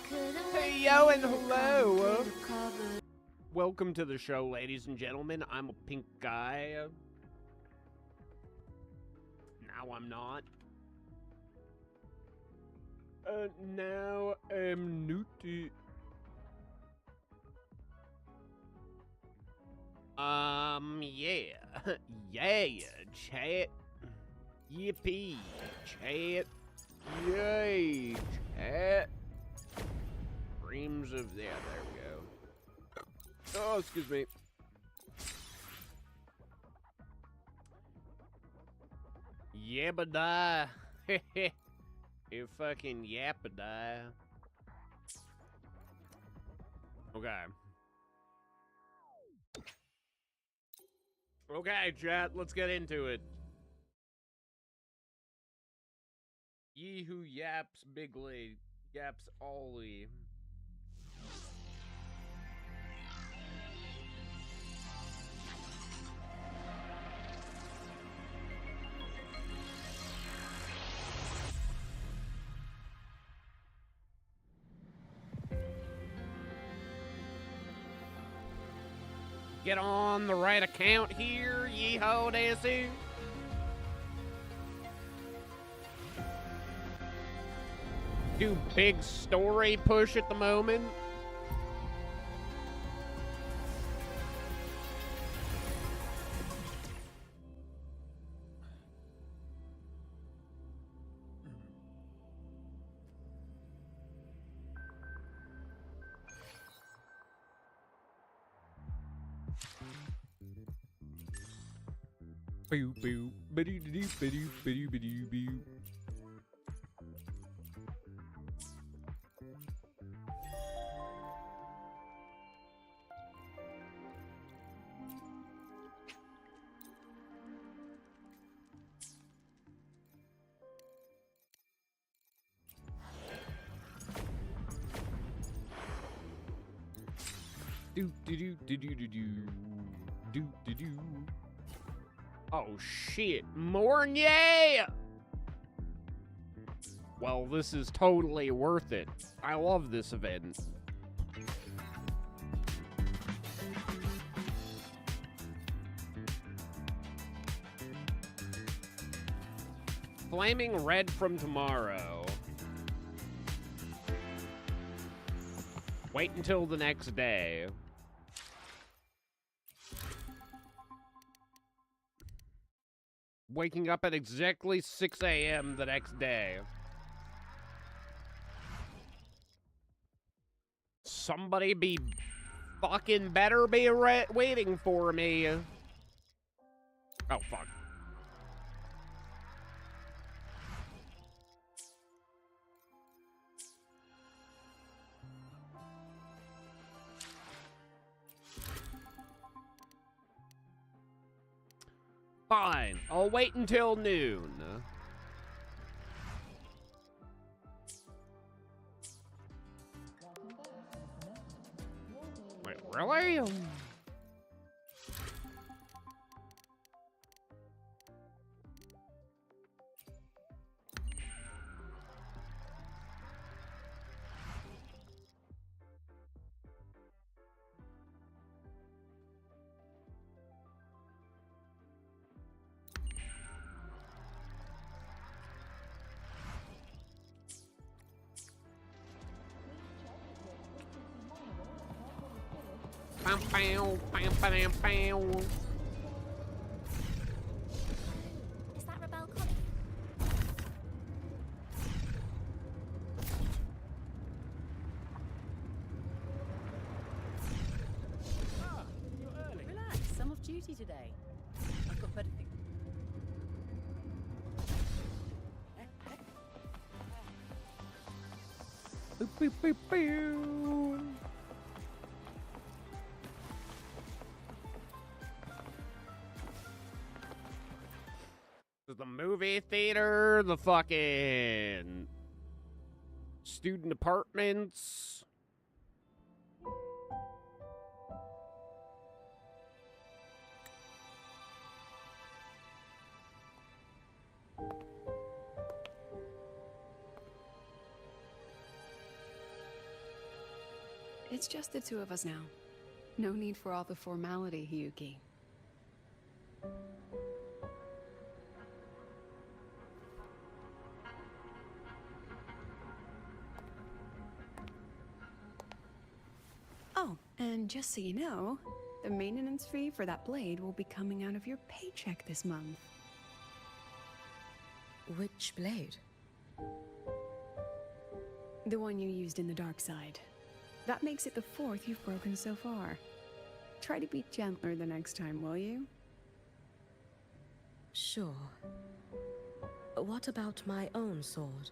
Hey yo and hello. Welcome to the show, ladies and gentlemen. I'm a pink guy. Now I'm not. Now I'm newty. Yeah. Yeah, chat. Yippee, chat. Yay, chat. Dreams of... Yeah, there we go. Oh, excuse me. Yabba-die. You fucking yappa-die. Okay. Okay, chat, let's get into it. Ye who yaps bigly, yaps allly. Get on the right account here, yeehaw daisy. Do big story push at the moment. Boo boo, bidoo doo bidoo bidoo bidoo boo. Do do do do do do do do do. Oh shit, Mornier! Well, this is totally worth it. I love this event. Flaming red from tomorrow. Wait until the next day. Waking up at exactly 6 a.m. the next day. Somebody be fucking better be waiting for me. Oh, fuck. Fine, I'll wait until noon. Wait, really? Bam, bam, bam, bam, bam. Is that Rebel Connie? Ah, you're early. Relax, I'm off duty today. I've got better things. Boop, boop, boop, boop. The movie theater, the fucking student apartments. It's just the two of us now. No need for all the formality, Hyuki. Oh, and just so you know, the maintenance fee for that blade will be coming out of your paycheck this month. Which blade? The one you used in the dark side. That makes it the fourth you've broken so far. Try to be gentler the next time, will you? Sure. What about my own sword?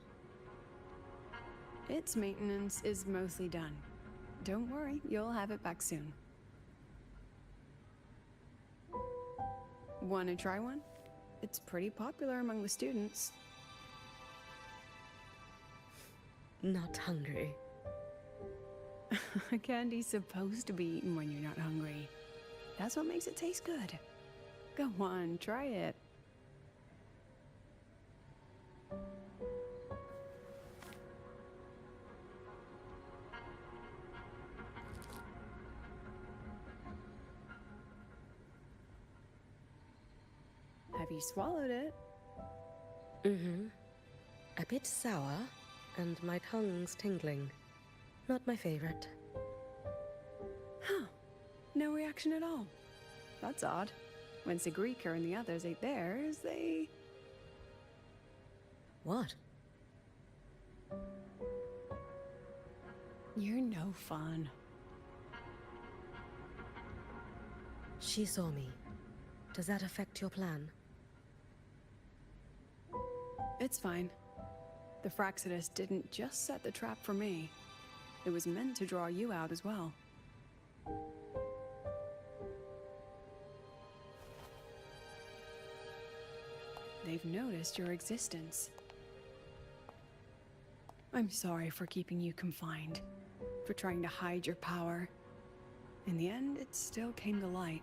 Its maintenance is mostly done. Don't worry, you'll have it back soon. Wanna try one? It's pretty popular among the students. Not hungry. Candy's supposed to be eaten when you're not hungry. That's what makes it taste good. Go on, try it. Have you swallowed it? Mm-hmm. A bit sour, and my tongue's tingling. Not my favorite. Huh. No reaction at all. That's odd. When Sigrika and the others ate theirs, they... What? You're no fun. She saw me. Does that affect your plan? It's fine. The Fraxidus didn't just set the trap for me. It was meant to draw you out as well. They've noticed your existence. I'm sorry for keeping you confined, for trying to hide your power. In the end, it still came to light.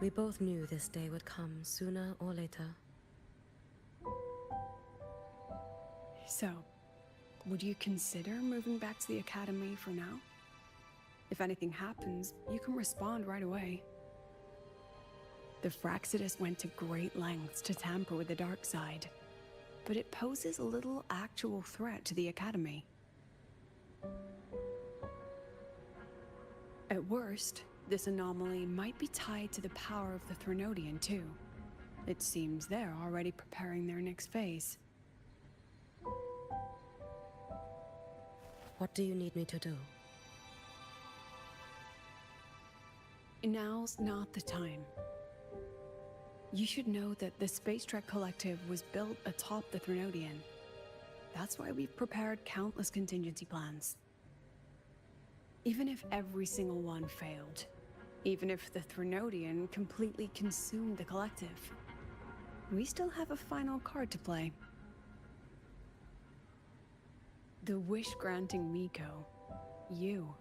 We both knew this day would come sooner or later. So, would you consider moving back to the academy for now? If anything happens, you can respond right away. The Fraxidus went to great lengths to tamper with the dark side, but it poses a little actual threat to the academy. At worst, this anomaly might be tied to the power of the Threnodian too. It seems they're already preparing their next phase. What do you need me to do? Now's not the time. You should know that the Space Trek Collective was built atop the Threnodian. That's why we've prepared countless contingency plans. Even if every single one failed, even if the Threnodian completely consumed the Collective, we still have a final card to play. The wish-granting Miko. You.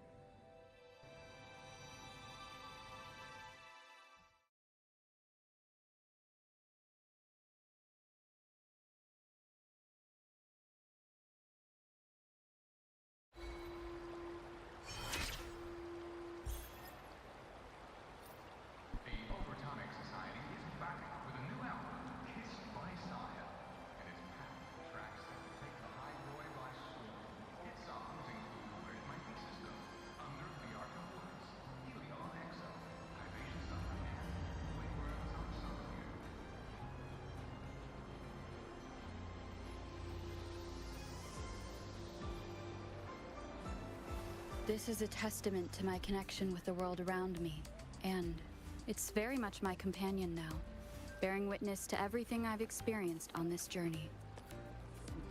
This is a testament to my connection with the world around me, and it's very much my companion now, bearing witness to everything I've experienced on this journey.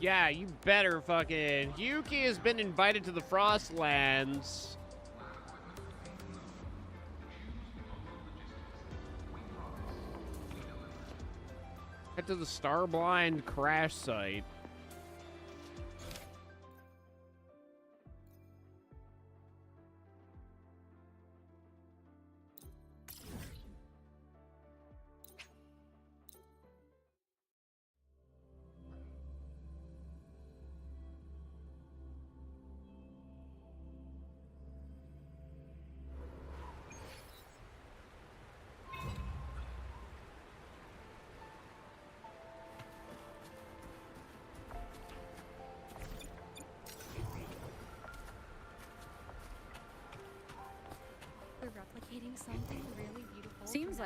Yeah, you better fucking... Yuki has been invited to the Frostlands. Head to the Starblind crash site.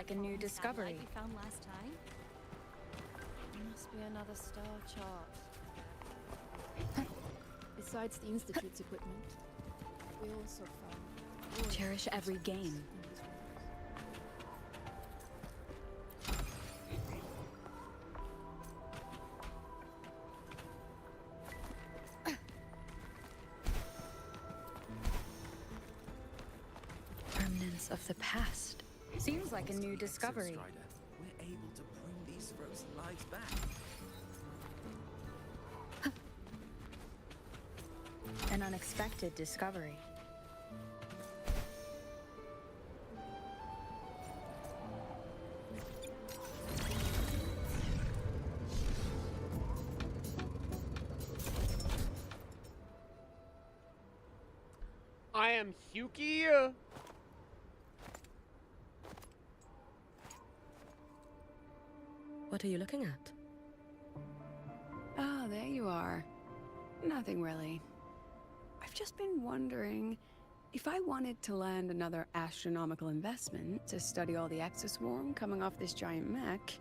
like a new discovery. We found last time. Must be another star chart. Besides the Institute's equipment, we also found... Cherish every gain. Remnants of the past. Seems like a new discovery. We're able to bring these frozen lives back. An unexpected discovery. I am Hyuki. What are you looking at? Ah, there you are. Nothing really. I've just been wondering if I wanted to land another astronomical investment to study all the exoswarm coming off this giant mech.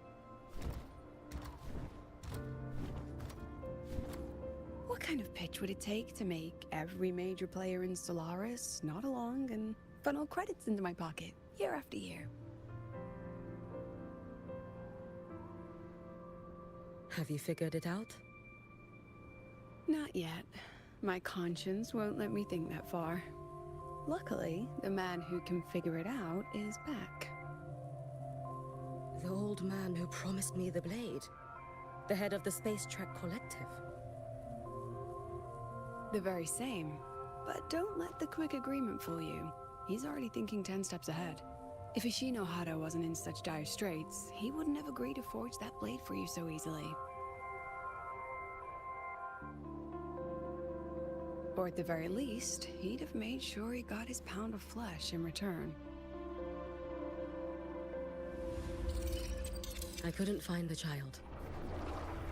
What kind of pitch would it take to make every major player in Solaris nod along and funnel credits into my pocket year after year? Have you figured it out? Not yet. My conscience won't let me think that far. Luckily, the man who can figure it out is back. The old man who promised me the blade. The head of the Space Trek Collective. The very same. But don't let the quick agreement fool you. He's already thinking 10 steps ahead. If Ishino Hado wasn't in such dire straits, he wouldn't have agreed to forge that blade for you so easily. Or at the very least, he'd have made sure he got his pound of flesh in return. I couldn't find the child.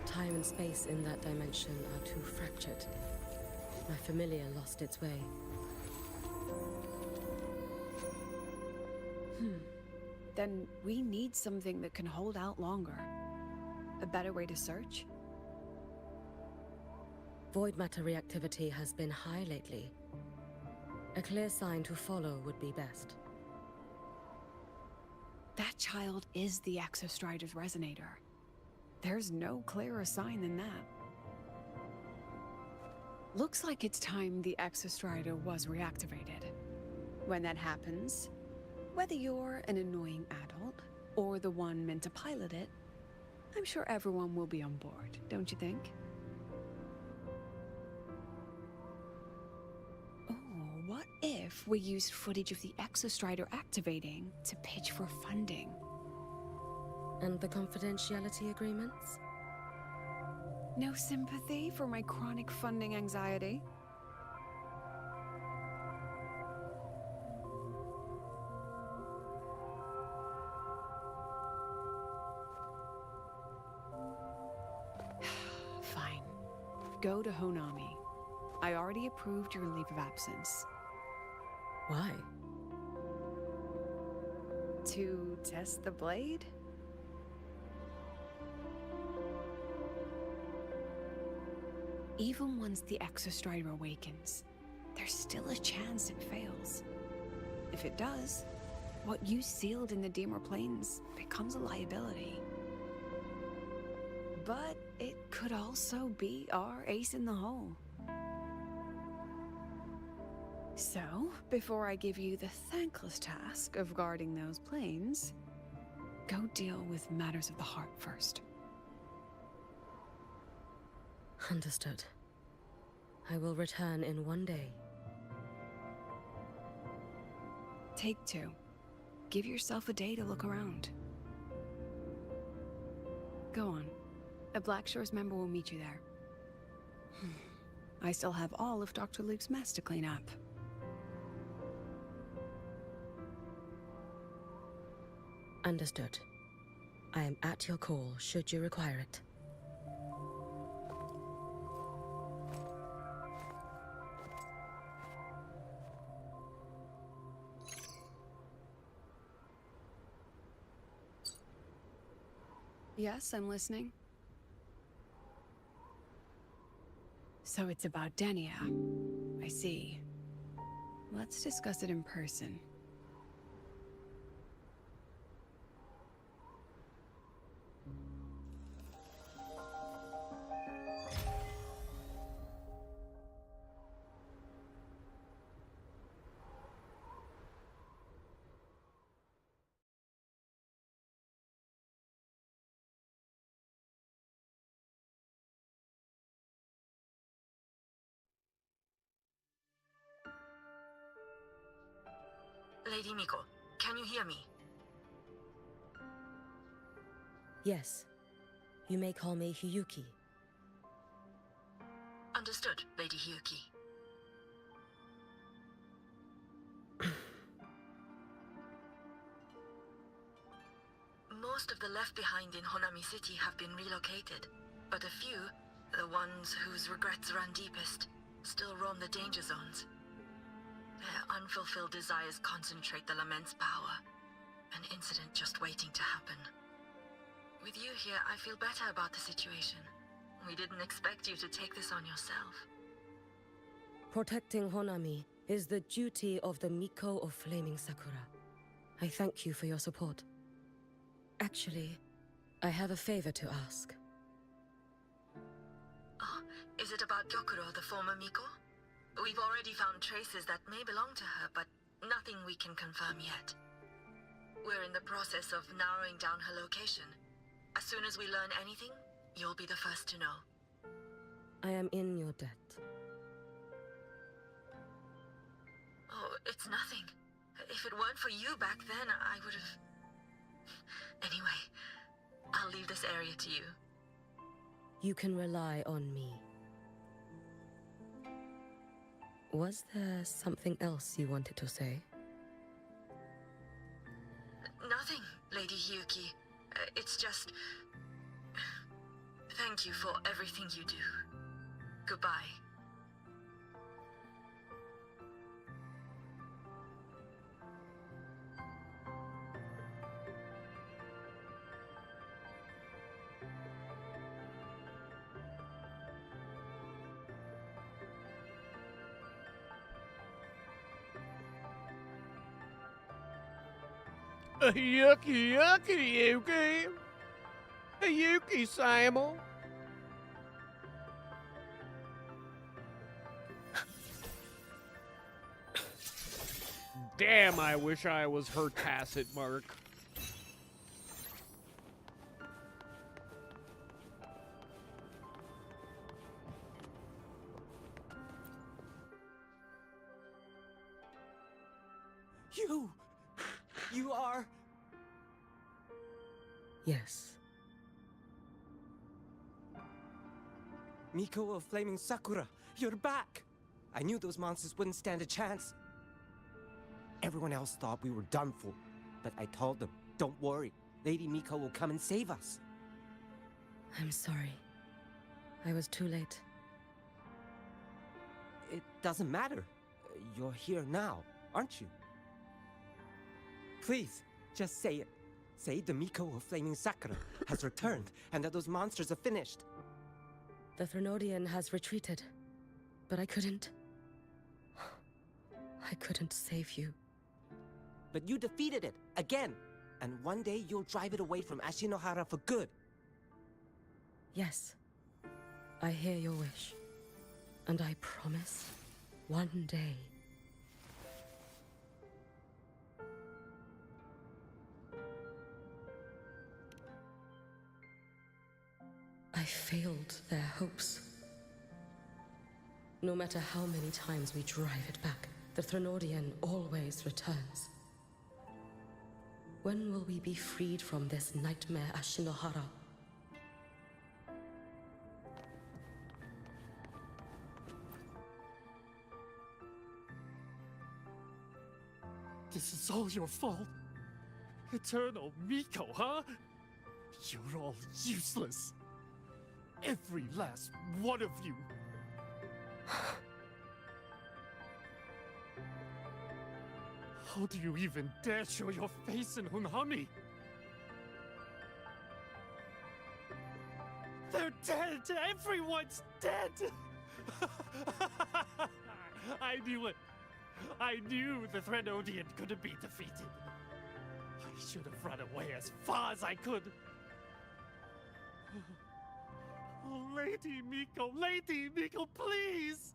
Time and space in that dimension are too fractured. My familiar lost its way. Then we need something that can hold out longer. A better way to search? Void matter reactivity has been high lately. A clear sign to follow would be best. That child is the Exostrider's resonator. There's no clearer sign than that. Looks like it's time the Exostrider was reactivated. When that happens, whether you're an annoying adult or the one meant to pilot it, I'm sure everyone will be on board, don't you think? Oh, what if we used footage of the Exostrider activating to pitch for funding? And the confidentiality agreements? No sympathy for my chronic funding anxiety? Fine. Go to Honami. I already approved your leave of absence. Why? To test the blade? Even once the Exostrider awakens, there's still a chance it fails. If it does, what you sealed in the Dimmer Plains becomes a liability. But it could also be our ace in the hole. So, before I give you the thankless task of guarding those planes, go deal with matters of the heart first. Understood. I will return in 1 day. Take 2. Give yourself a day to look around. Go on. A Black Shores member will meet you there. I still have all of Dr. Luke's mess to clean up. Understood. I am at your call should you require it. Yes, I'm listening. So it's about Denia. I see. Let's discuss it in person. Lady Miko, can you hear me? Yes. You may call me Hiyuki. Understood, Lady Hiyuki. Most of the left behind in Honami City have been relocated, but a few, the ones whose regrets run deepest, still roam the danger zones. Their unfulfilled desires concentrate the Lamente's power. An incident just waiting to happen. With you here, I feel better about the situation. We didn't expect you to take this on yourself. Protecting Honami is the duty of the Miko of Flaming Sakura. I thank you for your support. Actually, I have a favor to ask. Oh, is it about Gyokuro, the former Miko? We've already found traces that may belong to her, but nothing we can confirm yet. We're in the process of narrowing down her location. As soon as we learn anything, you'll be the first to know. I am in your debt. Oh, it's nothing. If it weren't for you back then, I would have... Anyway, I'll leave this area to you. You can rely on me. Was there something else you wanted to say? Nothing, Lady Hiyuki. It's just... Thank you for everything you do. Goodbye. Yucky, yucky, Yuki. Yuki, Samuel. Damn, I wish I was her tacit mark. You are... Yes. Miko of Flaming Sakura, you're back! I knew those monsters wouldn't stand a chance. Everyone else thought we were done for, but I told them, don't worry, Lady Miko will come and save us. I'm sorry. I was too late. It doesn't matter. You're here now, aren't you? Please, just say it. Say the Miko of Flaming Sakura has returned and that those monsters are finished. The Threnodian has retreated, but I couldn't save you. But you defeated it, again! And one day you'll drive it away from Ashinohara for good. Yes, I hear your wish. And I promise, one day... I failed their hopes. No matter how many times we drive it back, the Threnodian always returns. When will we be freed from this nightmare Ashinohara? This is all your fault. Eternal Miko, huh? You're all useless. Every last one of you. How do you even dare show your face in Honami? Everyone's dead! I knew it. I knew the Threnodian couldn't be defeated. I should have run away as far as I could. Oh, Lady Miko, please!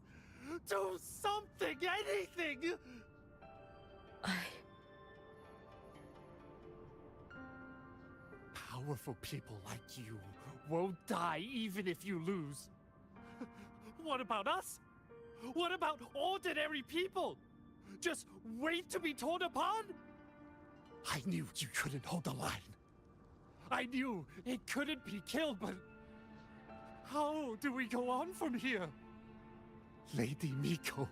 Do something, anything! Powerful people like you won't die even if you lose. What about us? What about ordinary people? Just wait to be torn apart? I knew you couldn't hold the line. I knew it couldn't be killed, but how do we go on from here? Lady Miko,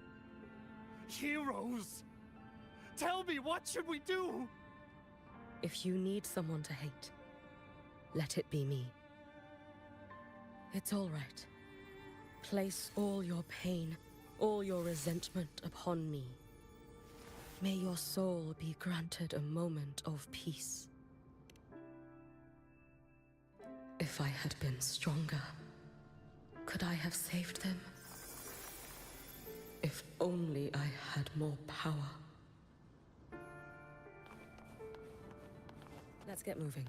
heroes, tell me, what should we do? If you need someone to hate, let it be me. It's all right. Place all your pain, all your resentment upon me. May your soul be granted a moment of peace. If I had been stronger, could I have saved them? If only I had more power. Let's get moving.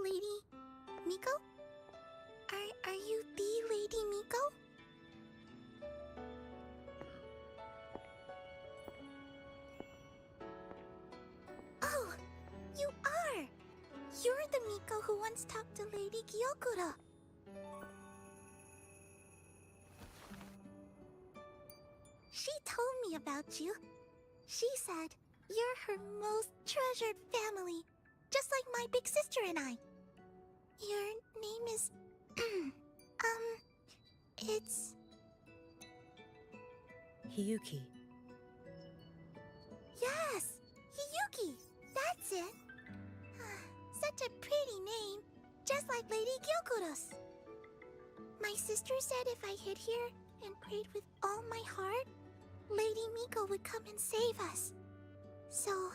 Lady Miko? Are you the Lady Miko? Oh, you are! You're the Miko who once talked to Lady Gyokura. She told me about you. She said you're her most treasured family, just like my big sister and I. Your name is... it's... Hiyuki. Yes! Hiyuki! That's it! Such a pretty name, just like Lady Gyokura's. My sister said if I hid here and prayed with all my heart, Lady Miko would come and save us. So...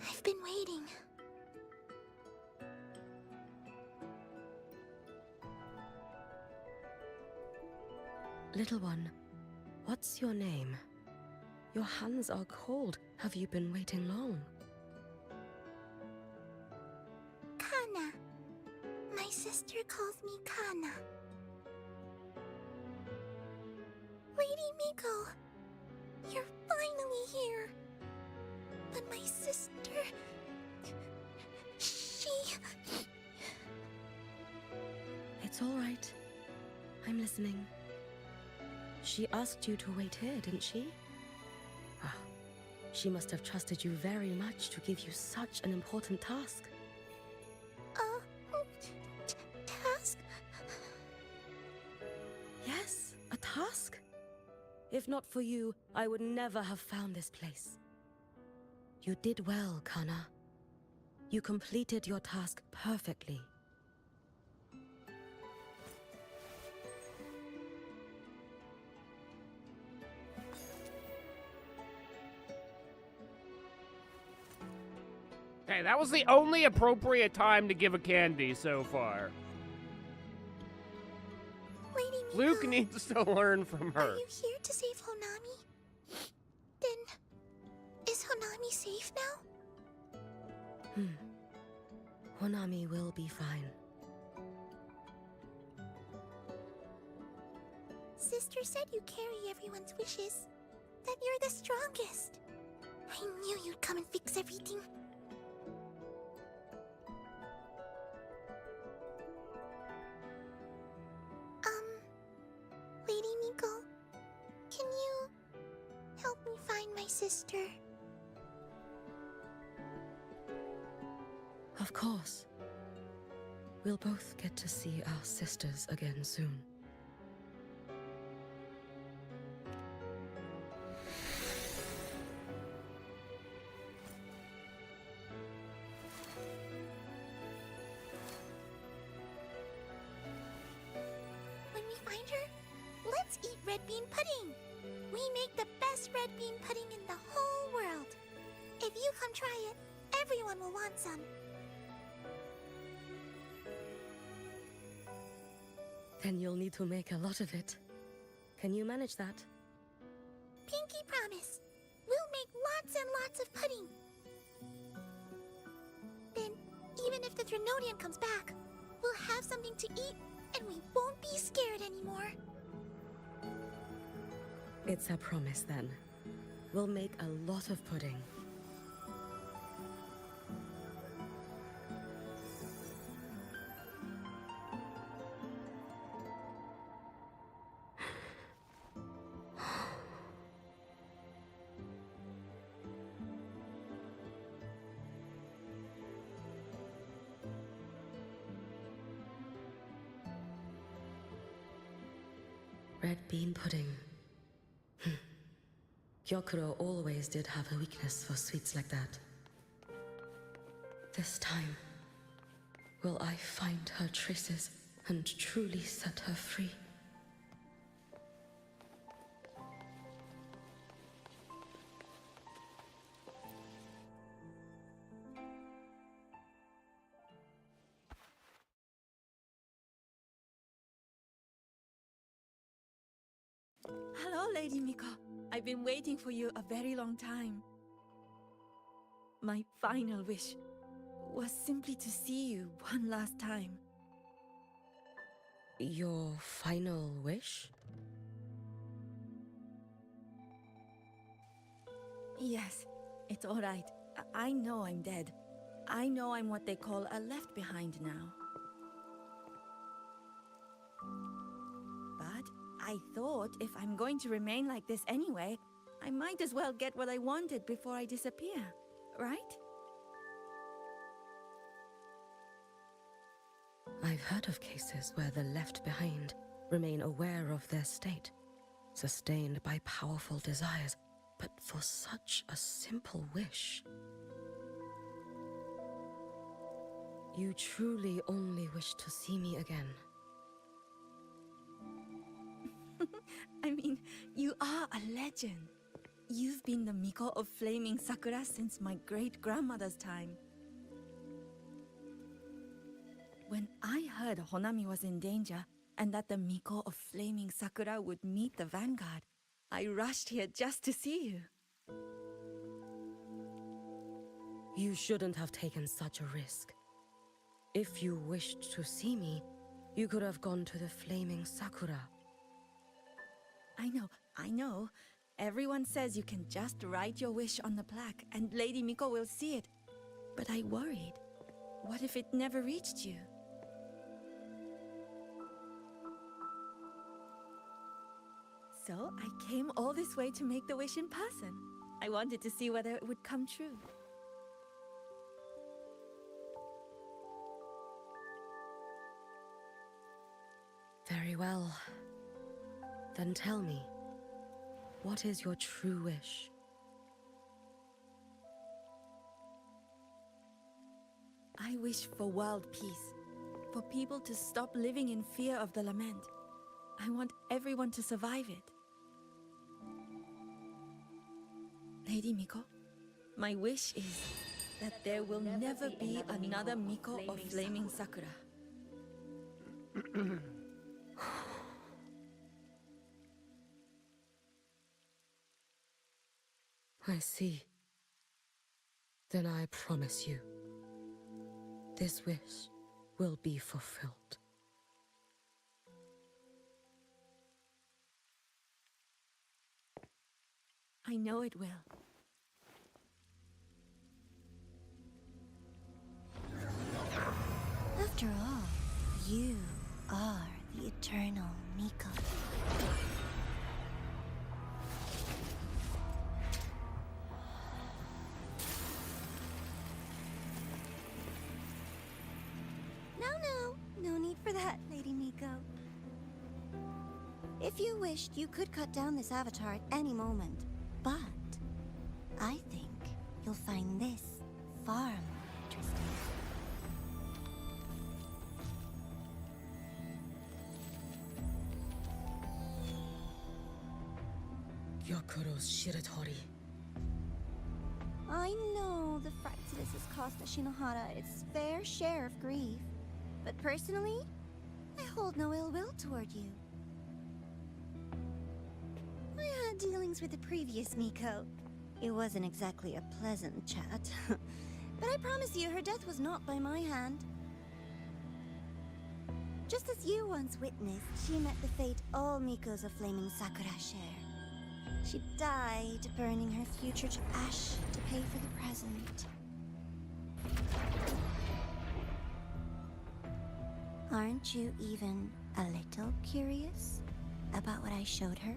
I've been waiting. Little one, what's your name? Your hands are cold. Have you been waiting long? Kana. My sister calls me Kana. Lady Miko, you're finally here. But my sister... she... It's all right. I'm listening. She asked you to wait here, didn't she? Ah, she must have trusted you very much to give you such an important task. Task? Yes, a task. If not for you, I would never have found this place. You did well, Kana. You completed your task perfectly. Hey, that was the only appropriate time to give a candy so far. Lady Miko, Luke needs to learn from are her. you here to save Honami? Then... is Honami safe now? Honami will be fine. Sister said you carry everyone's wishes. That you're the strongest. I knew you'd come and fix everything. Lady Miko, can you help me find my sister? Of course. We'll both get to see our sisters again soon. find her? Let's eat red bean pudding. We make the best red bean pudding in the whole world. If you come try it, everyone will want some. Then you'll need to make a lot of it. Can you manage that? Pinky promise. We'll make lots and lots of pudding. Then, even if the Threnodian comes back, we'll have something to eat and we won't be scared anymore. It's a promise then. We'll make a lot of pudding. Red bean pudding. Gyokuro always did have a weakness for sweets like that. This time, will I find her traces and truly set her free? Hello, Lady Miko. I've been waiting for you a very long time. My final wish was simply to see you one last time. Your final wish? Yes, it's all right. I know I'm dead. I know I'm what they call a left behind now. But I thought if I'm going to remain like this anyway, I might as well get what I wanted before I disappear, right? I've heard of cases where the left behind remain aware of their state, sustained by powerful desires, but for such a simple wish. You truly only wish to see me again. I mean, you are a legend. You've been the Miko of Flaming Sakura since my great-grandmother's time. When I heard Honami was in danger, and that the Miko of Flaming Sakura would meet the Vanguard, I rushed here just to see you. You shouldn't have taken such a risk. If you wished to see me, you could have gone to the Flaming Sakura. I know. Everyone says you can just write your wish on the plaque and Lady Miko will see it. But I worried. What if it never reached you? So I came all this way to make the wish in person. I wanted to see whether it would come true. Very well. Then tell me, what is your true wish? I wish for world peace, for people to stop living in fear of the lament. I want everyone to survive it. Lady Miko, my wish is that there will never be another Miko of Flaming Sakura. I see. Then I promise you, this wish will be fulfilled. I know it will. After all, you are the eternal Miko. No need for that, Lady Miko. If you wished, you could cut down this avatar at any moment. But I think you'll find this far more interesting. Yokuro's Shiratori. I know the Fraxidus has cost Ashinohara its fair share of grief, but personally, I hold no ill will toward you. I had dealings with the previous Miko. It wasn't exactly a pleasant chat, but I promise you her death was not by my hand. Just as you once witnessed, she met the fate all Mikos of Flaming Sakura share. She died, burning her future to ash to pay for the present. Aren't you even a little curious about what I showed her?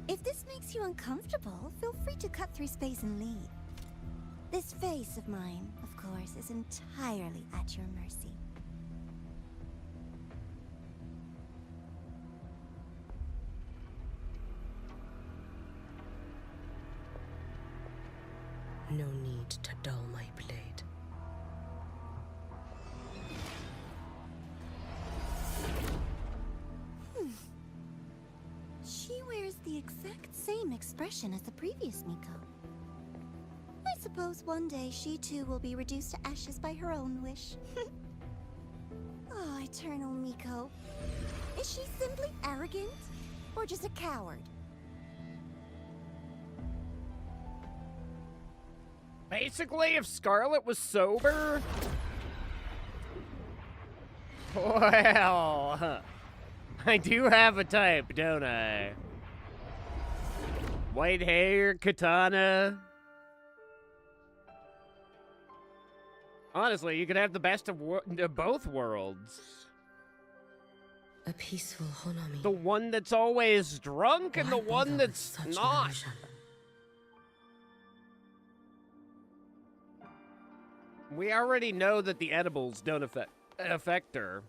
If this makes you uncomfortable, feel free to cut through space and leave. This face of mine, of course, is entirely at your mercy. No need to dull my blade. She wears the exact same expression as the previous Miko. I suppose one day she too will be reduced to ashes by her own wish. Oh, Eternal Miko. Is she simply arrogant? Or just a coward? Basically, if Scarlet was sober... Well... I do have a type, don't I? White hair, katana... Honestly, you could have the best of both worlds. A peaceful Honami. The one that's always drunk and the Why one bother with that's such not. illusion? We already know that the edibles don't affect her.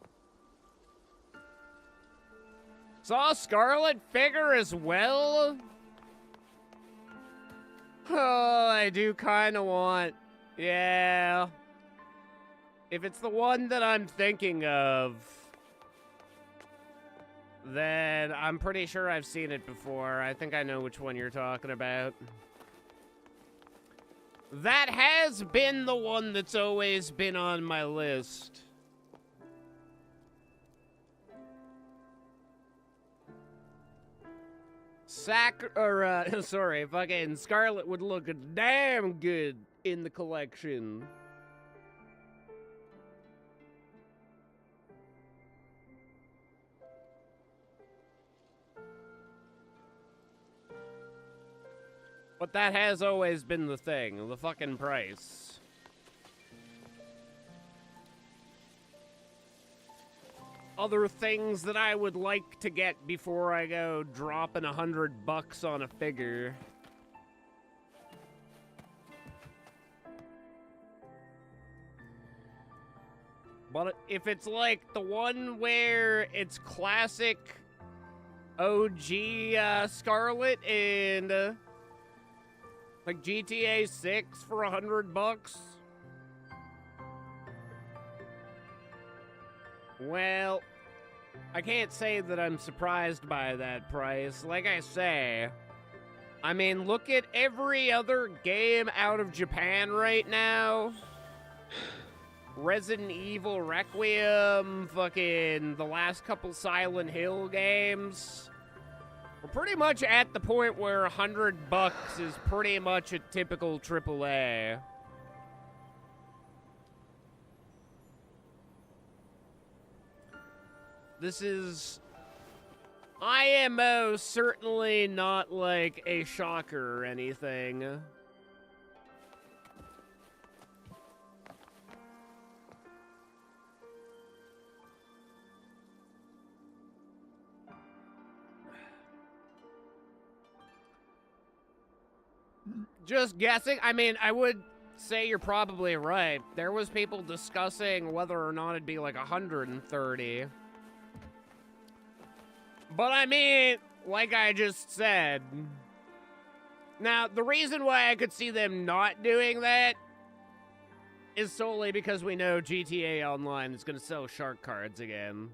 Saw Scarlet figure as well? Oh, I do kind of want... Yeah. If it's the one that I'm thinking of, then I'm pretty sure I've seen it before. I think I know which one you're talking about. That has been the one that's always been on my list. Sorry, fucking Scarlet would look damn good in the collection. But that has always been the thing, the fucking price. Other things that I would like to get before I go dropping $100 on a figure. But if it's like the one where it's classic OG Scarlet and like GTA 6 for $100, well, I can't say that I'm surprised by that price. Like I say, I mean, look at every other game out of Japan right now. Resident Evil Requiem, fucking the last couple Silent Hill games. We're pretty much at the point where $100 is pretty much a typical AAA. This is IMO, certainly not like a shocker or anything. Just guessing. I mean, I would say you're probably right. There was people discussing whether or not it'd be like 130. But I mean, like I just said. Now, the reason why I could see them not doing that is solely because we know GTA Online is going to sell shark cards again.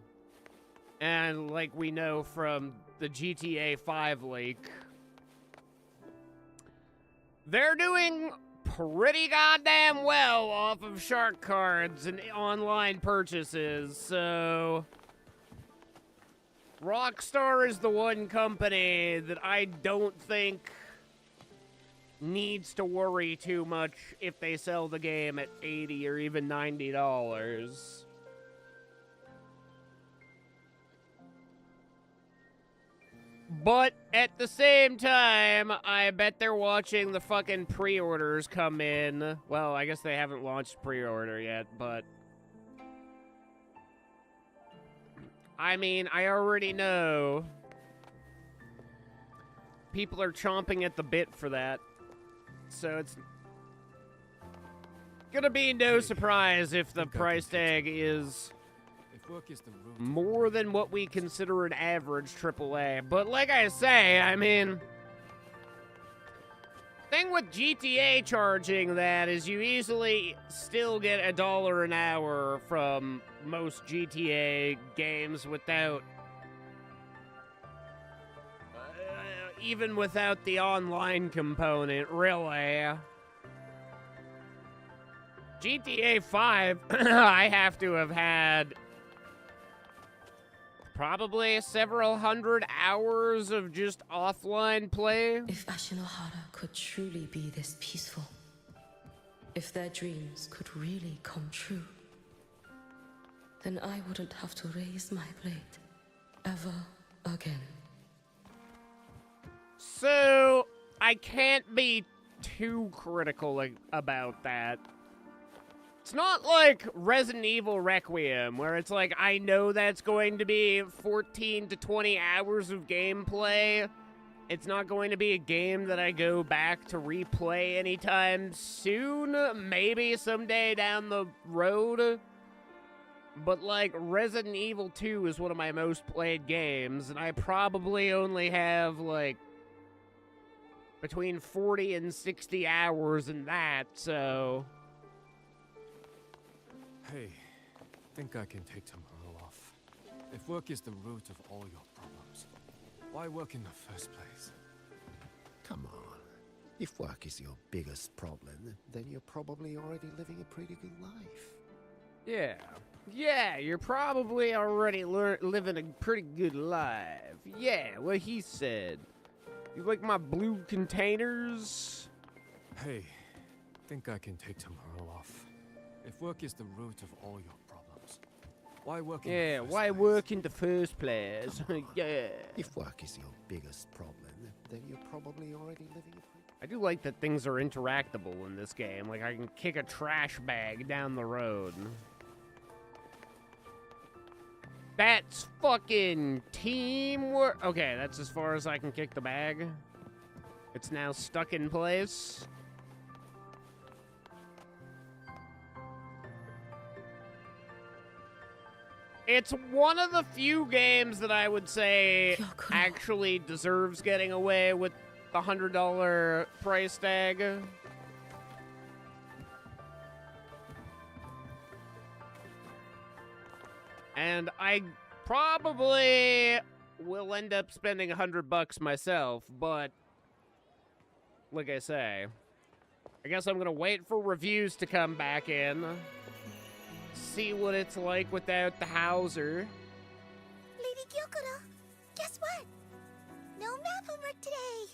And like we know from the GTA 5 leak, they're doing pretty goddamn well off of shark cards and online purchases, so Rockstar is the one company that I don't think needs to worry too much if they sell the game at $80 or even $90. But at the same time, I bet they're watching the fucking pre-orders come in. Well, I guess they haven't launched pre-order yet, but I mean, I already know people are chomping at the bit for that. So it's gonna be no surprise if the price tag is more than what we consider an average AAA. But like I say, I mean, thing with GTA charging that is you easily still get $1 an hour from most GTA games without even without the online component, really. GTA 5, I have to have had probably several hundred hours of just offline play. If Ashinohara could truly be this peaceful, if their dreams could really come true, then I wouldn't have to raise my blade ever again. So, I can't be too critical about that. It's not like Resident Evil Requiem, where it's like, I know that's going to be 14 to 20 hours of gameplay. It's not going to be a game that I go back to replay anytime soon. Maybe someday down the road. But, like, Resident Evil 2 is one of my most played games, and I probably only have, like, between 40 and 60 hours in that, so... Hey, think I can take tomorrow off. If work is the root of all your problems, why work in the first place? Come on. If work is your biggest problem, then you're probably already living a pretty good life. Yeah. Yeah, you're probably already living a pretty good life. Yeah, what he said. You like my blue containers? Hey, think I can take tomorrow off. If work is the root of all your problems, why work in the first why place? work in the first place? Yeah. If work is your biggest problem, then you're probably already living a pretty... I do like that things are interactable in this game. Like, I can kick a trash bag down the road. That's fucking teamwork. Okay, that's as far as I can kick the bag. It's now stuck in place. It's one of the few games that I would say actually deserves getting away with the $100 price tag. And I probably will end up spending $100 myself, but like I say, I guess I'm gonna wait for reviews to come back in, see what it's like without the Hauser. Lady Gyokuro, guess what? No math homework today.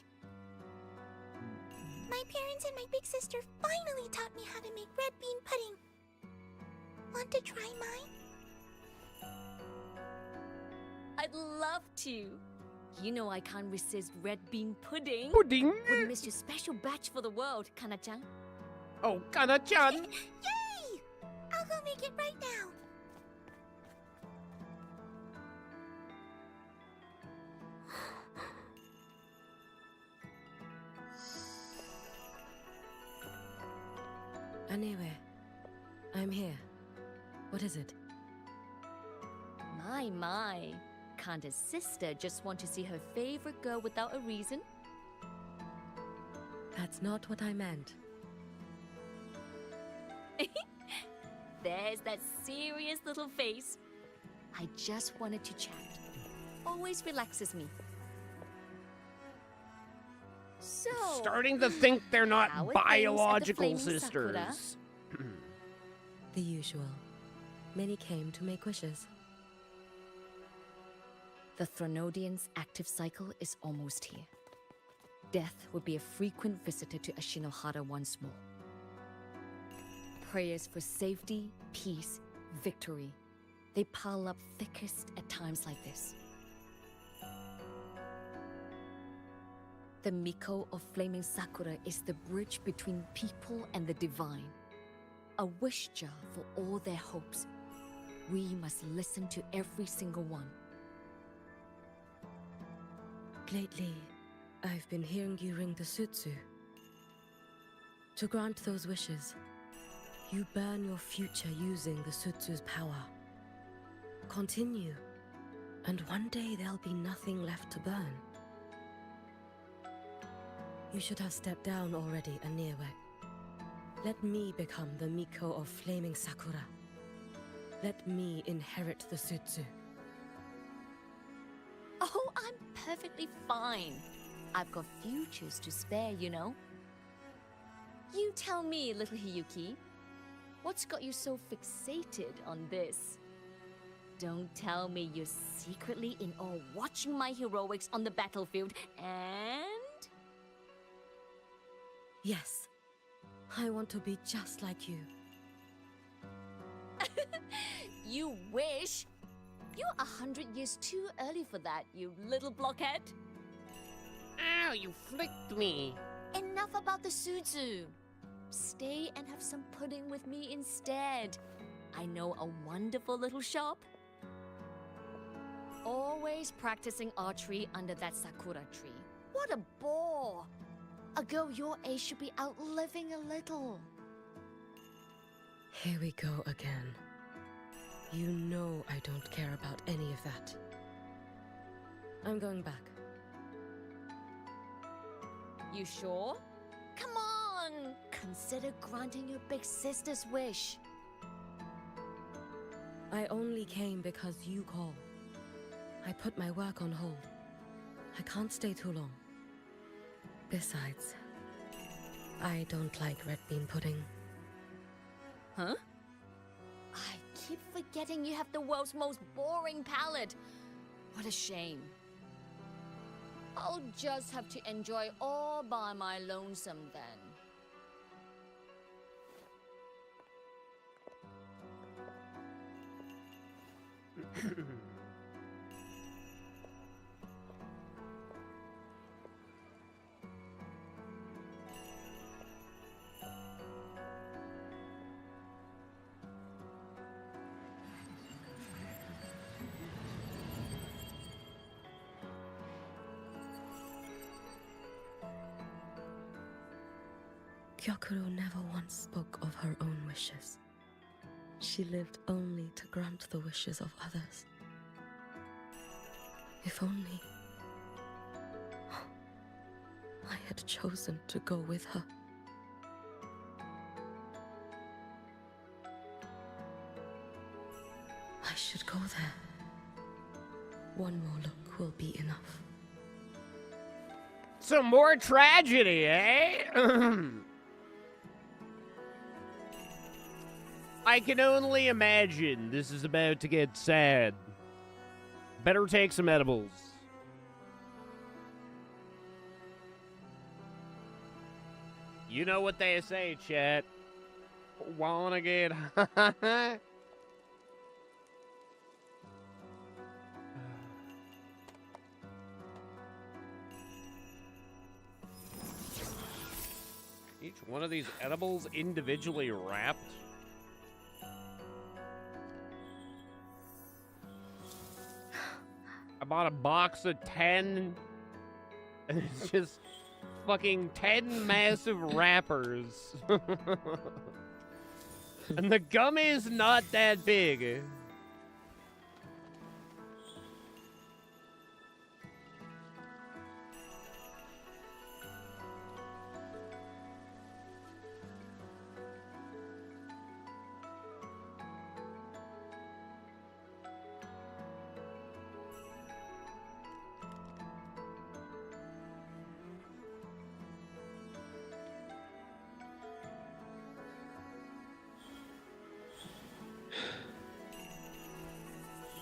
My parents and my big sister finally taught me how to make red bean pudding. Want to try mine? I'd love to. You know I can't resist red bean pudding. Pudding? Wouldn't miss your special batch for the world, Kana-chan. Oh, Kana-chan! Yay! I'll go make it right now. Anyway, I'm here. What is it? My. Can't a sister just want to see her favorite girl without a reason? That's not what I meant. There's that serious little face. I just wanted to chat. Always relaxes me. So, starting to think they're not how are things at the biological Flaming Sakura? sisters. The usual. Many came to make wishes. The Threnodian's active cycle is almost here. Death would be a frequent visitor to Ashinohara once more. Prayers for safety, peace, victory. They pile up thickest at times like this. The Miko of Flaming Sakura is the bridge between people and the divine. A wish jar for all their hopes. We must listen to every single one. Lately, I've been hearing you ring the Sutsu. To grant those wishes, you burn your future using the Sutsu's power. Continue, and one day there'll be nothing left to burn. You should have stepped down already, Aniwe. Let me become the Miko of Flaming Sakura. Let me inherit the Sutsu. Oh, I'm perfectly fine. I've got futures to spare, you know. You tell me, little Hiyuki, what's got you so fixated on this? Don't tell me you're secretly in awe watching my heroics on the battlefield and... Yes, I want to be just like you. You wish? You're 100 years too early for that, you little blockhead. Ow, you flicked me. Enough about the Sutsu. Stay and have some pudding with me instead. I know a wonderful little shop. Always practicing archery under that sakura tree. What a bore! A girl your age should be out living a little. Here we go again. You know I don't care about any of that. I'm going back. You sure? Come on! Consider granting your big sister's wish. I only came because you called. I put my work on hold. I can't stay too long. Besides, I don't like red bean pudding. Huh? I keep forgetting you have the world's most boring palate. What a shame. I'll just have to enjoy all by my lonesome then. Gyokuro never once spoke of her own wishes. She lived only to grant the wishes of others. If only I had chosen to go with her. I should go there. One more look will be enough. Some more tragedy, eh? I can only imagine this is about to get sad. Better take some edibles. You know what they say, chat. Wanna get high? Each one of these edibles individually wrapped? I bought a box of 10, and it's just fucking 10 massive wrappers. And the gum is not that big.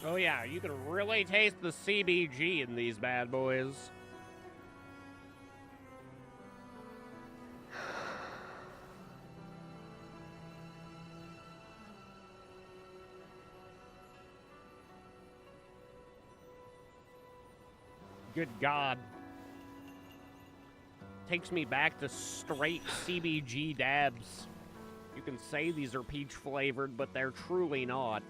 Oh yeah, you can really taste the CBG in these bad boys. Good God. Takes me back to straight CBG dabs. You can say these are peach flavored, but they're truly not.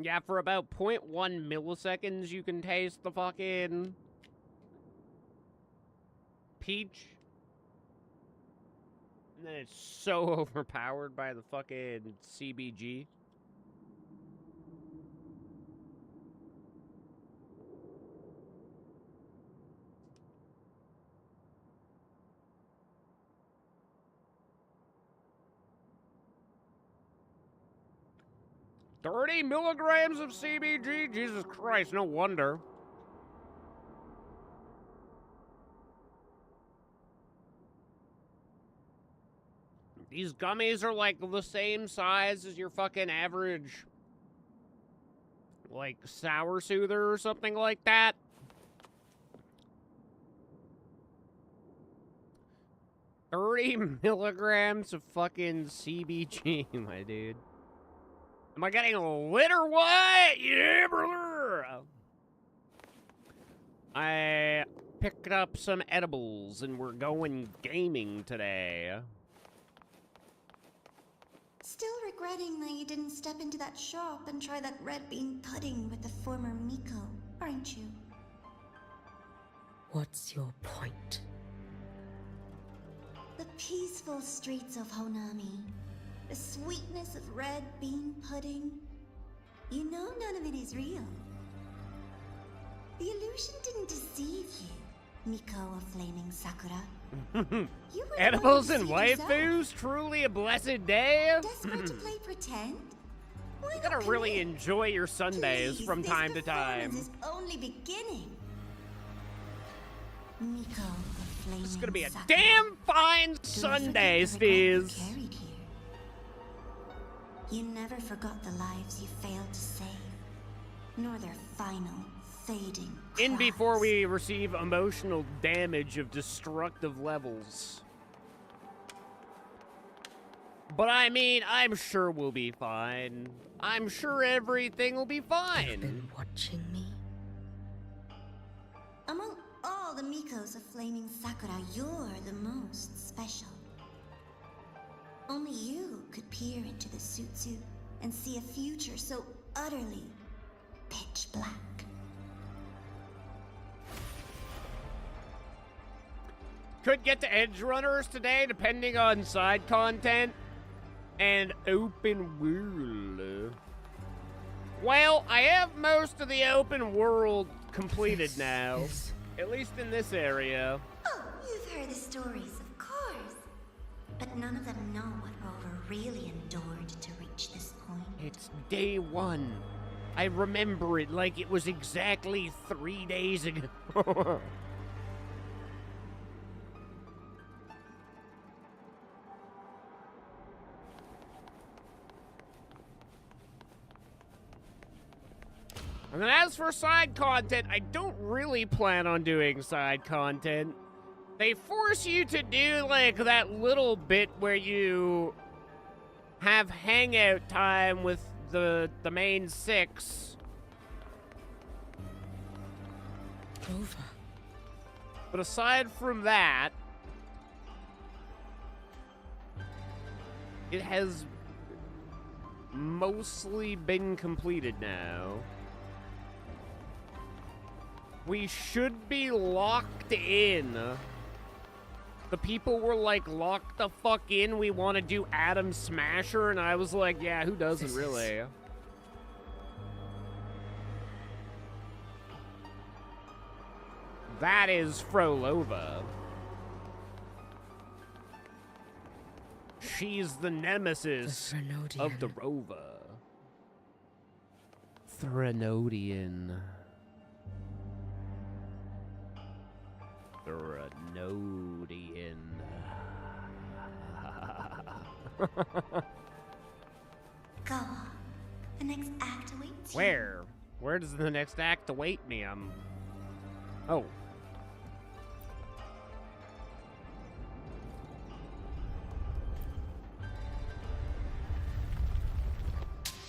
Yeah, for about 0.1 milliseconds, you can taste the fucking peach. And then it's so overpowered by the fucking CBG. $30 milligrams of CBG? Jesus Christ, no wonder. These gummies are like the same size as your fucking average, like, sour soother or something like that. $30 milligrams of fucking CBG, my dude. Am I getting lit or what? Yeah, brother! I picked up some edibles and we're going gaming today. Still regretting that you didn't step into that shop and try that red bean pudding with the former Miko, aren't you? What's your point? The peaceful streets of Honami. The sweetness of red bean pudding. You know none of it is real. The illusion didn't deceive you, Miko of Flaming Sakura. You were Edibles and the one who deceived waifus? yourself. Truly a blessed day? Desperate to play pretend? Why You gotta not really commit? enjoy your Sundays Please, from this time to time. performance is only beginning. Miko of Flaming It's gonna be a Sakura. damn fine Don't Sunday, forget the regret you Steez. carried here. You never forgot the lives you failed to save, nor their final, fading In before cries. we receive emotional damage of destructive levels. But I mean, I'm sure we'll be fine. I'm sure everything will be You've fine. been watching me? Among all the Mikos of Flaming Sakura, you're the most special. Only you could peer into the Sutsu and see a future so utterly pitch black. Could get to Edge Runners today, depending on side content and open world. Well, I have most of the open world completed This now. is- At least in this area. Oh, you've heard the stories, of course. But none of them know what Rover really endured to reach this point. It's day one. I remember it like it was exactly 3 days ago. And then as for side content, I don't really plan on doing side content. They force you to do, like, that little bit where you have hangout time with the main six. Rover. But aside from that, it has mostly been completed now. We should be locked in. The people were like, lock the fuck in, we want to do Atom Smasher, and I was like, yeah, who doesn't really? That is Frolova. she's the nemesis of the rover. Threnodian. Threnodian. Go on. The next act awaits you. Where? Where does the next act await me? Oh.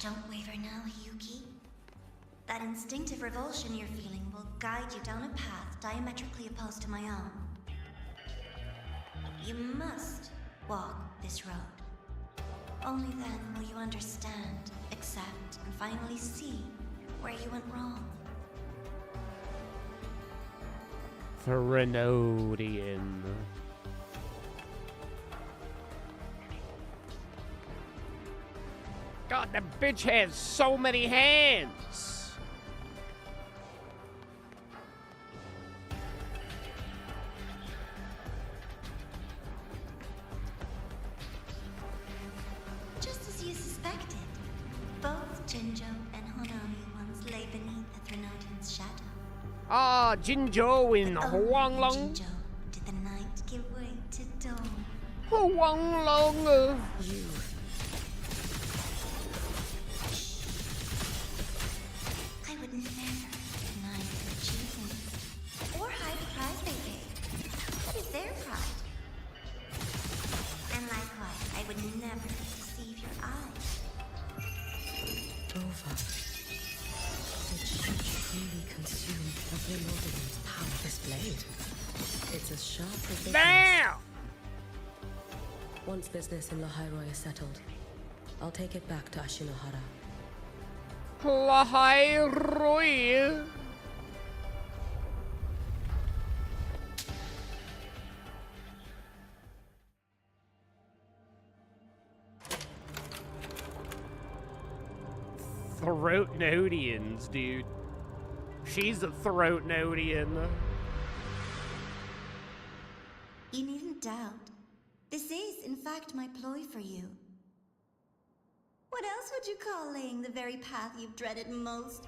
Don't waver now, Hiyuki. That instinctive revulsion you're feeling will guide you down a path diametrically opposed to my own. You must walk this road. Only then will you understand, accept, and finally see where you went wrong. Threnodian. God, the bitch has so many hands. Just as you suspected, both Jinjo and Honami once lay beneath the Threnodian's shadow. Ah, Jinjo in Huanglong. Jinjo did the night give way to dawn. Huanglong. You. I would never deny their achievements or hide the prize they paid. That is their pride. And likewise, I would never deceive your eyes. Dova, did she truly consume the Threnodian's power? This blade, it's as sharp as they Damn! Once business in Lahairoi is settled, I'll take it back to Ashinohara. Lahairoi. Throatnodians, dude. She's a Throatnodian. You needn't doubt. This is, in fact, my ploy for you. What else would you call laying the very path you've dreaded most?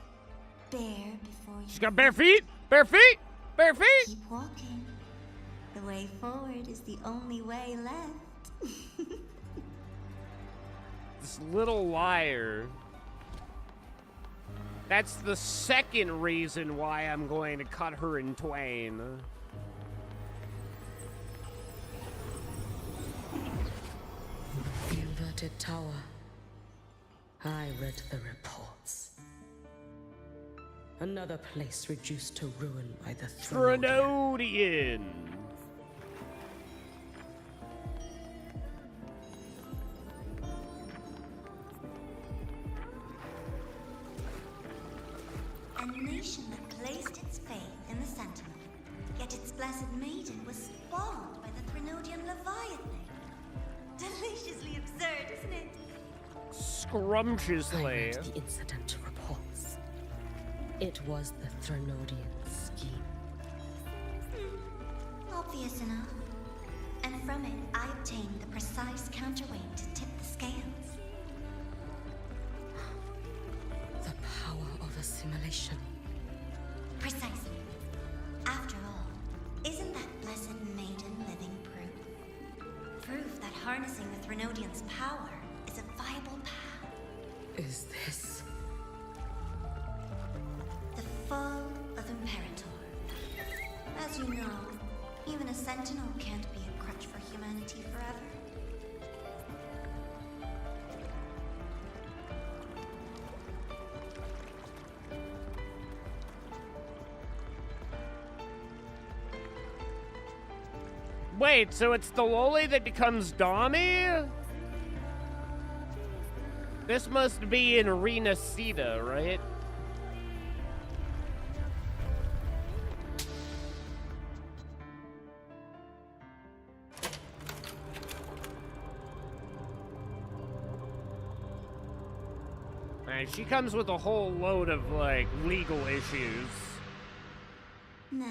Bare before you. She's got bare feet! Bare feet! Bare feet! Keep walking. The way forward is the only way left. This little liar. That's the second reason why I'm going to cut her in twain. The inverted tower. I read the reports. Another place reduced to ruin by the Threnodian. A nation that placed its faith in the Sentinel, yet its blessed maiden was spawned by the Threnodian Leviathan. Deliciously absurd, isn't it? Scrumptiously. I read the incident reports. It was the Threnodian scheme. Obvious enough. And from it, I obtained the precise counterweight to tip the scales. The power of assimilation. Precisely. After all, isn't that blessed maiden living proof? Proof that harnessing the Threnodian's power is a viable path. Is this The fall of Imperator. As you know, even a sentinel can't be a crutch for humanity forever. Wait, so it's the loli that becomes Dami? This must be in Arena Sita, right? And she comes with a whole load of, like, legal issues. Now,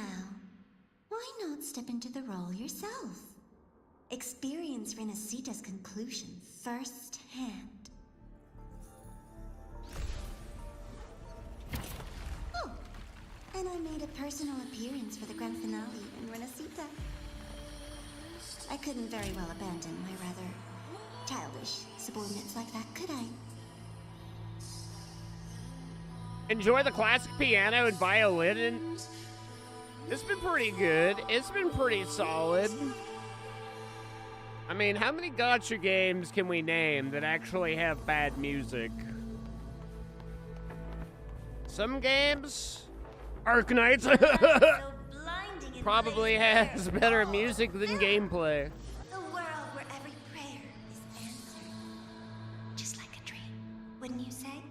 why not step into the role yourself? Experience Renacita's conclusion firsthand. Oh, and I made a personal appearance for the grand finale in Renacita. I couldn't very well abandon my rather childish subordinates like that, could I? Enjoy the classic piano and violin. And it's been pretty good. It's been pretty solid. I mean, how many gacha games can we name that actually have bad music? Some games, Arknights, probably has better music than gameplay. A world where every prayer is answered. Just like a dream, wouldn't you say?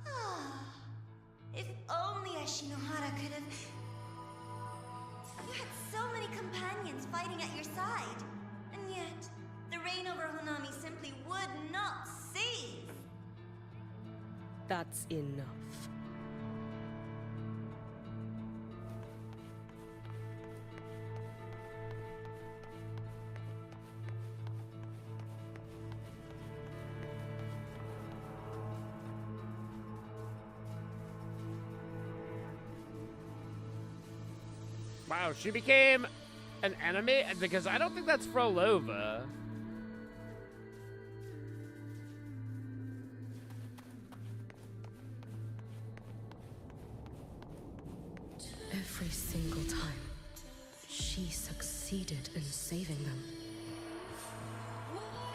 Ah, if only Ashinohara could have... You had so many companions fighting at your side, and yet the reign over Honami simply would not cease. That's enough. Wow, she became an enemy? Because I don't think that's Frolova. Every single time, she succeeded in saving them.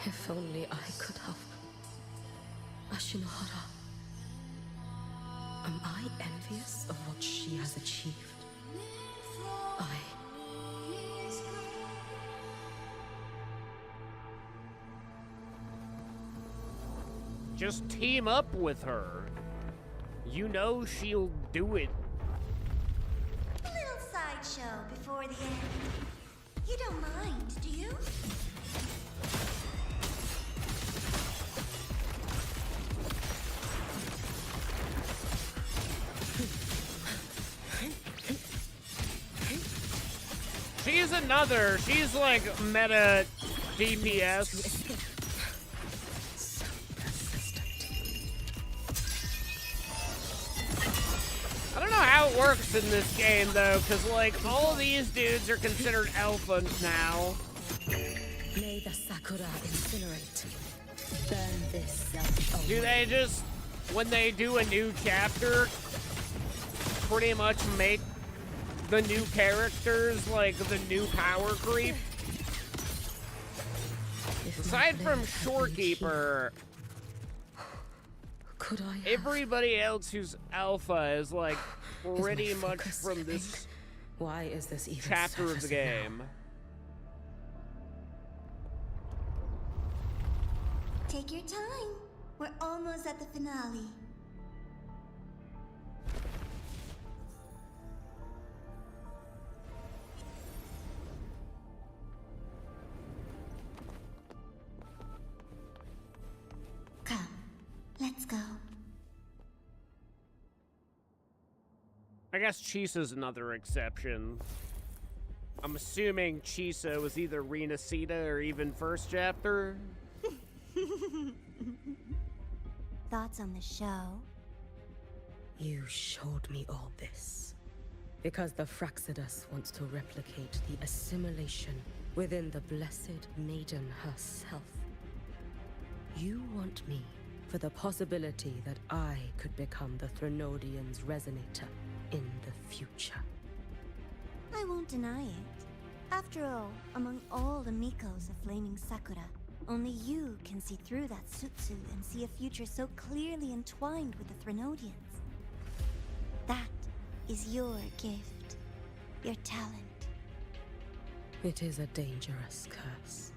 If only I could have. Ashinohara. Am I envious of what she has achieved? Just team up with her. You know she'll do it. A little sideshow before the end. You don't mind, do you? She's like meta DPS. I don't know how it works in this game though, because like all of these dudes are considered alpha now. May the Sakura incinerate. Burn this self. Do they just, when they do a new chapter, pretty much make the new characters like the new power creep? Aside from Shorekeeper, everybody else who's alpha is like pretty much from this Why is this even chapter of the game. Take your time. We're almost at the finale. Come, let's go. I guess Chisa's another exception. I'm assuming Chisa was either Renacita or even first chapter. Thoughts on the show? You showed me all this because the Fraxidus wants to replicate the assimilation within the Blessed Maiden herself. You want me for the possibility that I could become the Threnodian's resonator in the future. I won't deny it. After all, among all the Mikos of Flaming Sakura, only you can see through that Sutsu and see a future so clearly entwined with the Threnodians. That is your gift, your talent. It is a dangerous curse.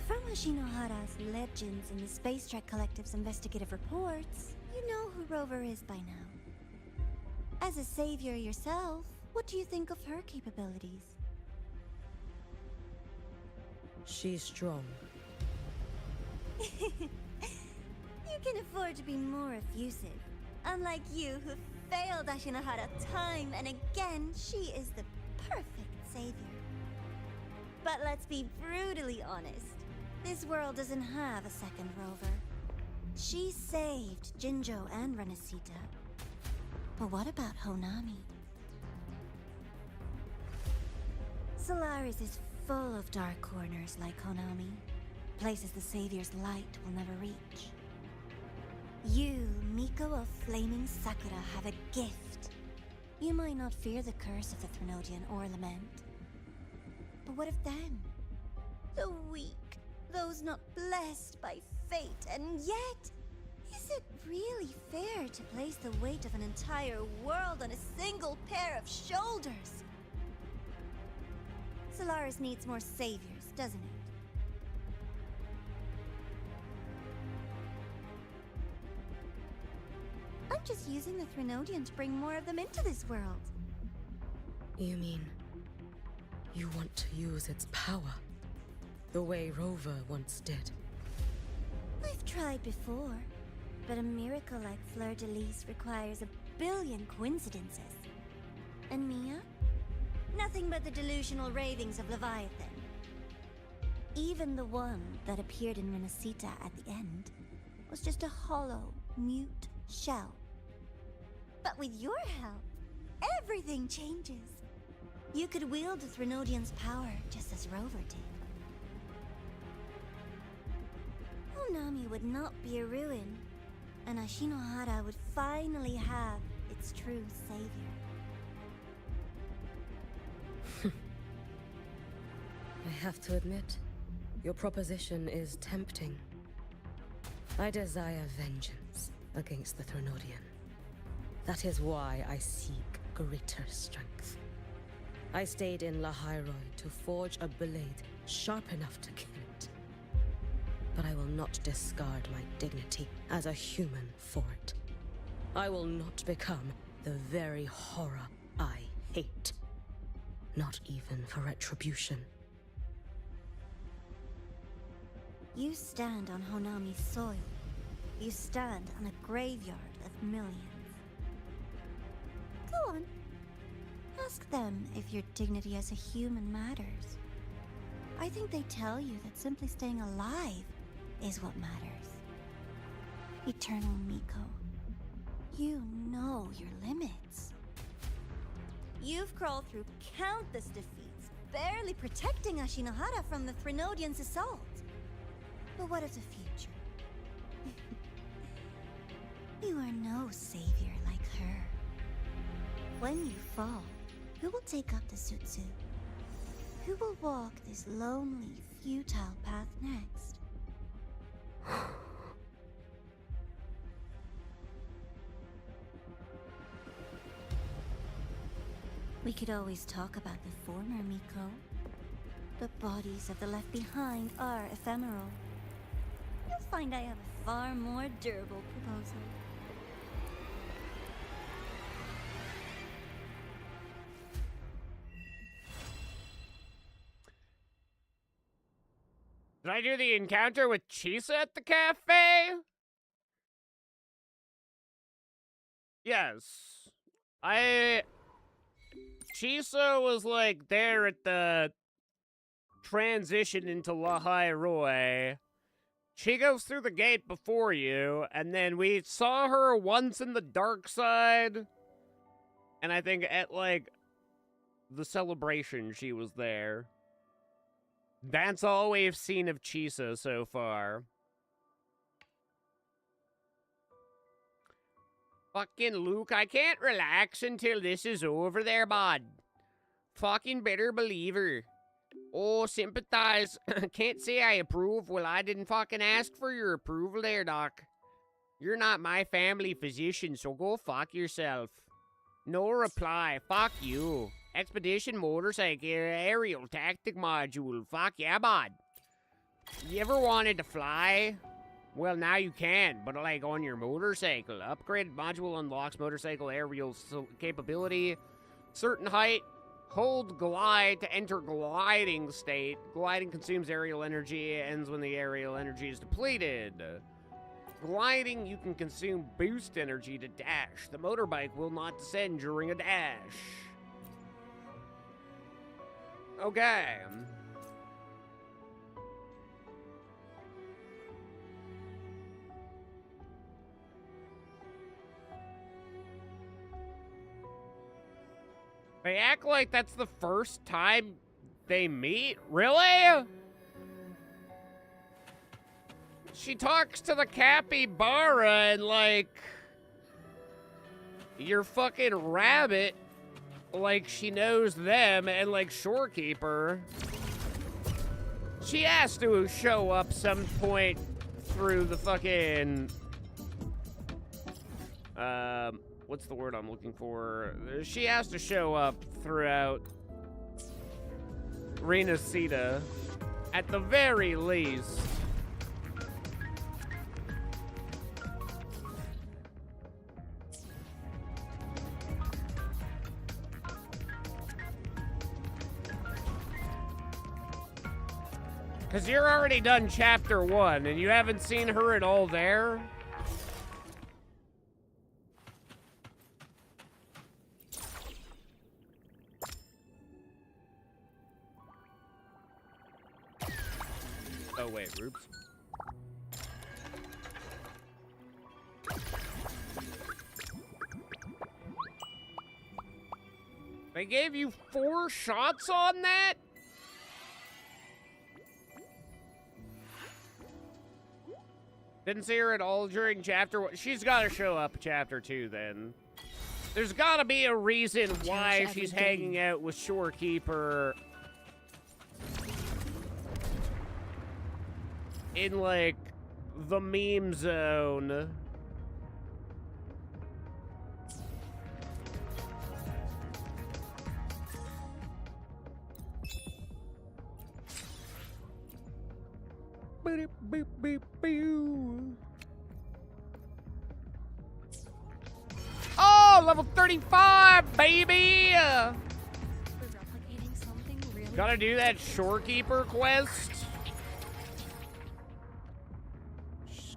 From Ashinohara's legends and the Space Trek Collective's investigative reports, you know who Rover is by now. As a savior yourself, what do you think of her capabilities? She's strong. You can afford to be more effusive. Unlike you, who failed Ashinohara time and again, she is the perfect savior. But let's be brutally honest. This world doesn't have a second rover. She saved Jinjo and Renacita. But what about Honami? Solaris is full of dark corners like Honami. Places the Savior's light will never reach. You, Miko of Flaming Sakura, have a gift. You might not fear the curse of the Threnodian or Lament. But what of them? The weak, those not blessed by fate, and yet, is it really fair to place the weight of an entire world on a single pair of shoulders? Solaris needs more saviors, doesn't it? I'm just using the Threnodian to bring more of them into this world. You mean you want to use its power the way Rover once did? I've tried before, but a miracle like Fleur-de-Lis requires a billion coincidences. And Mia? Nothing but the delusional ravings of Leviathan. Even the one that appeared in Renacita at the end was just a hollow, mute shell. But with your help, everything changes. You could wield the Threnodian's power just as Rover did. Honami would not be a ruin, and Ashinohara would finally have its true savior. I have to admit, your proposition is tempting. I desire vengeance against the Threnodian. That is why I seek greater strength. I stayed in Lahairoi to forge a blade sharp enough to kill it. But I will not discard my dignity as a human for it. I will not become the very horror I hate. Not even for retribution. You stand on Honami's soil. You stand on a graveyard of millions. Go on. Ask them if your dignity as a human matters. I think they tell you that simply staying alive is what matters. Eternal Miko, you know your limits. You've crawled through countless defeats, barely protecting Ashinohara from the Threnodian's assault. But what of the future? You are no savior like her. When you fall, who will take up the Sutsu? Who will walk this lonely, futile path next? We could always talk about the former, Miko. The bodies of the left behind are ephemeral. You'll find I have a far more durable proposal. Did I do the encounter with Chisa at the cafe? Yes. Chisa was like there at the transition into Lahairoi. She goes through the gate before you, and then we saw her once in the dark side. And I think at, like, the celebration she was there. That's all we've seen of Chisa so far. Fucking Luke, I can't relax until this is over there, bud. Fucking better believer. Oh, sympathize. Can't say I approve. Well, I didn't fucking ask for your approval there, Doc. You're not my family physician, so go fuck yourself. No reply. Fuck you. Expedition motorcycle aerial tactic module. Fuck yeah, bud. You ever wanted to fly? Well, now you can, but like on your motorcycle. Upgraded module unlocks motorcycle aerial capability. Certain height. Hold glide to enter gliding state. Gliding consumes aerial energy. Ends when the aerial energy is depleted. Gliding, you can consume boost energy to dash. The motorbike will not descend during a dash. Okay. They act like that's the first time they meet? Really? She talks to the capybara and, like, your fucking rabbit, like she knows them, and, like, Shorekeeper. She has to show up some point through the fucking... what's the word I'm looking for? She has to show up throughout Renacita, at the very least. Because you're already done chapter 1, and you haven't seen her at all there? Oh, wait, oops. They gave you 4 shots on that? Didn't see her at all during chapter 1. She's got to show up chapter 2 then. There's got to be a reason why she's hanging out with Shorekeeper in, like, the meme zone. Oh, level 35, baby! Really? Gotta do that Shorekeeper quest. She's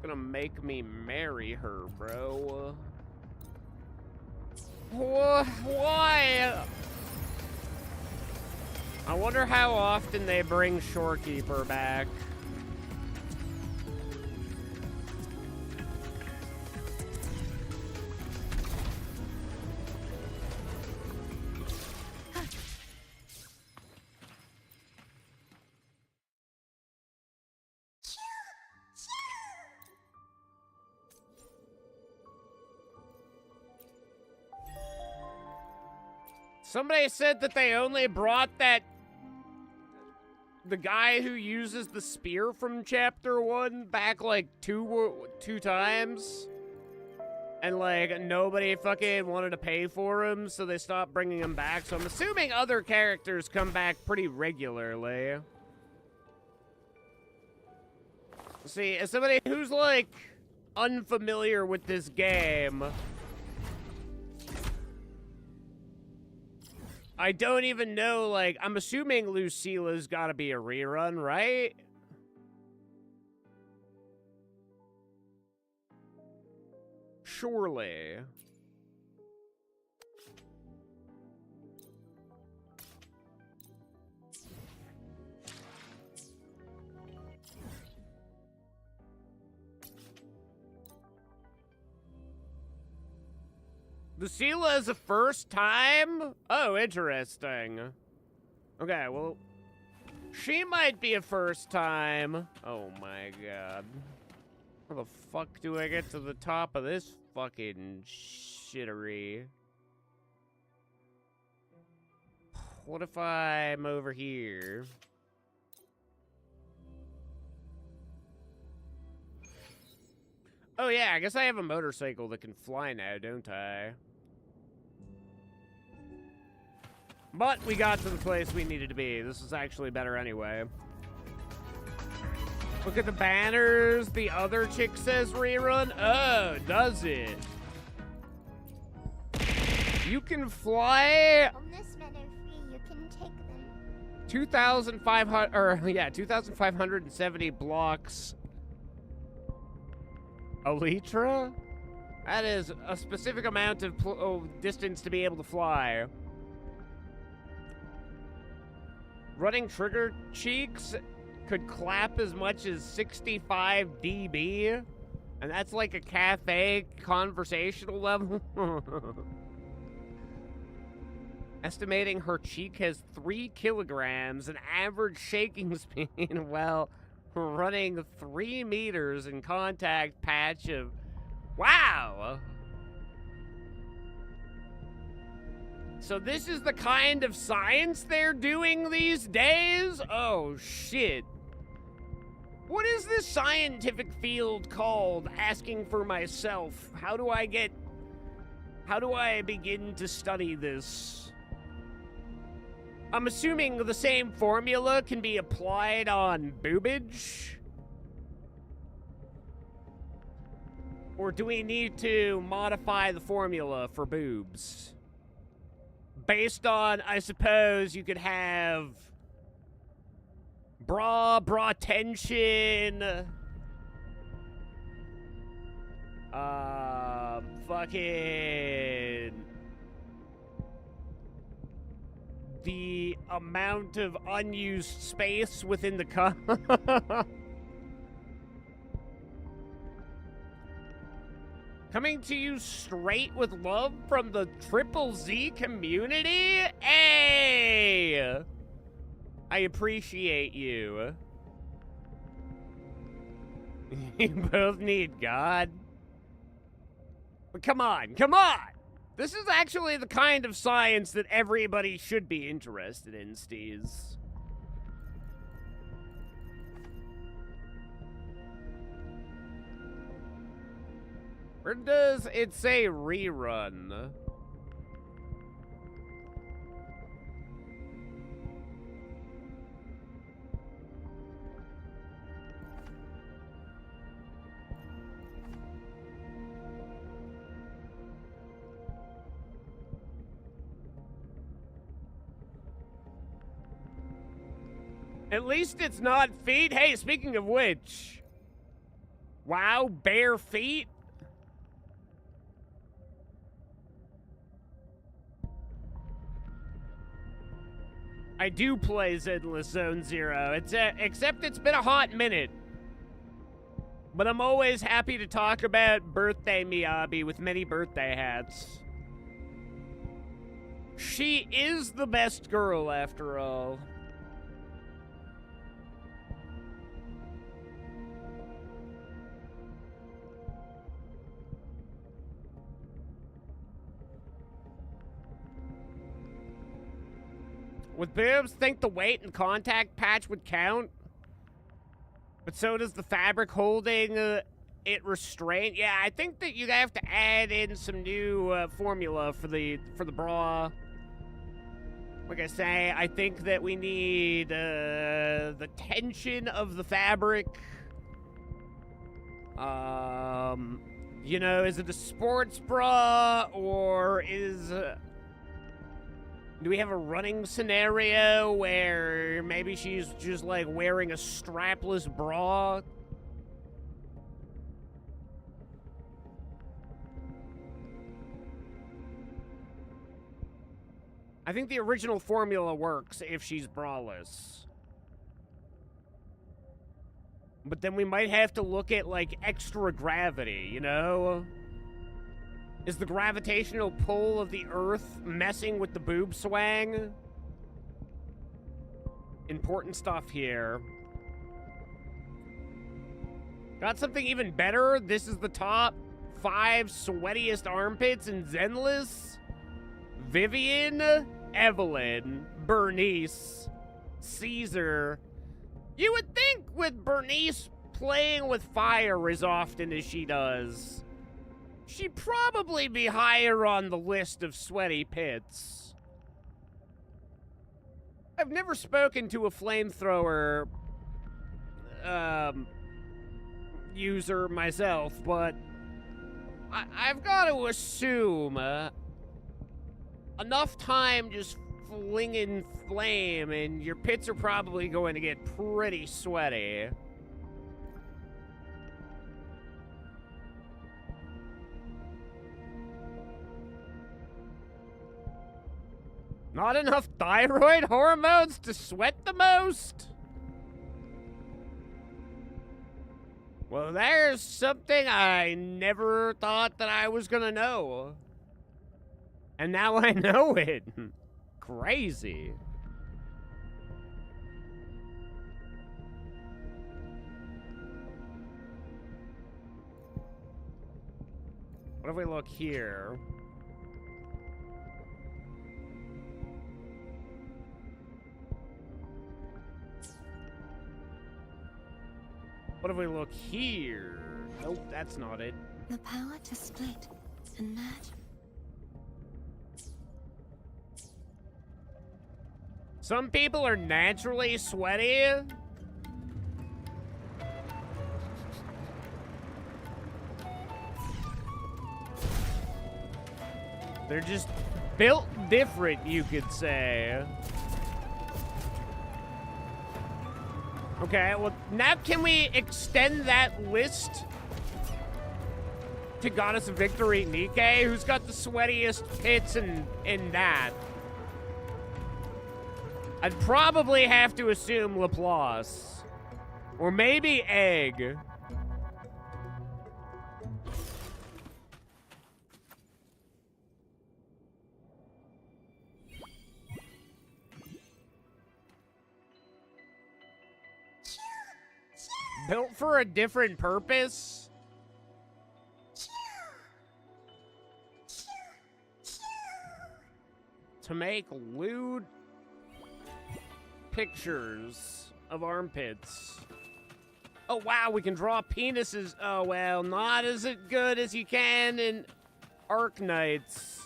gonna make me marry her, bro. Why? I wonder how often they bring Shorekeeper back. Somebody said that they only brought the guy who uses the spear from chapter 1 back like two times. And like nobody fucking wanted to pay for him, so they stopped bringing him back. So I'm assuming other characters come back pretty regularly. See, as somebody who's like unfamiliar with this game, I don't even know, like, I'm assuming Lucila's gotta be a rerun, right? Surely. Lucila is the first time? Oh, interesting. Okay, well, she might be a first time. Oh my god. How the fuck do I get to the top of this fucking shittery? What if I'm over here? Oh yeah, I guess I have a motorcycle that can fly now, don't I? But we got to the place we needed to be. This is actually better anyway. Look at the banners. The other chick says rerun. Oh, does it? You can fly. On this men are free, you can take them. 2,570 blocks. Elytra? That is a specific amount of distance to be able to fly. Running trigger cheeks could clap as much as 65 dB. And that's like a cafe conversational level. Estimating her cheek has 3 kilograms, an average shaking speed while running 3 meters in contact patch of... Wow! So this is the kind of science they're doing these days? Oh, shit. What is this scientific field called? Asking for myself. How do I begin to study this? I'm assuming the same formula can be applied on boobage? Or do we need to modify the formula for boobs? Based on, I suppose, you could have bra tension, fucking the amount of unused space within the cup. Coming to you straight with love from the Triple Z community? Hey! I appreciate you. You both need God. But come on, come on! This is actually the kind of science that everybody should be interested in, Steez. Where does it say rerun? At least it's not feet. Hey, speaking of which. Wow, bare feet? I do play Zenless Zone Zero. Except it's been a hot minute. But I'm always happy to talk about Birthday Miyabi with many birthday hats. She is the best girl, after all. Would boobs think the weight and contact patch would count? But so does the fabric holding it restraint. Yeah, I think that you have to add in some new formula for the bra. Like I say, I think that we need the tension of the fabric. You know, is it a sports bra or is... do we have a running scenario where maybe she's just like wearing a strapless bra? I think the original formula works if she's braless. But then we might have to look at like extra gravity, you know? Is the gravitational pull of the Earth messing with the boob swang? Important stuff here. Got something even better. This is the top 5 sweatiest armpits in Zenless. Vivian, Evelyn, Bernice, Caesar. You would think with Bernice playing with fire as often as she does, she'd probably be higher on the list of sweaty pits. I've never spoken to a flamethrower user myself, but I've got to assume enough time just flinging flame and your pits are probably going to get pretty sweaty. Not enough thyroid hormones to sweat the most? Well, there's something I never thought that I was gonna know. And now I know it. Crazy. What if we look here? What if we look here? Nope, that's not it. The power to split and merge. Some people are naturally sweaty. They're just built different, you could say. Okay, well, now can we extend that list to Goddess of Victory, Nikke, who's got the sweatiest pits in that? I'd probably have to assume Laplace. Or maybe Egg. Built for a different purpose? To make lewd pictures of armpits. Oh, wow, we can draw penises. Oh, well, not as good as you can in Arknights.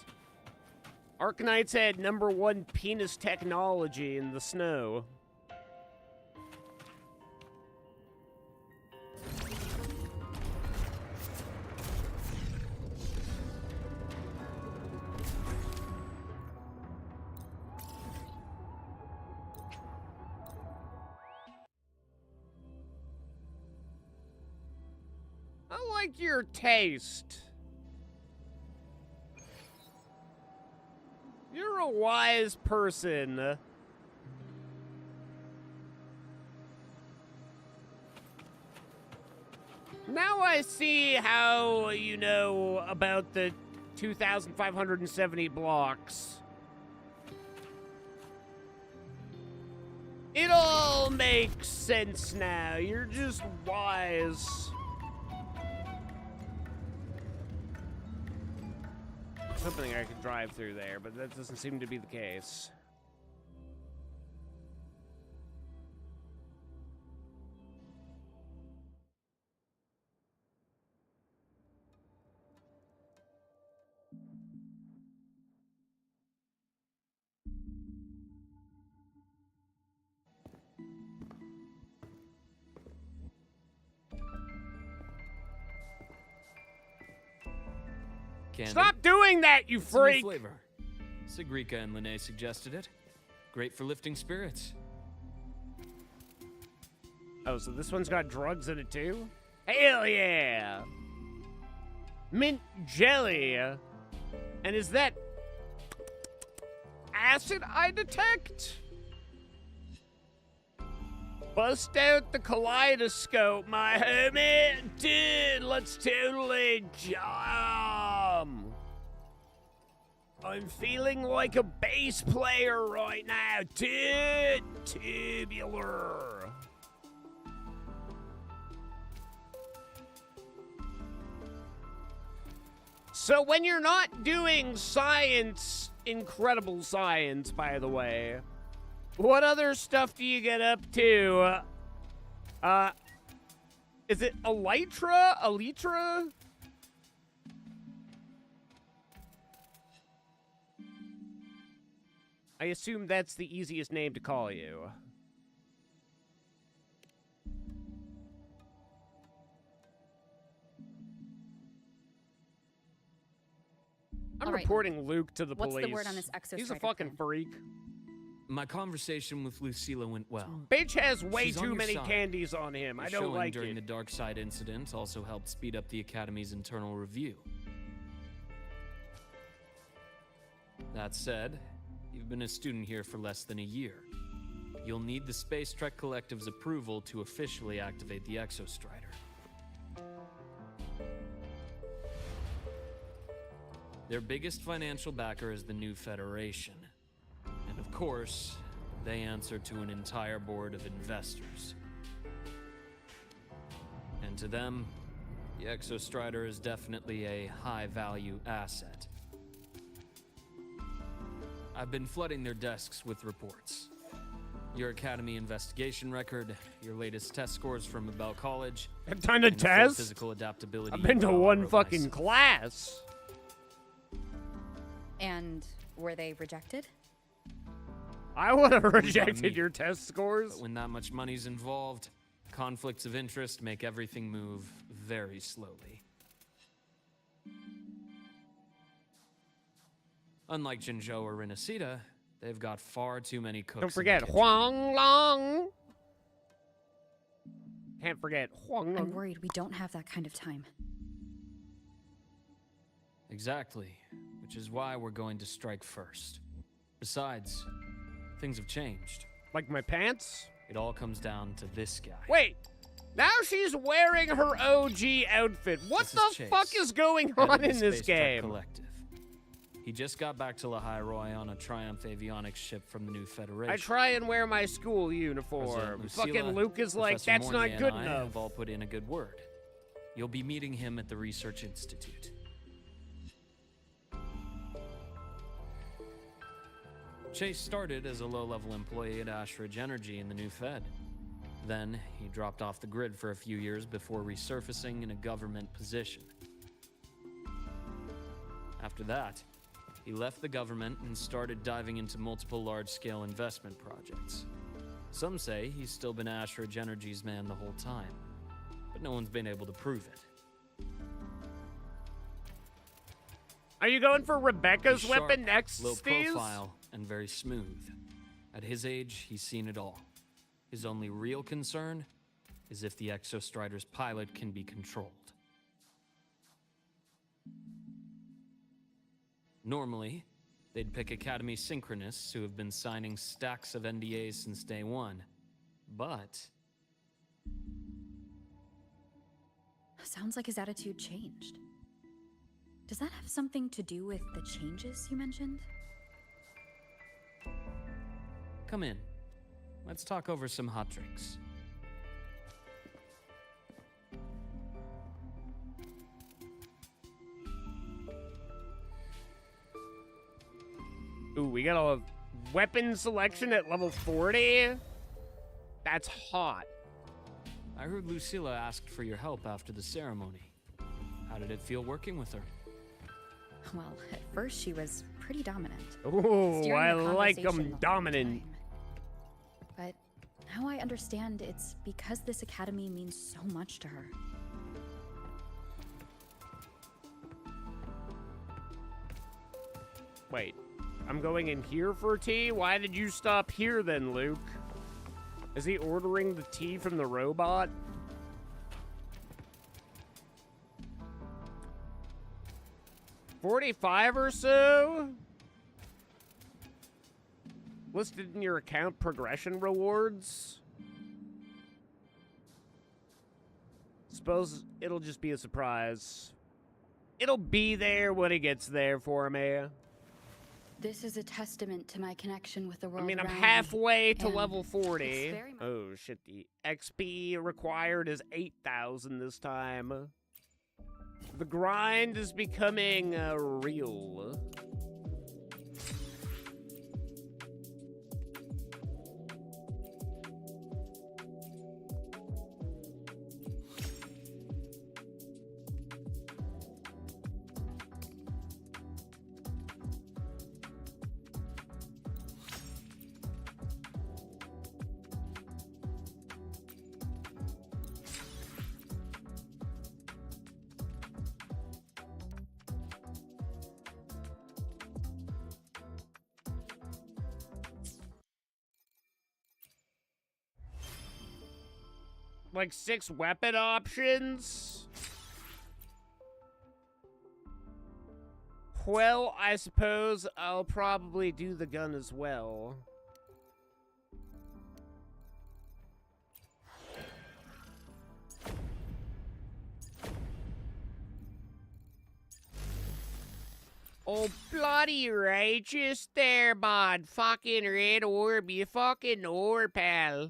Arknights had #1 penis technology in the snow. I like your taste. You're a wise person. Now I see how you know about the 2,570 blocks. It all makes sense now. You're just wise. I was hoping I could drive through there, but that doesn't seem to be the case. Candy? Stop doing that, you It's a new freak! flavor. Sigrika and Lene suggested it. Great for lifting spirits. Oh, so this one's got drugs in it too? Hell yeah! Mint jelly. And is that acid I detect? Bust out the kaleidoscope, my homie. Dude, let's totally jam. I'm feeling like a bass player right now, dude. Tubular. So when you're not doing science, incredible science, by the way, what other stuff do you get up to? Is it Elytra? Elytra? I assume that's the easiest name to call you. I'm All right. reporting Luke to the What's police. the word on this exostriker He's a fucking plan? freak. My conversation with Lucilla went well. Bitch has way She's on too your many side. candies on him. I The don't showing like during it. the Dark Side incident also helped speed up the Academy's internal review. That said, You've been a student here for less than a year. You'll need the Space Trek Collective's approval to officially activate the Exostrider. Their biggest financial backer is the New Federation. And of course, they answer to an entire board of investors. And to them, the Exostrider is definitely a high-value asset. I've been flooding their desks with reports. Your Academy investigation record, your latest test scores from Abel College. A ton of tests? Physical adaptability. I've been to one fucking class. And were they rejected? I would have Not me. rejected your test scores. But when that much money's involved, conflicts of interest make everything move very slowly. Unlike Jinzhou or Rinasita, they've got far too many cooks. Don't forget Huang Long. Can't forget Huang Long. I'm worried we don't have that kind of time. Exactly, which is why we're going to strike first. Besides, things have changed. Like my pants? It all comes down to this guy. Wait, now she's wearing her OG outfit. What This is the Chase, fuck is going head of on the in this Space Trek game? Collective. He just got back to Lahai on a Triumph Avionics ship from the New Federation. I try and wear my school uniform. President Fucking Lucilla, Luke is like, Professor that's not Mornier good and I enough. have all put in a good word. You'll be meeting him at the Research Institute. Chase started as a low-level employee at Ashridge Energy in the New Fed. Then, he dropped off the grid for a few years before resurfacing in a government position. After that, he left the government and started diving into multiple large-scale investment projects. Some say he's still been Ashridge Energy's man the whole time, but no one's been able to prove it. Are you going for Rebecca's He's sharp, weapon next, low Steve? profile, and very smooth. At his age, he's seen it all. His only real concern is if the Exostrider's pilot can be controlled. Normally, they'd pick Academy Synchronists who have been signing stacks of NDAs since day one. But Sounds like his attitude changed. Does that have something to do with the changes you mentioned? come in. Let's talk over some hot drinks. Ooh, we got a weapon selection at level 40? That's hot. I heard Lucilla asked for your help after the ceremony. How did it feel working with her? Well, at first she was pretty dominant. Ooh, Steering I the like conversation them the whole dominant. time. But now I understand it's because this academy means so much to her. Wait, I'm going in here for tea? Why did you stop here then, Luke? Is he ordering the tea from the robot? $45 or so? Listed in your account progression rewards? Suppose it'll just be a surprise. It'll be there when it gets there for me. This is a testament to my connection with the world I mean, I'm around me, halfway to and level it's 40. very much- Oh, shit. The XP required is 8,000 this time. The grind is becoming real. Like 6 weapon options. Well, I suppose I'll probably do the gun as well. Oh, bloody righteous there, bud. Fucking red orb. You fucking orb, pal.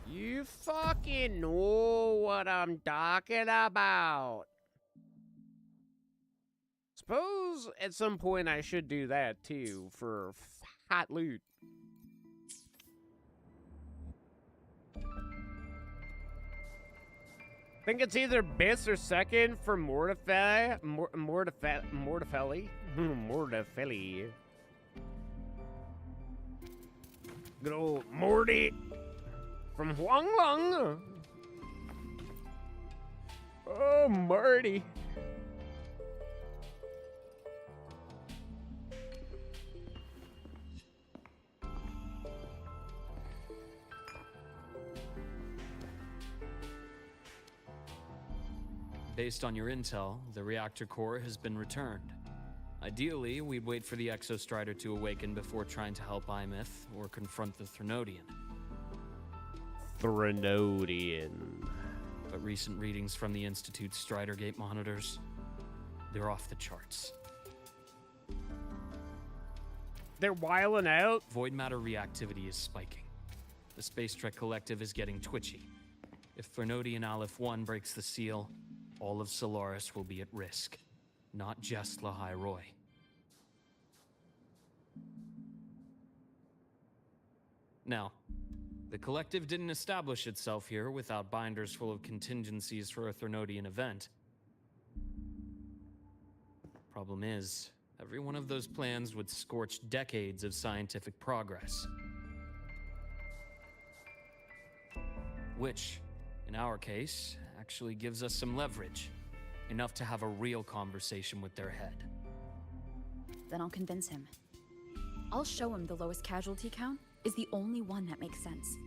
You fucking know what I'm talking about. Suppose at some point I should do that too for hot loot. I think it's either Biss or second for Mortifelli. Mortifelli. Mortifelli. Good old Morty from Huanglong. Oh, Marty. Based on your intel, the reactor core has been returned. Ideally, we'd wait for the Exostrider to awaken before trying to help Imyth or confront the Threnodian. Threnodian. But recent readings from the Institute's Stridergate monitors, they're off the charts. They're wiling out? Void matter reactivity is spiking. The Space Trek Collective is getting twitchy. If Threnodian Aleph 1 breaks the seal, all of Solaris will be at risk, not just Lahai Roy. Now, the Collective didn't establish itself here without binders full of contingencies for a Threnodian event. Problem is, every one of those plans would scorch decades of scientific progress. Which, in our case, actually gives us some leverage. Enough to have a real conversation with their head. Then I'll convince him. I'll show him the lowest casualty count is the only one that makes sense.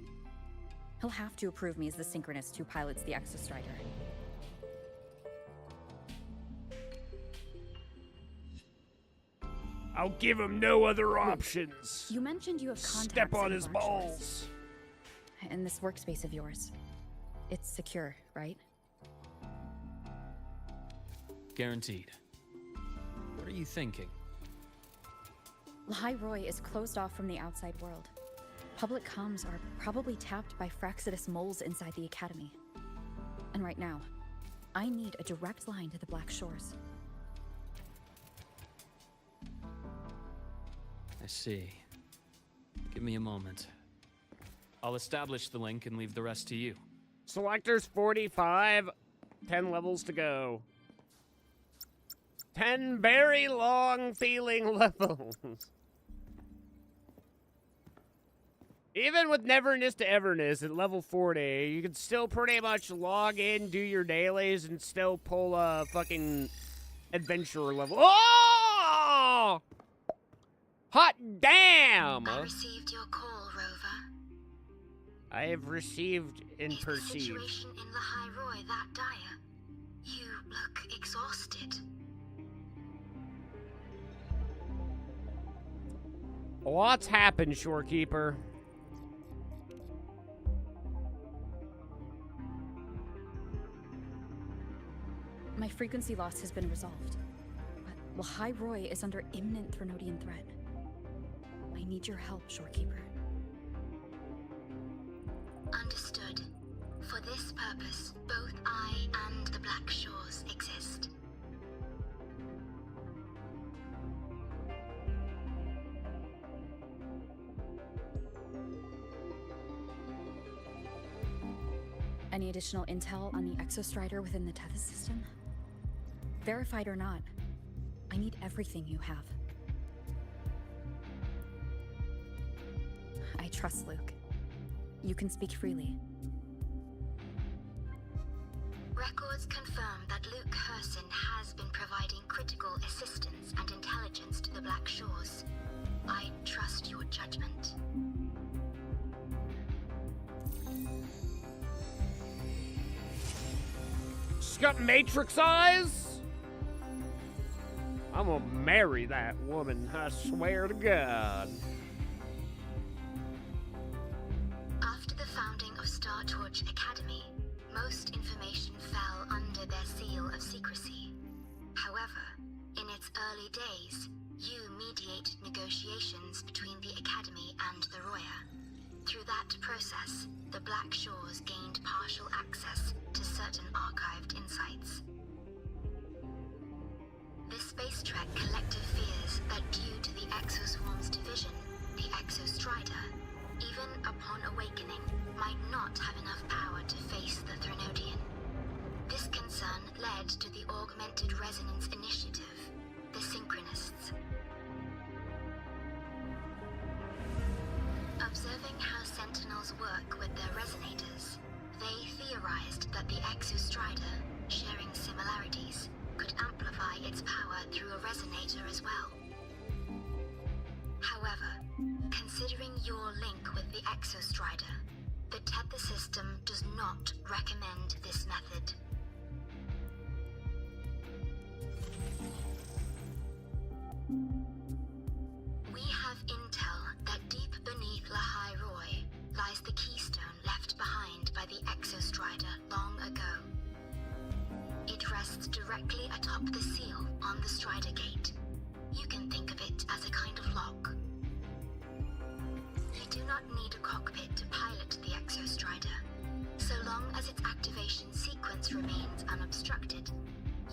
He'll have to approve me as the Synchronist who pilots the Exostrider. I'll give him no other options. You mentioned you have contacts Step on in his Black Shores. balls. In this workspace of yours. It's secure, right? Guaranteed. What are you thinking? Lahai Roy is closed off from the outside world. Public comms are probably tapped by Fraxidus moles inside the Academy. And right now, I need a direct line to the Black Shores. I see. Give me a moment. I'll establish the link and leave the rest to you. Selector's 45. 10 levels to go. 10 very long feeling levels. Even with Neverness to Everness at level 40, you can still pretty much log in, do your dailies, and still pull a fucking adventurer level. Oh! Hot damn! I received your call, Rover. I have received and Is the perceived. situation in Lahai Roy that dire? You look exhausted. What's happened, Shorekeeper? My frequency loss has been resolved. But Lahai Roy is under imminent Threnodian threat. I need your help, Shorekeeper. Understood. For this purpose, both I and the Black Shores exist. Any additional intel on the Exostrider within the Tethys system? Verified or not, I need everything you have. I trust Luke. You can speak freely. Records confirm that Luke Herson has been providing critical assistance and intelligence to the Black Shores. I trust your judgment. She's got Matrix eyes? I'm gonna marry that woman, I swear to God. After the founding of Star Torch Academy, most information fell under their seal of secrecy. However, in its early days, you mediated negotiations between the Academy and the Roya. Through that process, the Black Shores gained partial access to certain archived insights. The Space Trek collective fears that due to the Exoswarm's division, the Exostrider, even upon awakening, might not have enough power to face the Threnodian. This concern led to the Augmented Resonance Initiative, the Synchronists. Observing how Sentinels work with their resonators, they theorized that the Exostrider, sharing similarities, could amplify its power through a resonator as well. However, considering your link with the Exostrider, the Tether system does not recommend this method. We have intel that deep beneath Lahai Roy lies the keystone left behind by the Exostrider long ago. It rests directly atop the seal on the Strider Gate. You can think of it as a kind of lock. You do not need a cockpit to pilot the Exostrider. So long as its activation sequence remains unobstructed,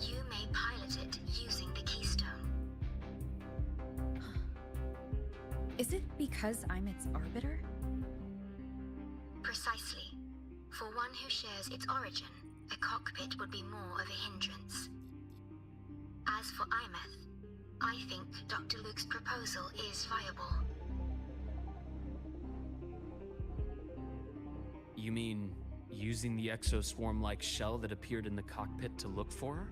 you may pilot it using the keystone. Is it because I'm its arbiter? Precisely. For one who shares its origin, a cockpit would be more of a hindrance. As for Imeth, I think Dr. Luke's proposal is viable. You mean using the exoswarm-like shell that appeared in the cockpit to look for her?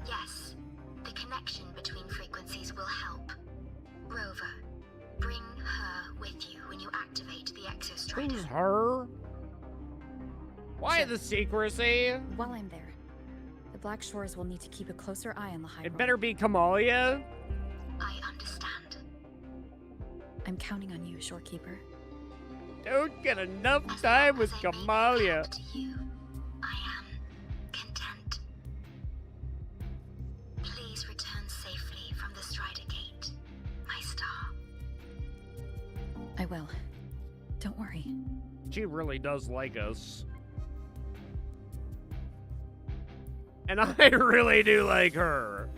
Yes. The connection between frequencies will help. Rover, bring her with you when you activate the Exostrider. Who's her? Why the secrecy? While I'm there, the Black Shores will need to keep a closer eye on the High It Road. better be Kamalia. I understand. I'm counting on you, Shorekeeper. Don't get enough time with Kamalia. I am content. Please return safely from the Strider Gate, my star. I will. Don't worry. She really does like us. And I really do like her.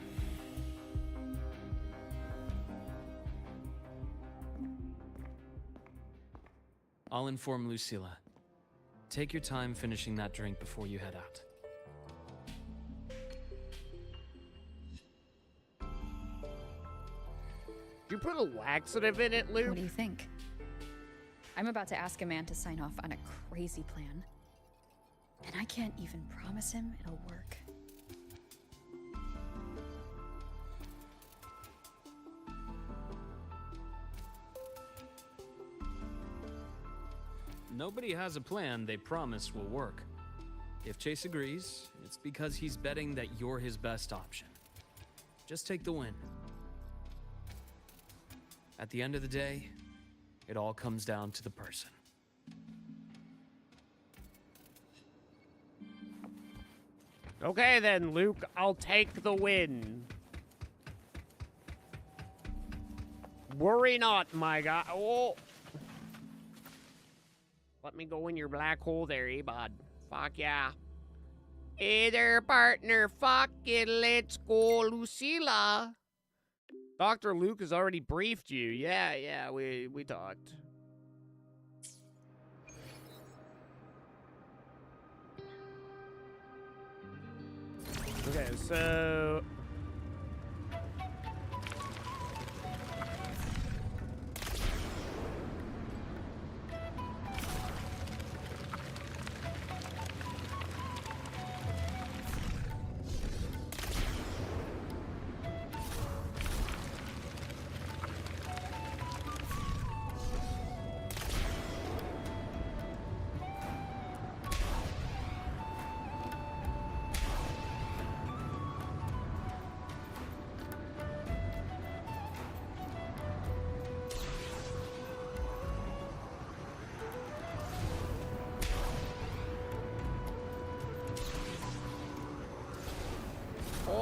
I'll inform Lucilla. Take your time finishing that drink before you head out. You put a laxative in it, Luke? What do you think? I'm about to ask a man to sign off on a crazy plan. And I can't even promise him it'll work. Nobody has a plan they promise will work. If Chase agrees, it's because he's betting that you're his best option. Just take the win. At the end of the day, it all comes down to the person. Okay then, Luke, I'll take the win. Worry not, my guy. Oh. Let me go in your black hole there, eh, bud? Fuck yeah. Hey there, partner. Fuck it. Let's go, Lucilla. Dr. Luke has already briefed you. Yeah, we talked. Okay, so...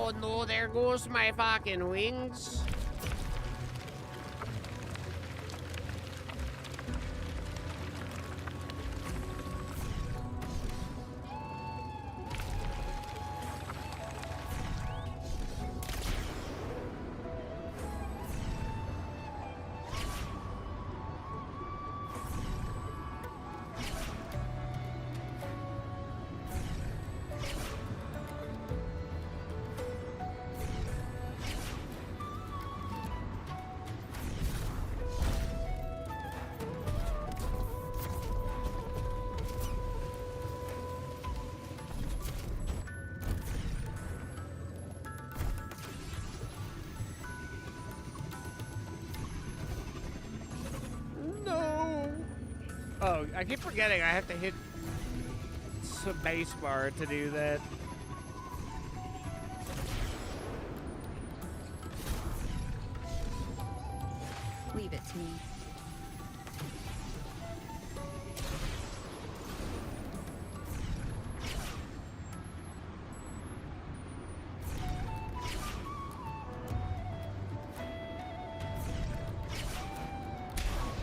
Oh no, there goes my fucking wings. No. Oh, I keep forgetting I have to hit space bar to do that. Leave it to me.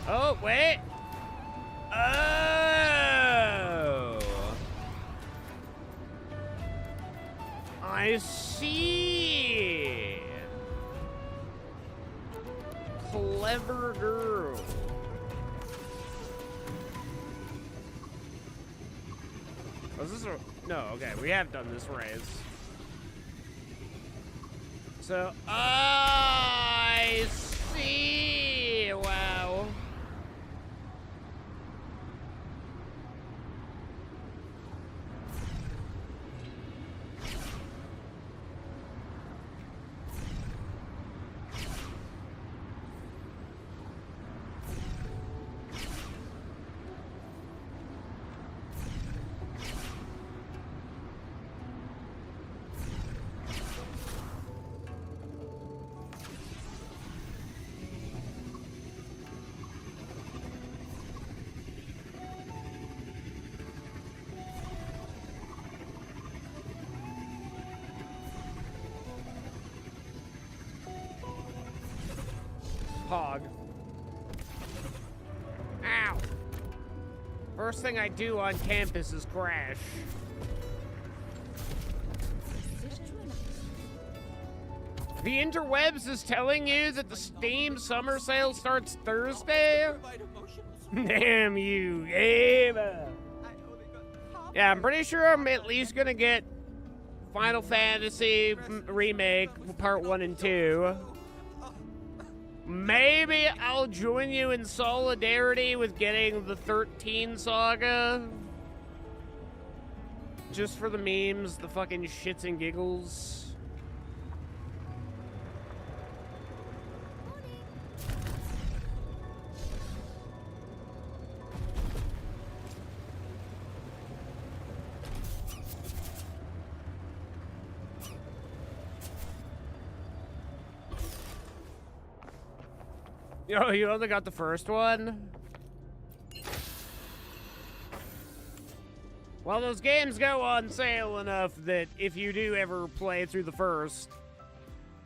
Oh, wait. Oh. I see. Clever girl. Oh, is this a... No, okay, we have done this race. So, I see. Wow. Pog. Ow. First thing I do on campus is crash. The interwebs is telling you that the Steam summer sale starts Thursday? Damn you, gamer. Yeah, I'm pretty sure I'm at least gonna get Final Fantasy Remake Part 1 and 2. Maybe I'll join you in solidarity with getting the 13 saga. Just for the memes, the fucking shits and giggles. Yo, you only got the first one? Well, those games go on sale enough that if you do ever play through the first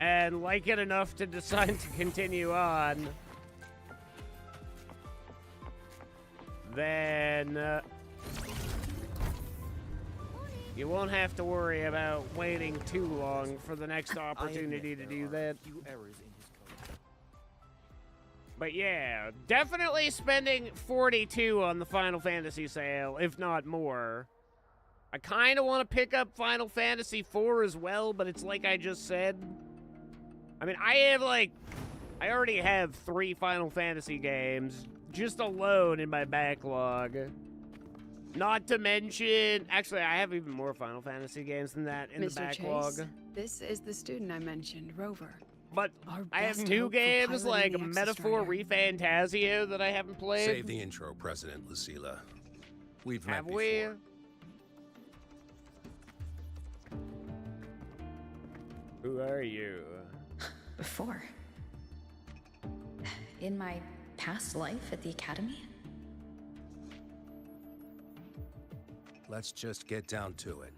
and like it enough to decide to continue on, then you won't have to worry about waiting too long for the next opportunity to do that. But yeah, definitely spending $42 on the Final Fantasy sale, if not more. I kind of want to pick up Final Fantasy IV as well, but it's like I just said. I mean, I already have 3 Final Fantasy games just alone in my backlog. Not to mention, actually, I have even more Final Fantasy games than that in the backlog. Chase, this is the student I mentioned, Rover. But I have new games like Metaphor ReFantazio that I haven't played. Save the intro, President Lucilla. We've met Have before. we? Who are you? Before. In my past life at the academy? Let's just get down to it.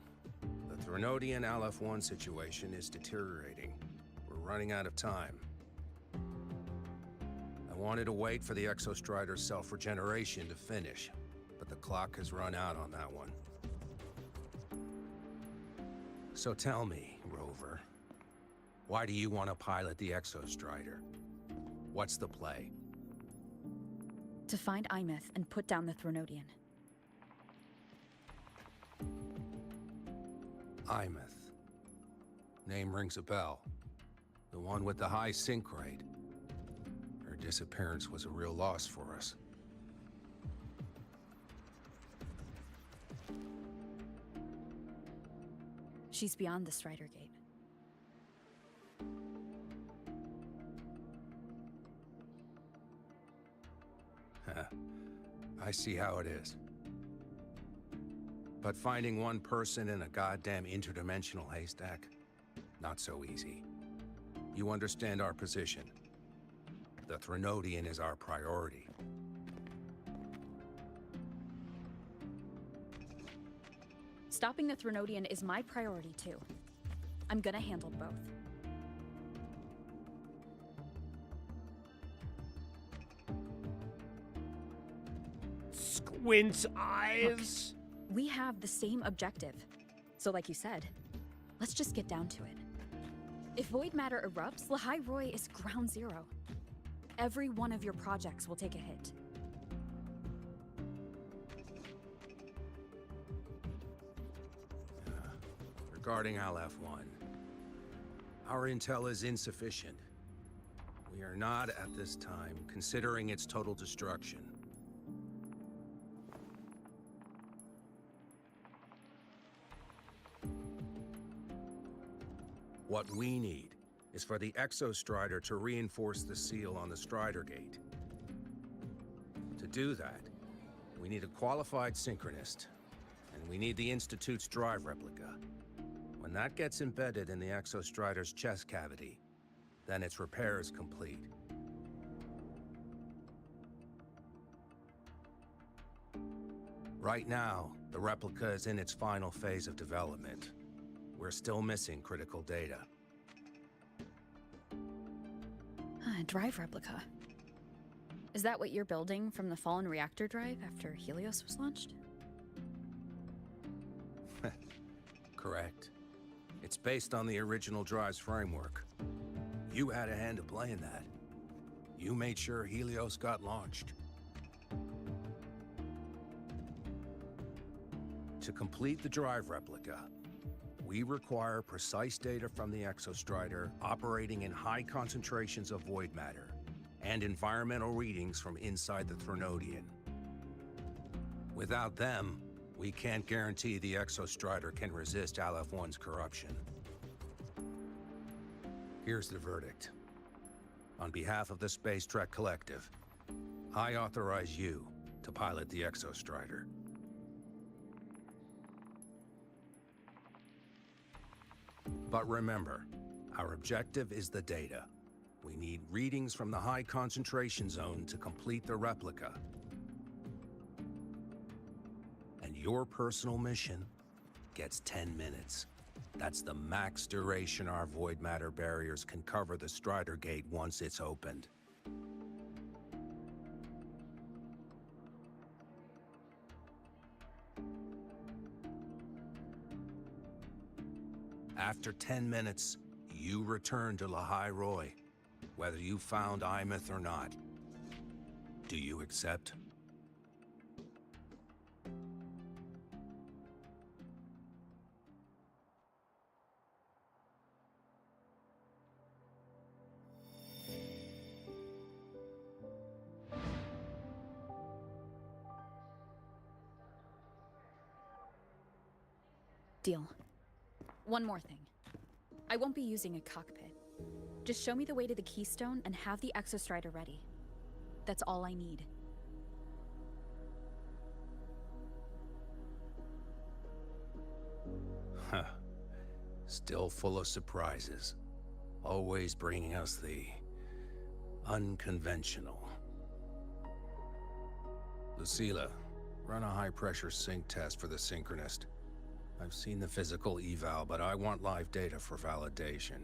The Threnodian LF1 situation is deteriorating. We're running out of time. I wanted to wait for the Exostrider's self-regeneration to finish, but the clock has run out on that one. So tell me, Rover, why do you want to pilot the Exostrider? What's the play? To find Imeth and put down the Threnodian. Imeth. Name rings a bell. The one with the high sync rate. Her disappearance was a real loss for us. She's beyond the Strider Gate. I see how it is. But finding one person in a goddamn interdimensional haystack? Not so easy. You understand our position. The Threnodian is our priority. Stopping the Threnodian is my priority too. I'm gonna handle both. Squint eyes. Look, we have the same objective. So like you said, let's just get down to it. If void matter erupts, Lahai Roi is ground zero. Every one of your projects will take a hit. Regarding LF1, our intel is insufficient. We are not, at this time, considering its total destruction. What we need is for the Exostrider to reinforce the seal on the Strider Gate. To do that, we need a qualified synchronist, and we need the Institute's drive replica. When that gets embedded in the Exostrider's chest cavity, then its repair is complete. Right now, the replica is in its final phase of development. We're still missing critical data. Drive replica. Is that what you're building from the fallen reactor drive after Helios was launched? Correct. It's based on the original drive's framework. You had a hand to play in that. You made sure Helios got launched. To complete the drive replica, we require precise data from the Exostrider operating in high concentrations of void matter and environmental readings from inside the Threnodian. Without them, we can't guarantee the Exostrider can resist LF1's corruption. Here's the verdict. On behalf of the Space Trek Collective, I authorize you to pilot the Exostrider. But remember, our objective is the data. We need readings from the high concentration zone to complete the replica. And your personal mission gets 10 minutes. That's the max duration our void matter barriers can cover the Strider Gate once it's opened. After 10 minutes, you return to Lahai Roi, whether you found Imeth or not. Do you accept? Deal. One more thing. I won't be using a cockpit. Just show me the way to the Keystone and have the Exostrider ready. That's all I need. Huh. Still full of surprises. Always bringing us the unconventional. Lucila, run a high-pressure sync test for the Synchronist. I've seen the physical eval, but I want live data for validation.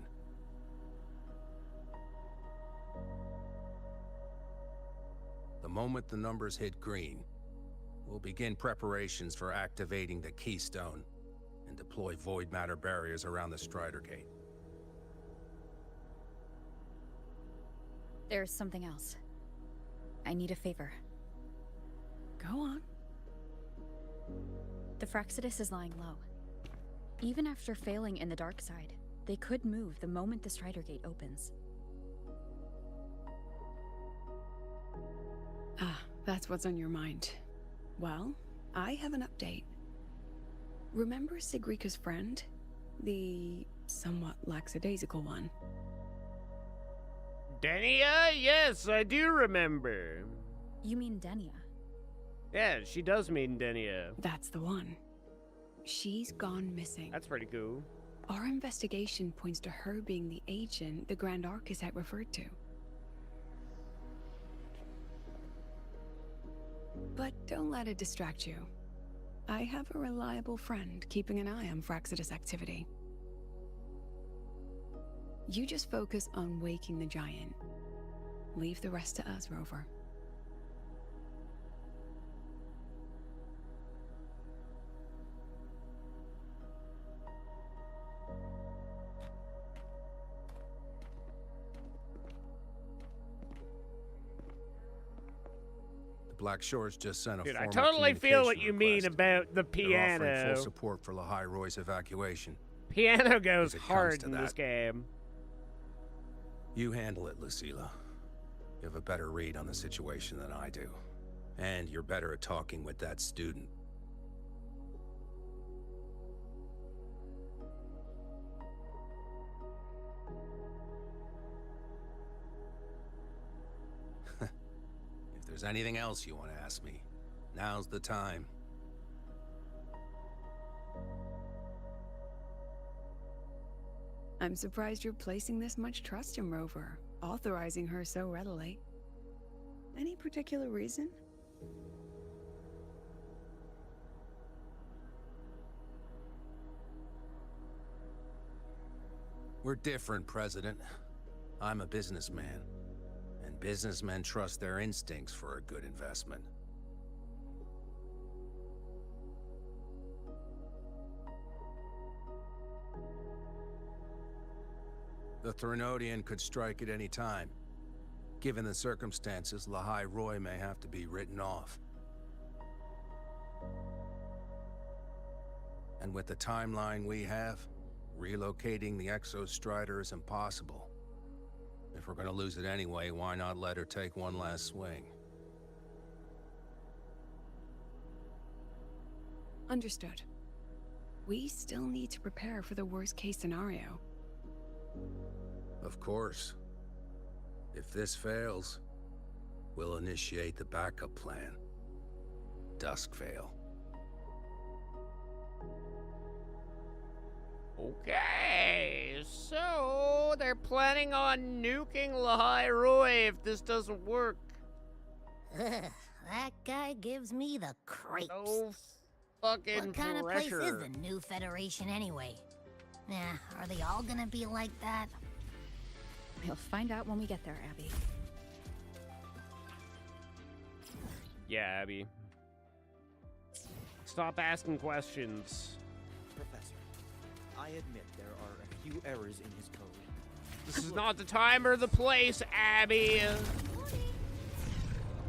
The moment the numbers hit green, we'll begin preparations for activating the Keystone and deploy void matter barriers around the Strider Gate. There's something else. I need a favor. Go on. The Frexidus is lying low. Even after failing in the dark side, they could move the moment the Strider Gate opens. Ah, that's what's on your mind. Well, I have an update. Remember Sigrika's friend? The somewhat lackadaisical one? Denia? Yes, I do remember. You mean Denia? Yeah, she does mean Denia. That's the one. She's gone missing. That's pretty cool. Our investigation points to her being the agent the Grand Architect referred to. But don't let it distract you. I have a reliable friend keeping an eye on Frexidus activity. You just focus on waking the giant. Leave the rest to us, Rover. Black Shores just sent a Dude, I formal totally feel what you mean request. about the They're offering piano. full support for Lahai Roy's evacuation. Piano goes As it comes hard to in that. this game. You handle it, Lucilla. You have a better read on the situation than I do. And you're better at talking with that student. If there's anything else you want to ask me, now's the time. I'm surprised you're placing this much trust in Rover, authorizing her so readily. Any particular reason? We're different, President. I'm a businessman, and businessmen trust their instincts for a good investment. The Threnodian could strike at any time. Given the circumstances, Lahai Roy may have to be written off. And with the timeline we have, relocating the Exostrider is impossible. If we're gonna lose it anyway, why not let her take one last swing? Understood. We still need to prepare for the worst-case scenario. Of course. If this fails, we'll initiate the backup plan. Duskvale. Okay, so they're planning on nuking Lahai Roy if this doesn't work. That guy gives me the creeps. Oh, fucking What kind of place is pressure. the new Federation anyway? Nah, are they all gonna be like that? We'll find out when we get there, Abby. Yeah, Abby. Stop asking questions. Professor, I admit there are a few errors in his code. This is not the time or the place, Abby.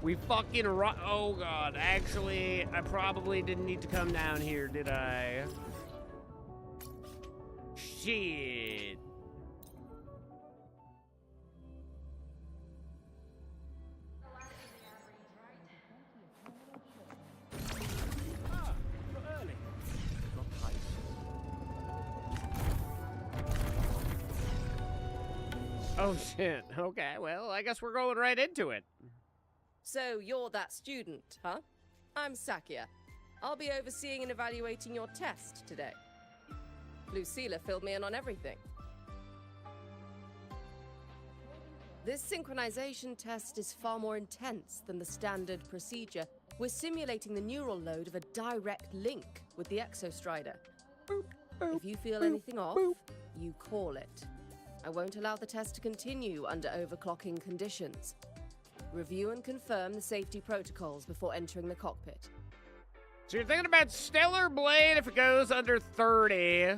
We fucking oh god, actually, I probably didn't need to come down here, did I? Shit. Oh shit, okay, well, I guess we're going right into it. So you're that student, huh? I'm Sakia. I'll be overseeing and evaluating your test today. Lucilla filled me in on everything. This synchronization test is far more intense than the standard procedure. We're simulating the neural load of a direct link with the Exostrider. If you feel anything off, you call it. I won't allow the test to continue under overclocking conditions. Review and confirm the safety protocols before entering the cockpit. So you're thinking about Stellar Blade if it goes under 30.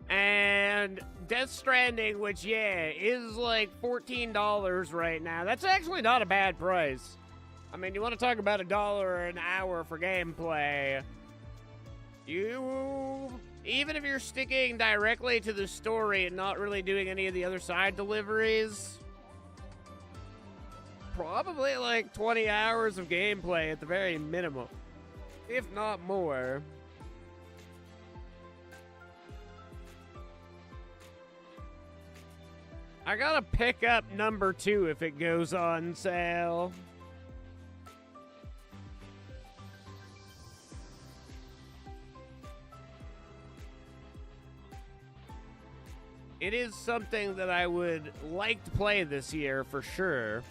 And Death Stranding, which, yeah, is like $14 right now. That's actually not a bad price. I mean, you want to talk about $1 an hour for gameplay. Even if you're sticking directly to the story and not really doing any of the other side deliveries, probably like 20 hours of gameplay at the very minimum, if not more. I gotta pick up number 2 if it goes on sale. It is something that I would like to play this year for sure.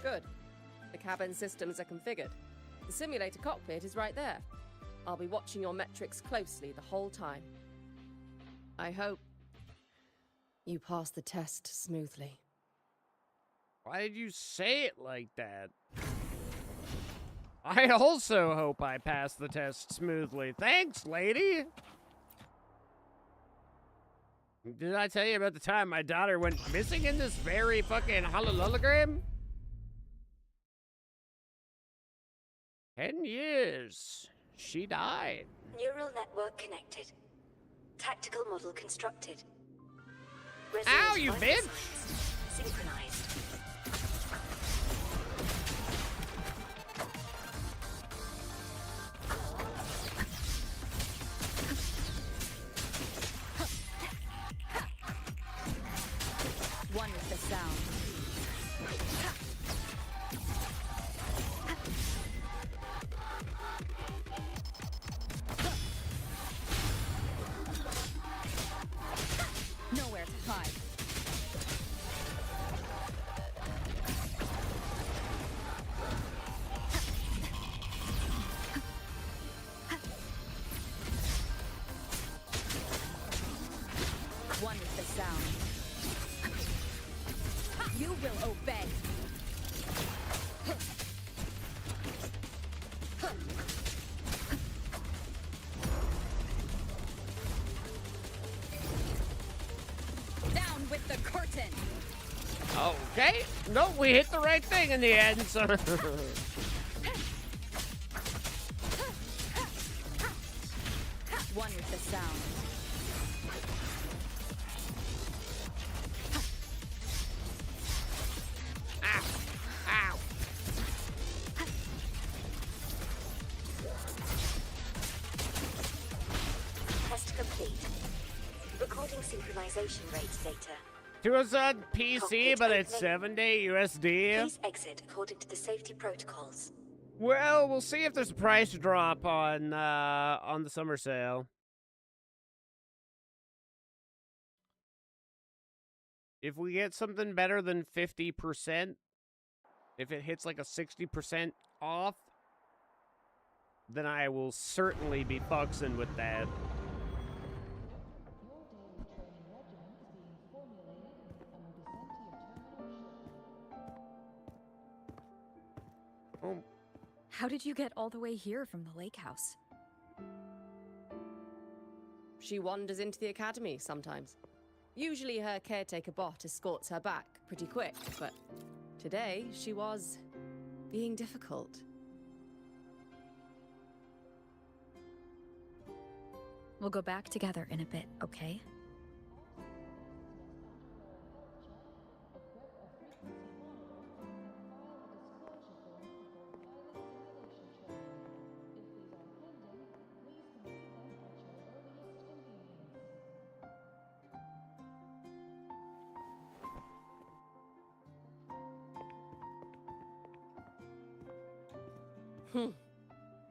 Good. The cabin systems are configured. The simulator cockpit is right there. I'll be watching your metrics closely the whole time. I hope you pass the test smoothly. Why did you say it like that? I also hope I pass the test smoothly. Thanks, lady. Did I tell you about the time my daughter went missing in this very fucking hologram? 10 years. She died. Neural network connected. Tactical model constructed. Ow, you bitch! Synchronized. One with the sound. Nowhere to hide. One with the sound. You will obey. Down with the curtain. Okay. No, we hit the right thing in the end, so. One with the sound. Ow. Test complete. Recording synchronization rates data. It was on PC, but it's 7-day USD. Please exit according to the safety protocols. Well, we'll see if there's a price drop on the summer sale. If we get something better than 50%, if it hits like a 60% off, then I will certainly be fuxing with that. Oh. How did you get all the way here from the lake house? She wanders into the academy sometimes. Usually her caretaker bot escorts her back pretty quick, but today she was being difficult. We'll go back together in a bit, okay?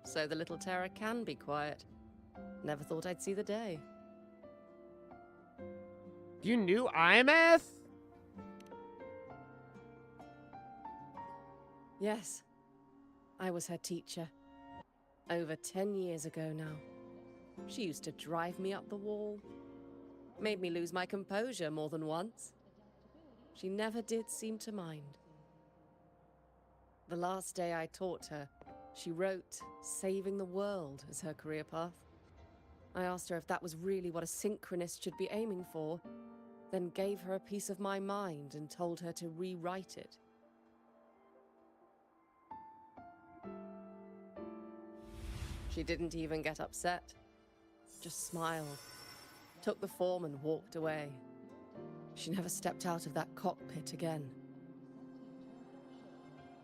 So the little terror can be quiet. Never thought I'd see the day. You knew IMAth? Yes, I was her teacher. Over 10 years ago now. She used to drive me up the wall. Made me lose my composure more than once. She never did seem to mind. The last day I taught her, she wrote saving the world as her career path. I asked her if that was really what a synchronist should be aiming for, then gave her a piece of my mind and told her to rewrite it. She didn't even get upset, just smiled, took the form and walked away. She never stepped out of that cockpit again.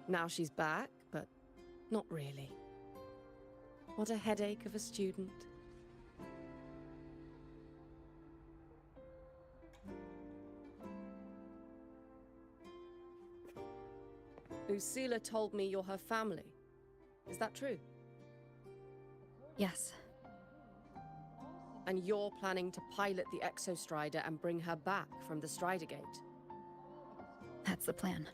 Now she's back, but not really. What a headache of a student. Lucilla told me you're her family. Is that true? Yes. And you're planning to pilot the Exostrider and bring her back from the Strider Gate? That's the plan.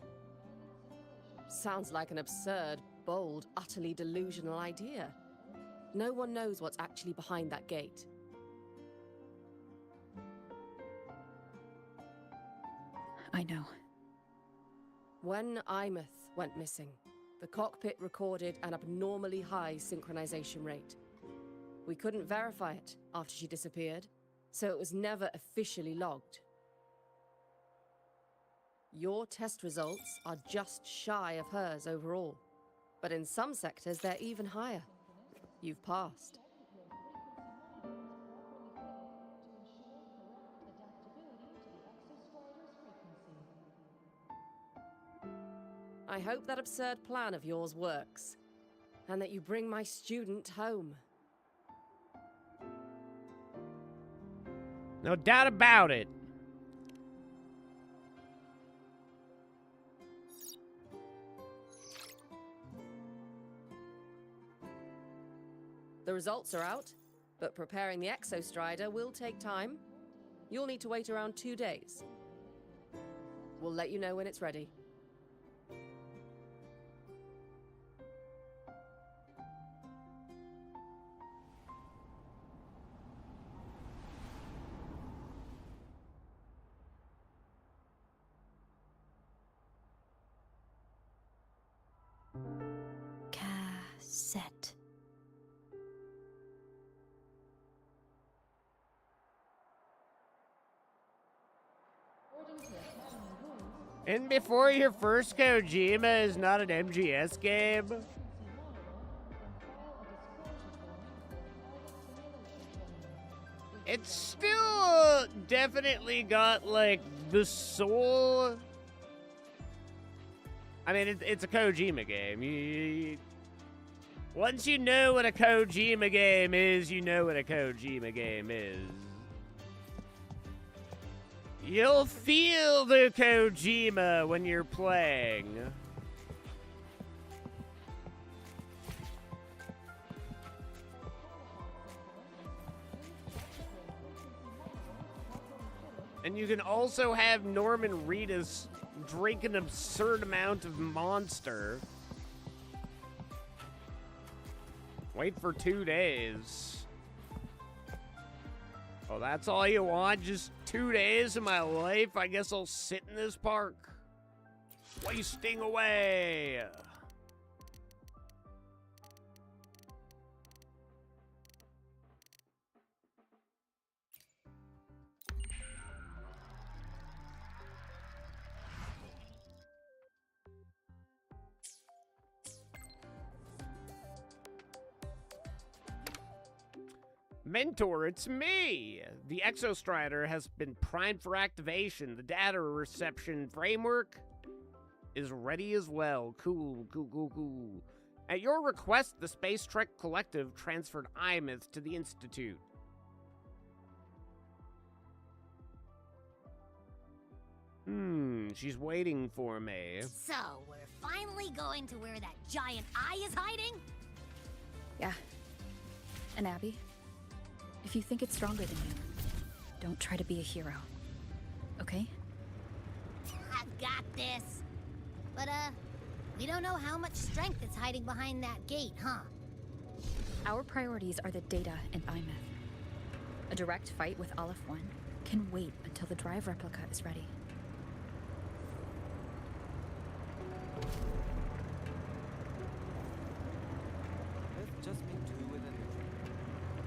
Sounds like an absurd, bold, utterly delusional idea. No one knows what's actually behind that gate. I know. When Imeth went missing, the cockpit recorded an abnormally high synchronization rate. We couldn't verify it after she disappeared, so it was never officially logged. Your test results are just shy of hers overall, but in some sectors they're even higher. You've passed. I hope that absurd plan of yours works, and that you bring my student home. No doubt about it. The results are out, but preparing the Exostrider will take time. You'll need to wait around 2 days. We'll let you know when it's ready. Cassette. And before your first Kojima is not an MGS game? It's still definitely got, like, the soul. I mean, it's a Kojima game. Once you know what a Kojima game is, you know what a Kojima game is. You'll feel the Kojima when you're playing. And you can also have Norman Reedus drink an absurd amount of Monster. Wait for 2 days. Oh, that's all you want? Just 2 days of my life? I guess I'll sit in this park. Wasting away. Mentor, it's me! The Exostrider has been primed for activation. The data reception framework is ready as well. Cool. At your request, the Space Trek Collective transferred Imeth to the Institute. She's waiting for me. So, we're finally going to where that giant eye is hiding? Yeah. And Abby, if you think it's stronger than you, don't try to be a hero. Okay? I've got this. But, we don't know how much strength is hiding behind that gate, huh? Our priorities are the data and IMF. A direct fight with Aleph 1 can wait until the drive replica is ready.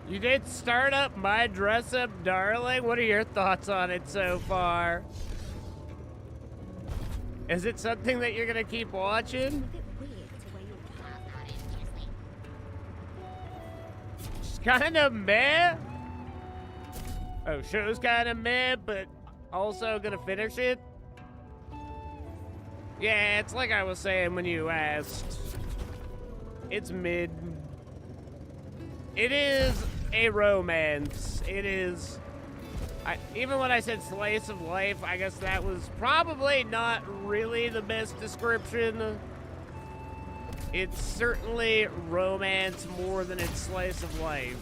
You did start up My Dress Up Darling? What are your thoughts on it so far? Is it something that you're gonna keep watching? It's kinda meh. Oh, show's kinda meh, but also gonna finish it? Yeah, it's like I was saying when you asked. It's mid. It is a romance. It is... even when I said slice of life, I guess that was probably not really the best description. It's certainly romance more than it's slice of life.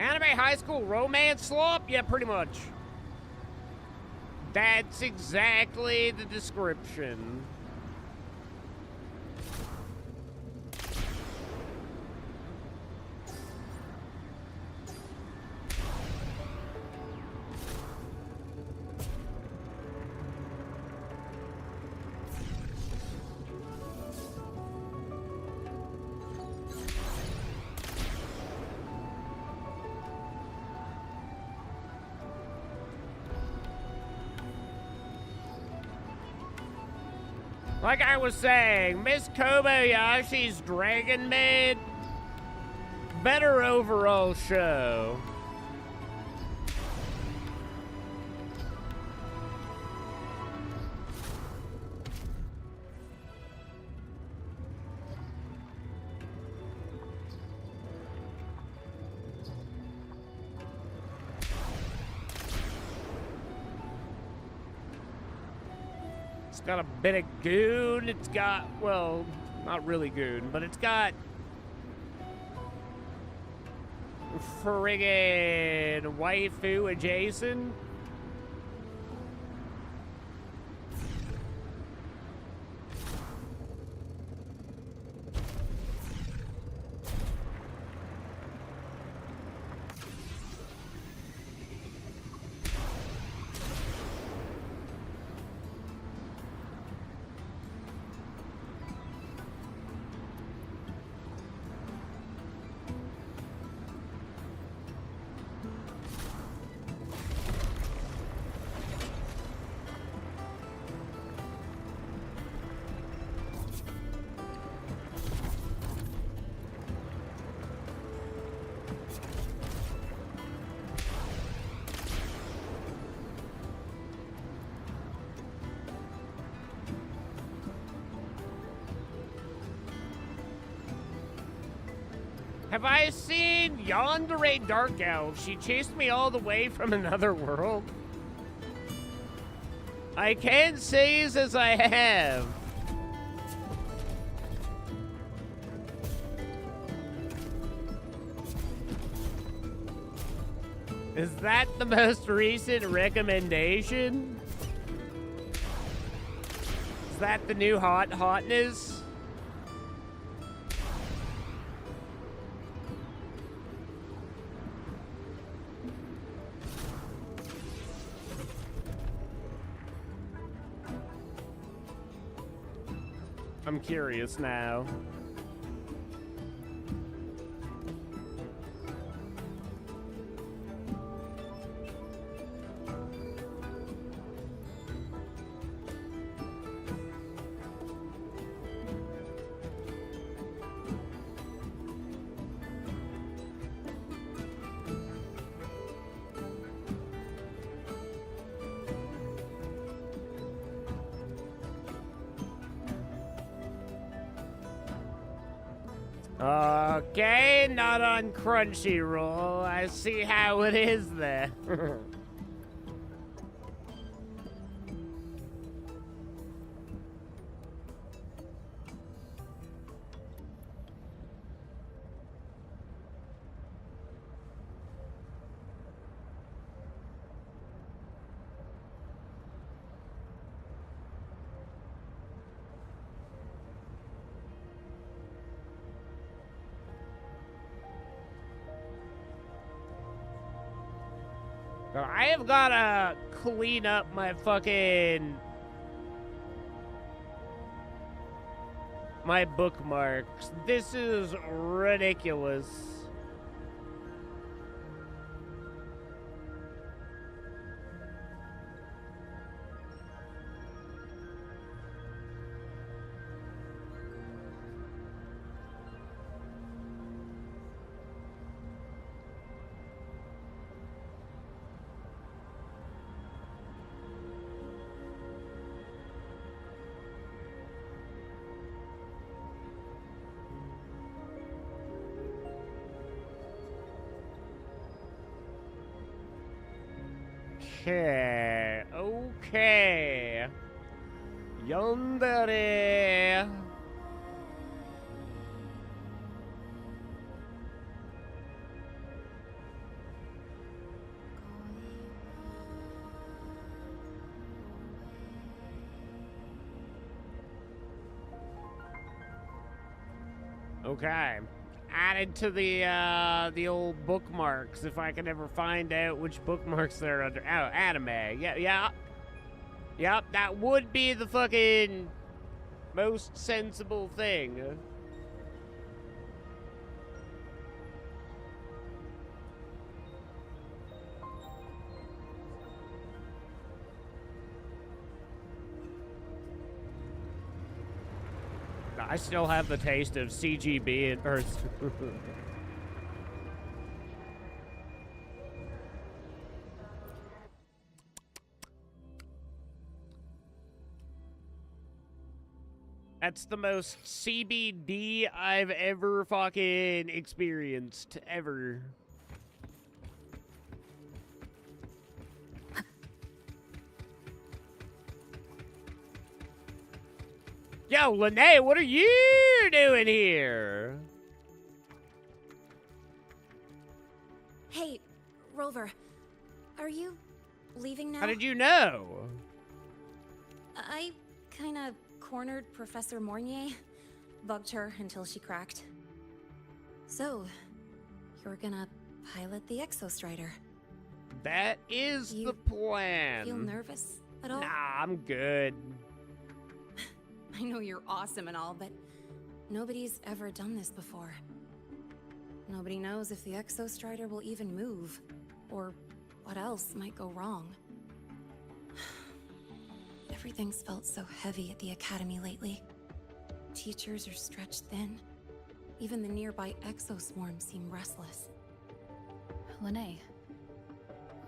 Anime high school romance slop? Yeah, pretty much. That's exactly the description. Like I was saying, Miss Kobayashi's Dragon Maid, better overall show. It's got a bit of goon. It's got, well, not really goon, but it's got friggin' waifu adjacent. Have I seen Yandere Dark Elf? She chased me all the way from another world. I can't say as I have. Is that the most recent recommendation? Is that the new hotness? I'm curious now. Okay, not on Crunchyroll. I see how it is there. I have gotta clean up my fucking... my bookmarks. This is ridiculous. Okay, okay. Yandere. Okay. Added to the old bookmarks if I can ever find out which bookmarks they're under. Oh, anime. Yeah. Yep, that would be the fucking most sensible thing. I still have the taste of CGB and Earth. That's the most CBD I've ever fucking experienced, ever. Yo, Lene, what are you doing here? Hey, Rover, are you leaving now? How did you know? I kinda cornered Professor Mornier, bugged her until she cracked. So, you're gonna pilot the Exostrider. That is the plan. Feel nervous at all? Nah, I'm good. I know you're awesome and all, but nobody's ever done this before. Nobody knows if the Exostrider will even move, or what else might go wrong. Everything's felt so heavy at the Academy lately. Teachers are stretched thin. Even the nearby exoswarms seem restless. Lene,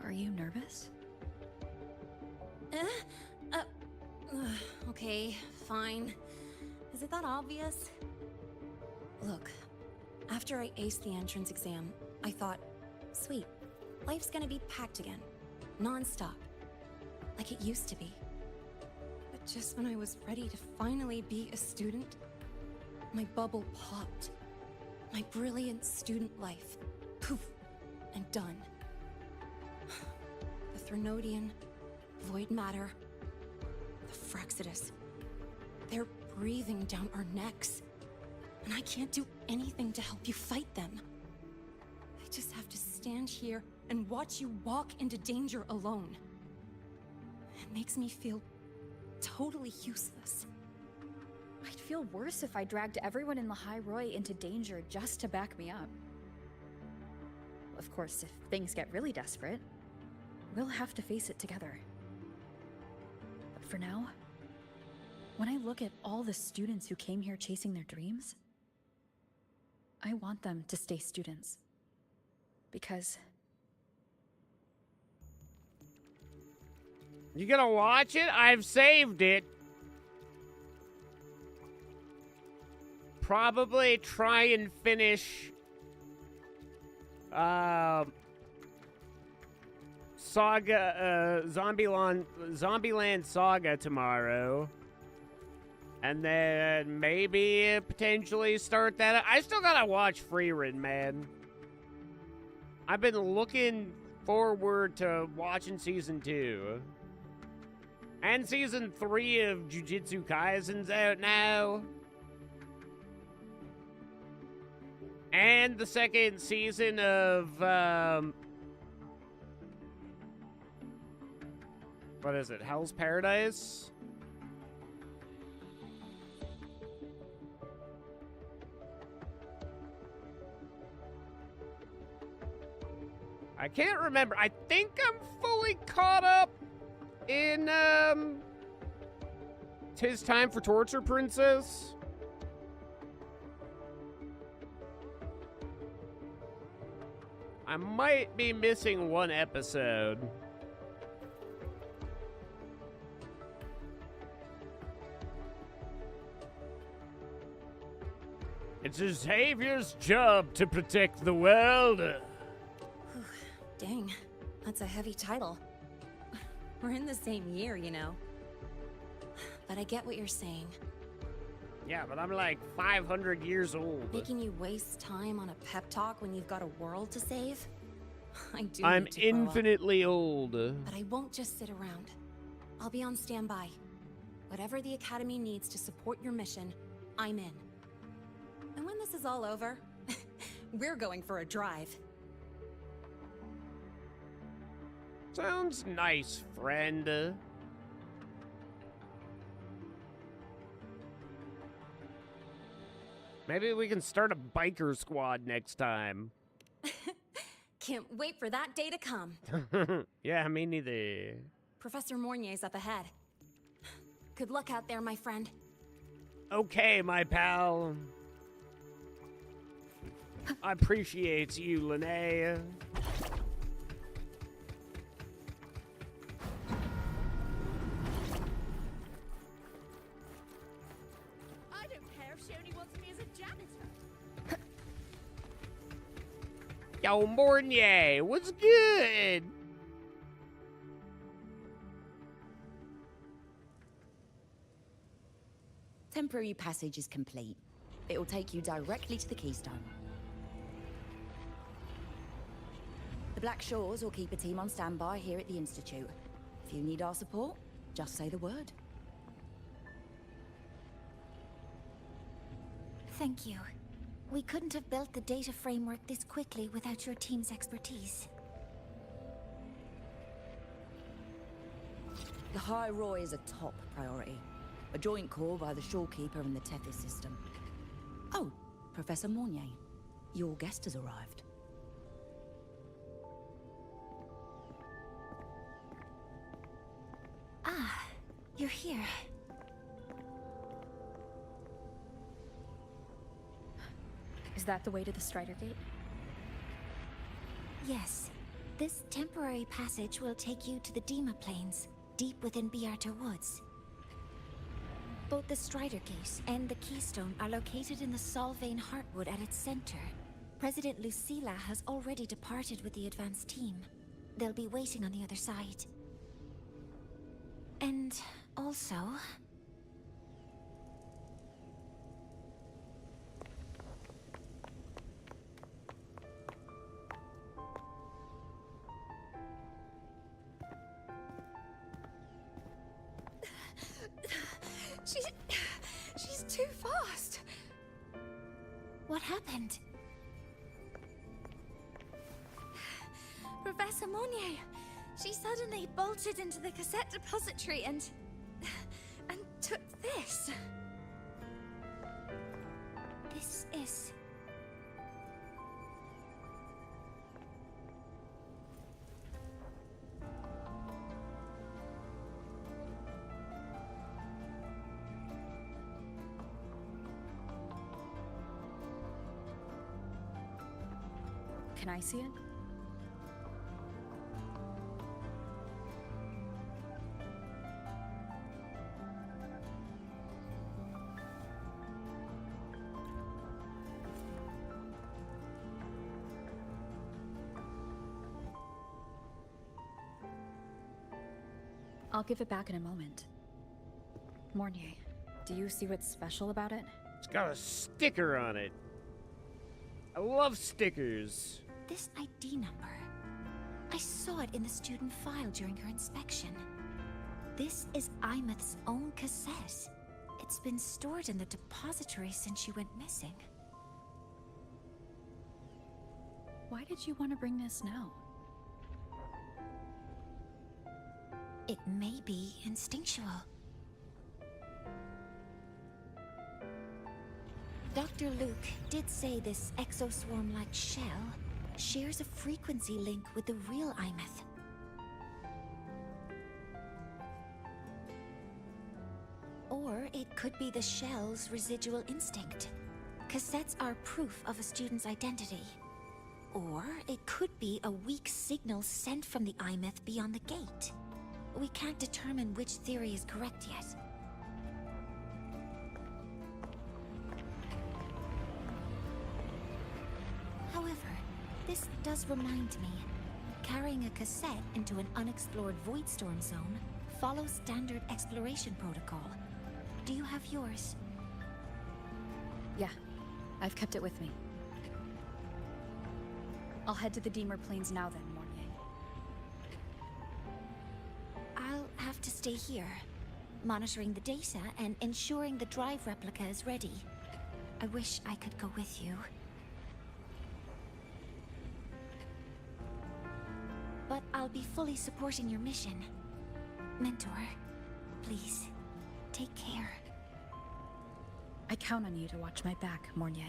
are you nervous? Okay, fine. Is it that obvious? Look, after I aced the entrance exam, I thought, sweet, life's gonna be packed again. Non-stop. Like it used to be. But just when I was ready to finally be a student, my bubble popped. My brilliant student life, poof, and done. The Threnodian, void matter, the Frexidus. They're breathing down our necks. And I can't do anything to help you fight them. I just have to stand here and watch you walk into danger alone. It makes me feel totally useless. I'd feel worse if I dragged everyone in Lehigh Roy into danger just to back me up. Of course, if things get really desperate, we'll have to face it together. But for now, when I look at all the students who came here chasing their dreams, I want them to stay students. Because... You gonna watch it? I've saved it. Probably try and finish Zombieland Saga tomorrow. And then maybe potentially start that. I still gotta watch Frieren, man. I've been looking forward to watching season 2. And season 3 of Jujutsu Kaisen's out now. And the second season of What is it? Hell's Paradise? I can't remember. I think I'm fully caught up in, 'Tis Time for Torture Princess. I might be missing one episode. It's Xavier's job to protect the world. Dang, that's a heavy title. We're in the same year, you know. But I get what you're saying. Yeah, but I'm like 500 years old. Making you waste time on a pep talk when you've got a world to save? I do I'm need to grow up. infinitely old. But I won't just sit around. I'll be on standby. Whatever the Academy needs to support your mission, I'm in. And when this is all over, we're going for a drive. Sounds nice, friend. Maybe we can start a biker squad next time. Can't wait for that day to come. Yeah, me neither. Professor Mornier's up ahead. Good luck out there, my friend. Okay, my pal. I appreciate you, Linnea. I don't care if she only wants me as a janitor. Yo, Mornier, what's good? Temporary passage is complete. It'll take you directly to the Keystone. The Black Shores will keep a team on standby here at the Institute. If you need our support, just say the word. Thank you. We couldn't have built the data framework this quickly without your team's expertise. The High Roy is a top priority. A joint call by the Shorekeeper and the Tethys system. Oh, Professor Mornier, your guest has arrived. Ah, you're here. Is that the way to the Strider Gate? Yes. This temporary passage will take you to the Dima Plains, deep within Biarta Woods. Both the Strider Gate and the Keystone are located in the Solvane Heartwood at its center. President Lucilla has already departed with the advance team. They'll be waiting on the other side. And also... She's too fast. What happened? Professor Mornier, she suddenly bolted into the cassette depository and took this. This is... Can I see it? I'll give it back in a moment. Mornier, do you see what's special about it? It's got a sticker on it. I love stickers. This ID number. I saw it in the student file during her inspection. This is Imeth's own cassette. It's been stored in the depository since she went missing. Why did you want to bring this now? It may be instinctual. Dr. Luke did say this exoswarm-like shell shares a frequency link with the real Imeth. Or it could be the shell's residual instinct. Cassettes are proof of a student's identity. Or it could be a weak signal sent from the Imeth beyond the gate. We can't determine which theory is correct yet. However, this does remind me, carrying a cassette into an unexplored Voidstorm zone follows standard exploration protocol. Do you have yours? Yeah, I've kept it with me. I'll head to the Deemer Plains now then, Mornier. I'll have to stay here, monitoring the data and ensuring the drive replica is ready. I wish I could go with you. But I'll be fully supporting your mission. Mentor, please, take care. I count on you to watch my back, Mornier.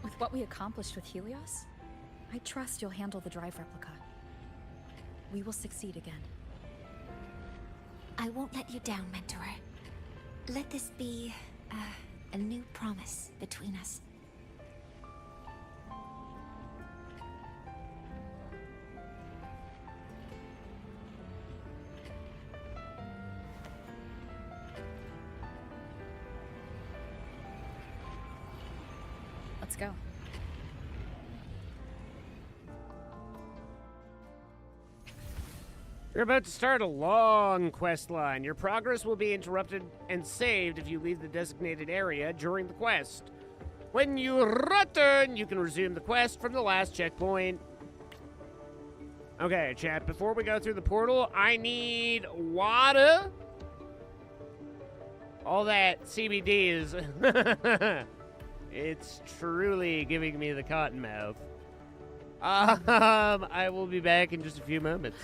With what we accomplished with Helios, I trust you'll handle the drive replica. We will succeed again. I won't let you down, Mentor. Let this be a new promise between us. Let's go. You're about to start a long quest line. Your progress will be interrupted and saved if you leave the designated area during the quest. When you return, you can resume the quest from the last checkpoint. Okay, chat, before we go through the portal, I need water. All that CBD is... It's truly giving me the cotton mouth. I will be back in just a few moments.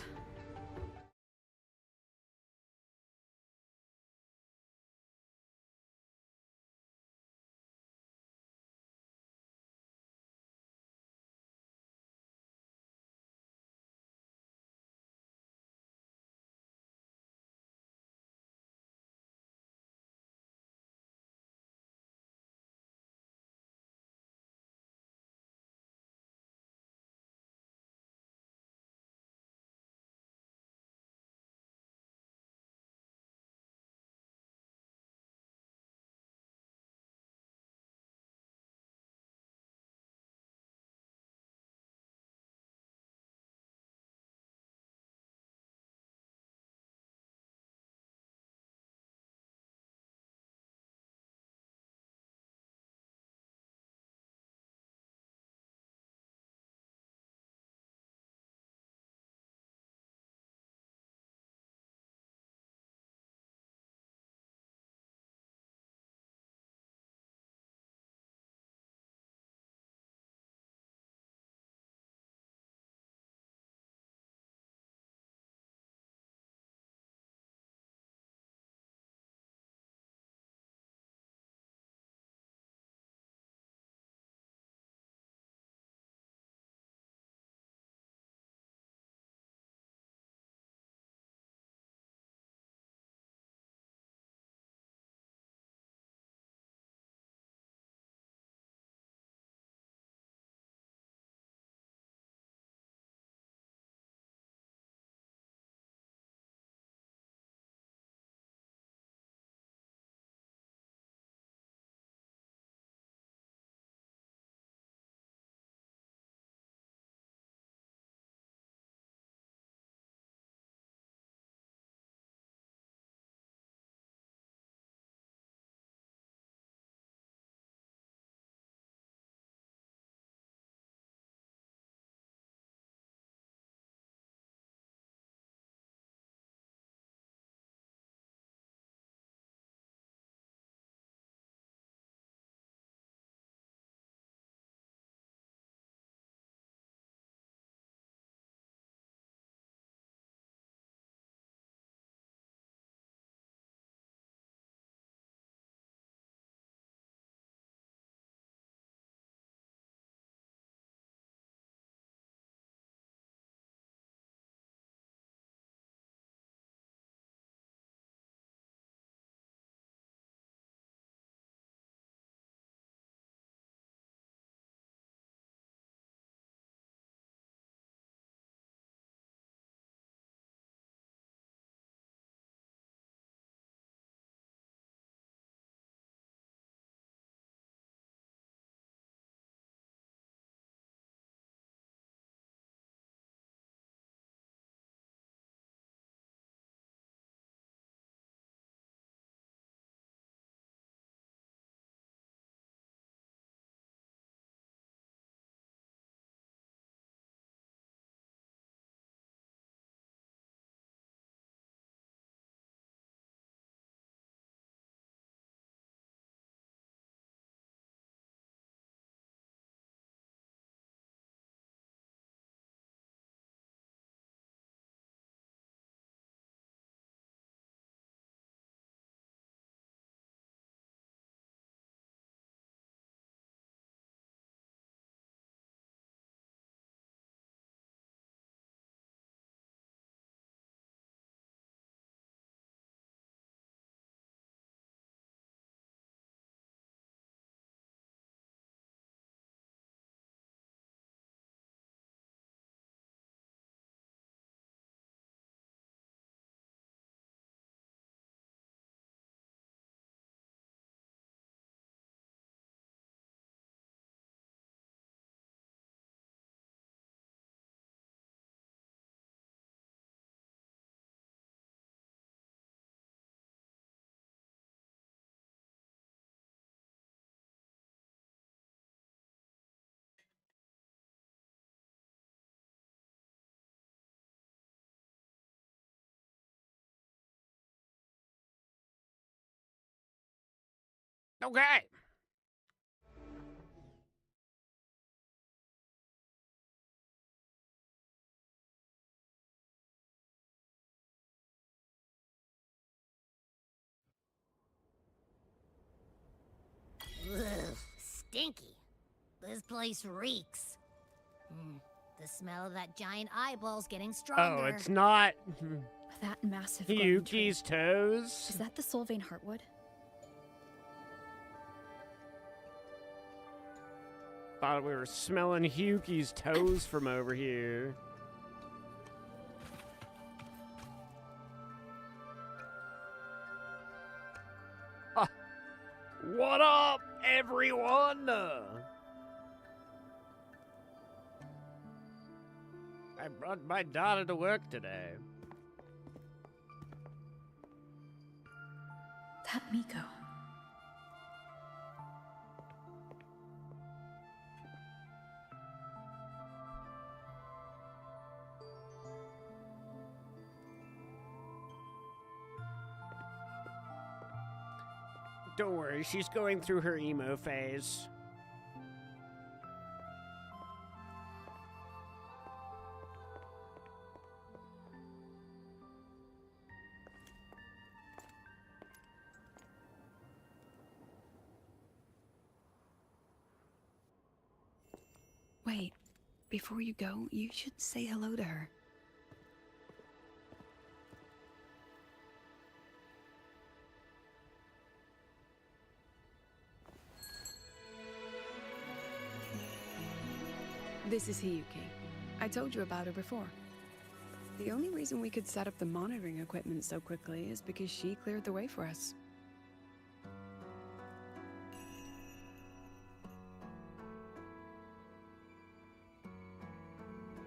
Okay. Ugh, stinky. This place reeks. The smell of that giant eyeball's getting stronger. Oh, it's not That massive glowing tree. Yuki's toes. Is that the Sylvain Heartwood? Thought we were smelling Yuki's toes from over here. Ah, what up, everyone? I brought my daughter to work today. That Miko. Don't worry, she's going through her emo phase. Wait, before you go, you should say hello to her. This is Hiyuki. I told you about her before. The only reason we could set up the monitoring equipment so quickly is because she cleared the way for us.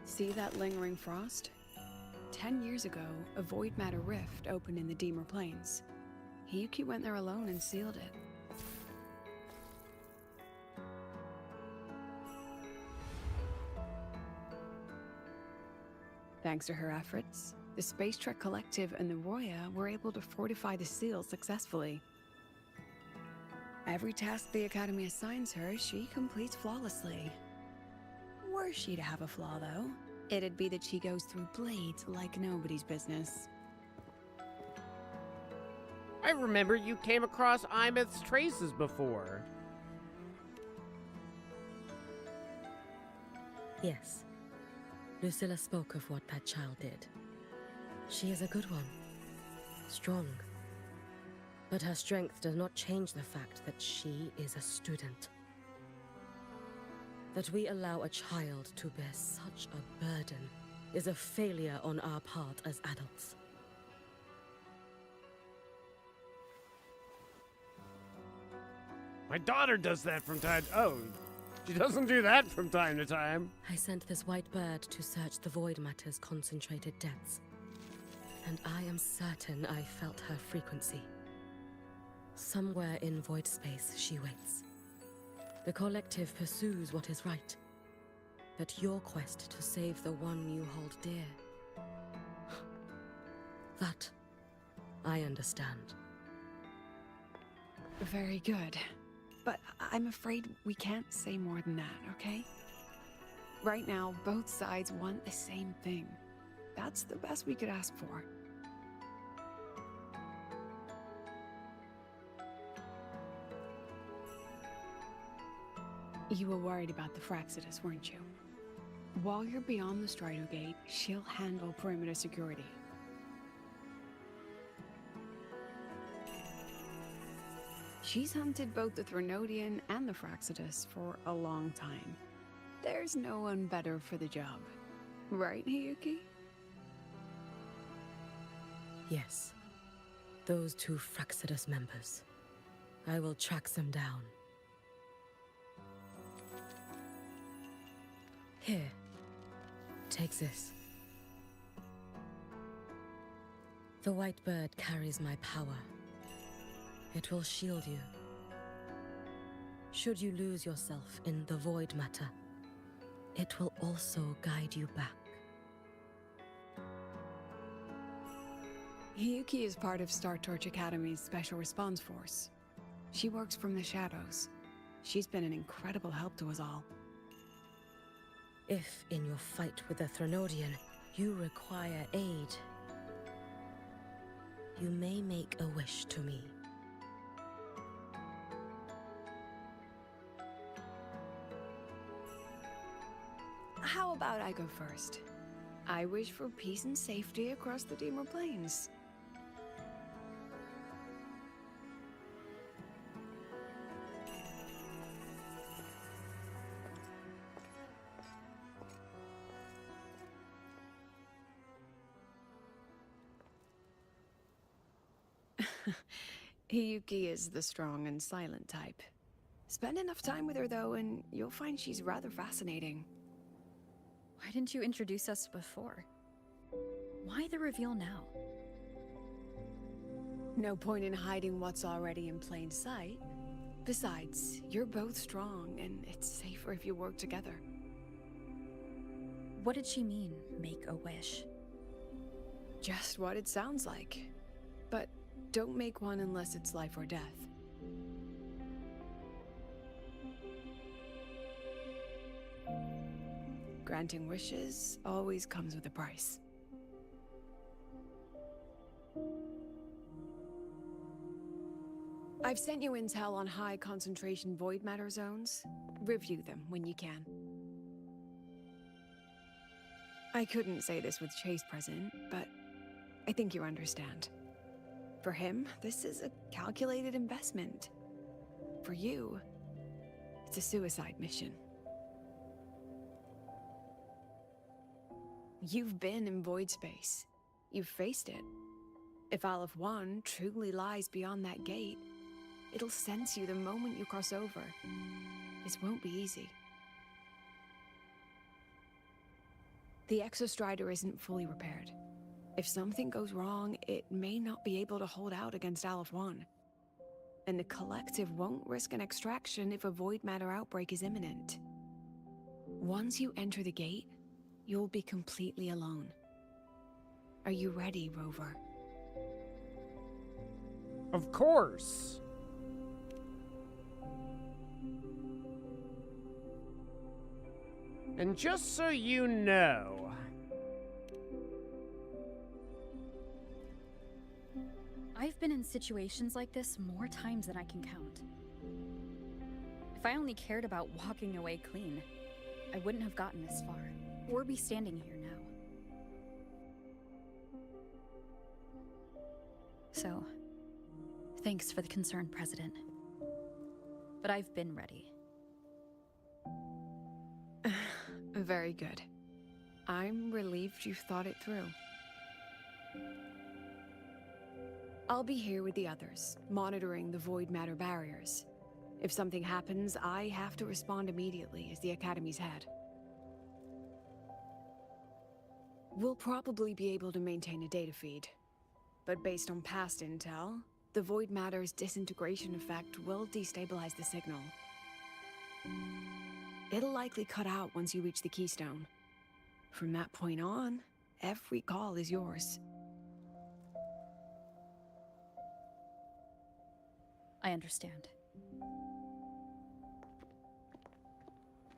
See that lingering frost? 10 years ago, a void matter rift opened in the Deemer Plains. Hiyuki went there alone and sealed it. Thanks to her efforts, the Space Trek Collective and the Roya were able to fortify the seal successfully. Every task the Academy assigns her, she completes flawlessly. Were she to have a flaw, though, it'd be that she goes through blades like nobody's business. I remember you came across Imeth's traces before. Yes. Lucilla spoke of what that child did. She is a good one. Strong. But her strength does not change the fact that she is a student. That we allow a child to bear such a burden is a failure on our part as adults. My daughter does that from time to time. Oh, she doesn't do that from time to time. I sent this white bird to search the Void Matter's concentrated depths. And I am certain I felt her frequency. Somewhere in void space, she waits. The Collective pursues what is right. But your quest to save the one you hold dear... that, I understand. Very good. But I'm afraid we can't say more than that, okay? Right now, both sides want the same thing. That's the best we could ask for. You were worried about the Fraxidus, weren't you? While you're beyond the Strider Gate, she'll handle perimeter security. She's hunted both the Threnodian and the Fraxidus for a long time. There's no one better for the job. Right, Hiyuki? Yes. Those two Fraxidus members. I will track them down. Here. Take this. The white bird carries my power. It will shield you. Should you lose yourself in the void matter, it will also guide you back. Hiyuki is part of Star Torch Academy's Special Response Force. She works from the shadows. She's been an incredible help to us all. If, in your fight with the Threnodian, you require aid, you may make a wish to me. How about I go first? I wish for peace and safety across the Dimmer Plains. Hiyuki is the strong and silent type. Spend enough time with her, though, and you'll find she's rather fascinating. Why didn't you introduce us before? Why the reveal now? No point in hiding what's already in plain sight. Besides, you're both strong, and it's safer if you work together. What did she mean, make a wish? Just what it sounds like. But don't make one unless it's life or death. Granting wishes always comes with a price. I've sent you intel on high concentration void matter zones. Review them when you can. I couldn't say this with Chase present, but I think you understand. For him, this is a calculated investment. For you, it's a suicide mission. You've been in void space. You've faced it. If Aleph 1 truly lies beyond that gate, it'll sense you the moment you cross over. This won't be easy. The Exostrider isn't fully repaired. If something goes wrong, it may not be able to hold out against Aleph 1. And the Collective won't risk an extraction if a void matter outbreak is imminent. Once you enter the gate, you'll be completely alone. Are you ready, Rover? Of course. And just so you know, I've been in situations like this more times than I can count. If I only cared about walking away clean, I wouldn't have gotten this far, or be standing here now. So, thanks for the concern, President. But I've been ready. Very good. I'm relieved you thought it through. I'll be here with the others, monitoring the void matter barriers. If something happens, I have to respond immediately as the Academy's head. We'll probably be able to maintain a data feed, but based on past intel, the void matter's disintegration effect will destabilize the signal. It'll likely cut out once you reach the keystone. From that point on, every call is yours. I understand.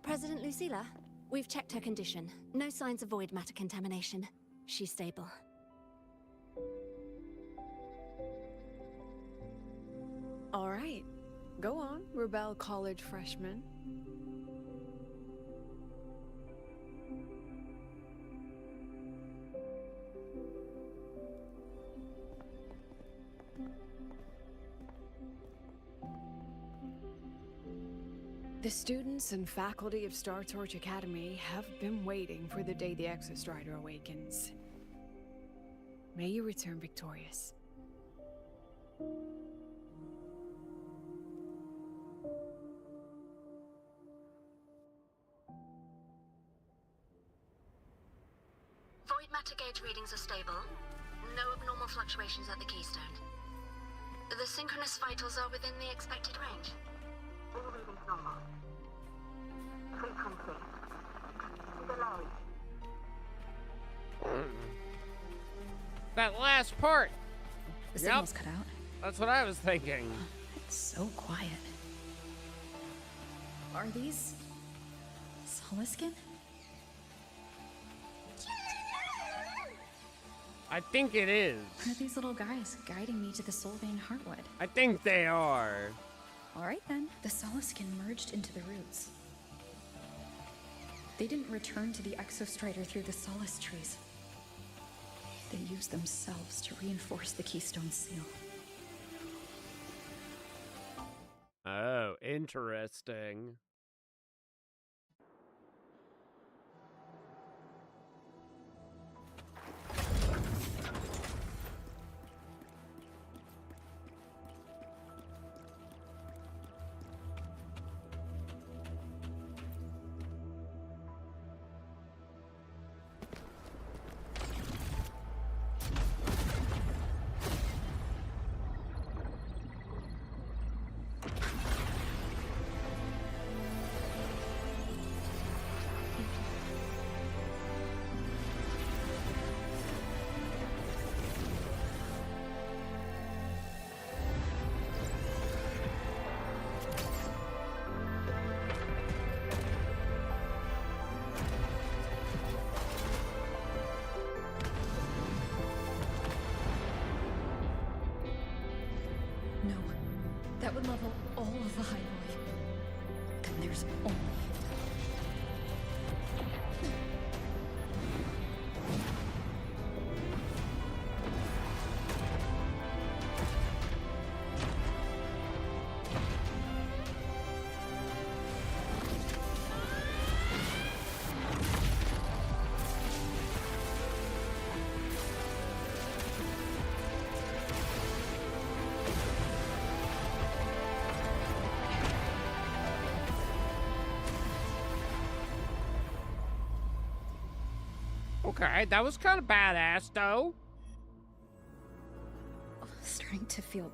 President Lucilla, we've checked her condition. No signs of void matter contamination. She's stable. All right. Go on, Rebel College freshman. The students and faculty of Star Torch Academy have been waiting for the day the Exostrider awakens. May you return victorious. Void matter gauge readings are stable. No abnormal fluctuations at the keystone. The synchronous vitals are within the expected range. All readings normal. Frequency. Delay. that last part. The signal's cut out. That's what I was thinking. So quiet. Are these Soliskin? I think it is. Are these little guys guiding me to the Solvane Heartwood? I think they are. All right then. The Soliskin merged into the roots. They didn't return to the Exostrider through the Solace trees. They used themselves to reinforce the Keystone Seal. Oh, interesting. No, that would level all of the highway. Then there's only... Okay, that was kind of badass, though. Starting to feel...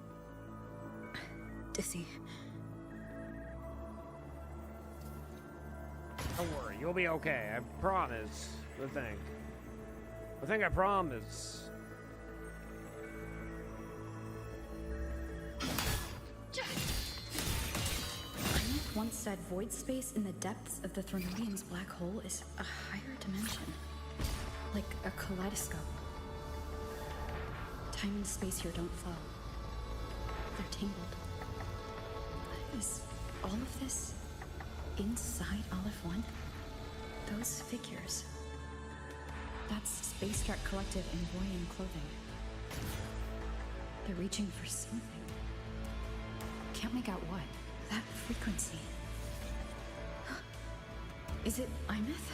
dizzy. Don't worry, you'll be okay. I promise. I think I promise. Einok once said void space in the depths of the Threnodian's black hole is a higher dimension. Like a kaleidoscope. Time and space here don't flow. They're tangled. Is all of this inside Aleph 1? Those figures. That's Space Trek Collective in Voyan clothing. They're reaching for something. Can't make out what. That frequency. Is it Imeth?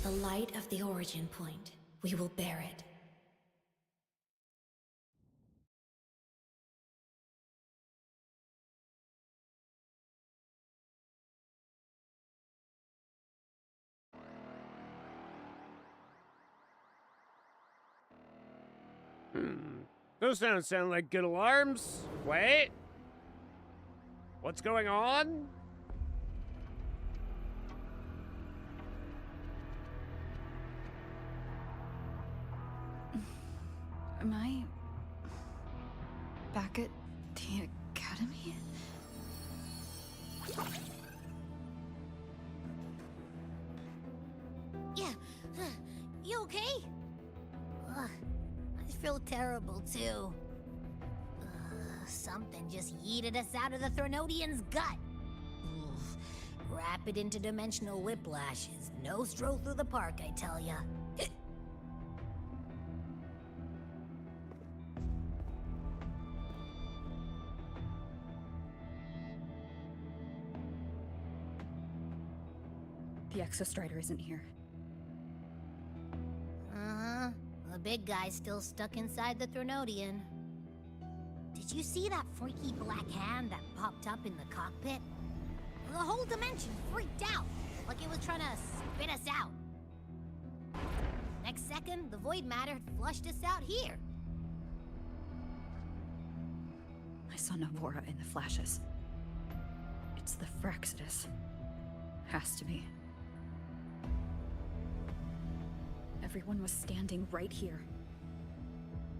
The light of the origin point. We will bear it. Those don't sound like good alarms. Wait. What's going on? Am I back at the academy? Yeah. You okay? Ugh, I feel terrible too. Something just yeeted us out of the Threnodian's gut. Oof. Rapid interdimensional whiplash is no stroll through the park, I tell ya. The Exostrider isn't here. Uh-huh. The big guy's still stuck inside the Threnodian. Did you see that freaky black hand that popped up in the cockpit? The whole dimension freaked out, like it was trying to spit us out. Next second, the void matter had flushed us out here. I saw Navora in the flashes. It's the Frexidus. Has to be. Everyone was standing right here.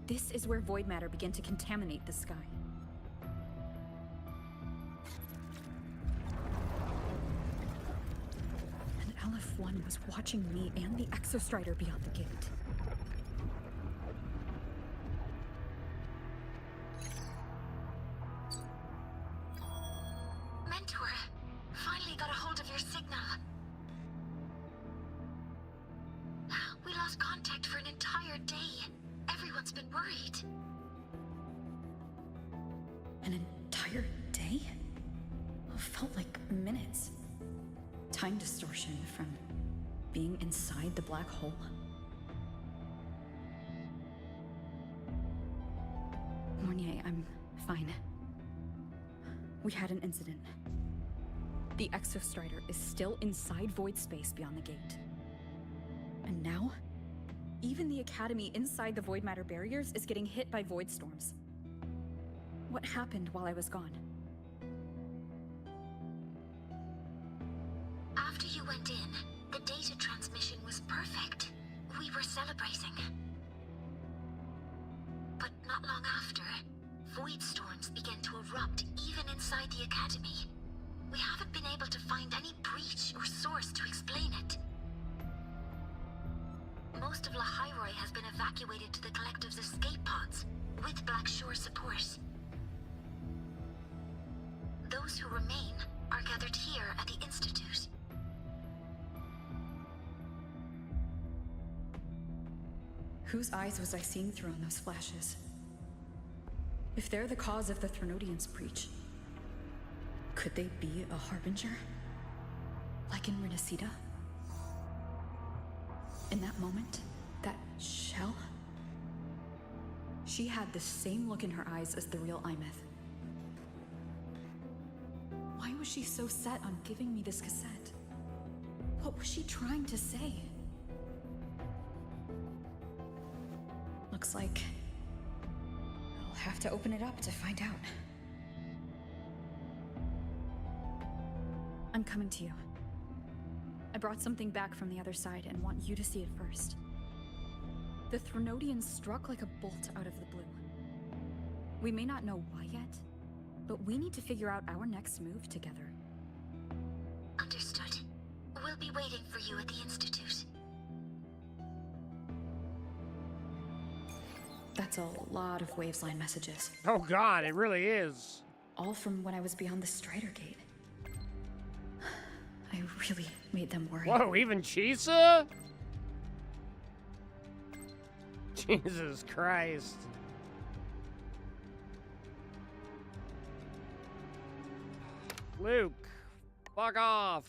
This is where void matter began to contaminate the sky. And LF1 was watching me and the Exostrider beyond the gate. Mentor, finally got a hold of your signal. We lost contact for an entire day. Everyone's been worried. An entire day? It felt like minutes. Time distortion from being inside the black hole. Mornier, I'm fine. We had an incident. The Exostrider is still inside void space beyond the gate. And now, even the Academy inside the void matter barriers is getting hit by void storms. What happened while I was gone? After you went in, the data transmission was perfect. We were celebrating. But not long after, void storms began to erupt even inside the Academy. We haven't been able to find any breach or source to explain it. Most of Lahairoi has been evacuated to the Collective's escape pods, with Black Shore support. Those who remain are gathered here at the Institute. Whose eyes was I seeing through in those flashes? If they're the cause of the Threnodian's breach, could they be a harbinger? Like in Renacida? In that moment, that shell? She had the same look in her eyes as the real Imeth. Why was she so set on giving me this cassette? What was she trying to say? Looks like I'll have to open it up to find out. I'm coming to you. I brought something back from the other side and want you to see it first. The Threnodian struck like a bolt out of the blue. We may not know why yet, but we need to figure out our next move together. Understood. We'll be waiting for you at the Institute. That's a lot of Wavesline messages. Oh god, it really is. All from when I was beyond the Strider Gate. I really made them worry. Whoa, even Chisa? Jesus Christ. Luke, fuck off.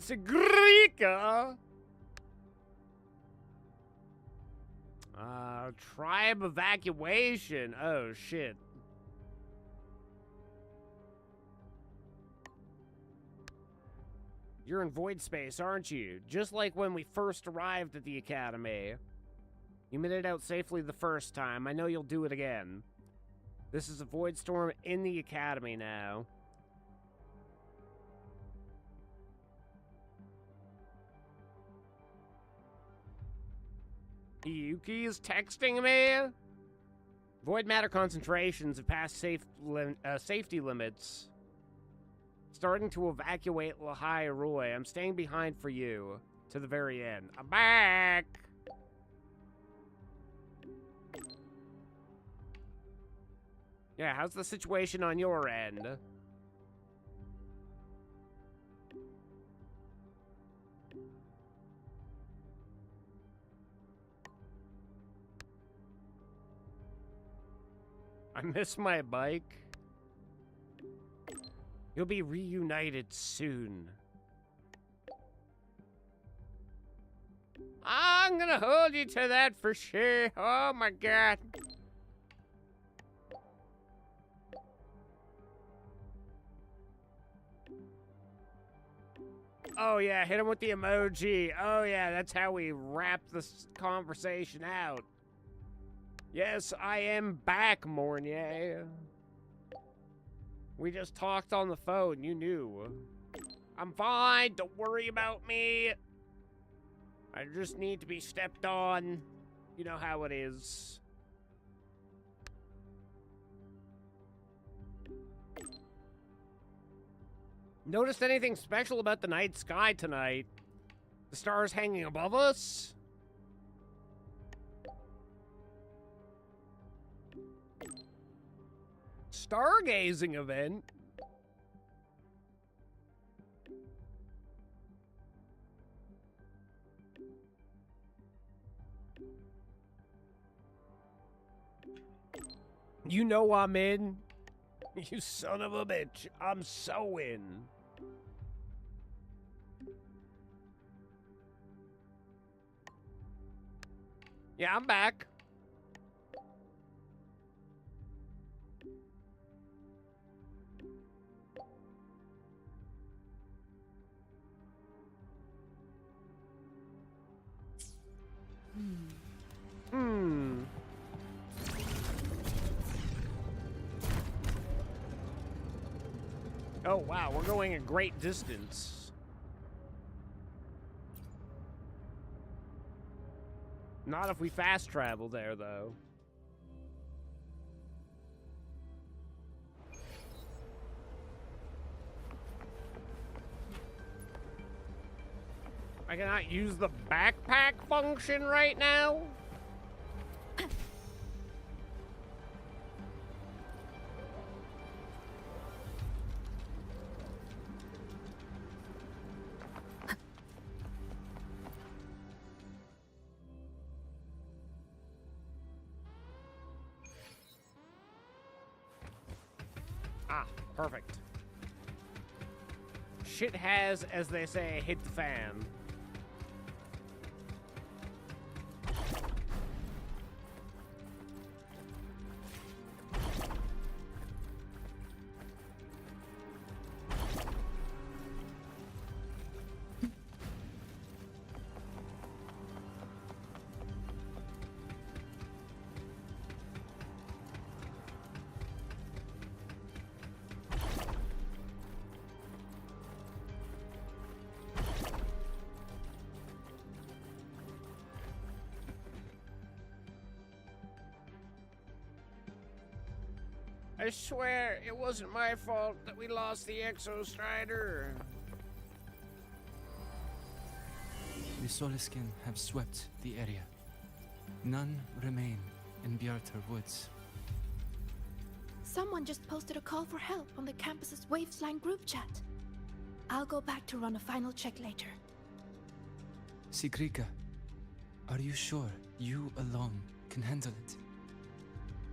Sigrika. Tribe evacuation. Oh, shit. You're in void space, aren't you? Just like when we first arrived at the Academy. You made it out safely the first time. I know you'll do it again. This is a Void Storm in the Academy now. Yuki is texting me. Void matter concentrations have passed safety limits. Starting to evacuate Lahai Roy. I'm staying behind for you to the very end. I'm back. Yeah, how's the situation on your end? I miss my bike. You'll be reunited soon. I'm gonna hold you to that for sure. Oh my god. Oh yeah, hit him with the emoji. Oh yeah, that's how we wrap this conversation out. Yes, I am back, Mornier. We just talked on the phone, you knew. I'm fine, don't worry about me. I just need to be stepped on. You know how it is. Noticed anything special about the night sky tonight? The stars hanging above us? Stargazing event? You know I'm in. You son of a bitch. I'm so in. Yeah, I'm back. Oh, wow, we're going a great distance. Not if we fast travel there, though. I cannot use the backpack function right now? Ah, perfect. Shit has, as they say, hit the fan. I swear, it wasn't my fault that we lost the Exostrider. The Soliskin have swept the area. None remain in Bjartar Woods. Someone just posted a call for help on the campus's Waveslang group chat. I'll go back to run a final check later. Sigrika, are you sure you alone can handle it?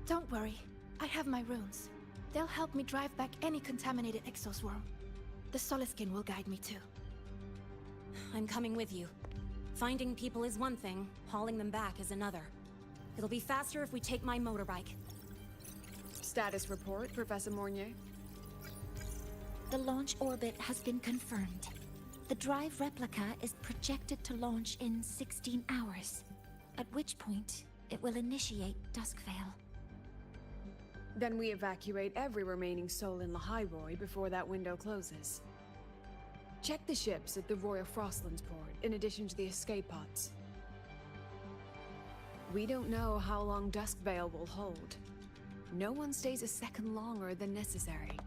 Don't worry. I have my runes. They'll help me drive back any contaminated exoswarm. The Soliskin will guide me too. I'm coming with you. Finding people is one thing, hauling them back is another. It'll be faster if we take my motorbike. Status report, Professor Mornier. The launch orbit has been confirmed. The drive replica is projected to launch in 16 hours, at which point it will initiate Duskvale. Then we evacuate every remaining soul in Lahairoi before that window closes. Check the ships at the Royal Frostlands port, in addition to the escape pods. We don't know how long Duskvale will hold. No one stays a second longer than necessary.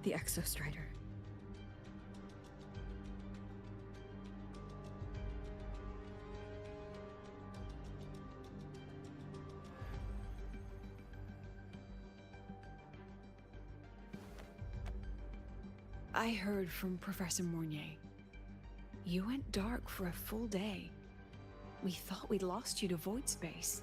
The Exostrider. I heard from Professor Mornier. You went dark for a full day. We thought we'd lost you to void space.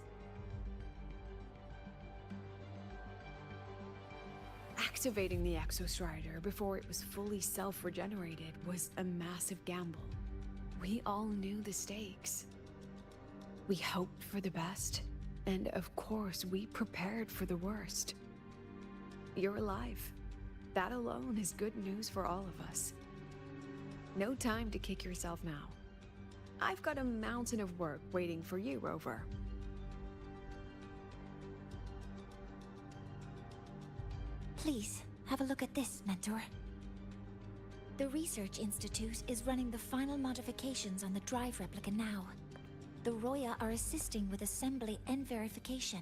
Activating the Exostrider before it was fully self-regenerated was a massive gamble. We all knew the stakes. We hoped for the best, and of course we prepared for the worst. You're alive. That alone is good news for all of us. No time to kick yourself now. I've got a mountain of work waiting for you, Rover. Please, have a look at this, Mentor. The Research Institute is running the final modifications on the drive replica now. The Roya are assisting with assembly and verification.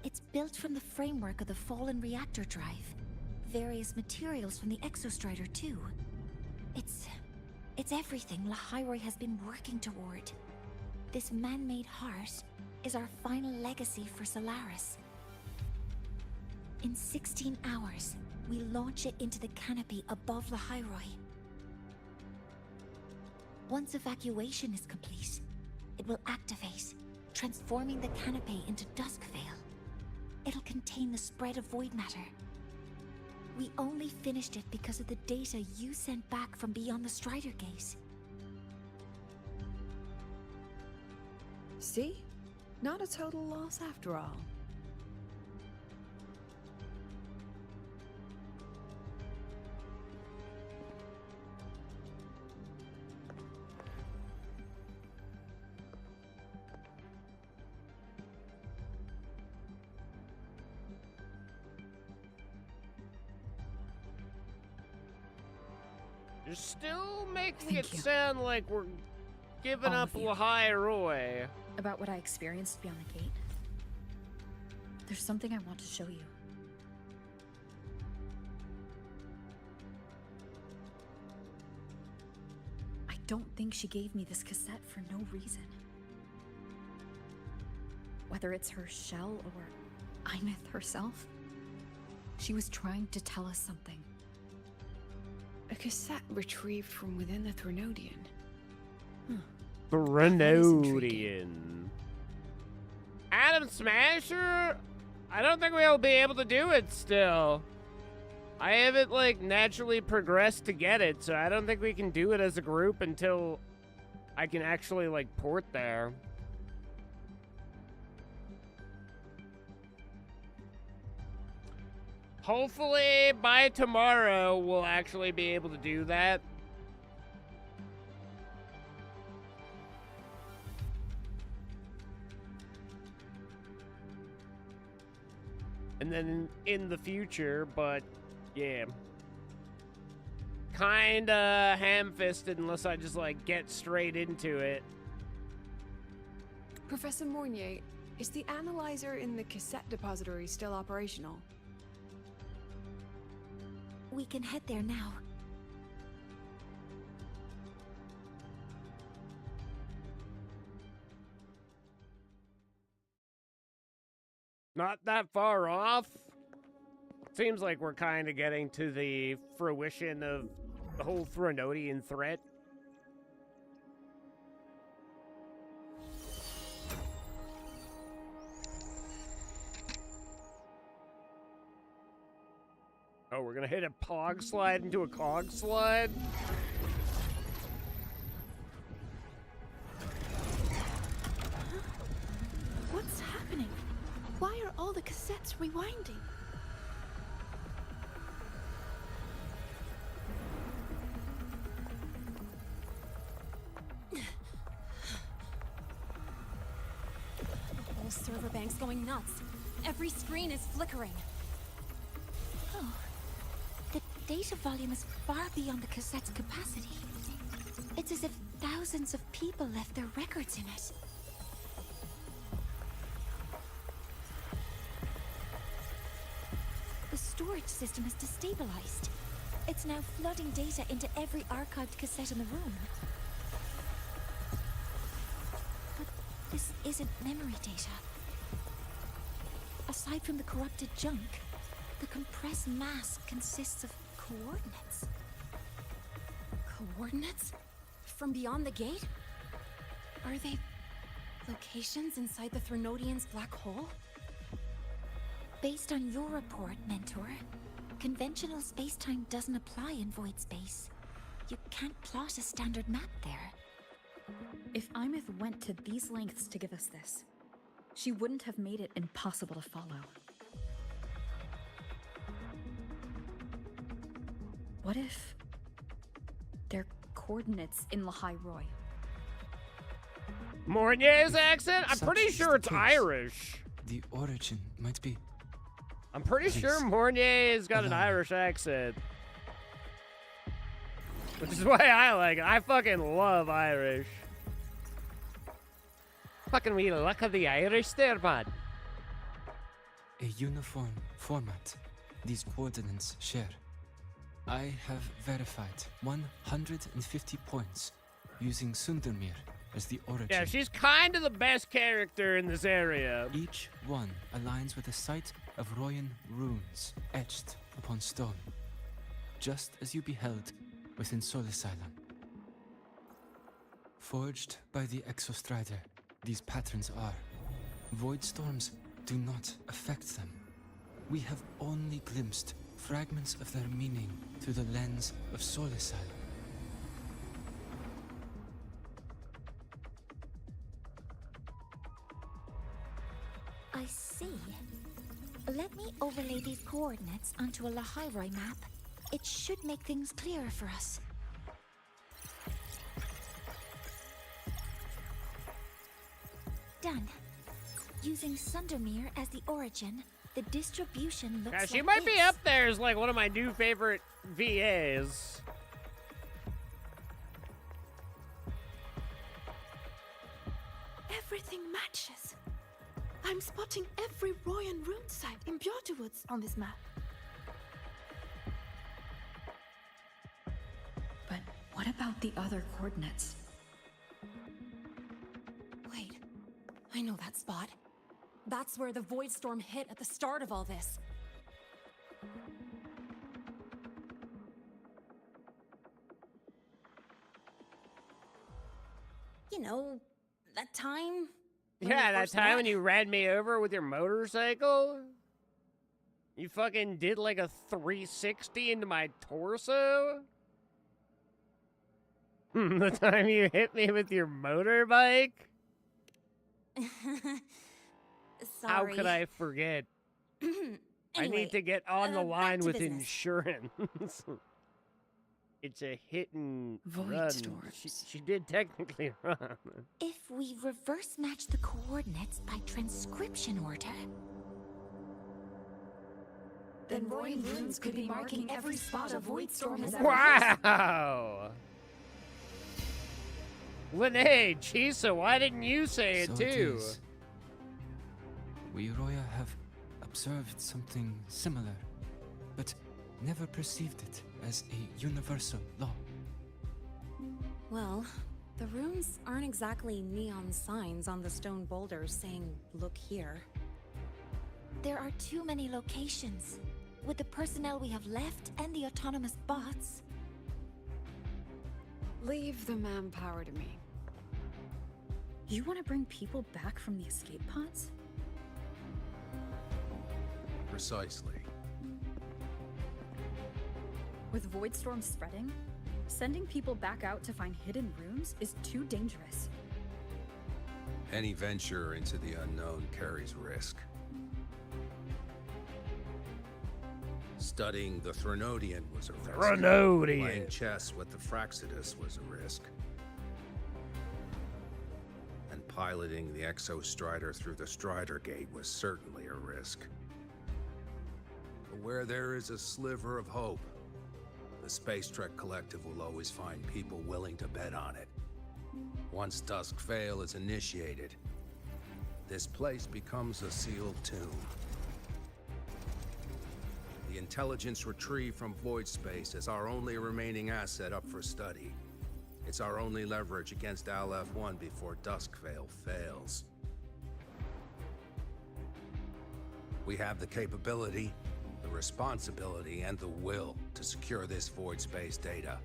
It's built from the framework of the fallen reactor drive. Various materials from the Exostrider, too. It's everything Lahairoi has been working toward. This man-made heart is our final legacy for Solaris. In 16 hours, we launch it into the canopy above Lahairoi. Once evacuation is complete, it will activate, transforming the canopy into Duskvale. It'll contain the spread of void matter. We only finished it because of the data you sent back from beyond the Strider Gate. See? Not a total loss after all. You're still making Thank it you. sound like we're giving All up of you. Lahairoi. About what I experienced beyond the gate. There's something I want to show you. I don't think she gave me this cassette for no reason. Whether it's her shell or Einith herself, she was trying to tell us something. A cassette retrieved from within the Threnodian. Threnodian. Adam Smasher? I don't think we'll be able to do it still. I haven't, like, naturally progressed to get it, so I don't think we can do it as a group until I can actually, like, port there. Hopefully, by tomorrow, we'll actually be able to do that. And then in the future, but yeah. Kinda ham-fisted unless I just, like, get straight into it. Professor Mornier, is the analyzer in the cassette depository still operational? We can head there now. Not that far off. Seems like we're kind of getting to the fruition of the whole Threnodian threat. Oh, we're gonna hit a pog slide into a cog slide? What's happening? Why are all the cassettes rewinding? The whole server bank's going nuts. Every screen is flickering. Oh, the data volume is far beyond the cassette's capacity. It's as if thousands of people left their records in it. The storage system is destabilized. It's now flooding data into every archived cassette in the room. But this isn't memory data. Aside from the corrupted junk, the compressed mass consists of coordinates. Coordinates? From beyond the gate? Are they locations inside the Threnodian's black hole? Based on your report, Mentor, conventional space-time doesn't apply in void space. You can't plot a standard map there. If Imith went to these lengths to give us this, she wouldn't have made it impossible to follow. What if they're coordinates in Lahai Roy? Mornier's accent? I'm Such pretty is sure the it's case. Irish. The origin might be. I'm pretty Please. sure Mornier's got an Allow me. Irish accent. Which is why I like it. I fucking love Irish. Fucking we luck of the Irish there, bud. A uniform format these coordinates share. I have verified 150 points using Sundermere as the origin. Yeah, she's kind of the best character in this area. Each one aligns with a site of Royan runes etched upon stone, just as you beheld within Solisylon. Forged by the Exostrider, these patterns are. Void storms do not affect them. We have only glimpsed fragments of their meaning through the lens of Solisylon. I see. Let me overlay these coordinates onto a Lahairoi map. It should make things clearer for us. Done. Using Sundermere as the origin, the distribution looks Yeah, she like might be this. up there as like one of my new favorite VAs. Everything matches. I'm spotting every Royan rune site in Bjortwoods on this map. But what about the other coordinates? Wait, I know that spot. That's where the Void Storm hit at the start of all this. You know, that time? when we Yeah, that first time met? when you ran me over with your motorcycle? You fucking did like a 360 into my torso? The time you hit me with your motorbike? How Sorry. could I forget? I Anyway, need to get on the back line to with business. insurance. It's a hit and Void run. storms. She did technically run. If we reverse match the coordinates by transcription order, Then Royan runes could be marking every spot a Void Storm has ever Wow! Lene, Chisa, why didn't you say it So too? is. We Roya have observed something similar, but never perceived it as a universal law. Well, the runes aren't exactly neon signs on the stone boulders saying, "Look here." there are too many locations. With the personnel we have left and the autonomous bots, Leave the manpower to me. You want to bring people back from the escape pods? Precisely. With Voidstorm spreading, sending people back out to find hidden runes is too dangerous. Any venture into the unknown carries risk. Studying the Threnodian was a risk. Threnodian. Playing chess with the Fraxidus was a risk. And piloting the Exostrider through the Strider Gate was certainly a risk. But where there is a sliver of hope, the Space Trek Collective will always find people willing to bet on it. Once Dusk Vale is initiated, this place becomes a sealed tomb. The intelligence retrieved from void space is our only remaining asset up for study. It's our only leverage against Aleph-1 before Dusk Vale fails. We have the capability, the responsibility, and the will to secure this void space data.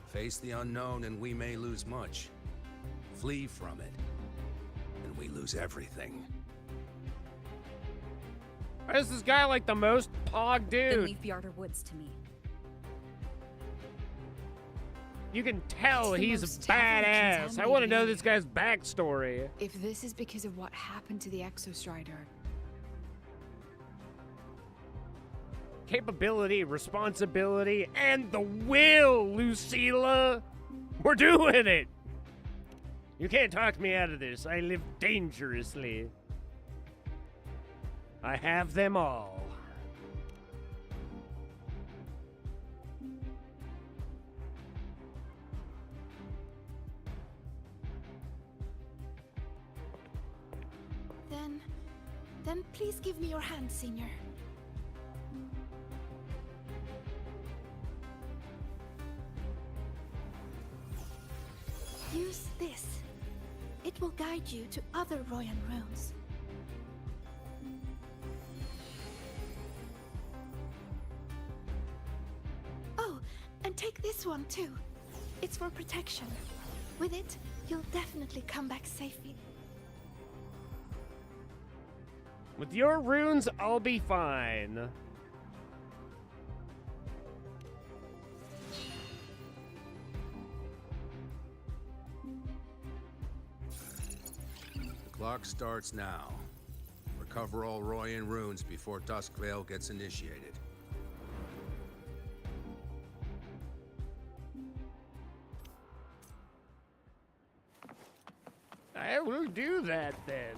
Face the unknown and we may lose much. Flee from it, and we lose everything. Why is this guy like the most pog Then dude? leave the Outer Woods to me. You can tell It's the he's most heavily badass. I want to know contaminated this guy's backstory. If this is because of what happened to the Exostrider, Capability, responsibility, and the will, Lucilla. We're doing it. You can't talk me out of this. I live dangerously. I have them all. Then please give me your hand, Senior. Use this. It will guide you to other Royan runes. Oh, and take this one too. It's for protection. With it, you'll definitely come back safely. With your runes, I'll be fine. The clock starts now. Recover all Royan runes before Dusk Vale gets initiated. I will do that then.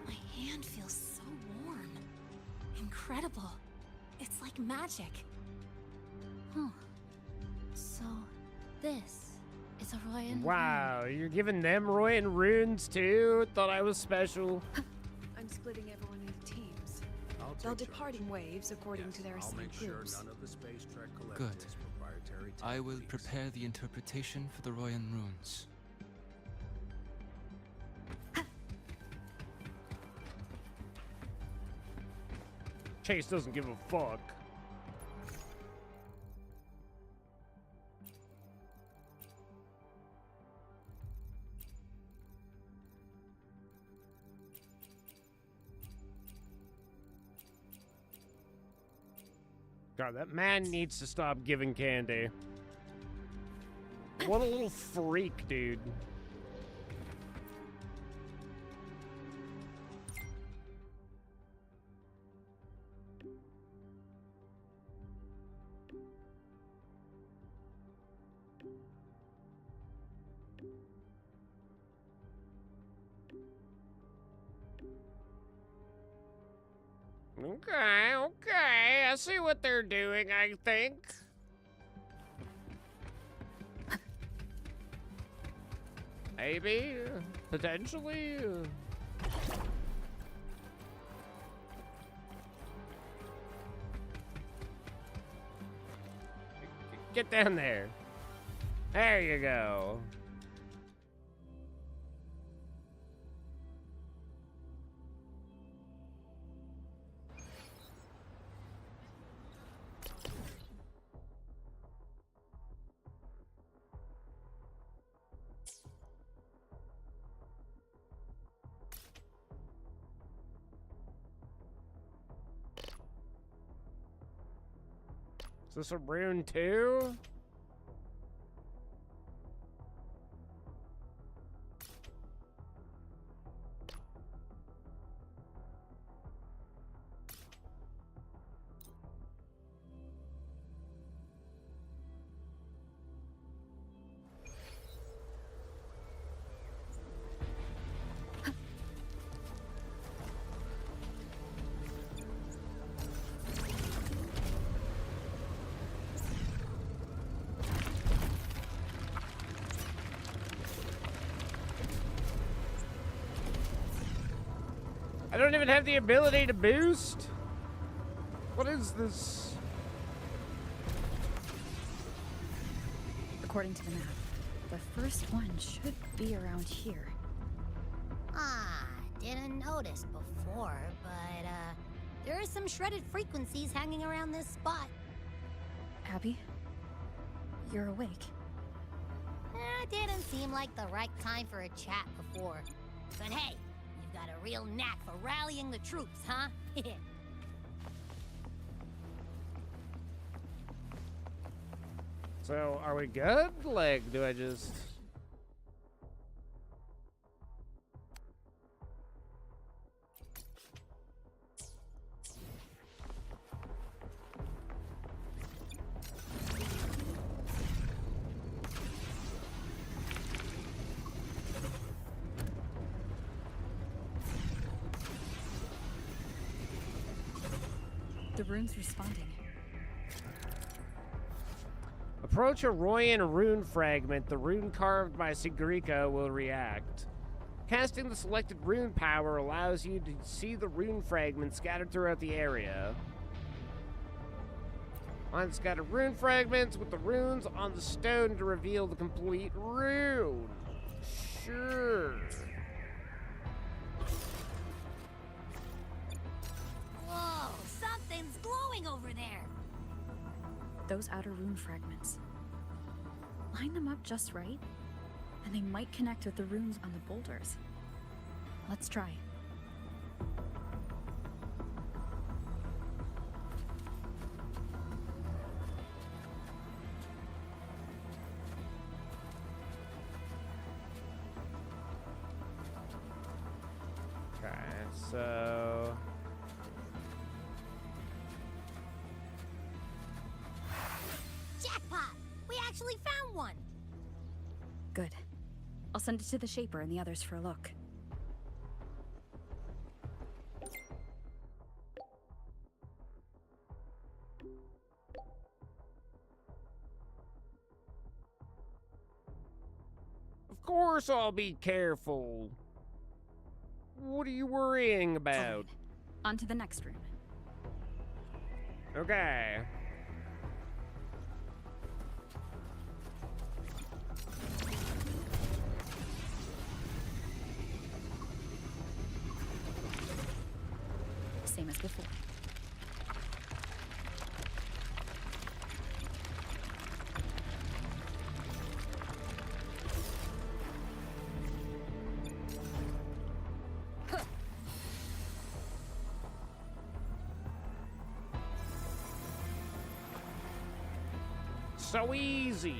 My hand feels so warm. Incredible. It's like magic. Huh. So, this is a Royan. Wow, you're giving them Royan runes too? Thought I was special. I'm splitting everyone into teams. I'll They'll take depart in waves according to their I'll assigned make sure groups. none of the Space Trek Good. Collective's proprietary I will techniques. prepare the interpretation for the Royan runes. Chase doesn't give a fuck. God, that man needs to stop giving candy. What a little freak, dude. Okay, okay. I see what they're doing, I think. Maybe, potentially. Get down there. There you go. this a rune too? I don't even have the ability to boost? What is this? According to the map, the first one should be around here. Ah, didn't notice before, but, there are some shredded frequencies hanging around this spot. Abby, you're awake. Didn't seem like the right time for a chat before. But hey, you've got a real knack for rallying the troops, huh? So, are we good? Like, do I just... The rune's responding. Approach a Royan rune fragment. The rune carved by Sigrika will react. Casting the selected rune power allows you to see the rune fragments scattered throughout the area. Find scattered rune fragments with the runes on the stone to reveal the complete rune. Sure. Whoa, something's glowing over there. Those outer rune fragments. Line them up just right, and they might connect with the runes on the boulders. Let's try. Okay, so... Jackpot! We actually found one! Good. I'll send it to the Shaper and the others for a look. Of course I'll be careful. What are you worrying about? On to the next rune. Okay. Same as before. So easy.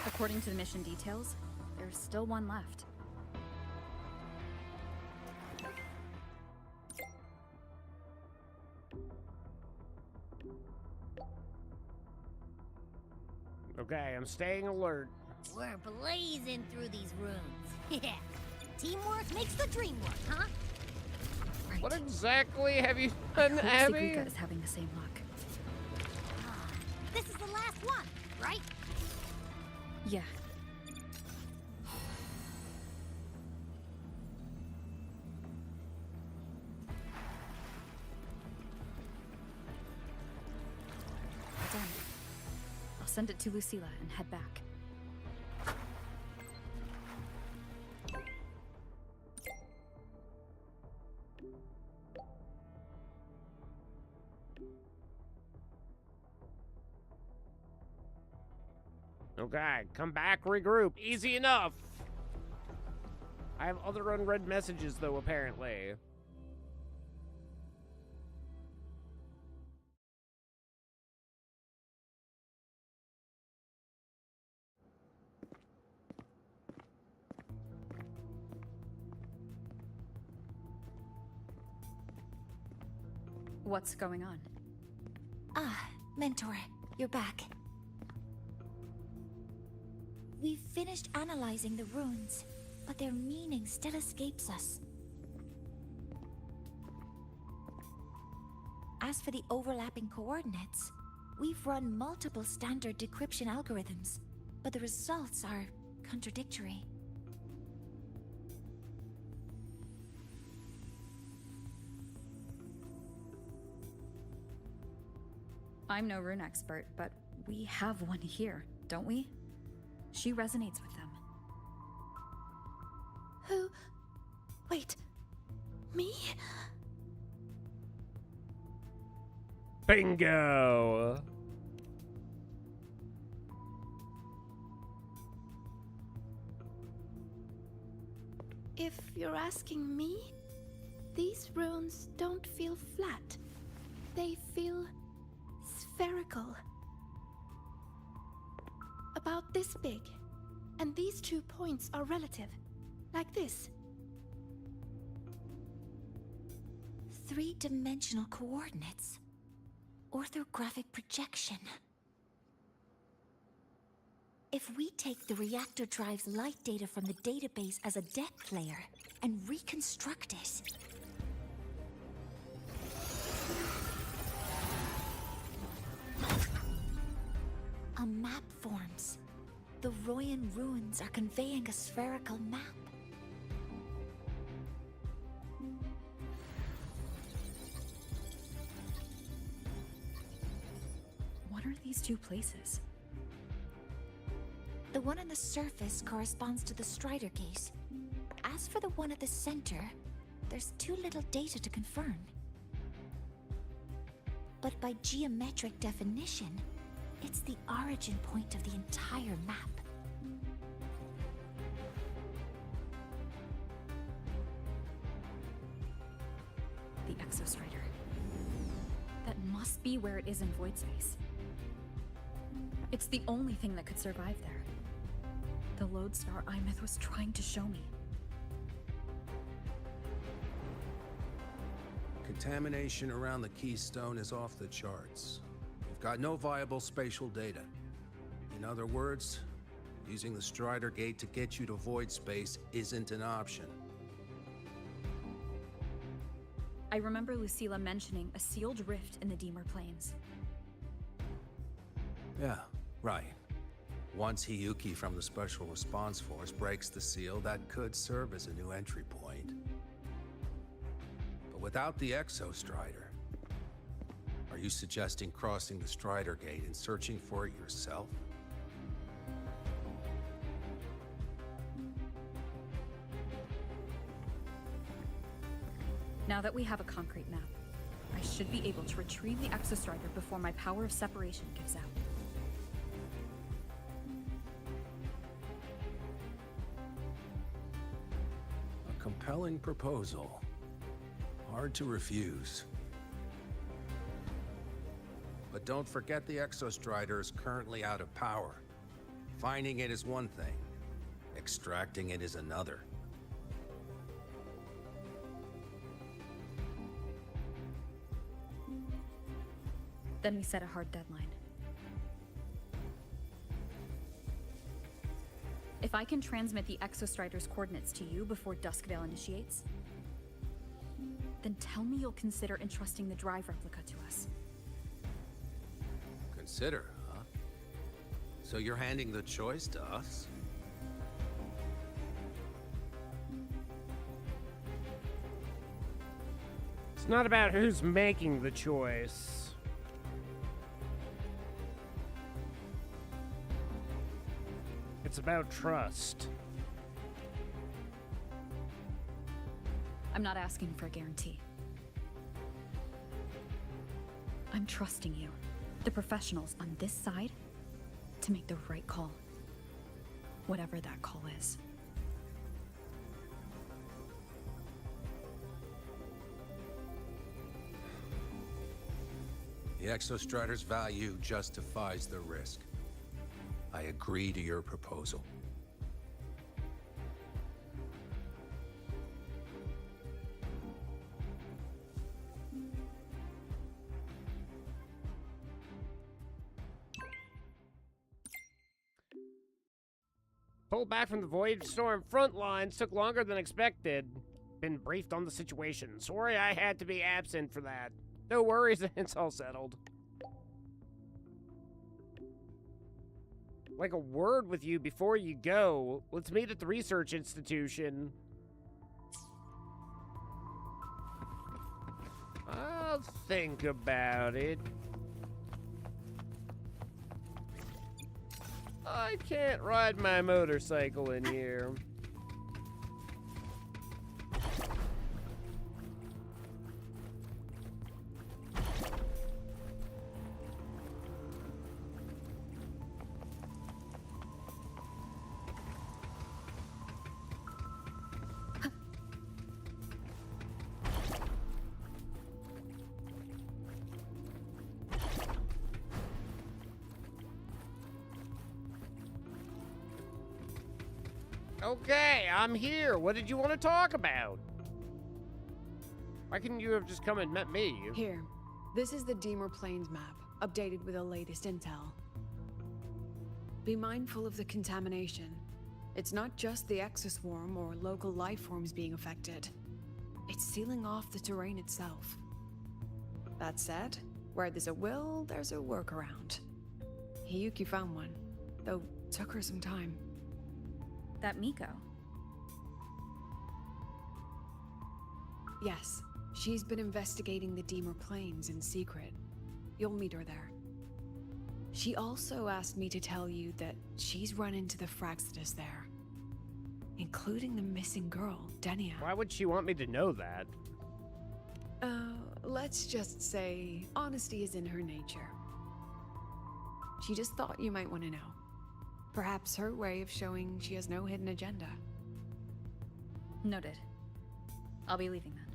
According to the mission details, there's still one left. Okay, I'm staying alert. We're blazing through these rooms. Yeah. Teamwork makes the dream work, huh? Right. What exactly have you I done, hope Abby? Sigrika is having the same luck. This is the last one, right? Yeah. Done. I'll send it to Lucilla and head back. Okay, come back, regroup. Easy enough. I have other unread messages, though, apparently. What's going on? Ah, Mentor, you're back. We've finished analyzing the runes, but their meaning still escapes us. As for the overlapping coordinates, we've run multiple standard decryption algorithms, but the results are contradictory. I'm no rune expert, but we have one here, don't we? She resonates with them. Who? Wait. Me? Bingo! If you're asking me, these runes don't feel flat. They feel spherical. About this big. And these 2 points are relative. Like this. 3-dimensional coordinates. Orthographic projection. If we take the reactor drive's light data from the database as a depth layer and reconstruct it... a map forms. The Royan ruins are conveying a spherical map. What are these 2 places? The one on the surface corresponds to the Strider Gate. As for the one at the center, there's too little data to confirm. But by geometric definition, it's the origin point of the entire map. The Exostrider. That must be where it is in void space. It's the only thing that could survive there. The lodestar Imeth was trying to show me. Contamination around the Keystone is off the charts. We've got no viable spatial data. In other words, using the Strider Gate to get you to void space isn't an option. I remember Lucilla mentioning a sealed rift in the Deemer Plains. Yeah, right. Once Hiyuki from the Special Response Force breaks the seal, that could serve as a new entry point. But without the Exostrider, are you suggesting crossing the Strider Gate and searching for it yourself? Now that we have a concrete map, I should be able to retrieve the Exostrider before my power of separation gives out. A compelling proposal. Hard to refuse. But don't forget the Exostrider is currently out of power. Finding it is one thing. Extracting it is another. Then we set a hard deadline. If I can transmit the Exostrider's coordinates to you before Duskvale initiates, then tell me you'll consider entrusting the drive replica to us. Consider, huh? So you're handing the choice to us? It's not about who's making the choice. It's about trust. I'm not asking for a guarantee. I'm trusting you, the professionals on this side, to make the right call. Whatever that call is. The Exostrider's value justifies the risk. I agree to your proposal. Pulled back from the Void Storm front lines took longer than expected. Been briefed on the situation. Sorry I had to be absent for that. No worries, it's all settled. Like a word with you before you go. Let's meet at the research institution. I'll think about it. I can't ride my motorcycle in here. Okay, I'm here. What did you want to talk about? Why couldn't you have just come and met me? Here. This is the Deemer Plains map, updated with the latest intel. Be mindful of the contamination. It's not just the exoswarm or local life forms being affected. It's sealing off the terrain itself. That said, where there's a will, there's a workaround. Hiyuki found one, though took her some time. That Miko? Yes, she's been investigating the Deemer Plains in secret. You'll meet her there. She also asked me to tell you that she's run into the Fraxidus there, including the missing girl, Denia. Why would she want me to know that? Let's just say honesty is in her nature. She just thought you might want to know. Perhaps her way of showing she has no hidden agenda. Noted. I'll be leaving then.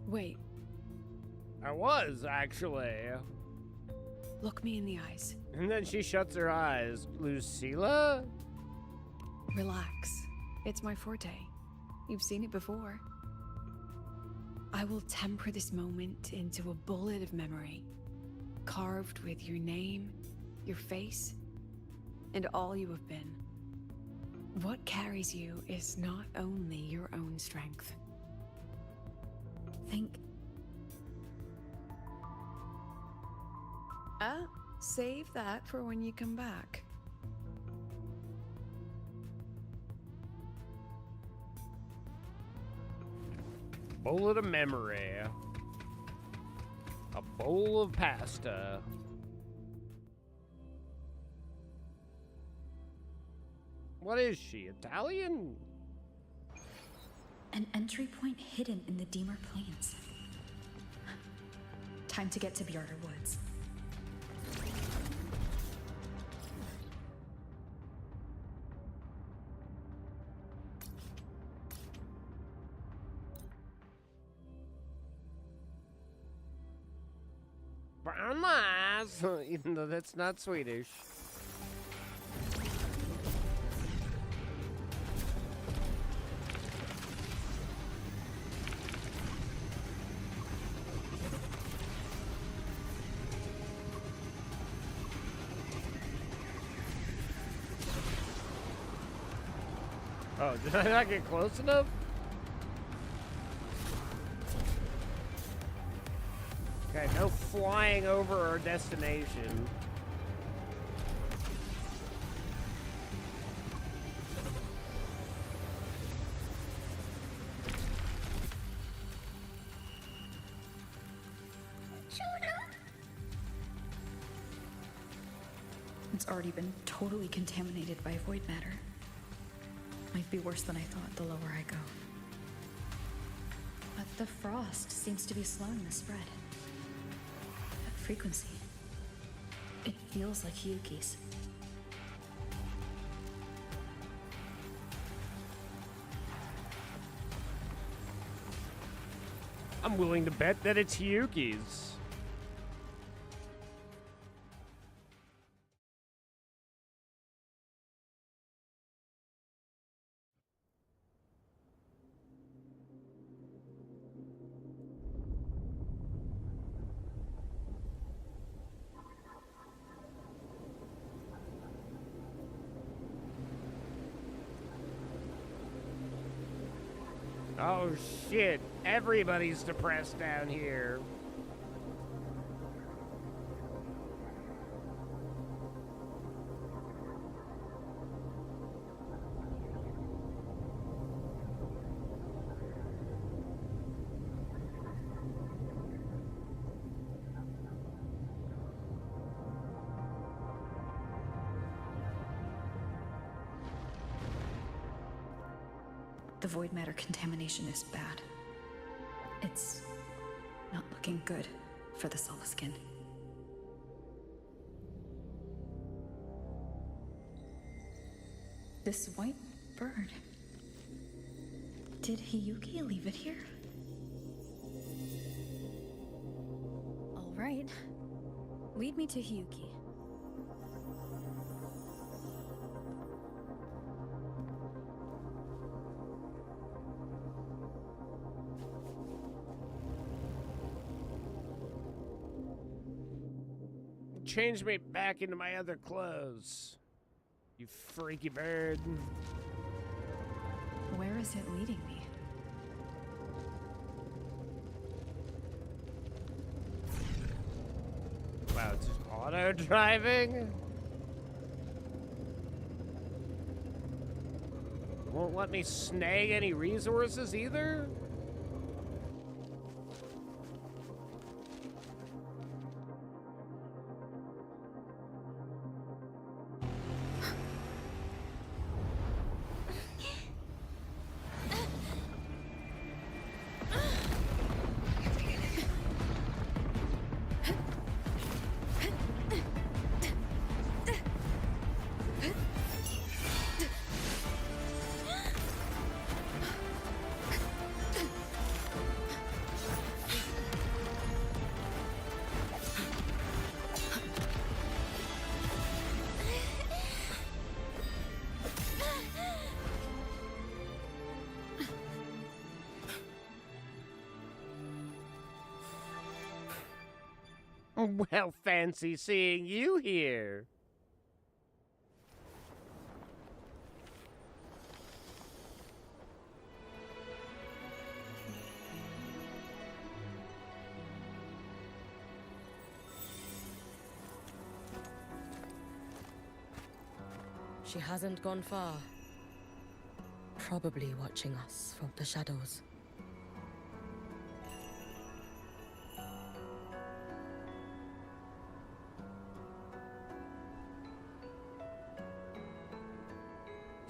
Wait. I was, actually. Look me in the eyes. And then she shuts her eyes. Lucilla? Relax. It's my forte. You've seen it before. I will temper this moment into a bullet of memory, carved with your name, your face, and all you have been. What carries you is not only your own strength. Think. Save that for when you come back. Bullet of memory. A bowl of pasta. What is she, Italian? An entry point hidden in the Deemer Plains. Time to get to Bjarter Woods. Nice, even though that's not Swedish. Oh, did I not get close enough? Okay, no flying over our destination. It's already been totally contaminated by void matter. Might be worse than I thought the lower I go. But the frost seems to be slowing the spread. That frequency. It feels like Hiyuki's. I'm willing to bet that it's Hiyuki's. Oh shit, everybody's depressed down here. The void matter contamination is bad. It's not looking good for the Solaskin. This white bird. Did Hiyuki leave it here? All right. Lead me to Hiyuki. Change me back into my other clothes. You freaky bird. Where is it leading me? Wow, it's just auto driving? Won't let me snag any resources either? Well, fancy seeing you here. She hasn't gone far. Probably watching us from the shadows.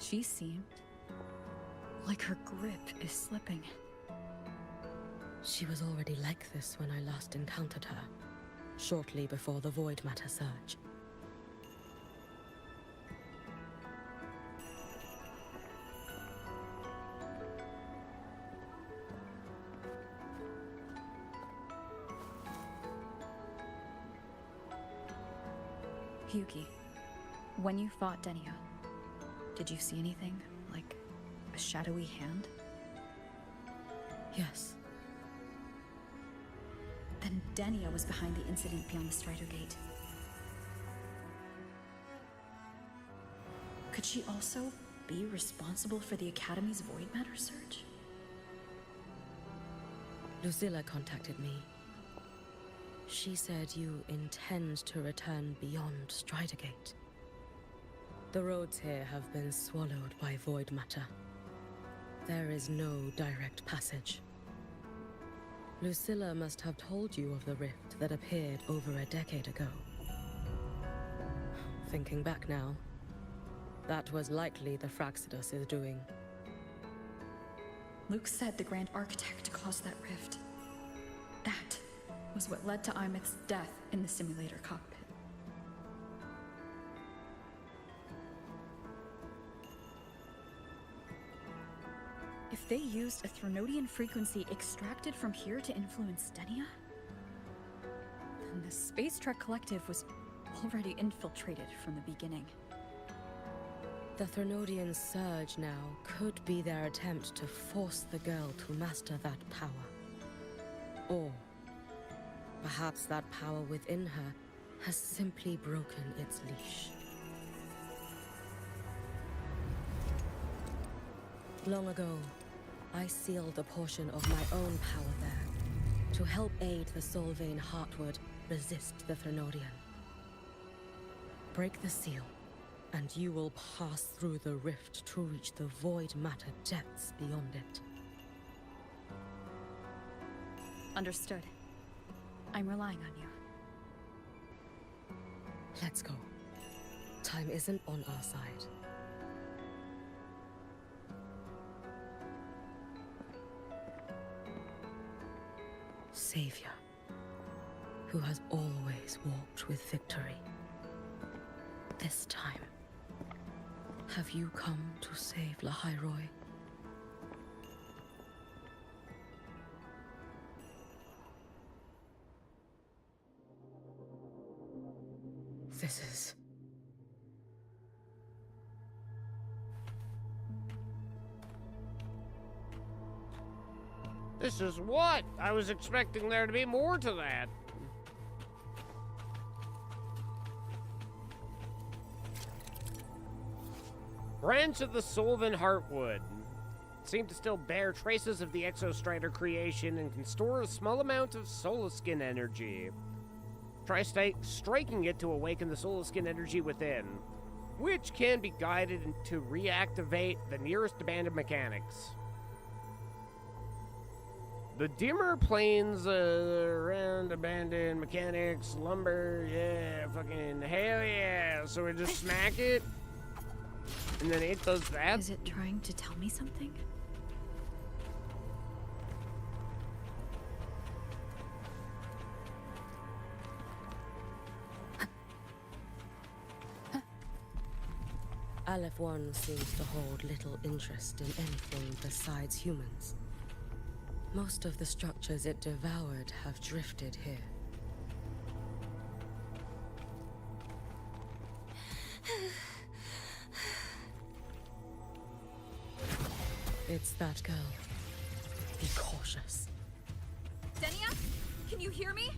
She seemed like her grip is slipping. She was already like this when I last encountered her, shortly before the void matter surge. Hyuki, when you fought Denia, did you see anything, like a shadowy hand? Yes. Then Denia was behind the incident beyond the Strider Gate. Could she also be responsible for the Academy's void matter surge? Lucilla contacted me. She said you intend to return beyond Strider Gate. The roads here have been swallowed by void matter. There is no direct passage. Lucilla must have told you of the rift that appeared over a decade ago. Thinking back now, that was likely the Fraxidus' doing. Luke said the Grand Architect caused that rift. That was what led to Imith's death in the simulator cockpit. If they used a Threnodian frequency extracted from here to influence Denia, then the Space Trek Collective was already infiltrated from the beginning. The Threnodian surge now could be their attempt to force the girl to master that power. Or perhaps that power within her has simply broken its leash. Long ago, I sealed a portion of my own power there to help aid the Solvane Heartwood resist the Threnodian. Break the seal, and you will pass through the rift to reach the void matter depths beyond it. Understood. I'm relying on you. Let's go. Time isn't on our side. Savior, who has always walked with victory. This time, have you come to save Lahairoi? This is... This is what? I was expecting there to be more to that. Branch of the Solvane Heartwood. Seem to still bear traces of the Exostrider creation and can store a small amount of Solaskin energy. Try striking it to awaken the Solaskin energy within, which can be guided to reactivate the nearest abandoned mechanics. The dimmer planes around abandoned mechanics, lumber, yeah, fucking hell yeah. So we just smack it, and then it does that. Is it trying to tell me something? Aleph One seems to hold little interest in anything besides humans. Most of the structures it devoured have drifted here. It's that girl. Be cautious. Denia? Can you hear me?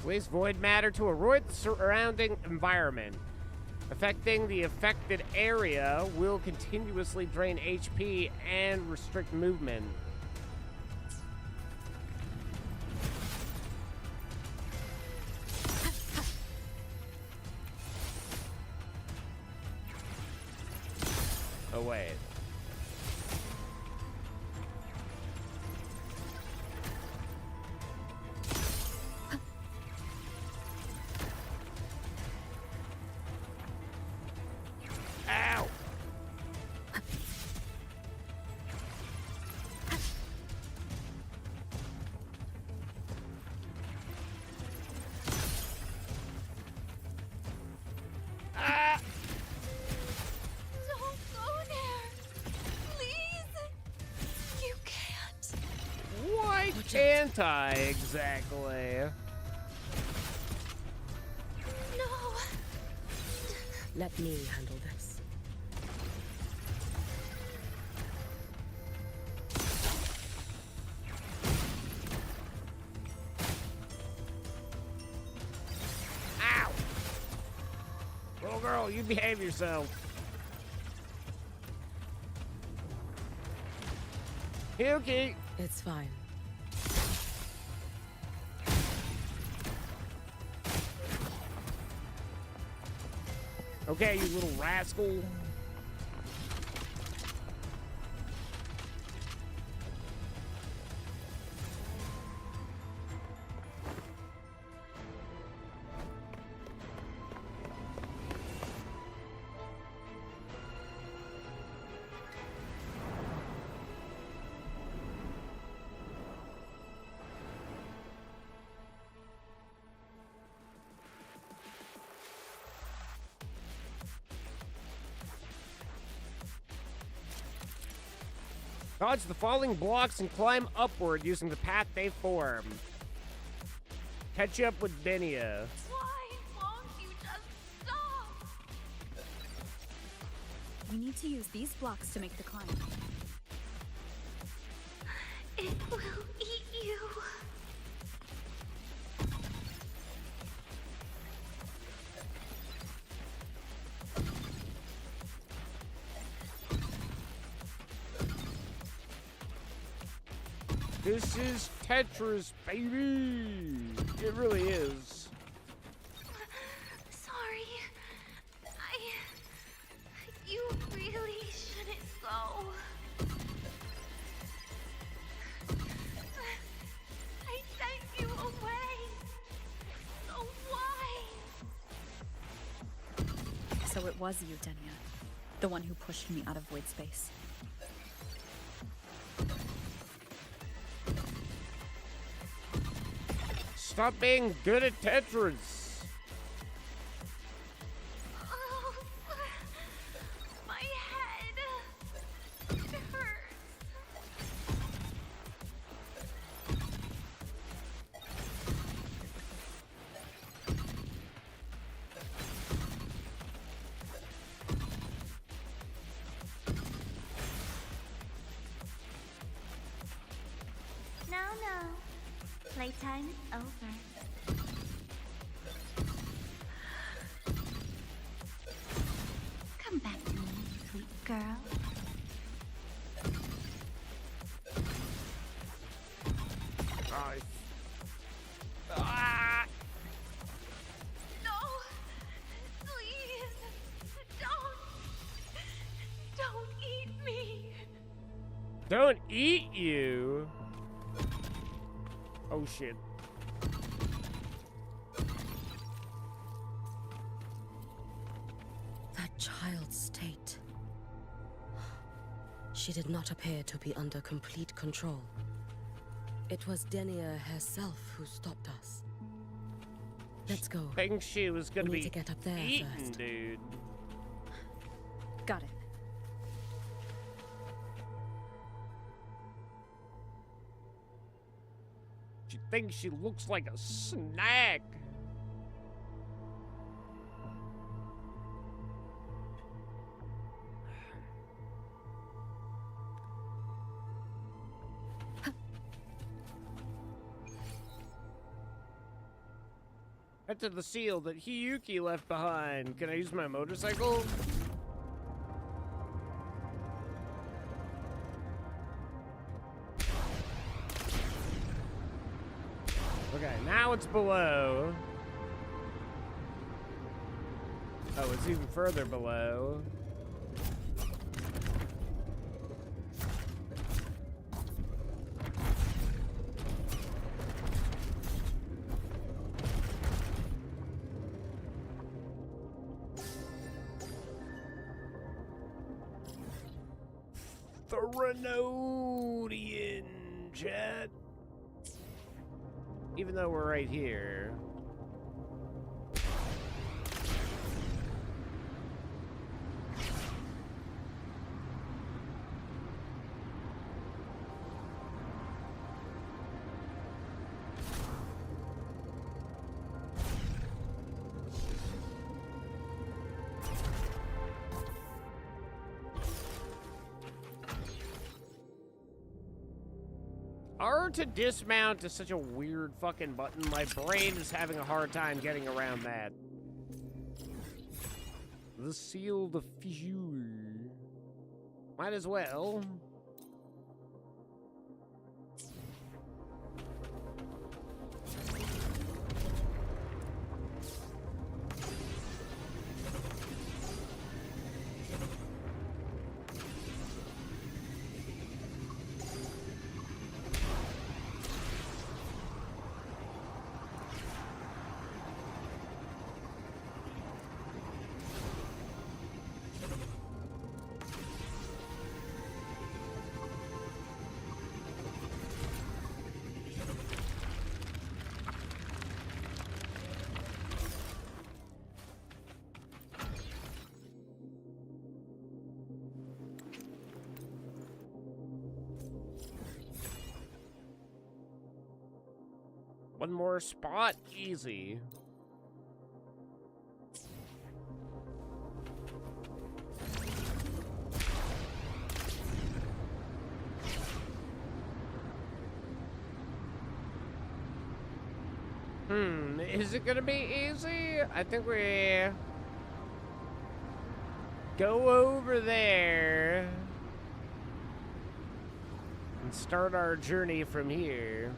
Waste void matter to erode the surrounding environment. Affecting the affected area will continuously drain HP and restrict movement. Oh, wait. Ow! Ah! Don't go there! Please! You can't. Why can't I exactly? No! Let me handle this. Ow! Little girl, you behave yourself. Yuki! It's fine. Okay, you little rascal. Dodge the falling blocks and climb upward using the path they form. Catch up with Denia. Why won't you just stop? We need to use these blocks to make the climb. It will eat you. This is Tetris, baby. It really is. Sorry. You really shouldn't go. I sent you away. So why? So it was you, Denia. The one who pushed me out of void space. Stop being good at Tetris. Oh, my head. It hurts. No. Playtime is over. Come back to me, sweet girl. No! Please! Don't eat me! Don't eat you. Oh shit. That child's state. She did not appear to be under complete control. It was Denia herself who stopped us. Let's go. I think she was gonna We be need to get up there eaten, first. dude. Got it. She thinks she looks like a snack. Head to the seal that Hiyuki left behind. Can I use my motorcycle? Okay, now it's below. Oh, it's even further below. The Renodian, chat. Even though we're right here. R to dismount is such a weird fucking button. My brain is having a hard time getting around that. The seal de fissure. Might as well. One more spot, easy. Is it gonna be easy? I think we go over there. And start our journey from here.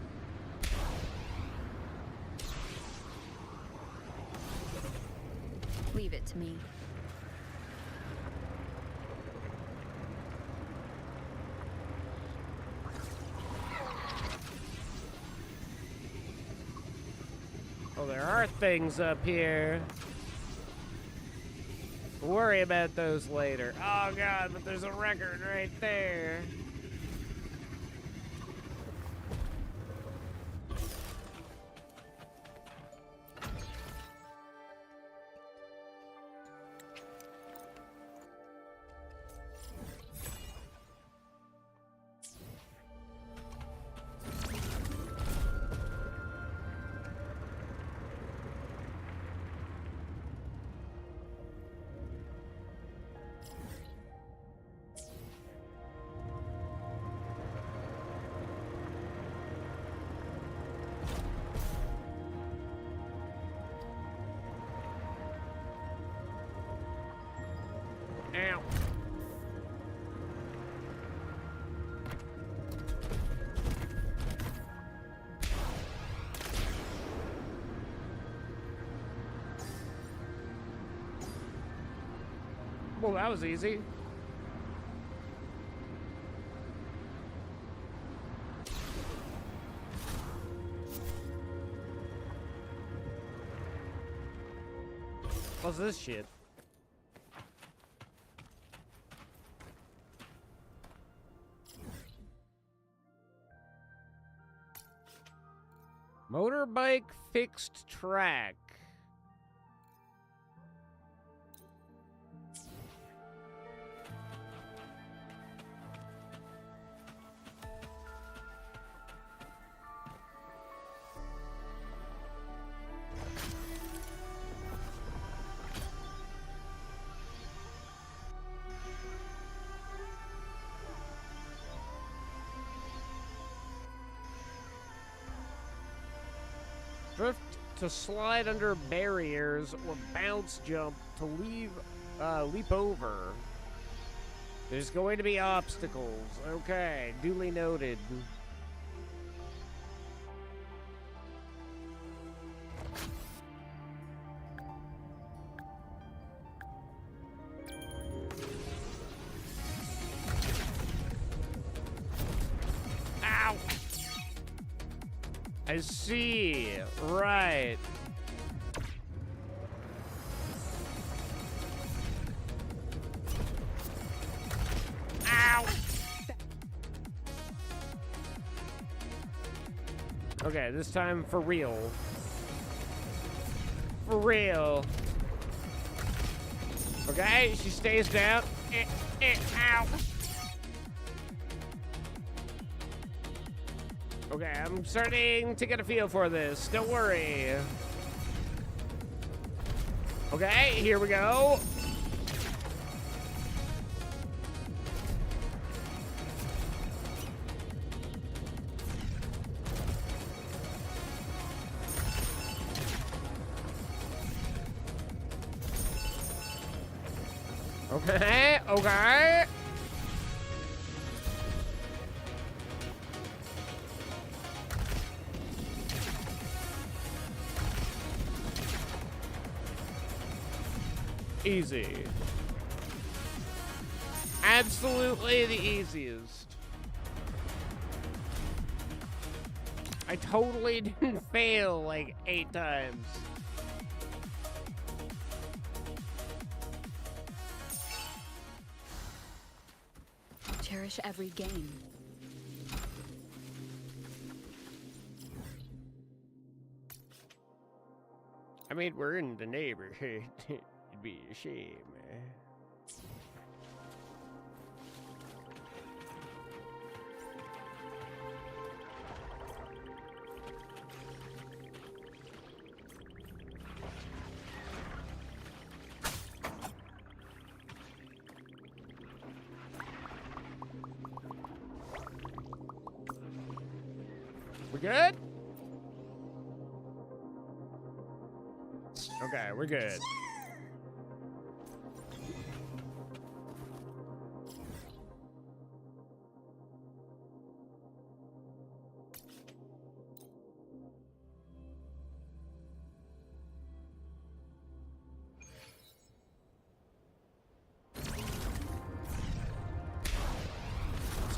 Leave it to me. Oh, there are things up here. We'll worry about those later. Oh god, but there's a record right there. Ow. Well, that was easy. What's this shit? Motorbike fixed track. Drift to slide under barriers or bounce jump to leap over. There's going to be obstacles. Okay, duly noted. Ow! I see. Right. Ow! Okay, this time for real. For real. Okay, she stays down. Ow! Okay, I'm starting to get a feel for this. Don't worry. Okay, here we go. Okay, okay. Easy. Absolutely the easiest. I totally didn't fail like 8 times. Cherish every game. I mean, we're in the neighborhood. It'd be a shame. We good? Okay, we're good.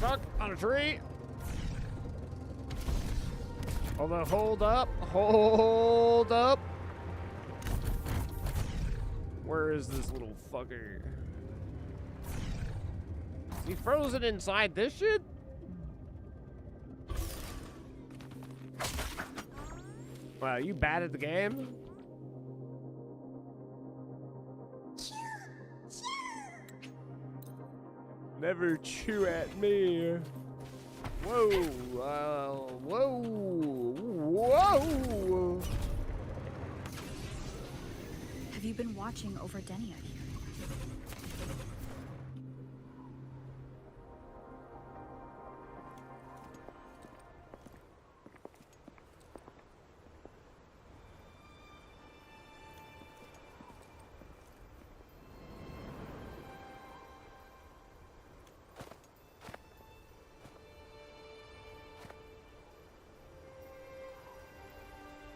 stuck on a tree. Although, hold up. Hold up. Where is this little fucker? Is he frozen inside this shit? Wow, you bad at the game? Never chew at me. Whoa, whoa, whoa. Have you been watching over Denia here?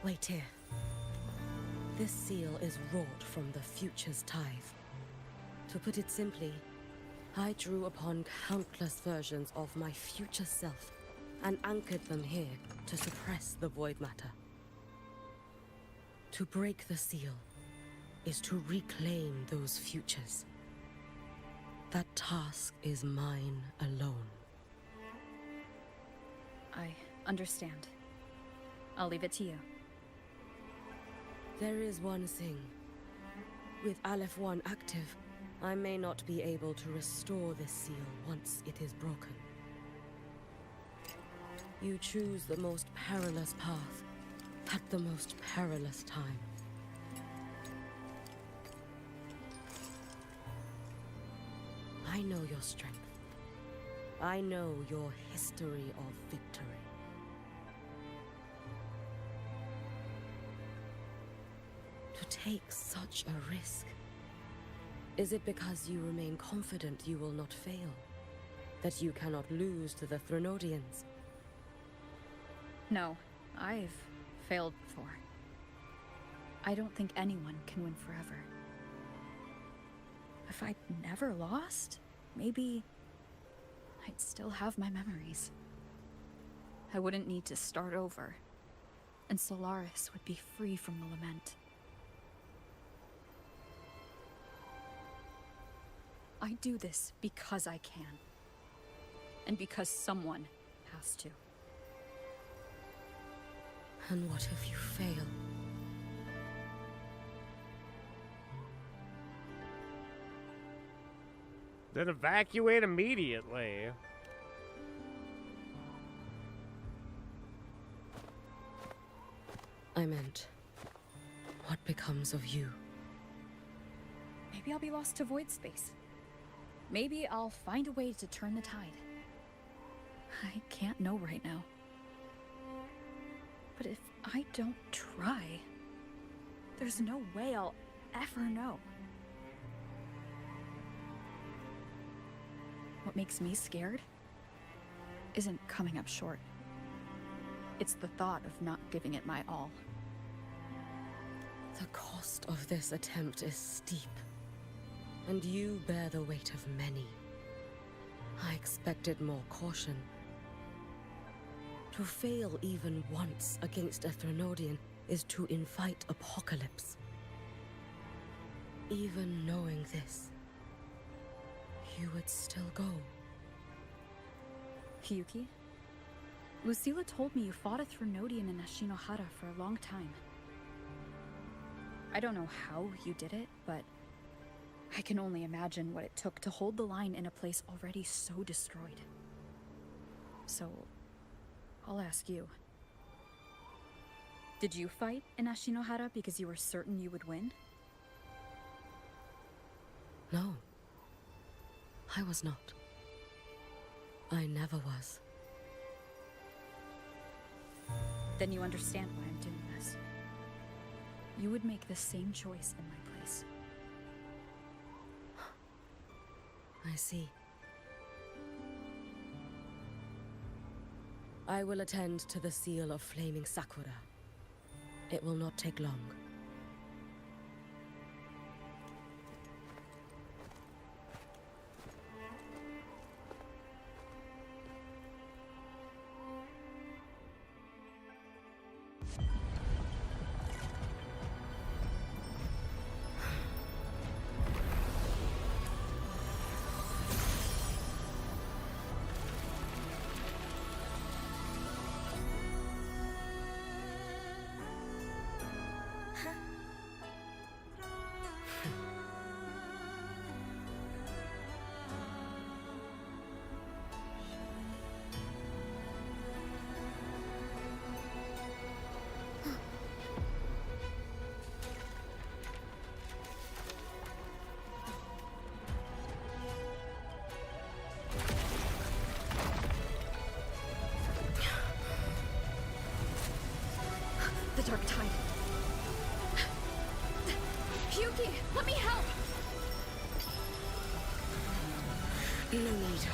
Wait here. This seal is wrought from the future's tithe. To put it simply, I drew upon countless versions of my future self and anchored them here to suppress the void matter. To break the seal is to reclaim those futures. That task is mine alone. I understand. I'll leave it to you. There is one thing. With Aleph 1 active, I may not be able to restore this seal once it is broken. You choose the most perilous path at the most perilous time. I know your strength. I know your history of victory. To take such a risk? Is it because you remain confident you will not fail? That you cannot lose to the Threnodians? No, I've failed before. I don't think anyone can win forever. If I'd never lost, maybe I'd still have my memories. I wouldn't need to start over, and Solaris would be free from the lament. I do this because I can. And because someone has to. And what if you fail? Then evacuate immediately. I meant, what becomes of you? Maybe I'll be lost to void space. Maybe I'll find a way to turn the tide. I can't know right now. But if I don't try, there's no way I'll ever know. What makes me scared isn't coming up short. It's the thought of not giving it my all. The cost of this attempt is steep. And you bear the weight of many. I expected more caution. To fail even once against a Threnodian is to invite apocalypse. Even knowing this, you would still go. Hiyuki? Lucilla told me you fought a Threnodian in Ashinohara for a long time. I don't know how you did it, but I can only imagine what it took to hold the line in a place already so destroyed. So, I'll ask you. Did you fight in Ashinohara because you were certain you would win? No. I was not. I never was. Then you understand why I'm doing this. You would make the same choice in my place. I see. I will attend to the seal of Flaming Sakura. It will not take long. The Dark Tide. Hyuki, let me help! No need.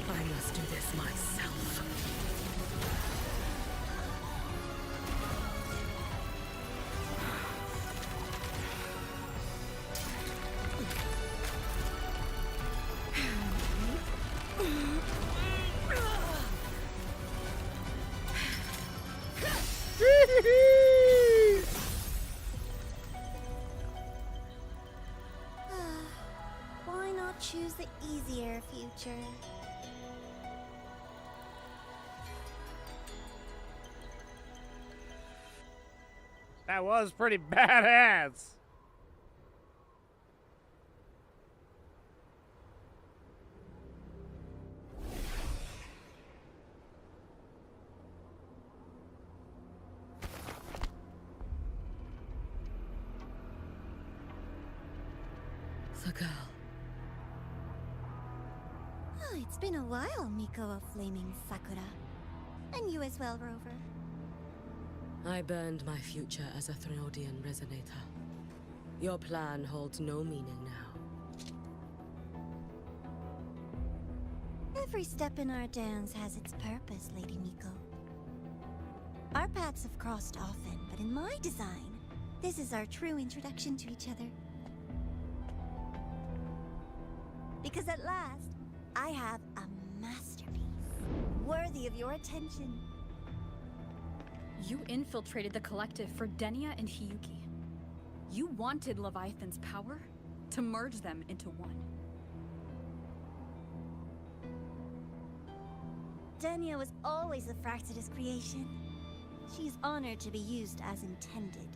I must do this myself. Why not choose the easier future? That was pretty badass. The girl. Oh, it's been a while, Miko of Flaming Sakura. And you as well, Rover. I burned my future as a Threnodian resonator. Your plan holds no meaning now. Every step in our dance has its purpose, Lady Miko. Our paths have crossed often, but in my design, this is our true introduction to each other. Because at last, I have a masterpiece, worthy of your attention. You infiltrated the collective for Denia and Hiyuki. You wanted Leviathan's power to merge them into one. Denia was always a Fraxidus creation. She's honored to be used as intended.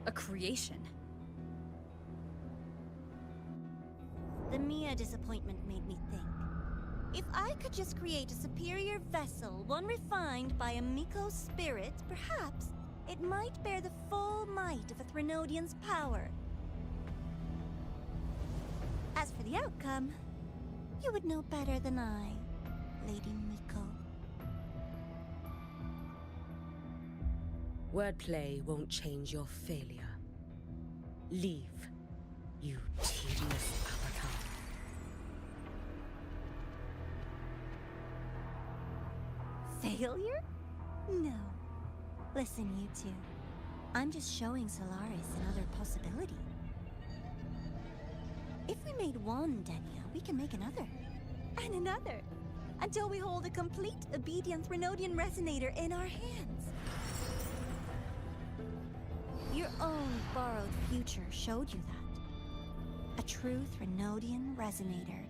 A creation? The Mia disappointment made me think. If I could just create a superior vessel, one refined by a Miko spirit, perhaps it might bear the full might of a Threnodian's power. As for the outcome, you would know better than I, Lady Miko. Wordplay won't change your failure. Leave, you tedious avatar. Failure? No. Listen, you two. I'm just showing Solaris another possibility. If we made one Denia, we can make another. And another. Until we hold a complete obedient Threnodian resonator in our hands. Your own borrowed future showed you that. A true Threnodian resonator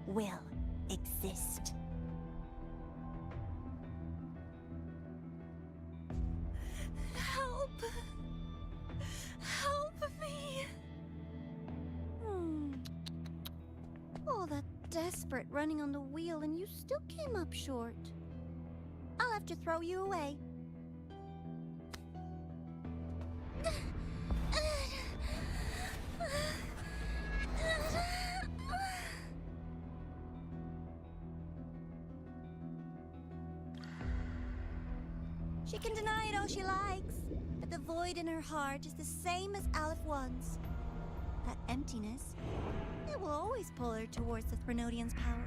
will exist. Help! Help me! All that desperate running on the wheel and you still came up short. I'll have to throw you away. She can deny it all she likes, but the void in her heart is the same as Aleph One's. That emptiness, it will always pull her towards the Threnodian's power.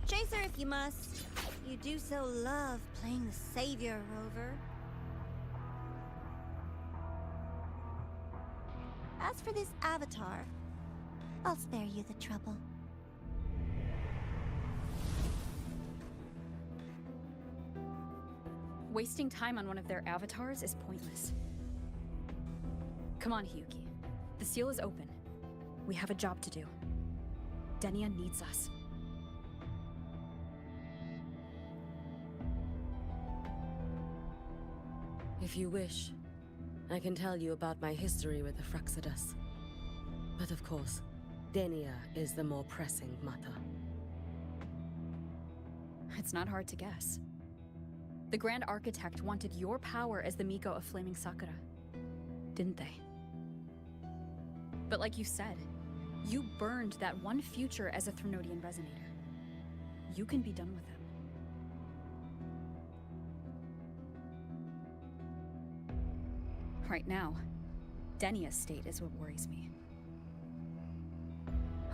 Chase her if you must. You do so love playing the savior, Rover. As for this avatar, I'll spare you the trouble. Wasting time on one of their avatars is pointless. Come on, Hiyuki. The seal is open. We have a job to do. Denia needs us. If you wish, I can tell you about my history with the Fraxidus. But of course, Denia is the more pressing matter. It's not hard to guess. The Grand Architect wanted your power as the Miko of Flaming Sakura, didn't they? But like you said, you burned that one future as a Threnodian Resonator. You can be done with him. Right now, Denia's state is what worries me.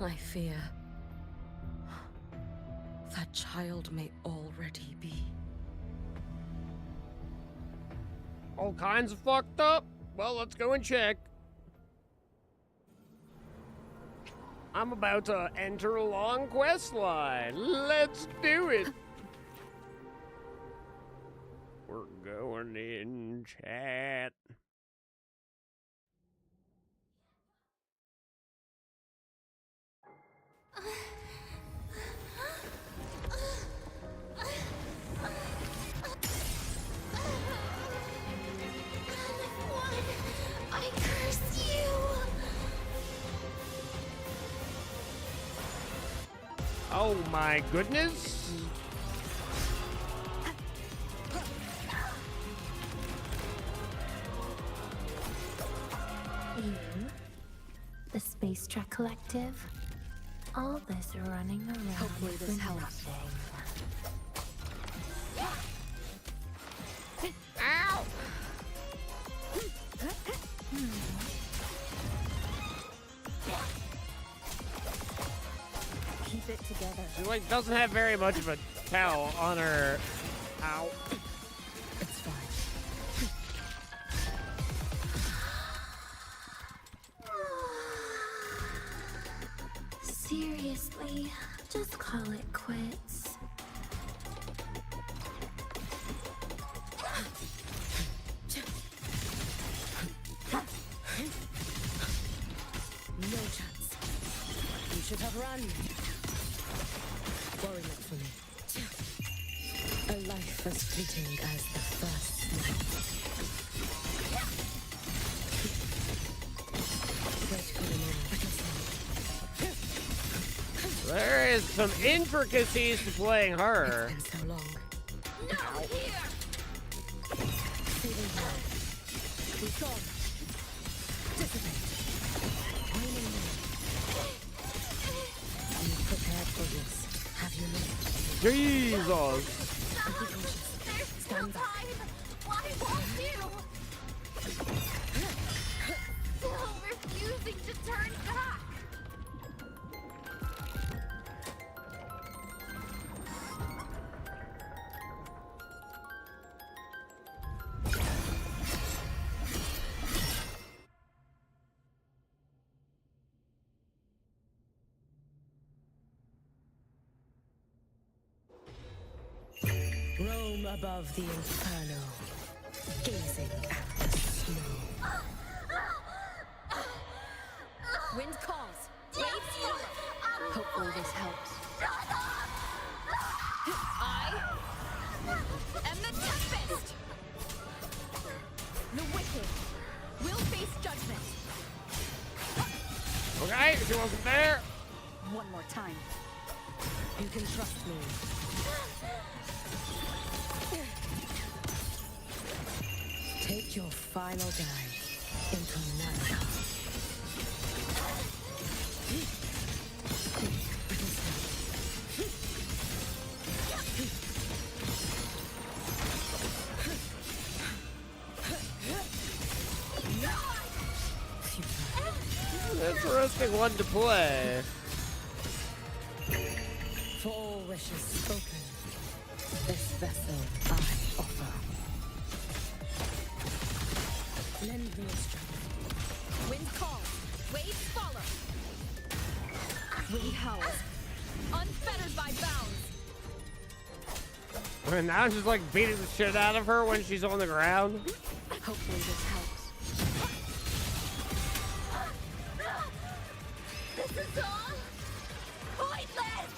I fear that child may already be. All kinds of fucked up? Well, let's go and check. I'm about to enter a long quest line. Let's do it. We're going in chat. I curse you! Oh my goodness. You, the Space Trek Collective, all this running around. Hopefully this helps. Ow! Keep it together. She like doesn't have very much of a towel on her. Ow. It's fine. Seriously, just call it quits. No chance. You should have run. Worry not for me. A life as fleeting as the first night. Wait for the moment. There is some intricacies to playing her. It's been so long. No, here! Feeling well. Be gone. Dissipate. Waning more. You prepared for this, have you not? Jesus. Stand back. Why won't you? Still refusing to turn back. Roam above the inferno, gazing at the snow. Wind calls. Waves follow. Hopefully this helps. I am the Tempest! The wicked will face judgment. Okay, she wasn't there. One more time. You can trust me. Take your final dive into Nana. Interesting one to play. For all wishes spoken, this vessel I offer. Lend me a strength. Wind calls. Waves follow. Wind howls. Unfettered by bounds. And now she's like beating the shit out of her when she's on the ground. Hopefully this helps. This is all pointless!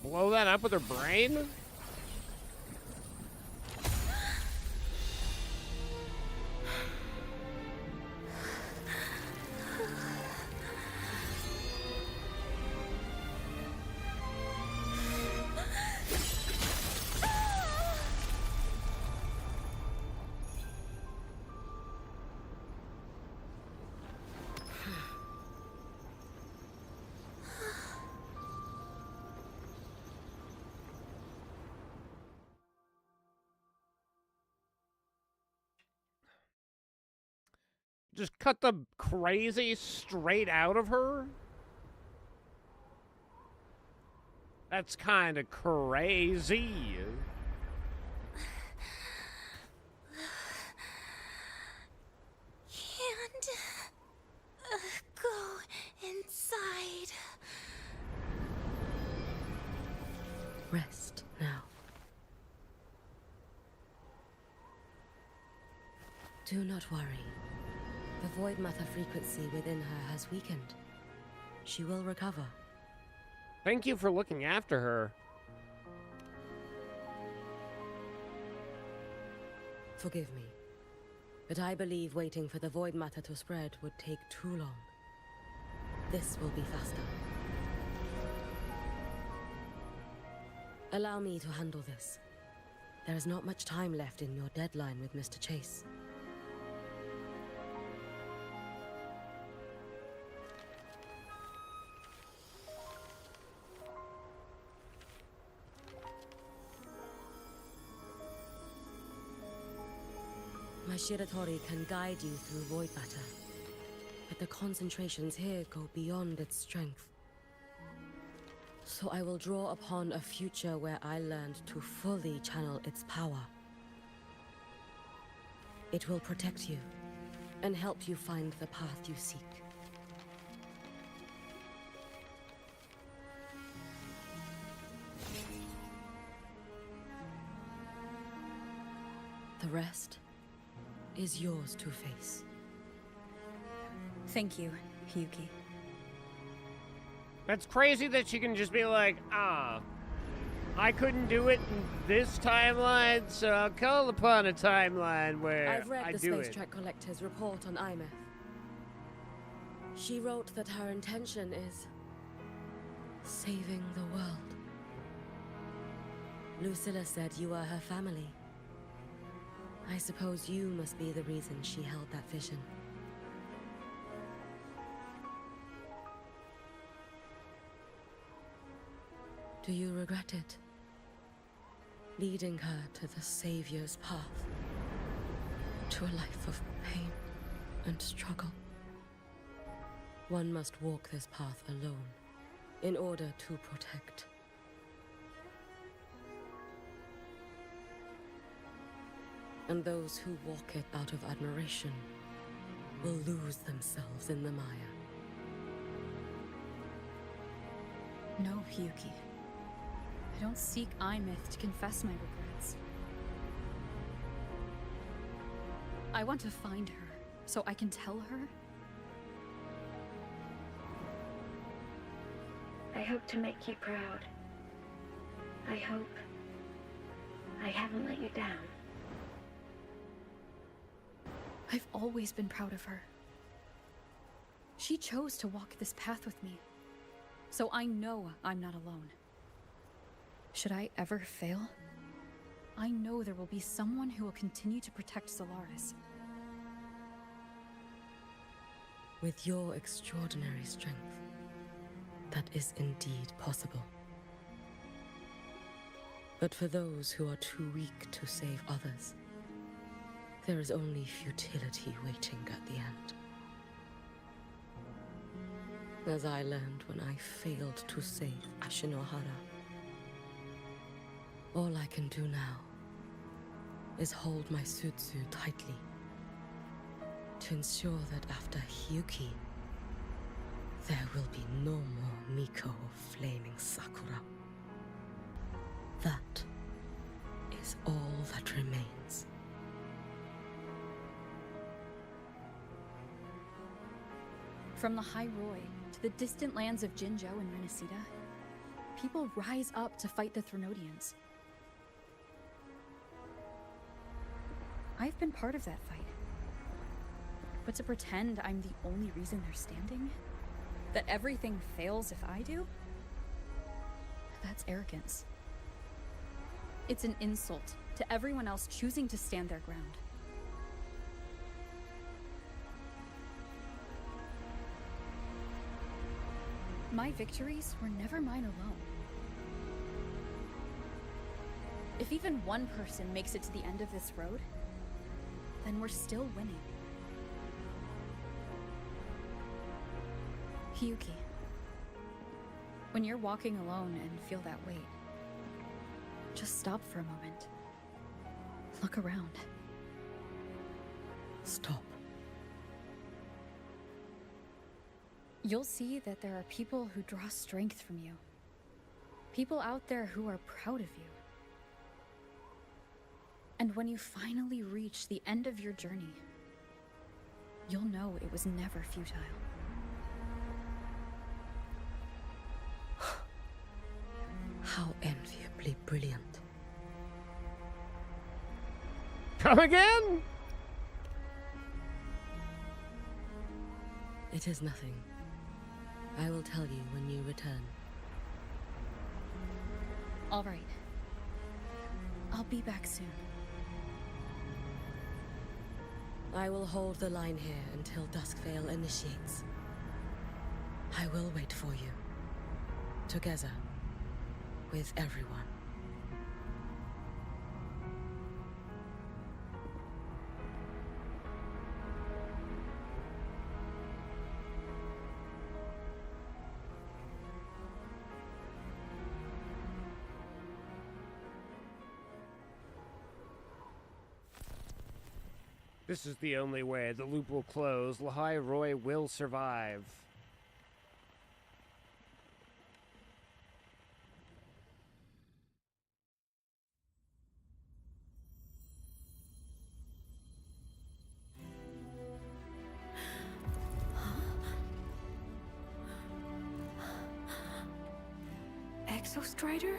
blow that up with her brain? Just cut the crazy straight out of her? That's kind of crazy. Can't go inside. Rest now. Do not worry. The void matter frequency within her has weakened. She will recover. Thank you for looking after her. Forgive me, but I believe waiting for the void matter to spread would take too long. This will be faster. Allow me to handle this. There is not much time left in your deadline with Mr. Chase. My Shiratori can guide you through void matter, but the concentrations here go beyond its strength. So I will draw upon a future where I learned to fully channel its power. It will protect you and help you find the path you seek. The rest is yours to face. Thank you, Hiyuki. That's crazy that she can just be like, I couldn't do it in this timeline, so I'll call upon a timeline where I've read I the do Space it. Trek Collector's report on Imeth. She wrote that her intention is saving the world. Lucilla said you are her family. I suppose you must be the reason she held that vision. Do you regret it? Leading her to the Savior's path? To a life of pain and struggle? One must walk this path alone in order to protect. And those who walk it out of admiration will lose themselves in the mire. No, Hiyuki. I don't seek Imeth to confess my regrets. I want to find her, so I can tell her. I hope to make you proud. I hope I haven't let you down. I've always been proud of her. She chose to walk this path with me, so I know I'm not alone. Should I ever fail, I know there will be someone who will continue to protect Solaris. With your extraordinary strength, that is indeed possible. But for those who are too weak to save others, there is only futility waiting at the end. As I learned when I failed to save Ashinohara. All I can do now is hold my Sutsu tightly to ensure that after Hiyuki, there will be no more Miko of Flaming Sakura. That is all that remains. From the High Roy to the distant lands of Jinzhou and Renesita, people rise up to fight the Threnodians. I've been part of that fight. But to pretend I'm the only reason they're standing? That everything fails if I do? That's arrogance. It's an insult to everyone else choosing to stand their ground. My victories were never mine alone. If even one person makes it to the end of this road, then we're still winning. Hiyuki, when you're walking alone and feel that weight, just stop for a moment. Look around. Stop. You'll see that there are people who draw strength from you. People out there who are proud of you. And when you finally reach the end of your journey, you'll know it was never futile. How enviably brilliant. Come again? It is nothing. I will tell you when you return. All right. I'll be back soon. I will hold the line here until Duskvale initiates. I will wait for you. Together. With everyone. This is the only way. The loop will close. Lahai Roy will survive. Exostrider?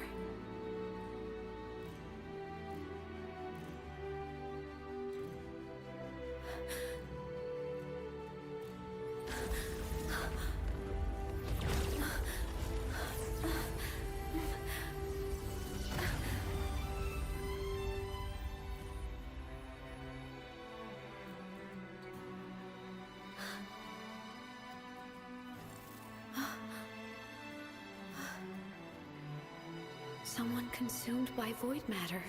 Someone consumed by void matter.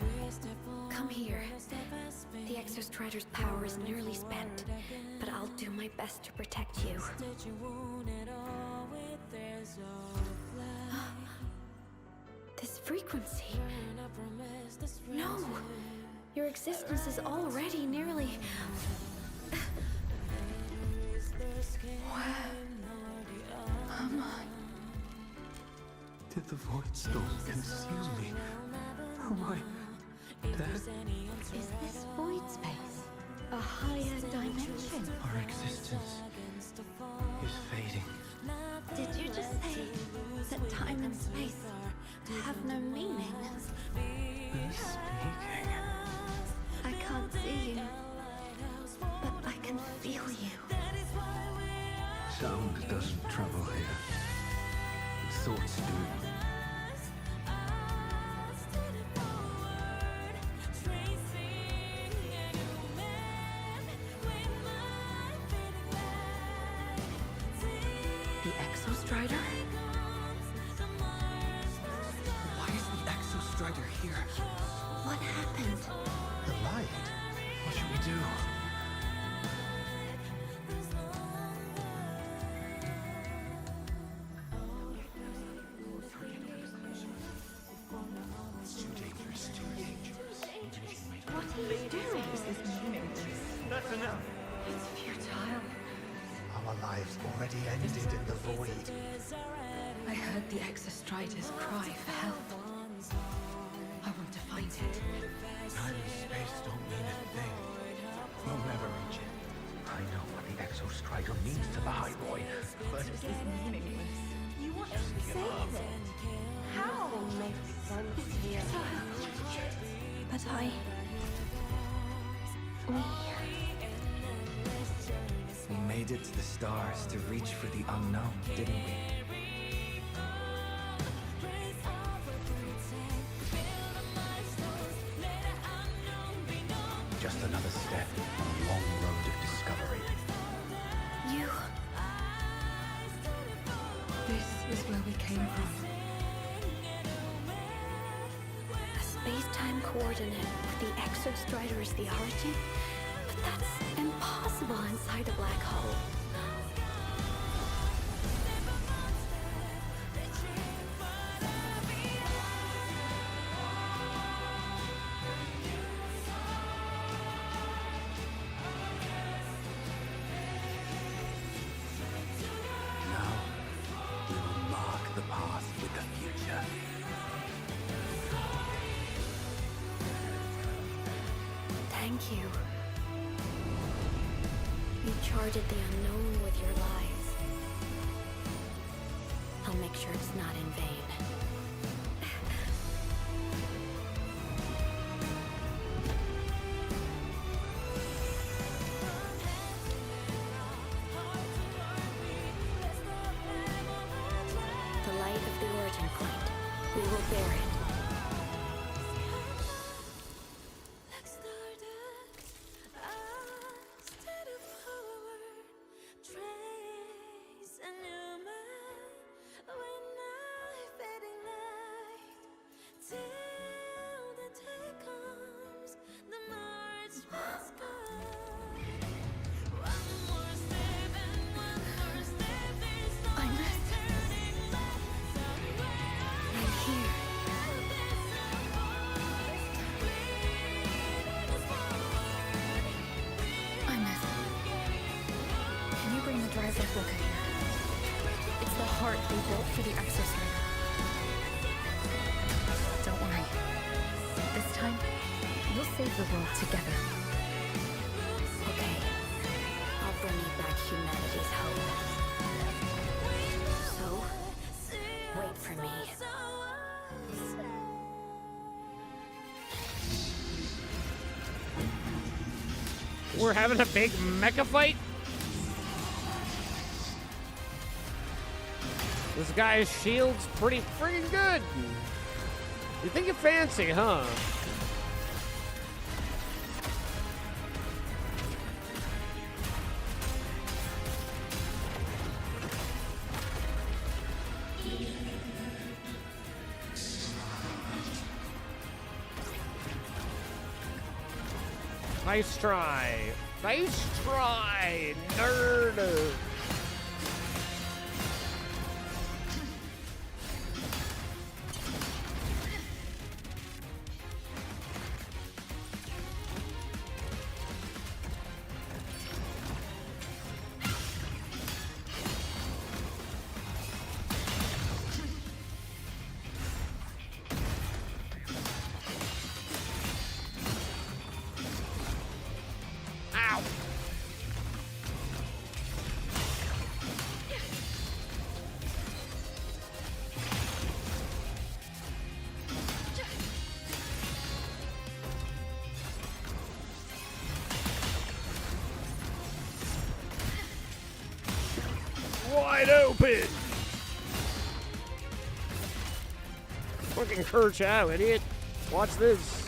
Come here. The Exostrider's power is nearly spent, but I'll do my best to protect you. This frequency. No! Your existence is already nearly... Where am I? Did the void storm consume me? Am I dead? Is this void space a higher dimension? Our existence is fading. Did you just say that time and space have no meaning? Who's speaking? I can't see you, but I can feel you. Sound doesn't travel here. Thoughts do. The Exostrider? Why is the Exostrider here? What happened? The light. What should we do? What are you doing? This is meaningless. That's enough. It's futile. Our lives already ended in the void. I heard the Exostrider's cry for help. I want to find it. Time and space don't mean a thing. We'll never reach it. I know what the Exostrider means to the High Boy, but This is meaningless. You want to save it? How? Nothing makes sense here. But We made it to the stars to reach for the unknown, didn't we? Just another step on a long road of discovery. You... This is where we came from. A space-time coordinate with the Exostrider is the origin? But that's impossible inside a black hole. Now, we will mark the path with the future. Thank you. You charted the unknown with your lives. I'll make sure it's not in vain. The light of the origin point. We will bear it. Look at here. It's the heart they built for the Exostrider. Don't worry. This time, we'll save the world together. Okay. I'll bring you back humanity's hope. So, wait for me. We're having a big mecha fight? This guy's shield's pretty friggin' good. You think you're fancy, huh? Nice try. Nice try, nerd. Wide open! Fucking Kerch out, idiot. Watch this.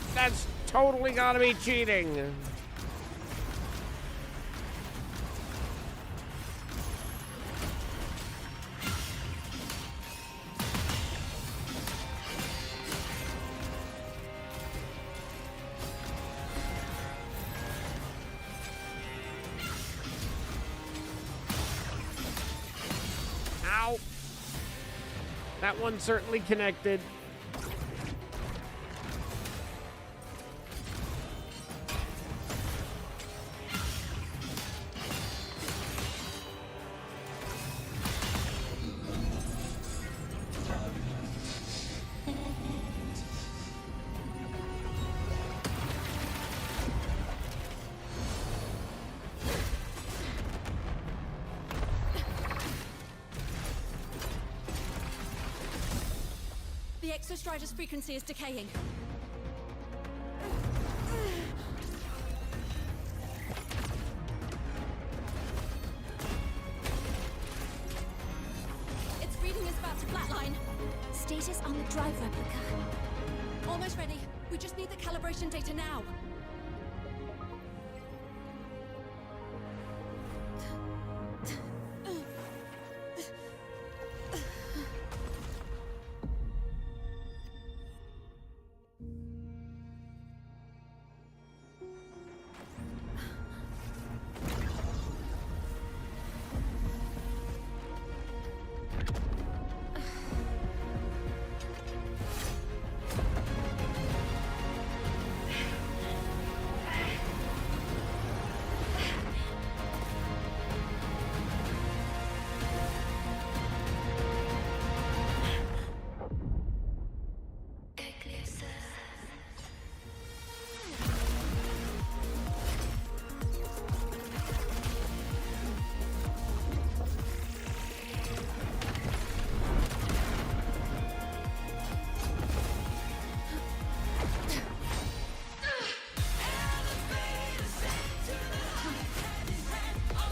Stop! That's totally gotta be cheating. Ow! That one certainly connected. The Exostrider's frequency is decaying. Its reading is about to flatline. Status on the drive replica. Almost ready. We just need the calibration data now.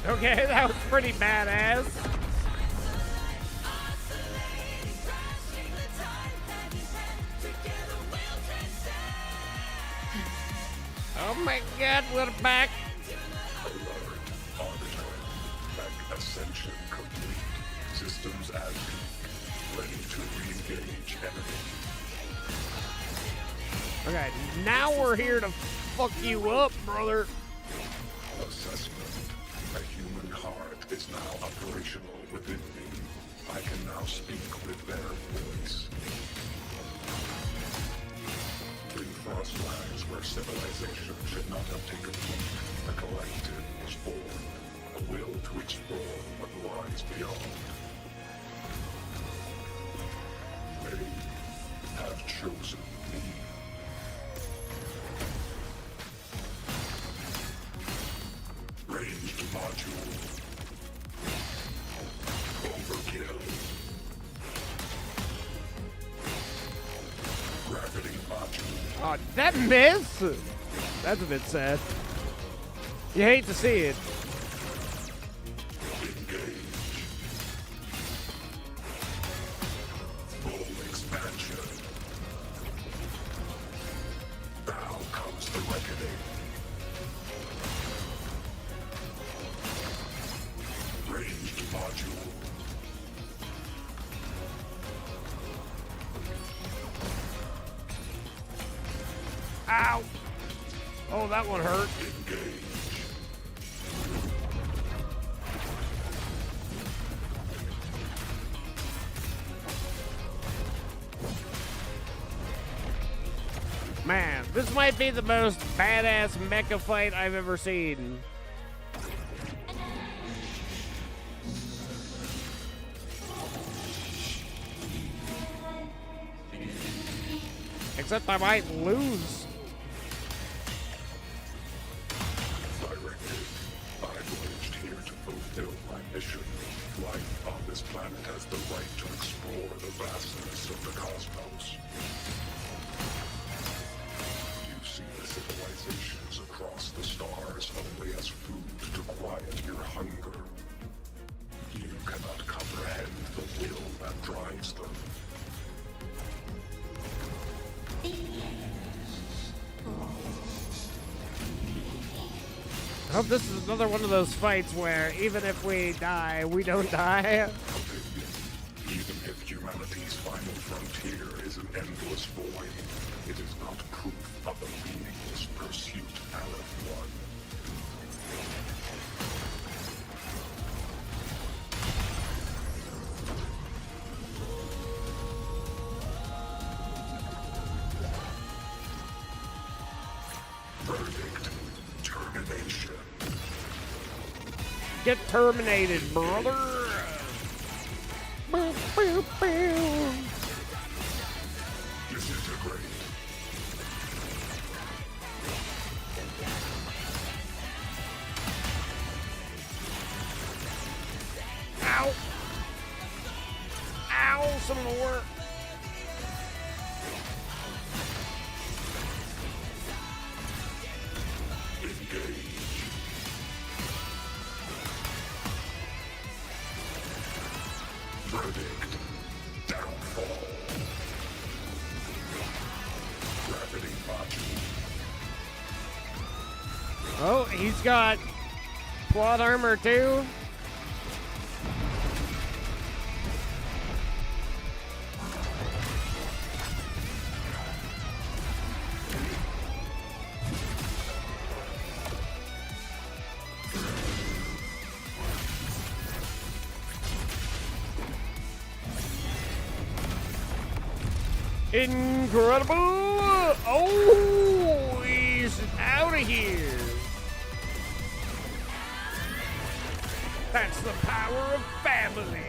Okay, that was pretty badass. Oh my god, we're back. Ascension complete. Systems as peak. Ready to re-engage enemy. Okay, now we're here to fuck you up, brother. Assessment. A human heart is now operational within me. I can now speak with their voice. 3 frost lands where civilization should not have taken root. The collective was born. A will to explore what lies beyond. They have chosen me. Ranged module. Overkill. Gravity module. Oh, that miss? That's a bit sad. You hate to see it. Engage. Full expansion. Now comes the reckoning. Ranged module. Ow! Oh, that one hurt. Engage. Man, this might be the most badass mecha fight I've ever seen. Except I might lose. Directed. I voyaged here to fulfill my mission. Life on this planet has the right to explore the vastness of the cosmos. You see the civilizations across the stars only as food to quiet your hunger. You cannot comprehend the will that drives them. hope this is another one of those fights where even if we die, we don't die. Even if humanity's final frontier is an endless void, it is not proof of the meaningless pursuit Aleph won. Verdict. Termination. Get terminated, brother. Boop, boop, boop. Disintegrate. Ow. Ow, some of the work. Verdict. Downfall. Gravity module. Oh, he's got plot armor too. Incredible! Oh, he's out of here. That's the power of family.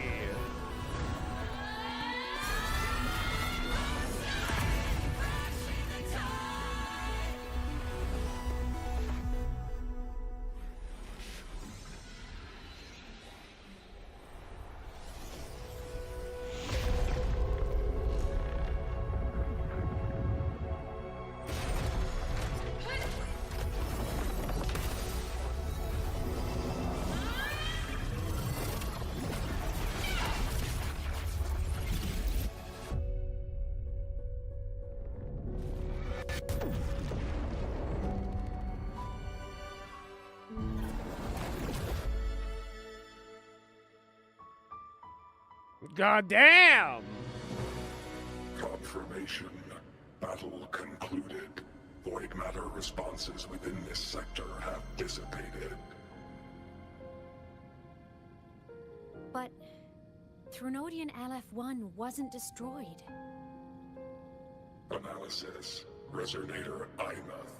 God damn! Confirmation. Battle concluded. Void matter responses within this sector have dissipated. But Threnodian LF-1 wasn't destroyed. Analysis. Resonator Imuth.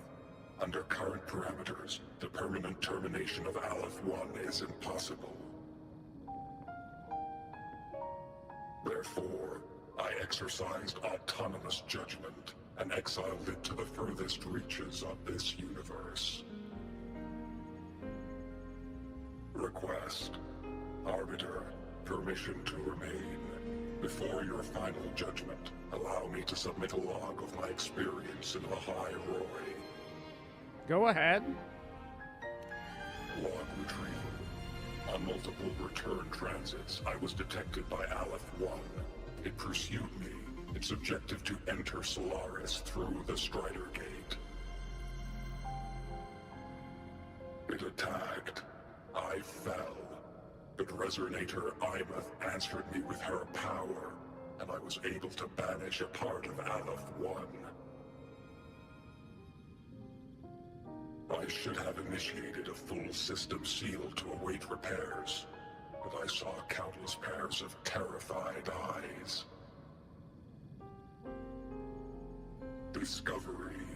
Under current parameters, the permanent termination of Aleph-1 is impossible. Therefore, I exercised autonomous judgment and exiled it to the furthest reaches of this universe. Request. Arbiter, permission to remain. Before your final judgment, allow me to submit a log of my experience in the High Roy. Go ahead. Log retrieval. On multiple return transits, I was detected by Aleph-1. It pursued me, its objective to enter Solaris through the Strider Gate. It attacked. I fell. But Resonator Imuth answered me with her power, and I was able to banish a part of Aleph-1. I should have initiated a full system seal to await repairs, but I saw countless pairs of terrified eyes. Discovery.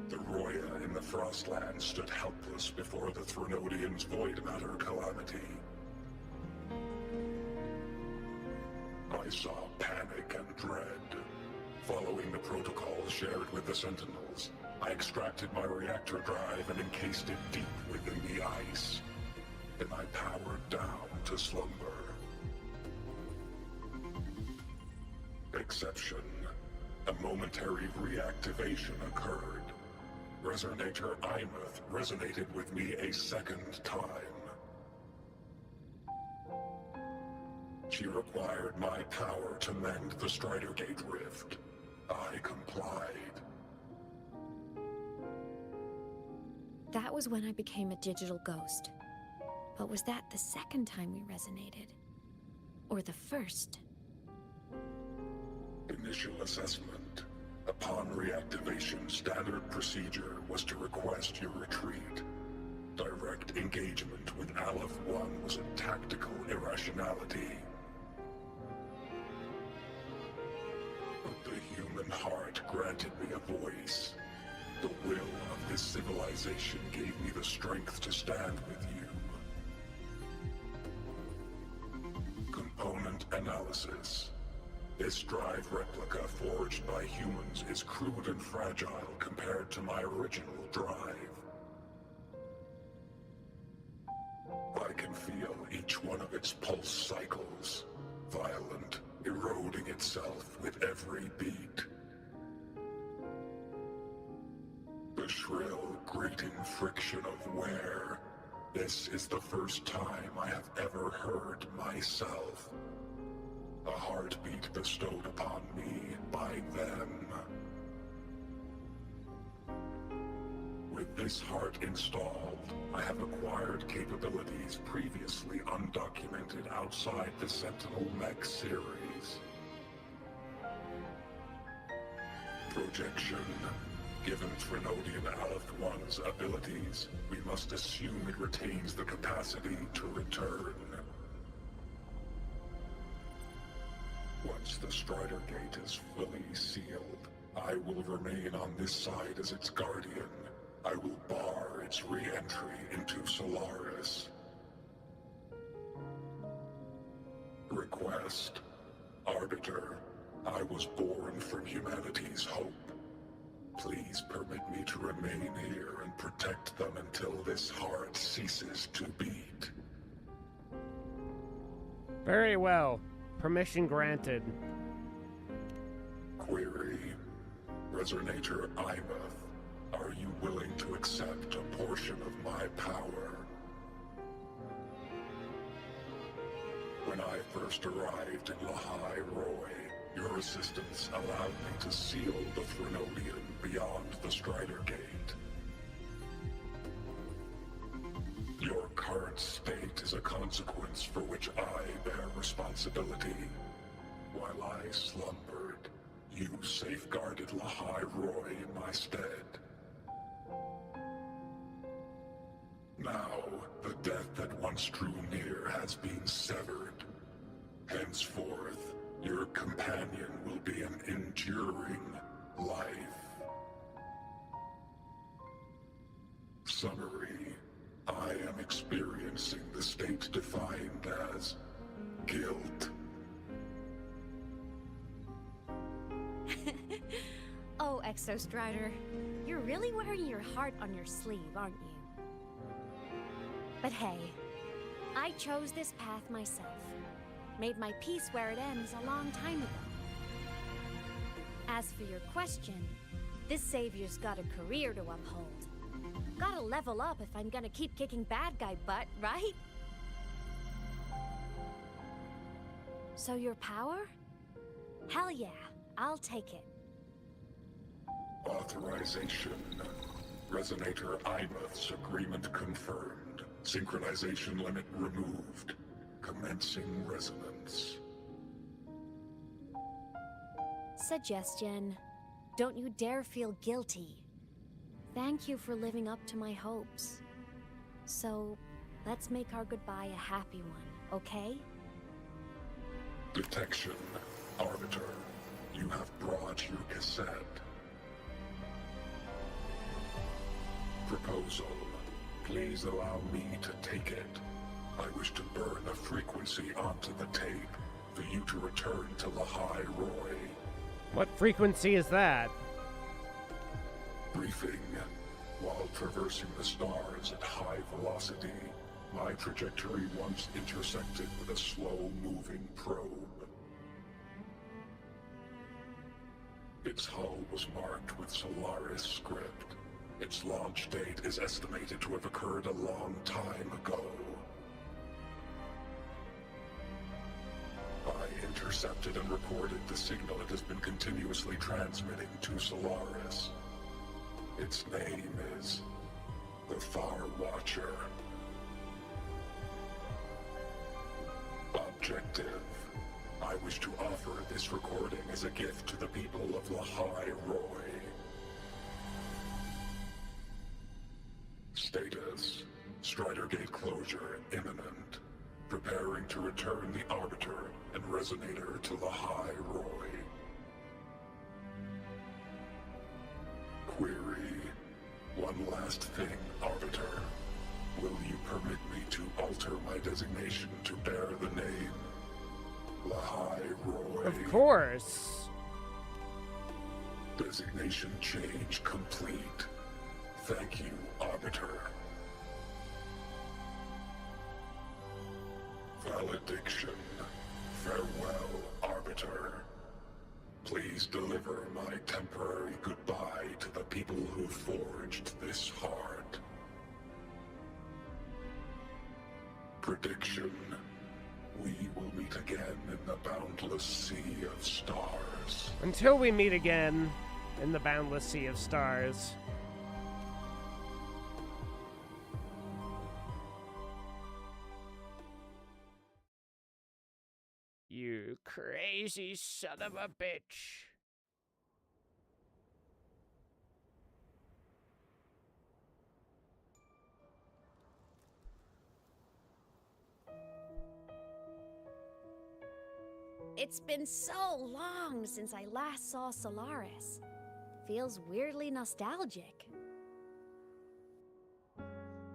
The Roya in the Frostland stood helpless before the Threnodians' void matter calamity. I saw panic and dread. Following the protocols shared with the Sentinels, I extracted my reactor drive and encased it deep within the ice. Then I powered down to slumber. Exception. A momentary reactivation occurred. Resonator Imuth resonated with me a second time. She required my power to mend the Strider Gate rift. I complied. That was when I became a digital ghost. But was that the second time we resonated? Or the first? Initial assessment. Upon reactivation, standard procedure was to request your retreat. Direct engagement with Aleph 1 was a tactical irrationality. But the human heart granted me a voice. The will of this civilization gave me the strength to stand with you. Component analysis. This drive replica forged by humans is crude and fragile compared to my original drive. I can feel each one of its pulse cycles, violent, eroding itself with every beat. The shrill, grating friction of wear. This is the first time I have ever heard myself. A heartbeat bestowed upon me by them. With this heart installed, I have acquired capabilities previously undocumented outside the Sentinel Mech series. Projection. Given Trinodian Aleph 1's abilities, we must assume it retains the capacity to return. Once the Strider Gate is fully sealed, I will remain on this side as its guardian. I will bar its re-entry into Solaris. Request. Arbiter, I was born from humanity's hope. Please permit me to remain here and protect them until this heart ceases to beat. Very well. Permission granted. Query. Resonator Imath, are you willing to accept a portion of my power? When I first arrived in Lahai Roy, your assistance allowed me to seal the Trinodian beyond the Strider Gate. Your current state is a consequence for which I bear responsibility. While I slumbered, you safeguarded Lahai Roy in my stead. Now, the death that once drew near has been severed. Henceforth, your companion will be an enduring life. Summary. I am experiencing the state defined as guilt. Oh, Exostrider, you're really wearing your heart on your sleeve, aren't you? But hey, I chose this path myself. Made my peace where it ends a long time ago. As for your question, this savior's got a career to uphold. Gotta level up if I'm gonna keep kicking bad guy butt, right? So your power? Hell yeah, I'll take it. Authorization. Resonator Imath's agreement confirmed. Synchronization limit removed. Commencing resonance. Suggestion. Don't you dare feel guilty. Thank you for living up to my hopes. So, let's make our goodbye a happy one, okay? Detection. Arbiter, you have brought your cassette. Proposal. Please allow me to take it. I wish to burn a frequency onto the tape for you to return to Lahai Roy. What frequency is that? Briefing. While traversing the stars at high velocity, my trajectory once intersected with a slow-moving probe. Its hull was marked with Solaris script. Its launch date is estimated to have occurred a long time ago. I intercepted and recorded the signal it has been continuously transmitting to Solaris. Its name is the Far Watcher. Objective. I wish to offer this recording as a gift to the people of Lahai Roi. Status. Strider Gate closure imminent. Preparing to return the Arbiter and Resonator to Lahai Roi. Query. One last thing, Arbiter. Will you permit me to alter my designation to bear the name Lahai Roi? Of course. Designation change complete. Thank you, Arbiter. Valediction. Farewell, Arbiter. Please deliver my temporary goodbye to the people who forged this heart. Prediction. We will meet again in the boundless sea of stars. Until we meet again in the boundless sea of stars. You crazy son of a bitch. It's been so long since I last saw Solaris. Feels weirdly nostalgic.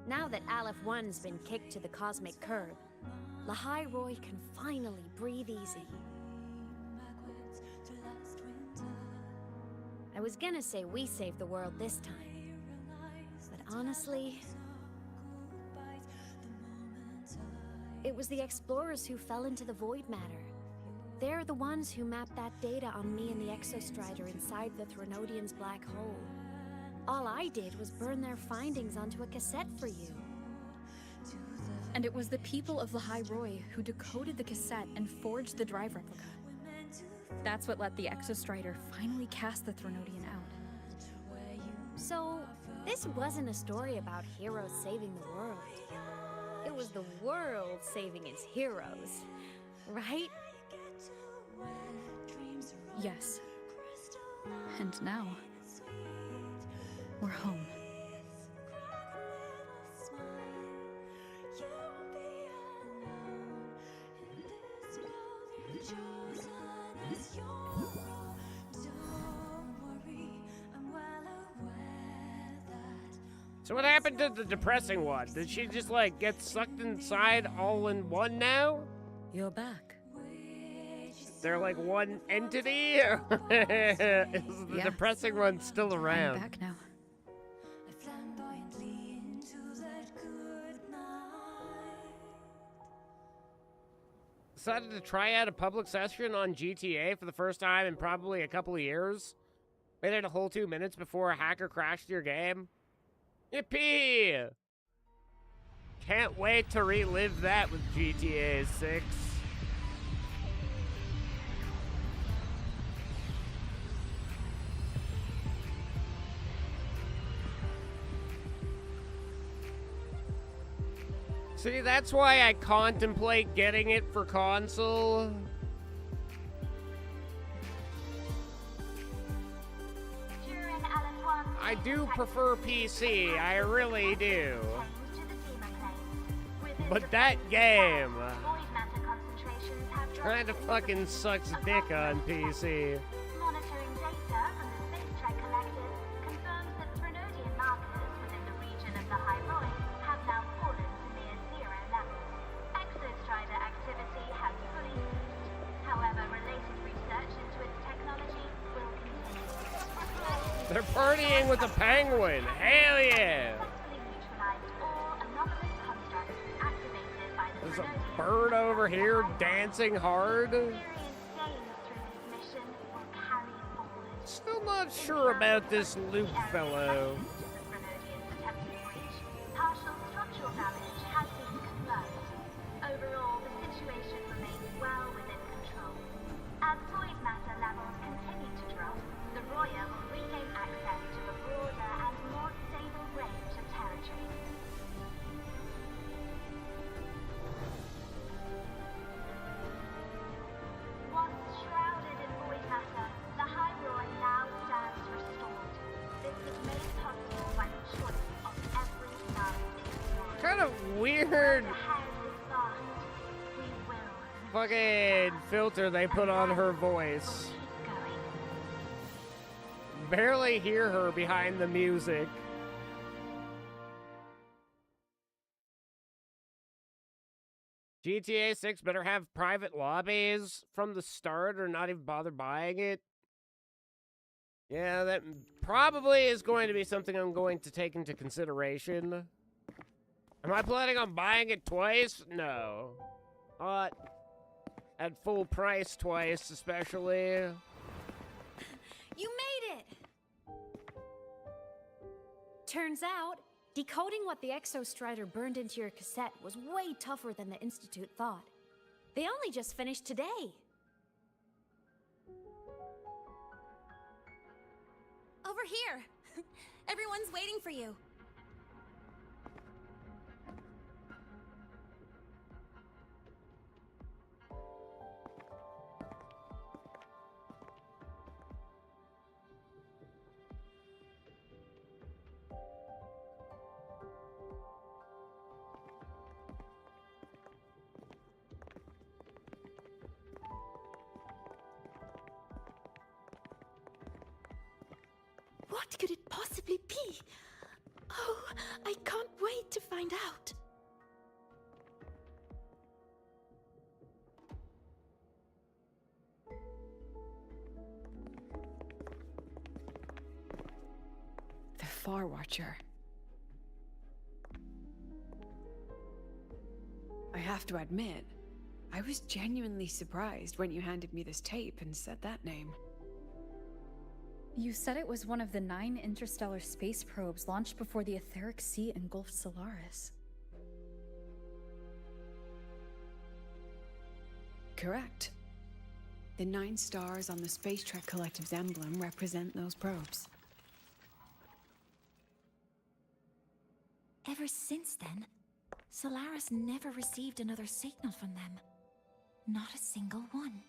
Now that Aleph 1's been kicked to the cosmic curb, Lahai Roi can finally breathe easy. I was gonna say we saved the world this time, but honestly, it was the explorers who fell into the void matter. They're the ones who mapped that data on me and the Exostrider inside the Threnodian's black hole. All I did was burn their findings onto a cassette for you. And it was the people of Lahai Roi who decoded the cassette and forged the drive replica. That's what let the Exostrider finally cast the Threnodian out. So, this wasn't a story about heroes saving the world. It was the world saving its heroes, right? Yes. And now, we're home. So what happened to the depressing one? Did she just like get sucked inside all in one now? You're back. They're like one entity? Or is the depressing one still around? I'm back now. Decided to try out a public session on GTA for the first time in probably a couple of years. Waited a whole 2 minutes before a hacker crashed your game. Yippee! Can't wait to relive that with GTA 6. See, that's why I contemplate getting it for console. I do prefer PC, I really do. But that game kind of fucking sucks dick on PC. Monitoring data from the Space Trek Collective confirms that Threnodian markers within the region of the High Roi have now fallen to near zero levels. Exostrider activity has fully ceased. However, related research into its technology will continue. They're partying with a penguin. Hell yeah! There's a bird over here dancing hard. Still not sure about this Luke fellow. Partial structural damage has been confirmed. Overall, the situation remains well within control. As void matter levels continue to drop, the Roya will regain access to a broader and more stable range of territory. weird fucking filter they put on her voice. Barely hear her behind the music. GTA 6 better have private lobbies from the start or not even bother buying it. Yeah, that probably is going to be something I'm going to take into consideration. Am I planning on buying it twice? No. Not at full price twice, especially. You made it! Turns out, decoding what the Exostrider burned into your cassette was way tougher than the Institute thought. They only just finished today. Over here! Everyone's waiting for you. What could it possibly be? Oh, I can't wait to find out. The Far Watcher. I have to admit, I was genuinely surprised when you handed me this tape and said that name. You said it was one of the 9 interstellar space probes launched before the Etheric Sea engulfed Solaris. Correct. The 9 stars on the Space Trek Collective's emblem represent those probes. Ever since then, Solaris never received another signal from them. Not a single one.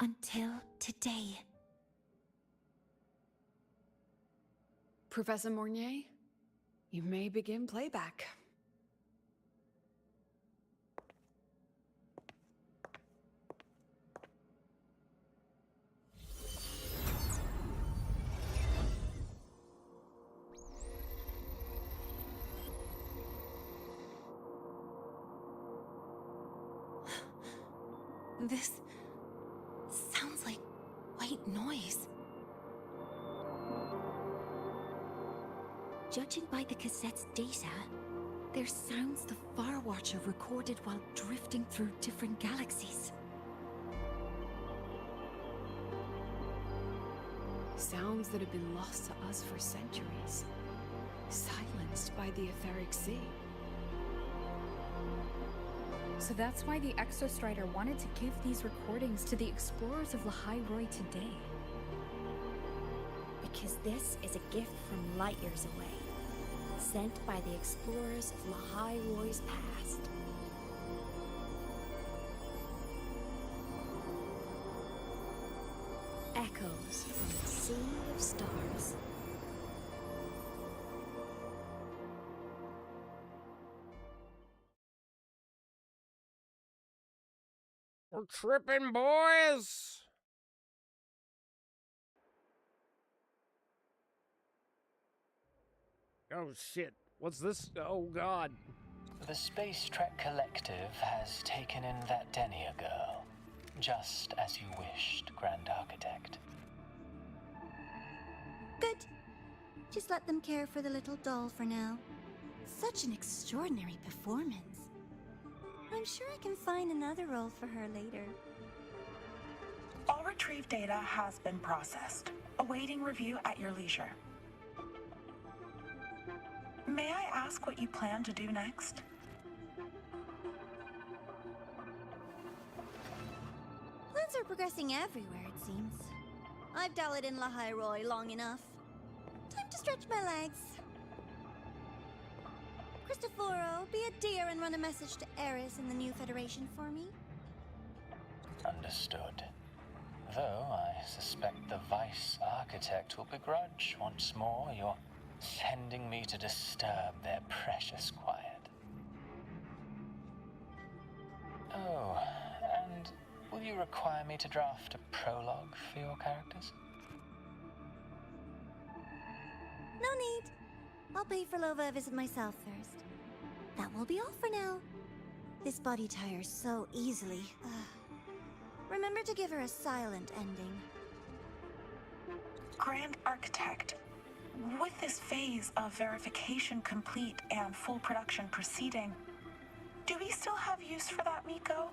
Until today. Professor Mornier, you may begin playback. This sounds like white noise. Judging by the cassette's data, they're sounds the Far Watcher recorded while drifting through different galaxies. Sounds that have been lost to us for centuries. Silenced by the Etheric Sea. So that's why the Exostrider wanted to give these recordings to the explorers of Lahai Roi today. Because this is a gift from light years away, sent by the explorers of Lahai Roi's past. Echoes from the Sea of Stars. We're tripping, boys! Oh shit, what's this? Oh god. The Space Trek Collective has taken in that Denia girl, just as you wished, Grand Architect. Good. Just let them care for the little doll for now. Such an extraordinary performance. I'm sure I can find another role for her later. All retrieved data has been processed, awaiting review at your leisure. May I ask what you plan to do next? Plans are progressing everywhere, it seems. I've dallied in Lahai Roi long enough. Time to stretch my legs. Cristoforo, be a dear and run a message to Eris and the new Federation for me. Understood. Though I suspect the Vice Architect will begrudge once more your sending me to disturb their precious quiet. Oh, and will you require me to draft a prologue for your characters? No need. I'll pay for Lova a visit myself first. That will be all for now. This body tires so easily. Remember to give her a silent ending. Grand Architect, with this phase of verification complete and full production proceeding, do we still have use for that, Miko?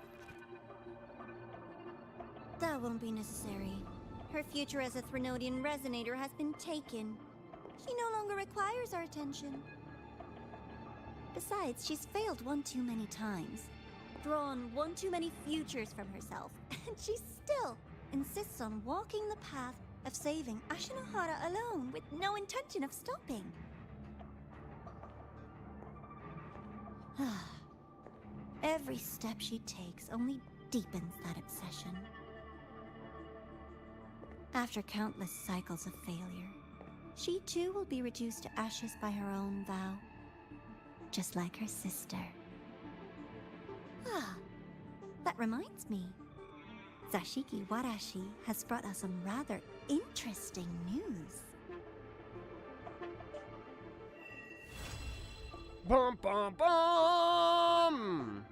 That won't be necessary. Her future as a Threnodian resonator has been taken. She no longer requires our attention. Besides, she's failed one too many times, drawn one too many futures from herself, and she still insists on walking the path of saving Ashinohara alone with no intention of stopping. Every step she takes only deepens that obsession. After countless cycles of failure, she too will be reduced to ashes by her own vow, just like her sister. That reminds me. Zashiki Warashi has brought us some rather interesting news. Bum bum bum!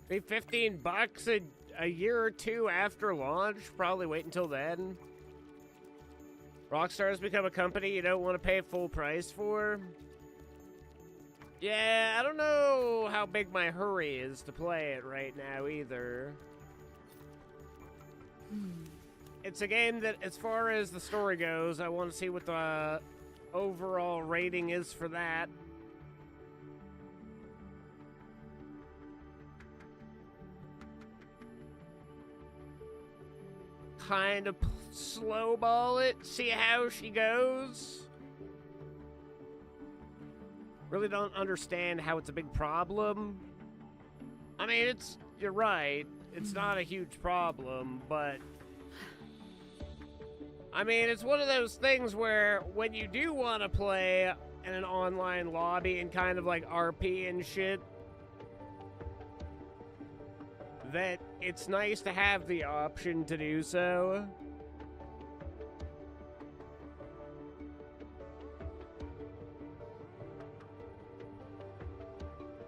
Be $15 a year or two after launch. Probably wait until then. Rockstar has become a company you don't want to pay full price for. Yeah, I don't know how big my hurry is to play it right now either. It's a game that, as far as the story goes, I want to see what the overall rating is for that. Kind of slow ball it, see how she goes. Really don't understand how it's a big problem. I mean, you're right, it's not a huge problem, but I mean, it's one of those things where when you do want to play in an online lobby and kind of like RP and shit, that it's nice to have the option to do so.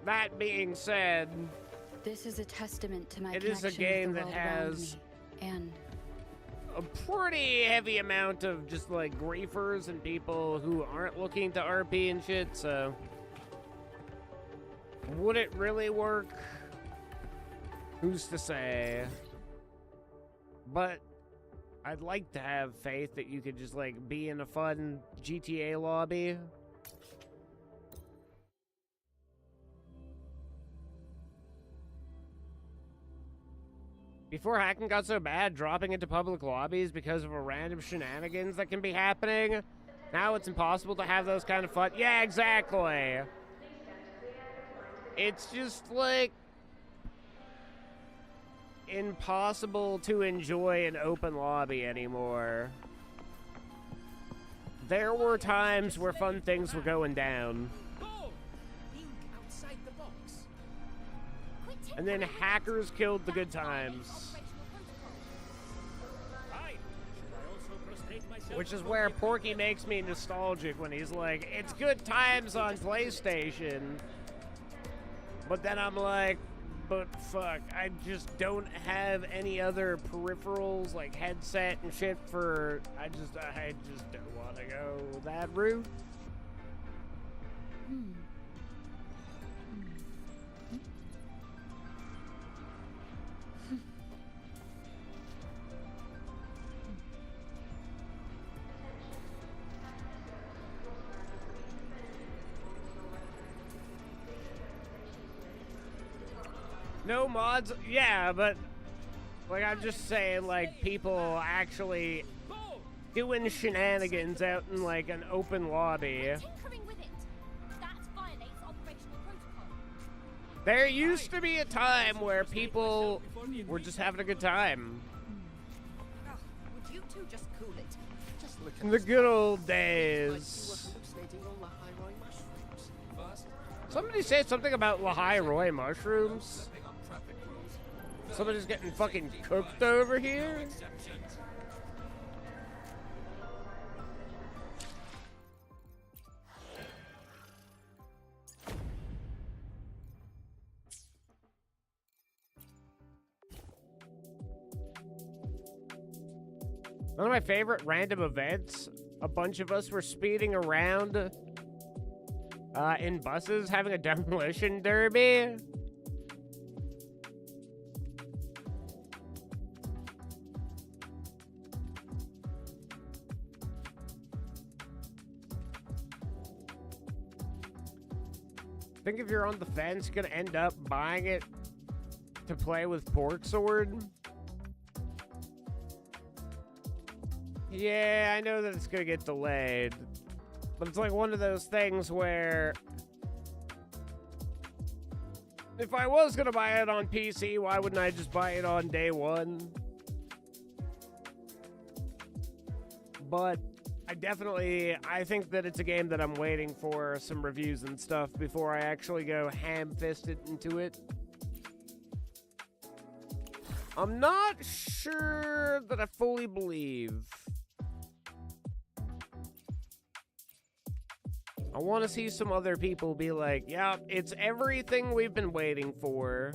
That being said, this is a testament to my it is a game that has and a pretty heavy amount of just like griefers and people who aren't looking to RP and shit, so would it really work? Who's to say? But I'd like to have faith that you could just like be in a fun GTA lobby. Before hacking got so bad, dropping into public lobbies because of a random shenanigans that can be happening, now it's impossible to have those kind of fun. Yeah, exactly. It's just like impossible to enjoy an open lobby anymore. There were times where fun things were going down. And then hackers killed the good times. Which is where Porky makes me nostalgic when he's like, it's good times on PlayStation. But then I'm like, but fuck, I just don't have any other peripherals like headset and shit for, I just don't want to go that route. No mods, yeah, but like I'm just saying, like people actually doing shenanigans out in like an open lobby. Tinkering with it. That violates operational protocol. There used to be a time where people were just having a good time. Would you two just cool it? Just look In the good old days. Somebody say something about Lahai Roy mushrooms. Somebody's getting fucking cooked over here. One of my favorite random events, a bunch of us were speeding around in buses having a demolition derby. I think if you're on the fence, you're gonna end up buying it to play with Pork Sword. Yeah, I know that it's gonna get delayed, but it's like one of those things where if I was gonna buy it on PC, why wouldn't I just buy it on day one? But I think that it's a game that I'm waiting for some reviews and stuff before I actually go ham-fisted into it. I'm not sure that I fully believe. I want to see some other people be like, yeah, it's everything we've been waiting for.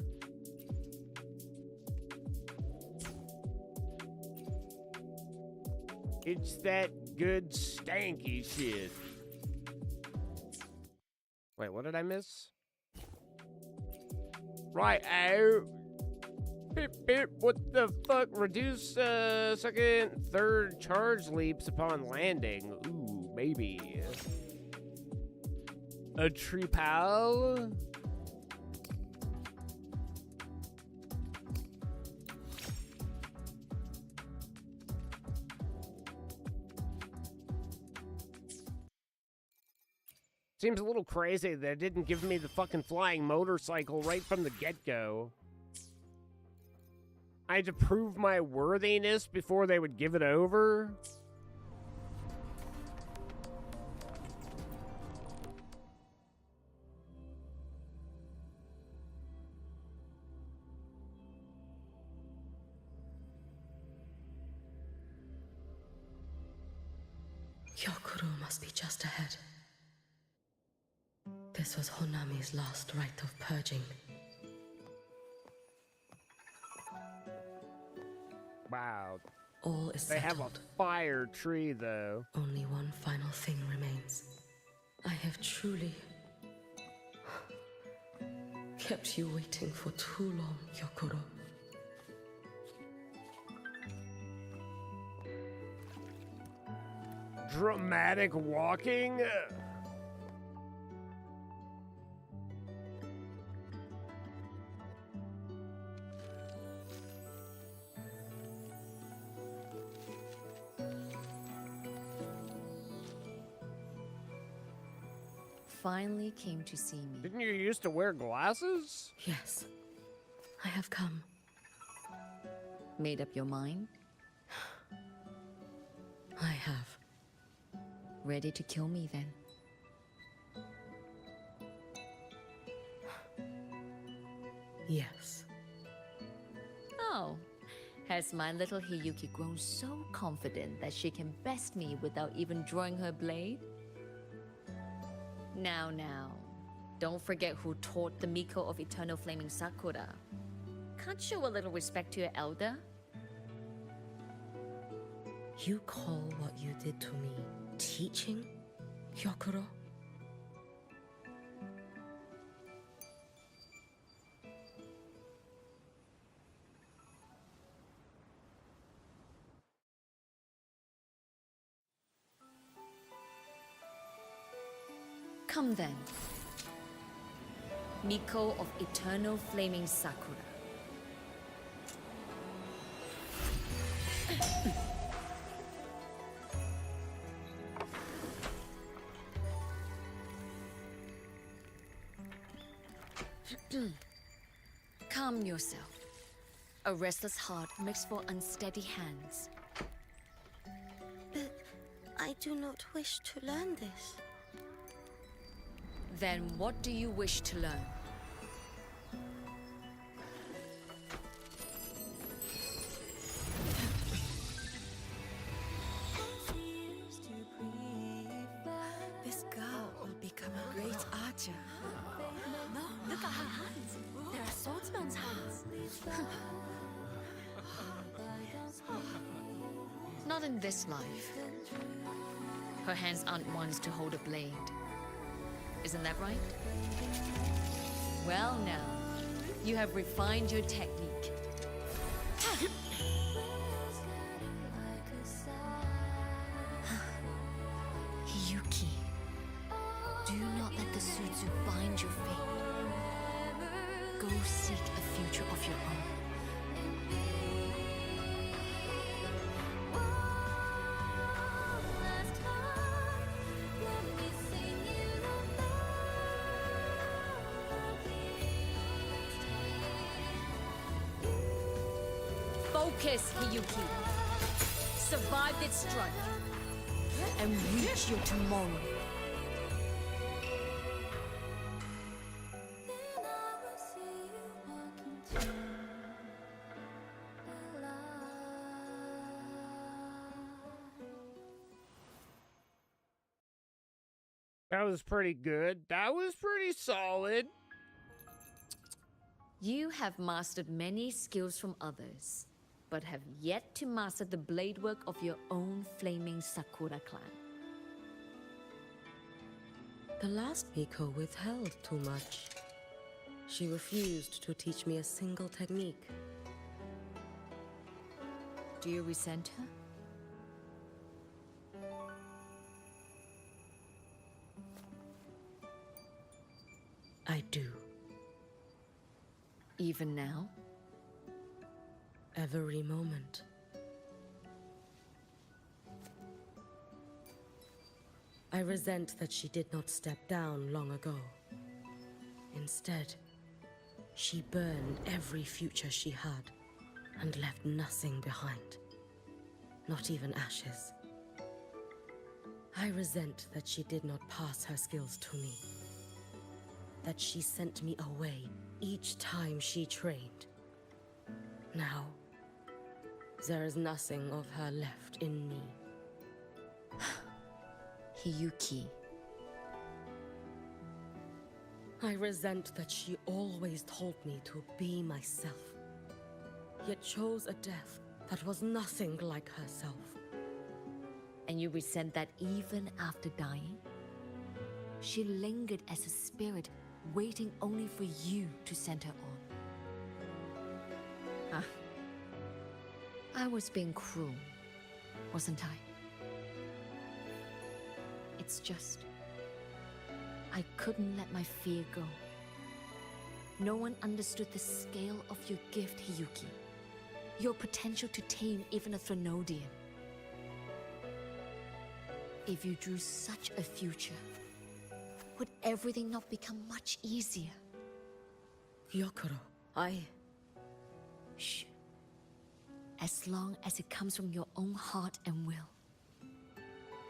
It's that good stanky shit. Wait, what did I miss? Right, ow. Beep, beep, what the fuck? Reduce second, third charge leaps upon landing. Ooh, maybe. A tree pal? Seems a little crazy that it didn't give me the fucking flying motorcycle right from the get-go. I had to prove my worthiness before they would give it over. Hyokuro must be just ahead. This was Honami's last rite of purging. Wow. All is They settled. have a fire tree, though. Only one final thing remains. I have truly kept you waiting for too long, Hyokuro. Dramatic walking? Finally came to see me. Didn't you used to wear glasses? Yes, I have come. Made up your mind? I have. Ready to kill me then? Yes. Oh, has my little Hiyuki grown so confident that she can best me without even drawing her blade? Now, don't forget who taught the Miko of Eternal Flaming Sakura. Can't show a little respect to your elder? You call what you did to me teaching, Hyokuro? Come then. Miko of Eternal Flaming Sakura. Calm yourself. A restless heart makes for unsteady hands. But I do not wish to learn this. Then what do you wish to learn? This girl will become a great archer. No, look at her hands. They are swordsman's hands. Not in this life. Her hands aren't ones to hold a blade. Isn't that right? Well now, you have refined your technique. Hiyuki, do not let the Sutsu bind your fate. Go seek a future of your own. Focus, Hiyuki. Survive this strike and reach your tomorrow. That was pretty good. That was pretty solid. You have mastered many skills from others, but have yet to master the blade work of your own flaming Sakura clan. The last Miko withheld too much. She refused to teach me a single technique. Do you resent her? I do. Even now? Every moment. I resent that she did not step down long ago. Instead, she burned every future she had and left nothing behind. Not even ashes. I resent that she did not pass her skills to me. That she sent me away each time she trained. Now, there is nothing of her left in me. Hiyuki. I resent that she always told me to be myself, yet chose a death that was nothing like herself. And you resent that even after dying? She lingered as a spirit, waiting only for you to send her on. I was being cruel, wasn't I? It's just, I couldn't let my fear go. No one understood the scale of your gift, Hiyuki. Your potential to tame even a Threnodian. If you drew such a future, would everything not become much easier? Gyokuro, Shh. As long as it comes from your own heart and will,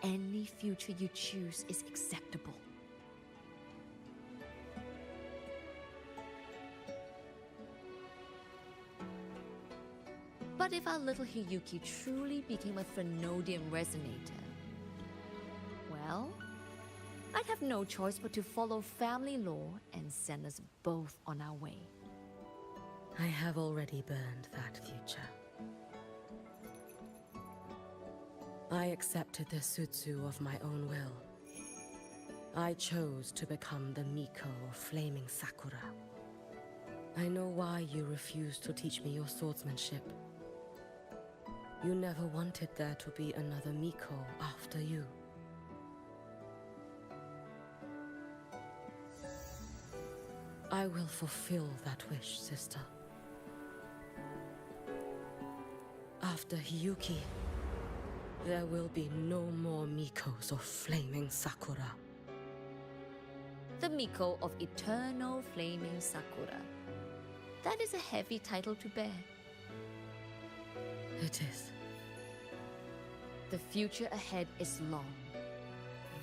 any future you choose is acceptable. But if our little Hiyuki truly became a Threnodian resonator, well, I'd have no choice but to follow family law and send us both on our way. I have already burned that future. I accepted the Sutsu of my own will. I chose to become the Miko of Flaming Sakura. I know why you refused to teach me your swordsmanship. You never wanted there to be another Miko after you. I will fulfill that wish, sister. After Hiyuki, there will be no more Mikos of Flaming Sakura. the Miko of Eternal Flaming Sakura. That is a heavy title to bear. It is. The future ahead is long.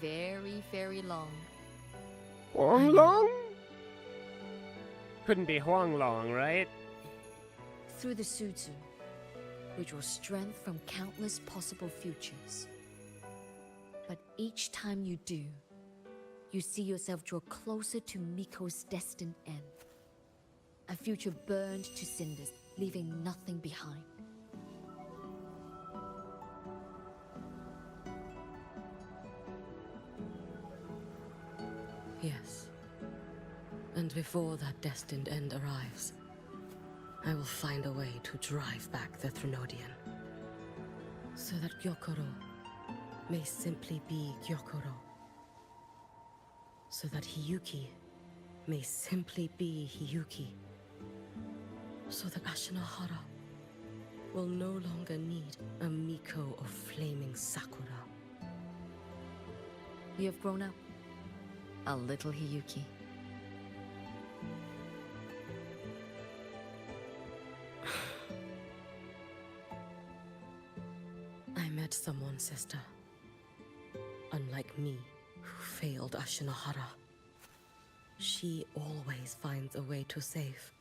Very, very long. Huang Long? Couldn't be Huang Long, right? Through the Suzu, we draw strength from countless possible futures. But each time you do, you see yourself draw closer to Miko's destined end. A future burned to cinders, leaving nothing behind. Yes. And before that destined end arrives, I will find a way to drive back the Threnodian. So that Gyokoro may simply be Gyokoro. So that Hiyuki may simply be Hiyuki. So that Ashinahara will no longer need a Miko of Flaming Sakura. You have grown up. A little Hiyuki. I met someone, sister. Unlike me, who failed Ashinahara. She always finds a way to save.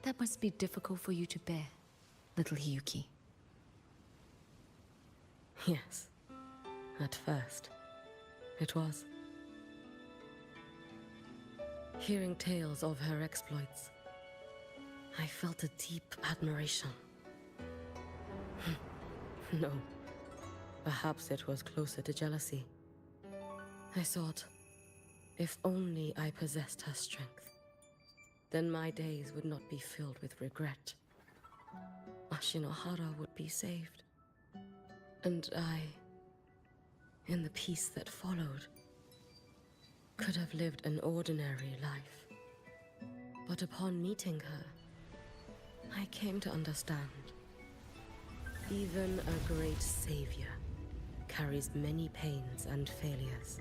That must be difficult for you to bear, little Hiyuki. Yes. At first, it was. Hearing tales of her exploits, I felt a deep admiration. No. Perhaps it was closer to jealousy. I thought, if only I possessed her strength, then my days would not be filled with regret. Ashinahara would be saved. And I, in the peace that followed, could have lived an ordinary life. But upon meeting her, I came to understand. Even a great savior carries many pains and failures.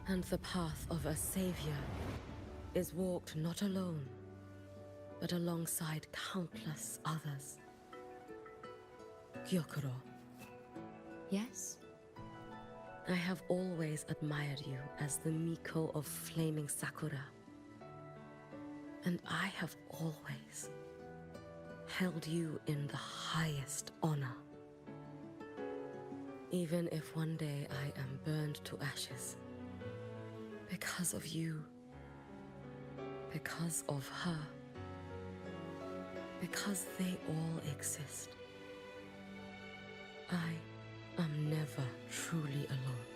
And the path of a savior is walked not alone, but alongside countless others. Gyokoro. Yes? I have always admired you as the Miko of Flaming Sakura. And I have always held you in the highest honor. Even if one day I am burned to ashes, because of you, because of her, because they all exist, I am never truly alone.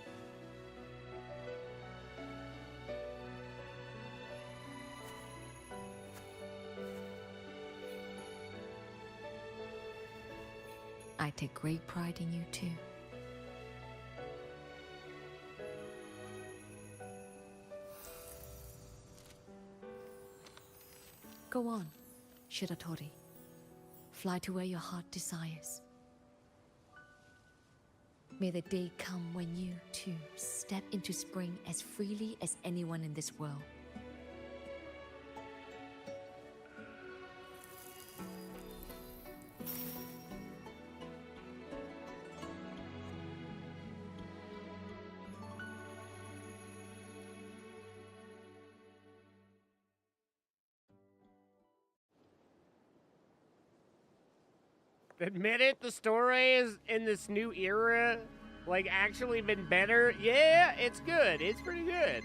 I take great pride in you too. Go on, Shiratori. Fly to where your heart desires. May the day come when you, too, step into spring as freely as anyone in this world. Admit it, the story is in this new era, like, actually been better. Yeah, it's good. It's pretty good.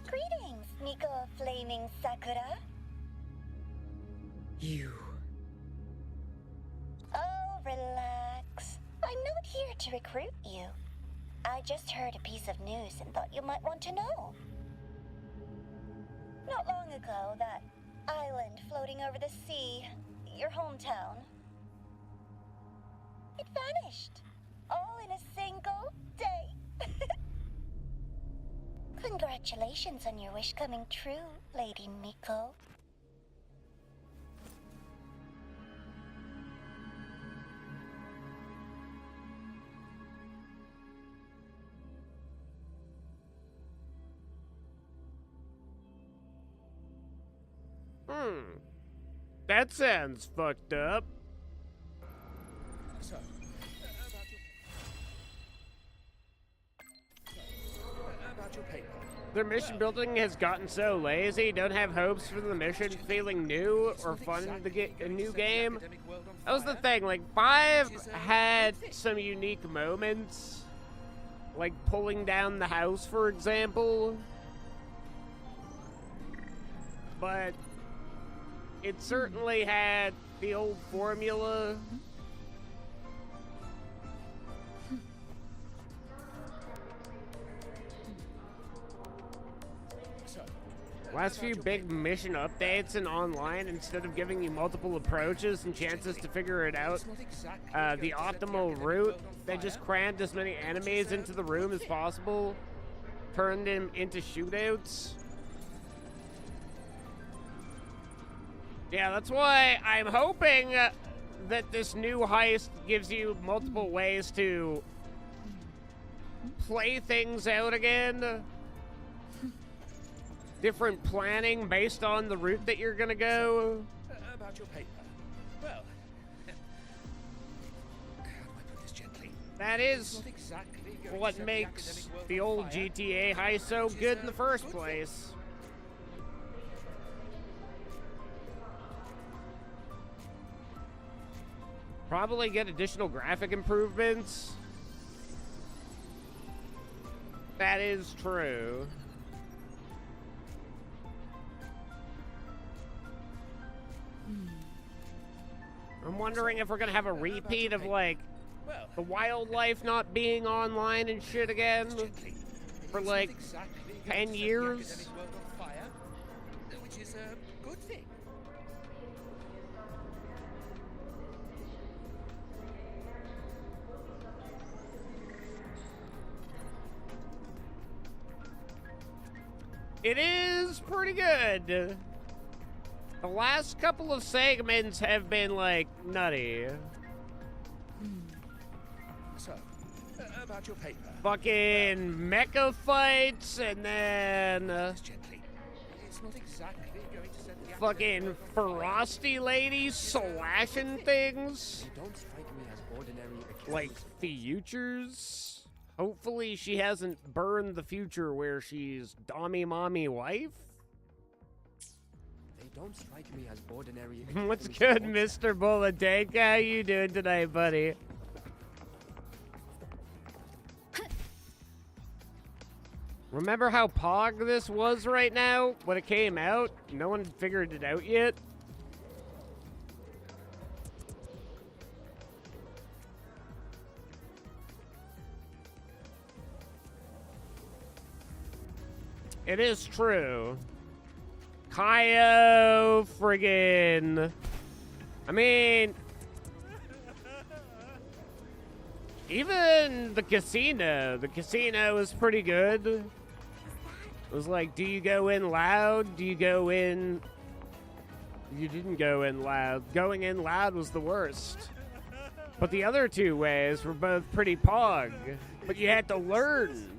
Greetings, Miko of Flaming Sakura. You. Oh, relax. I'm not here to recruit you. I just heard a piece of news and thought you might want to know. Not long ago, that island floating over the sea, your hometown, it vanished. All in a single day. Congratulations on your wish coming true, Lady Miko. That sounds fucked up. So, about your paper. Their mission building has gotten so lazy, don't have hopes for the mission feeling new or fun to get a new game. That was the thing, like 5 had some unique moments, like pulling down the house, for example. But it certainly had the old formula. Last few big mission updates and online, instead of giving you multiple approaches and chances to figure it out, the optimal route, they just crammed as many enemies into the room as possible, turned them into shootouts. Yeah, that's why I'm hoping that this new heist gives you multiple ways to play things out again. Different planning based on the route that you're gonna go. About your paper. Well, how do I put this gently? That is what makes the old GTA heist so good in the first place. Probably get additional graphic improvements. That is true. I'm wondering if we're gonna have a repeat of, like, the wildlife not being online and shit again for, like, 10 years. Which is a good thing. It is pretty good. The last couple of segments have been, like, nutty. So, about your paper. Fucking mecha fights, and then It's not exactly going to set the fucking Frosty lady slashing things. They don't strike me as ordinary Like futures. Hopefully she hasn't burned the future where she's Dommy Mommy wife. They don't strike me as ordinary. What's good, Mr. Bulletake? How you doing tonight, buddy? Remember how pog this was right now when it came out? No one figured it out yet. It is true. Kaio friggin'. I mean, even the casino was pretty good. It was like, do you go in loud? Do you go in... You didn't go in loud. Going in loud was the worst. But the other two ways were both pretty pog. But you had to learn.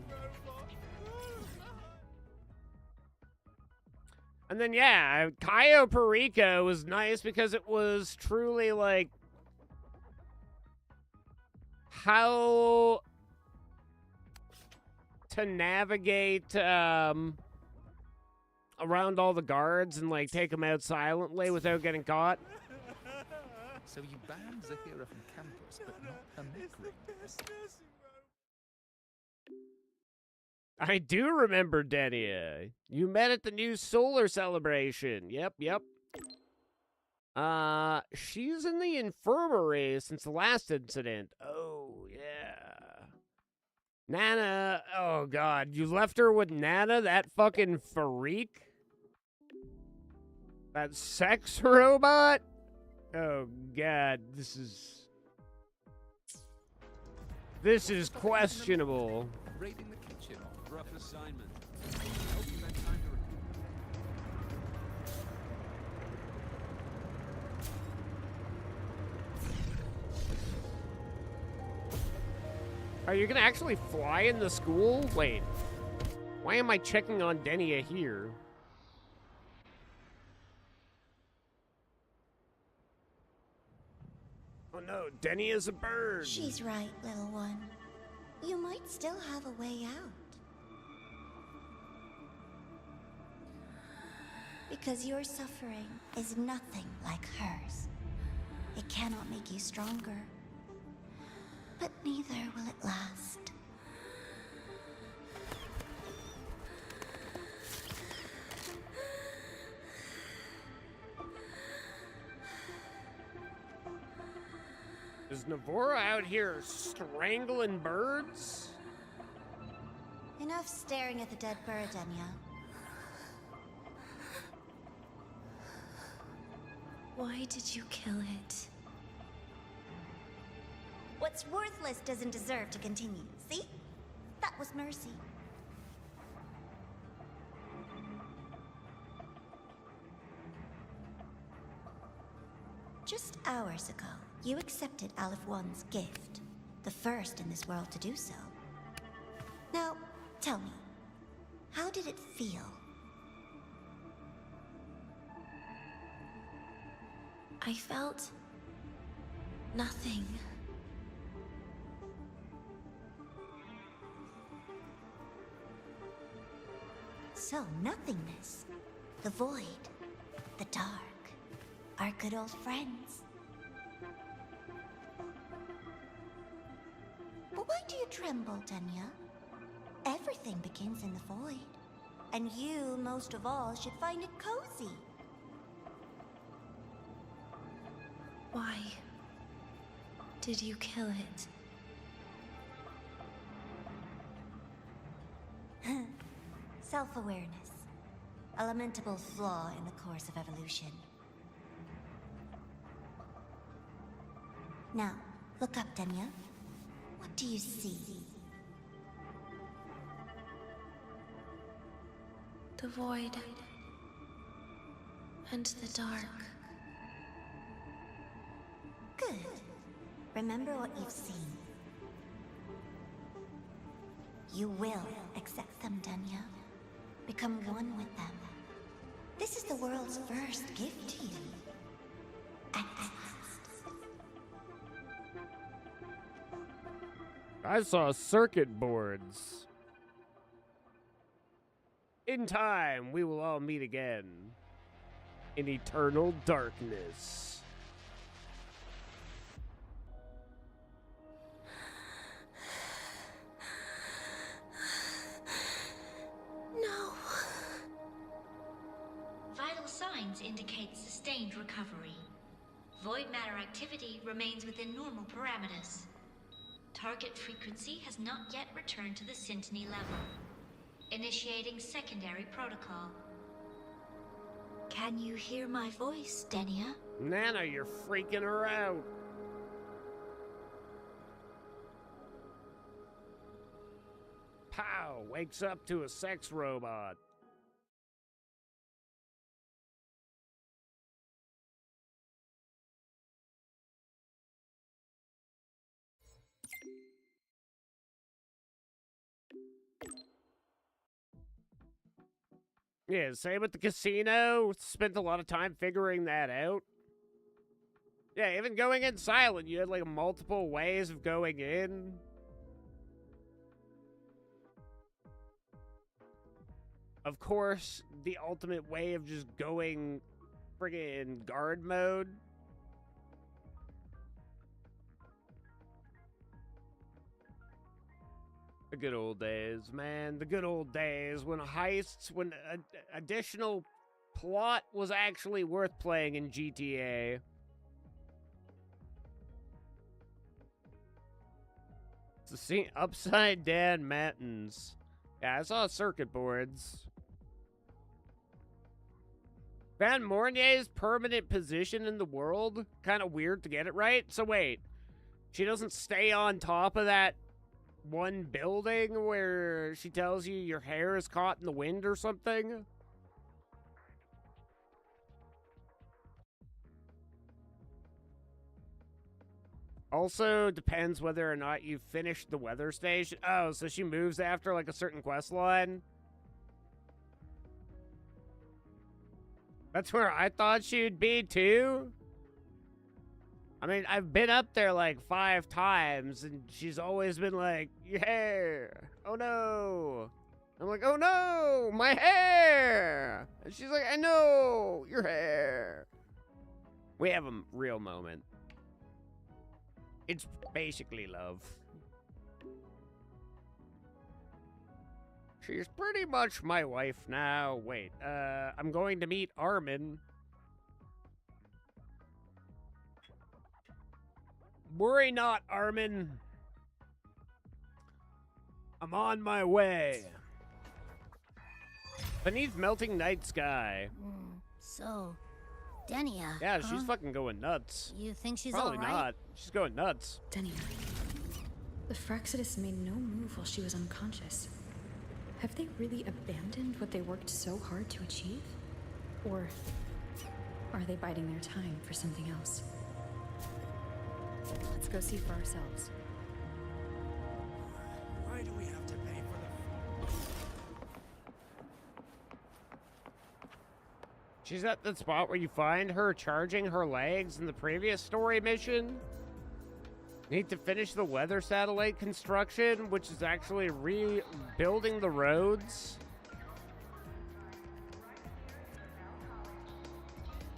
And then, yeah, Cayo Perico was nice because it was truly, like, how to navigate around all the guards and, like, take them out silently without getting caught. So you banned Zahira from campus, but not her neck rings. I do remember Denia. You met at the new solar celebration. Yep. She's in the infirmary since the last incident. Oh, yeah. Nana, oh God, you left her with Nana, that fucking freak? That sex robot? Oh God, this is questionable. Raiding the kitchen. Rough assignment. Are you gonna actually fly in the school? Wait. Why am I checking on Denia here? Oh no, Denny is a bird. She's right, little one. You might still have a way out. Because your suffering is nothing like hers. It cannot make you stronger, but neither will it last. Is Navora out here strangling birds? Enough staring at the dead bird, Enya. Why did you kill it? What's worthless doesn't deserve to continue, see? That was mercy. Just hours ago, you accepted Aleph One's gift, the first in this world to do so. Now, tell me, how did it feel? I felt nothing. So, nothingness, the void, the dark, our good old friends. But why do you tremble, Tanya? Everything begins in the void, and you, most of all, should find it cozy. Why did you kill it? Self-awareness. A lamentable flaw in the course of evolution. Now, look up, Denya. What do you see? The void and the dark. Good. Remember what you've seen. You will accept them, Denya. Become one with them. This is the world's first gift to you. At last. I saw circuit boards. In time, we will all meet again. In eternal darkness. Vital signs indicate sustained recovery. Void matter activity remains within normal parameters. Target frequency has not yet returned to the Syntony level. Initiating secondary protocol. Can you hear my voice, Denia? Nana, you're freaking her out. Pow! Wakes up to a sex robot. Yeah, same with the casino. Spent a lot of time figuring that out. Yeah, even going in silent, you had like multiple ways of going in. Of course, the ultimate way of just going friggin' guard mode. The good old days, man. The good old days when heists, when additional plot was actually worth playing in GTA. It's the scene upside down mountains. Yeah, I saw circuit boards. Van Mornier's permanent position in the world? Kind of weird to get it right. So wait, she doesn't stay on top of that one building where she tells you your hair is caught in the wind or something? Also, depends whether or not you finished the weather station. Oh, so she moves after like a certain quest line? That's where I thought she'd be too? I mean, I've been up there like 5 times, and she's always been like, your hair. Oh no. I'm like, oh no, my hair. And she's like, I know, your hair. We have a real moment. It's basically love. She's pretty much my wife now. Wait, I'm going to meet Armin. Worry not, Armin. I'm on my way. Beneath melting night sky. So, Denia. Yeah, she's fucking going nuts. You think she's Probably alright? not. She's going nuts. Denia. The Fraccidus made no move while she was unconscious. Have they really abandoned what they worked so hard to achieve? Or are they biding their time for something else? Let's go see for ourselves. Why do we have to pay for the... She's at the spot where you find her charging her legs in the previous story mission. Need to finish the weather satellite construction, which is actually rebuilding the roads.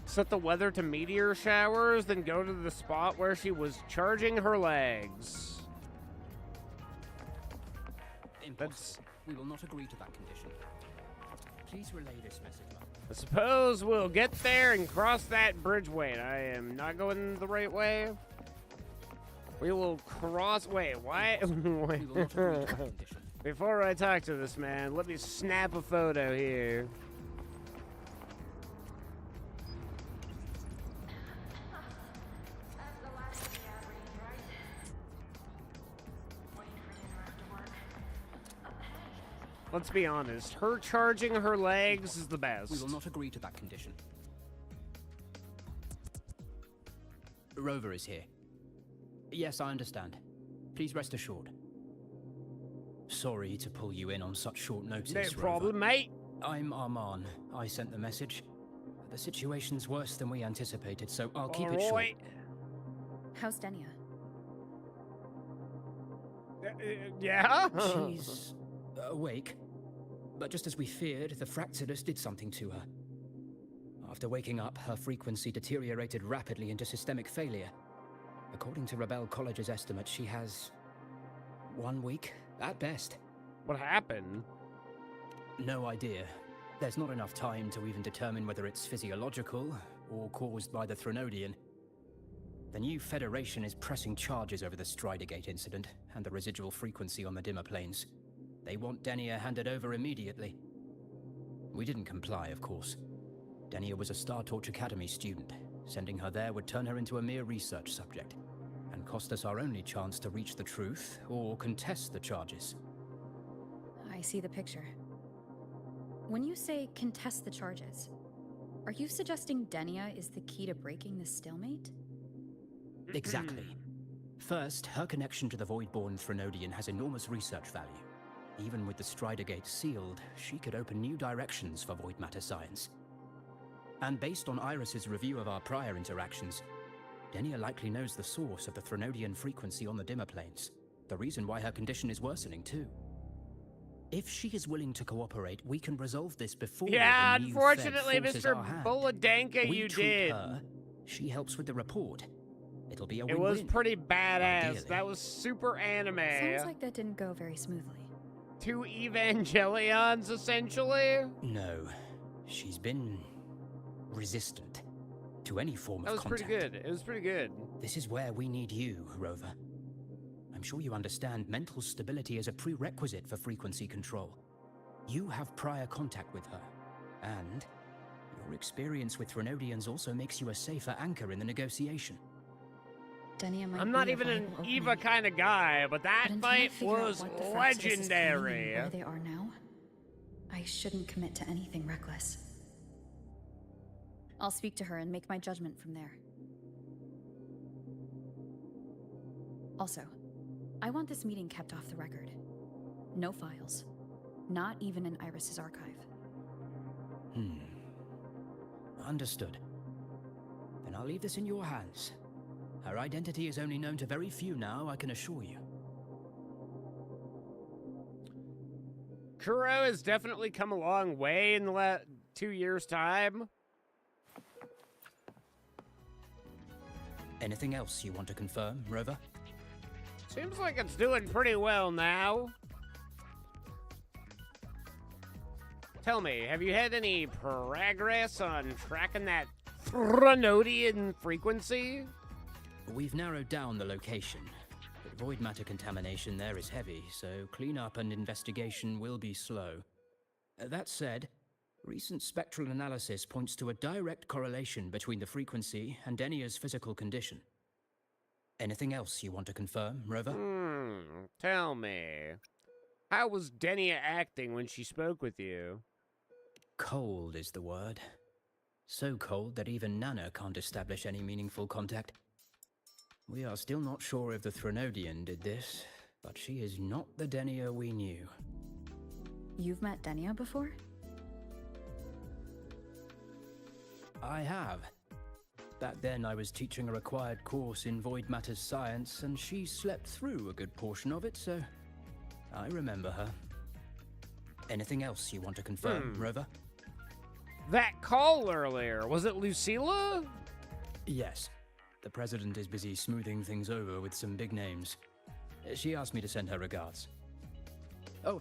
Set the weather to meteor showers, then go to the spot where she was charging her legs. Impossible. We will not agree to that condition. Please relay this message. I suppose we'll get there and cross that bridge. Wait, I am not going the right way. We will cross. Wait, why? Before I talk to this man, let me snap a photo here. Let's be honest, her charging her legs is the best. We will not agree to that condition. Rover is here. Yes, I understand. Please rest assured. Sorry to pull you in on such short notice, No Rover. problem, mate. I'm Arman. I sent the message. The situation's worse than we anticipated, so I'll keep it short. How's Denia? Yeah? She's awake. But just as we feared, the Fraccidus did something to her. After waking up, her frequency deteriorated rapidly into systemic failure. According to Rebel College's estimate, she has 1 week, at best. What happened? No idea. There's not enough time to even determine whether it's physiological or caused by the Threnodian. The new Federation is pressing charges over the Stridergate incident and the residual frequency on the dimmer planes. They want Denia handed over immediately. We didn't comply, of course. Denia was a Star Torch Academy student. Sending her there would turn her into a mere research subject, and cost us our only chance to reach the truth or contest the charges. I see the picture. When you say contest the charges, are you suggesting Denia is the key to breaking this stalemate? Exactly. First, her connection to the Voidborn Threnodian has enormous research value. Even with the Stridergate sealed, she could open new directions for void matter science. And based on Iris's review of our prior interactions, Denia likely knows the source of the Threnodian frequency on the dimmer planes. The reason why her condition is worsening, too. If she is willing to cooperate, we can resolve this before Yeah, the new unfortunately, Fed forces Mr. our hand. Boladanka, We you treat did. her, she helps with the report. It'll be a It win-win. was pretty badass. Ideally. That was super anime. Sounds like that didn't go very smoothly. 2 Evangelions, essentially. No, she's been resistant to any form That of was contact. pretty good. It was pretty good. This is where we need you, Rover. I'm sure you understand mental stability is a prerequisite for frequency control. You have prior contact with her, and your experience with Threnodians also makes you a safer anchor in the negotiation. Denia might I'm not be a even an viable Eva opening. kind of guy, but that But until I fight figure out was what the Fraccidus is planning and legendary. where they are now, I shouldn't commit to anything reckless. I'll speak to her and make my judgment from there. Also, I want this meeting kept off the record. No files. Not even in Iris's archive. Hmm. Understood. Then I'll leave this in your hands. Her identity is only known to very few now, I can assure you. Kuro has definitely come a long way in the last 2 years' time. Anything else you want to confirm, Rover? Seems like it's doing pretty well now. Tell me, have you had any progress on tracking that Threnodian frequency? We've narrowed down the location, but void matter contamination there is heavy, so cleanup and investigation will be slow. That said, recent spectral analysis points to a direct correlation between the frequency and Denia's physical condition. Anything else you want to confirm, Rover? Tell me, how was Denia acting when she spoke with you? Cold is the word. So cold that even Nana can't establish any meaningful contact. We are still not sure if the Threnodian did this, but she is not the Denia we knew. You've met Denia before? I have. Back then I was teaching a required course in Void Matters science, and she slept through a good portion of it, so I remember her. Anything else you want to confirm, Rover? That call earlier, was it Lucilla? Yes. The President is busy smoothing things over with some big names. She asked me to send her regards. Oh,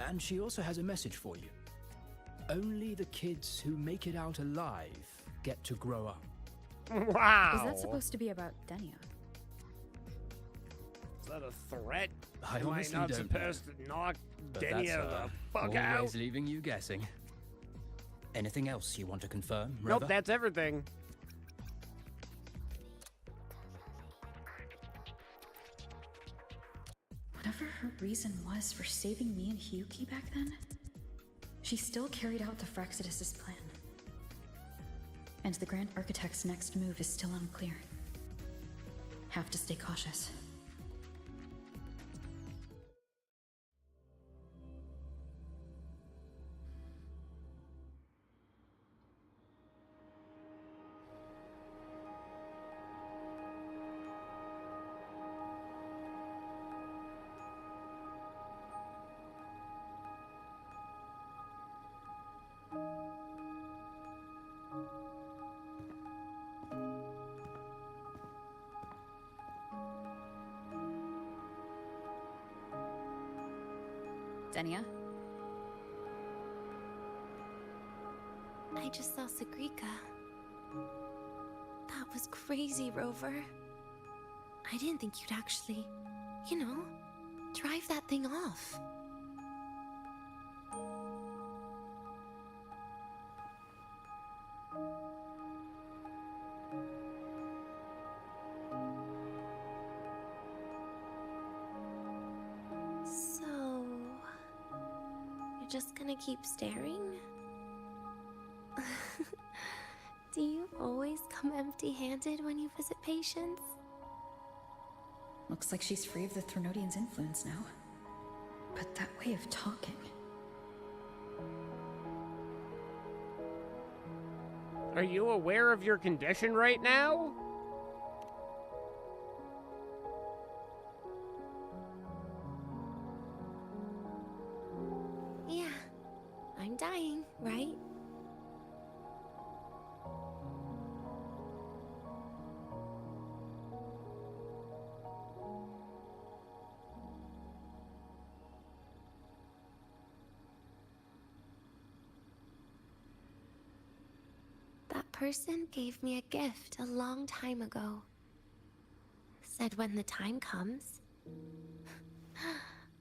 and she also has a message for you. Only the kids who make it out alive get to grow up. Wow. Is that supposed to be about Denia? Is that a threat? I Am I honestly not don't supposed know. to knock But Denia the fuck out? always leaving you guessing. Anything else you want to confirm, Rover? Nope, that's everything. Whatever her reason was for saving me and Hiyuki back then, she still carried out the Fraxidus' plan. And the Grand Architect's next move is still unclear. Have to stay cautious. Denia? I just saw Sagrika. That was crazy, Rover. I didn't think you'd actually, drive that thing off. So, you're just gonna keep staring? Do you always come empty-handed when you visit patients? Looks like she's free of the Threnodian's influence now. But that way of talking... Are you aware of your condition right now? Yeah, I'm dying, right? That person gave me a gift a long time ago. Said when the time comes,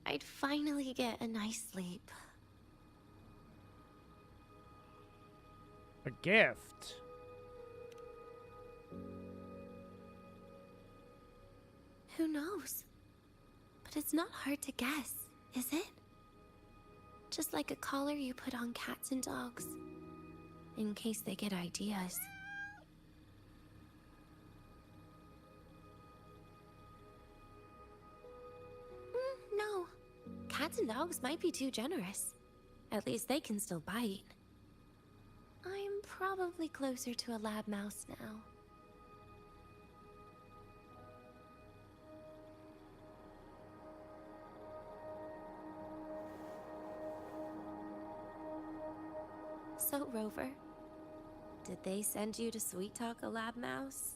I'd finally get a nice sleep. A gift? Who knows? But it's not hard to guess, is it? Just like a collar you put on cats and dogs, in case they get ideas. No. Cats and dogs might be too generous. At least they can still bite. I'm probably closer to a lab mouse now. Rover? Did they send you to sweet talk a lab mouse?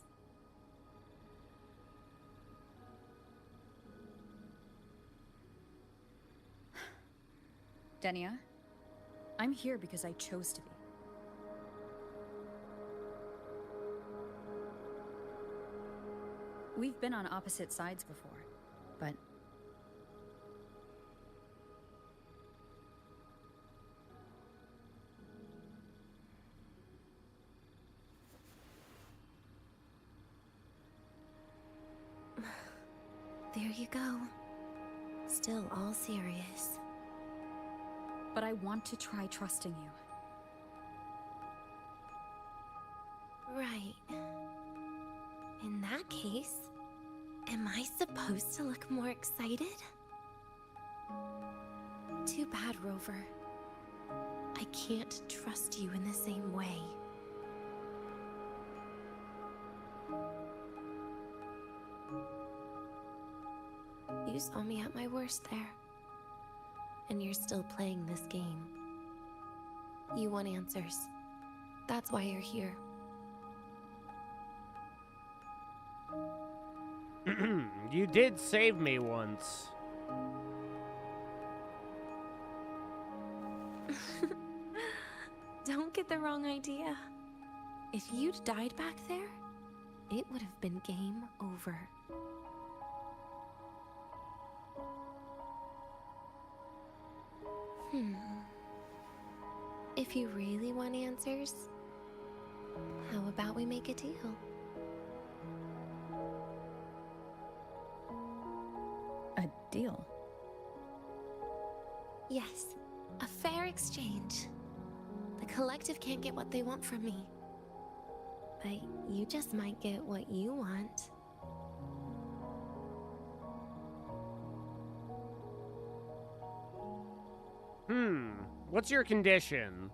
Denia, I'm here because I chose to be. We've been on opposite sides before, but... There you go. Still all serious. But I want to try trusting you. Right. In that case, am I supposed to look more excited? Too bad, Rover. I can't trust you in the same way. You saw me at my worst there. And you're still playing this game. You want answers. That's why you're here. You did save me once. Don't get the wrong idea. If you'd died back there, it would have been game over. If you really want answers, how about we make a deal? A deal? Yes, a fair exchange. The collective can't get what they want from me. But you just might get what you want. What's your condition?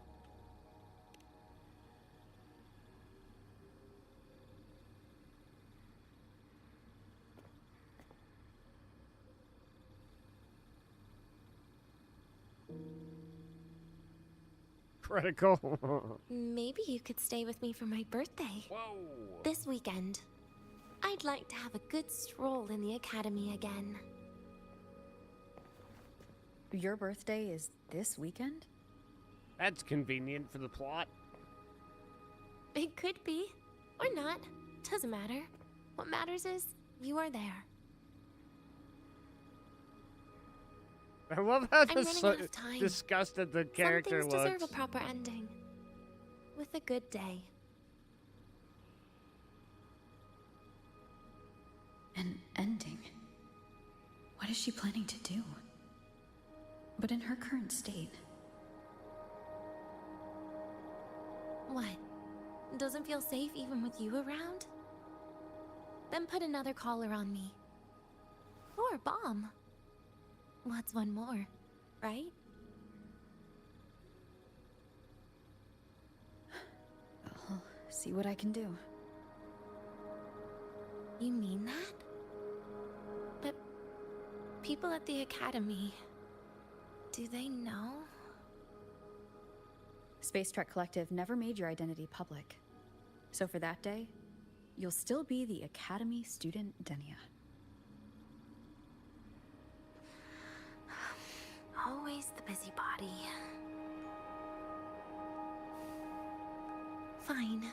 Critical. Maybe you could stay with me for my birthday. Whoa. This weekend. I'd like to have a good stroll in the academy again. Your birthday is this weekend? That's convenient for the plot. It could be. Or not. Doesn't matter. What matters is, you are there. I love how I'm running out of time. disgusted the character Some things looks. deserve a proper ending. With a good day. An ending? What is she planning to do? But in her current state... What? Doesn't feel safe even with you around? Then put another collar on me. Or a bomb. What's one more, right? I'll see what I can do. You mean that? But people at the academy, do they know? Space Trek Collective never made your identity public. So for that day, you'll still be the Academy student Denia. Always the busybody. Fine.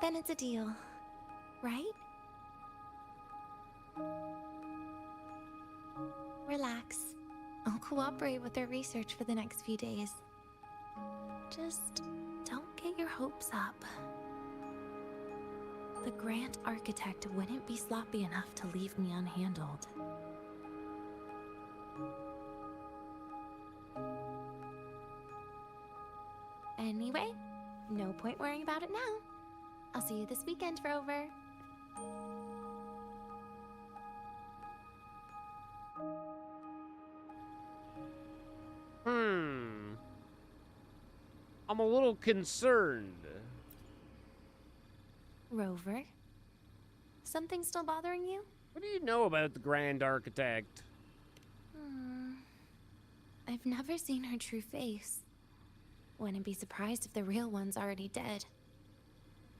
Then it's a deal, right? Relax. I'll cooperate with their research for the next few days. Just don't get your hopes up. The Grand Architect wouldn't be sloppy enough to leave me unhandled. Anyway, no point worrying about it now. I'll see you this weekend, Rover. I'm a little concerned. Rover? Something still bothering you? What do you know about the Grand I've never seen her true face. Wouldn't be surprised if the real one's already dead.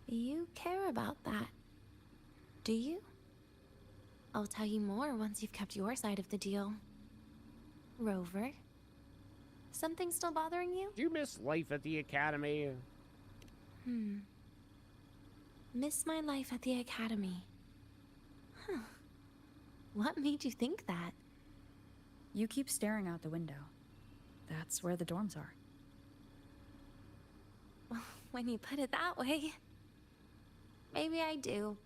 You care about that, do you? I'll tell you more once you've kept your side of the deal. Rover? Something still bothering you? Do you miss life at the academy? Miss my life at the academy. Huh. What made you think that? You keep staring out the window. That's where the dorms are. Well, when you put it that way, maybe I do.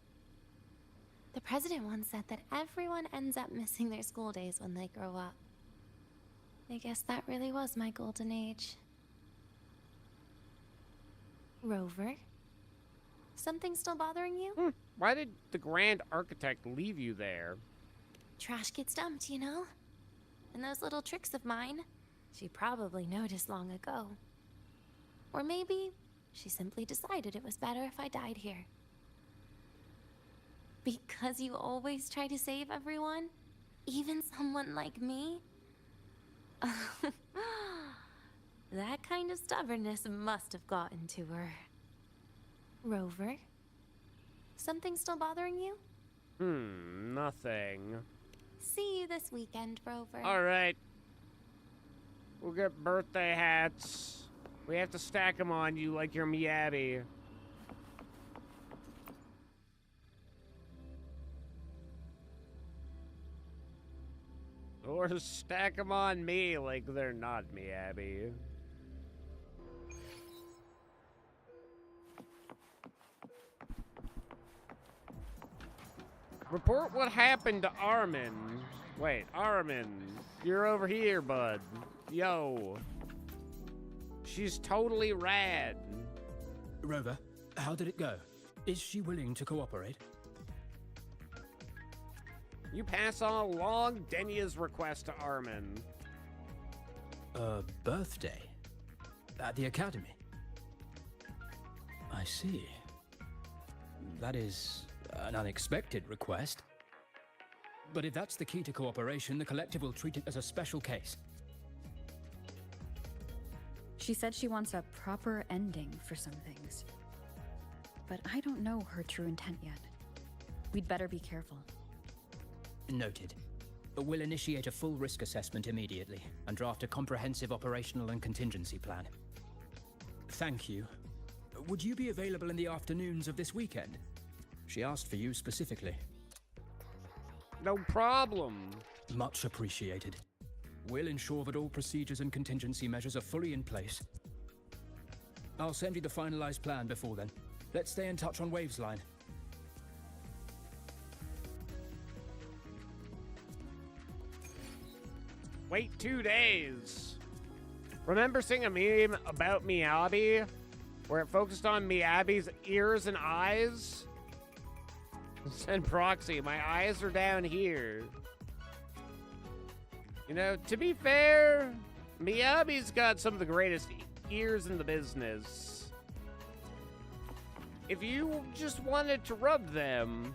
The president once said that everyone ends up missing their school days when they grow up. I guess that really was my golden age. Rover? Something still bothering you? Why did the Grand Architect leave you there? Trash gets dumped, you know? And those little tricks of mine, she probably noticed long ago. Or maybe she simply decided it was better if I died here. Because you always try to save everyone? Even someone like me? That kind of stubbornness must have gotten to her. Rover? Something still bothering you? Nothing. See you this weekend, Rover. Alright. We'll get birthday hats. We have to stack them on you like your Miyabi. Or stack them on me like they're not Miyabi. Report what happened to Armin. Wait, Armin, you're over here, bud. Yo. She's totally rad. Rover, how did it go? Is she willing to cooperate? You pass on along Denya's request to Armin. A birthday? At the academy? I see. That is an unexpected request. But if that's the key to cooperation, the collective will treat it as a special case. She said she wants a proper ending for some things. But I don't know her true intent yet. We'd better be careful. Noted. We'll initiate a full risk assessment immediately and draft a comprehensive operational and contingency plan. Thank you. Would you be available in the afternoons of this weekend? She asked for you specifically. No problem. Much appreciated. We'll ensure that all procedures and contingency measures are fully in place. I'll send you the finalized plan before then. Let's stay in touch on Waves Line. Wait 2 days. Remember seeing a meme about Miyabi? Where it focused on Miyabi's ears and eyes? Send proxy, my eyes are down here. You know, to be fair, Miyabi's got some of the greatest ears in the business. If you just wanted to rub them,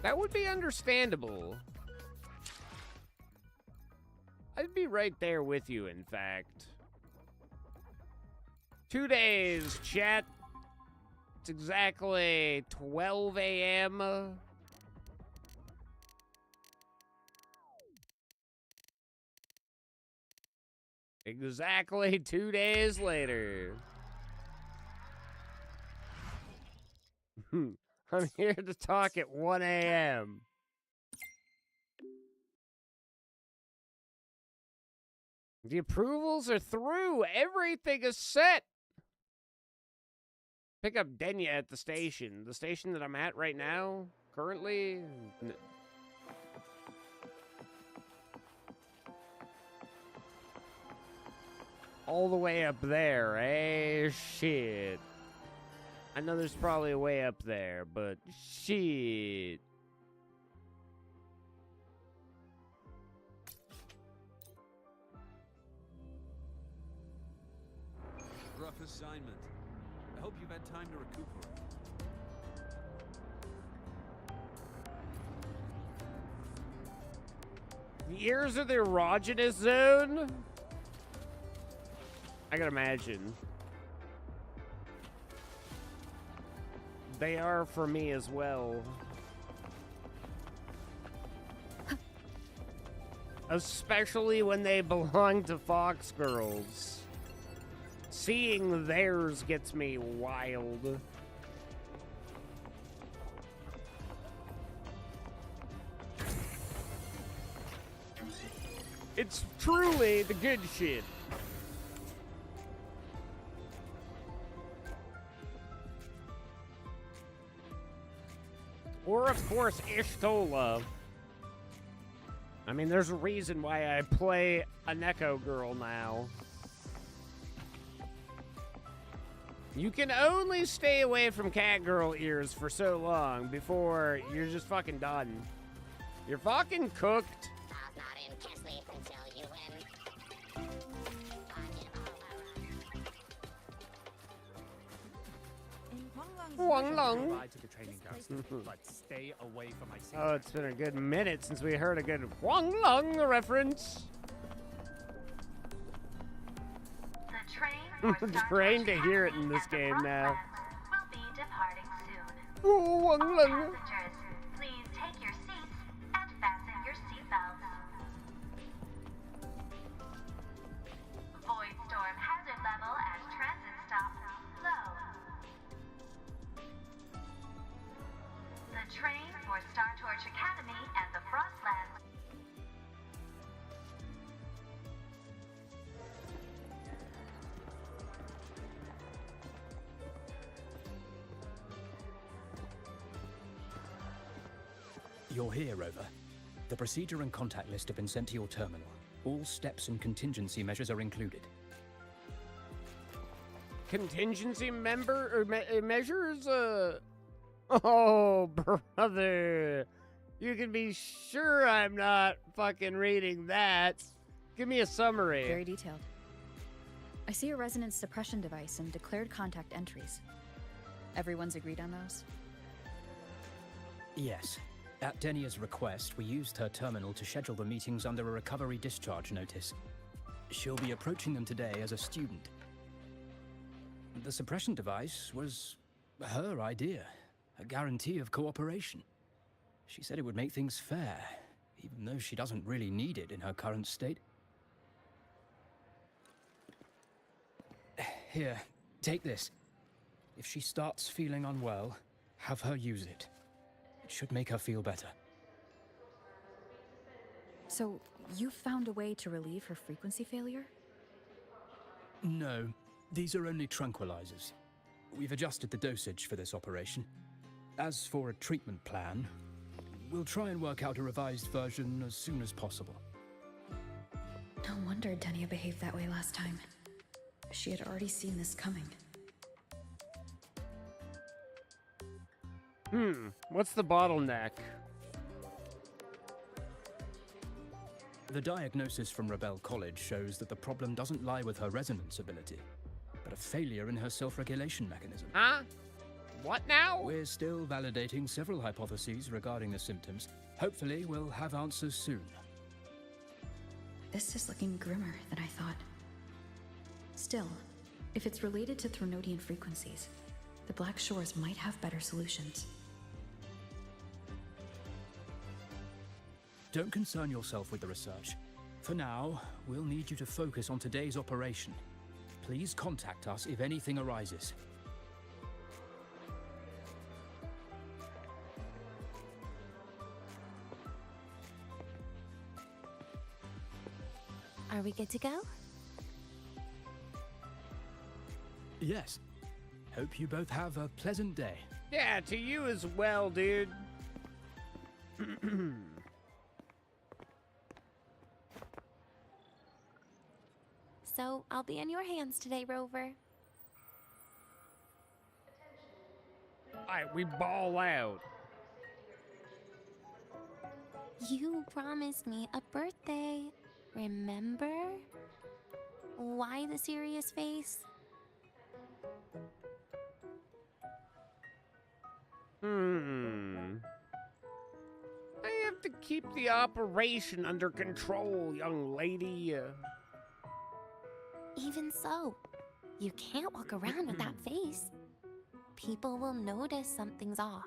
that would be understandable. I'd be right there with you, in fact. 2 days, chat. It's exactly 12 a.m. Exactly 2 days later. I'm here to talk at 1 a.m. The approvals are through. Everything is set. Pick up Denya at the station. The station that I'm at right now, currently. All the way up there, eh? Shit. I know there's probably a way up there, but shit. Rough assignment. I hope you've had time to recuperate. The ears are the erogenous zone? I can imagine. They are for me as well. Especially when they belong to Fox Girls. Seeing theirs gets me wild. It's truly the good shit. Or, of course, Ishtola. I mean, there's a reason why I play a Neko girl now. You can only stay away from cat girl ears for so long before you're just fucking done. You're fucking cooked. Huang Long. Oh, it's been a good minute since we heard a good Huang Long reference. I'm trained to hear it in this game now. Oh, Huang Long. Please take your seats and fasten your seatbelts. Void storm hazard level at transit stop low. The train for Star Torch Academy and the Frostlands. You're here, Rover. The procedure and contact list have been sent to your terminal. All steps and contingency measures are included. Contingency measures? Oh, brother. You can be sure I'm not fucking reading that. Give me a summary. Very detailed. I see a resonance suppression device and declared contact entries. Everyone's agreed on those? Yes. At Denia's request, we used her terminal to schedule the meetings under a recovery discharge notice. She'll be approaching them today as a student. The suppression device was her idea, a guarantee of cooperation. She said it would make things fair, even though she doesn't really need it in her current state. Here, take this. If she starts feeling unwell, have her use it. It should make her feel better. So, you found a way to relieve her frequency failure? No, these are only tranquilizers. We've adjusted the dosage for this operation. As for a treatment plan, we'll try and work out a revised version as soon as possible. No wonder Denia behaved that way last time. She had already seen this coming. What's the bottleneck? The diagnosis from Rebel College shows that the problem doesn't lie with her resonance ability, but a failure in her self-regulation mechanism. Huh? What now? We're still validating several hypotheses regarding the symptoms. Hopefully, we'll have answers soon. This is looking grimmer than I thought. Still, if it's related to Threnodian frequencies, the Black Shores might have better solutions. Don't concern yourself with the research. For now, we'll need you to focus on today's operation. Please contact us if anything arises. Are we good to go? Yes. Hope you both have a pleasant day. Yeah, to you as well, dude. So, I'll be in your hands today, Rover. Alright, we ball out. You promised me a birthday. Remember? Why the serious face? I have to keep the operation under control, young lady. Even so, you can't walk around with that face. People will notice something's off.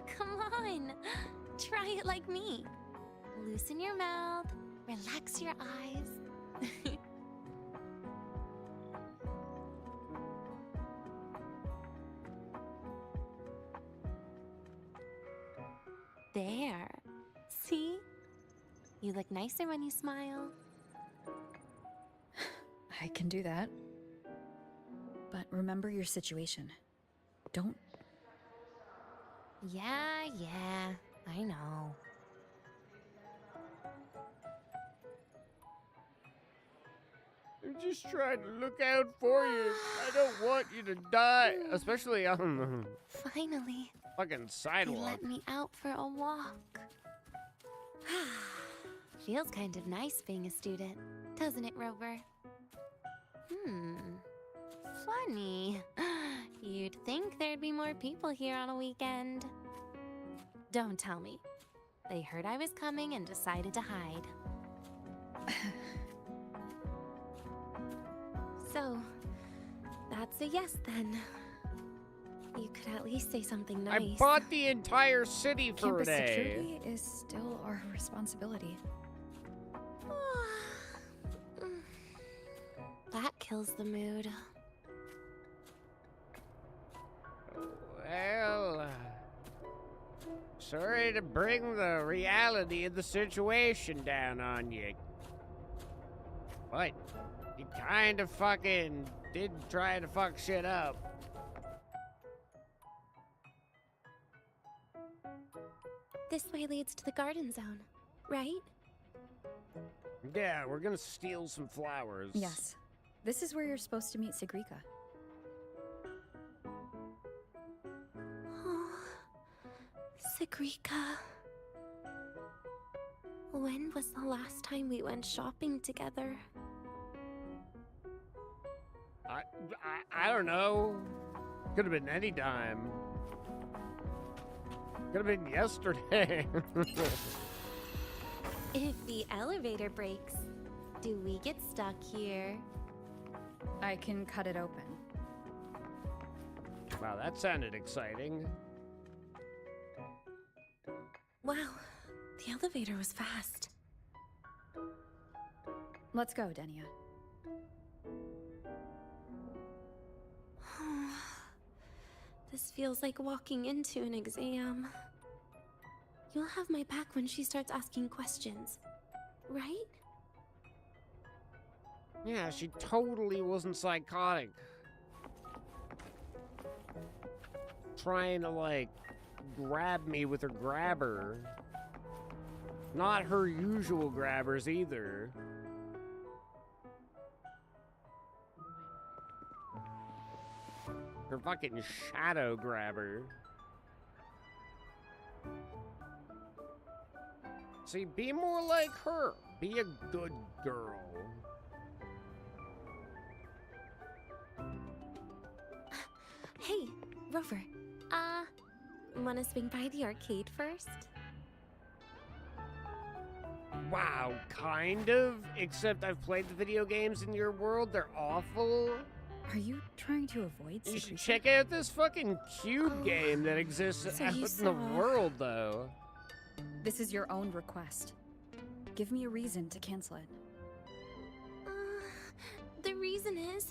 Come on, try it like me. Loosen your mouth, relax your eyes. There. See? You look nicer when you smile. I can do that. But remember your situation. Don't. Yeah, I know. I'm just trying to look out for you. I don't want you to die, especially on the Finally, fucking you sidewalk. let me out for a walk. Feels kind of nice being a student, doesn't it, Rover? Funny. You'd think there'd be more people here on a weekend. Don't tell me. They heard I was coming and decided to hide. So, that's a yes then. You could at least say something nice. I bought the entire city for Campus a day. security is still our responsibility. That kills the mood. Well, sorry to bring the reality of the situation down on you. But you kind of fucking did try to fuck shit up. This way leads to the garden zone, right? Yeah, we're gonna steal some flowers. Yes. This is where you're supposed to meet Sigrika. Oh, Sigrika. When was the last time we went shopping together? I don't know. Could have been any time. Could have been yesterday. If the elevator breaks, do we get stuck here? I can cut it open. Wow, that sounded exciting. Wow, the elevator was fast. Let's go, Denia. This feels like walking into an exam. You'll have my back when she starts asking questions, right? Yeah, she totally wasn't psychotic. Trying to, like, grab me with her grabber. Not her usual grabbers either. Her fucking shadow grabber. See, be more like her. Be a good girl. Hey, Rover. Wanna swing by the arcade first? Wow, kind of. Except I've played the video games in your world. They're awful. Are you trying to avoid You should Sigrika? check out this fucking cube game that exists so out you in the saw- world, though. This is your own request. Give me a reason to cancel it. The reason is,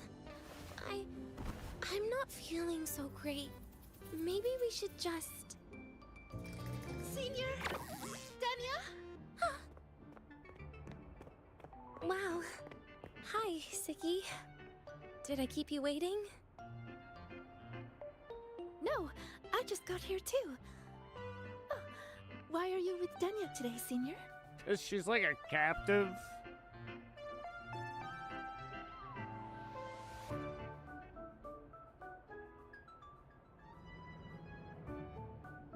I'm not feeling so great. Maybe we should just... Senior! Denia! Wow. Hi, Siggy. Did I keep you waiting? No, I just got here too. Oh, why are you with Denia today, Senior? 'Cause she's like a captive.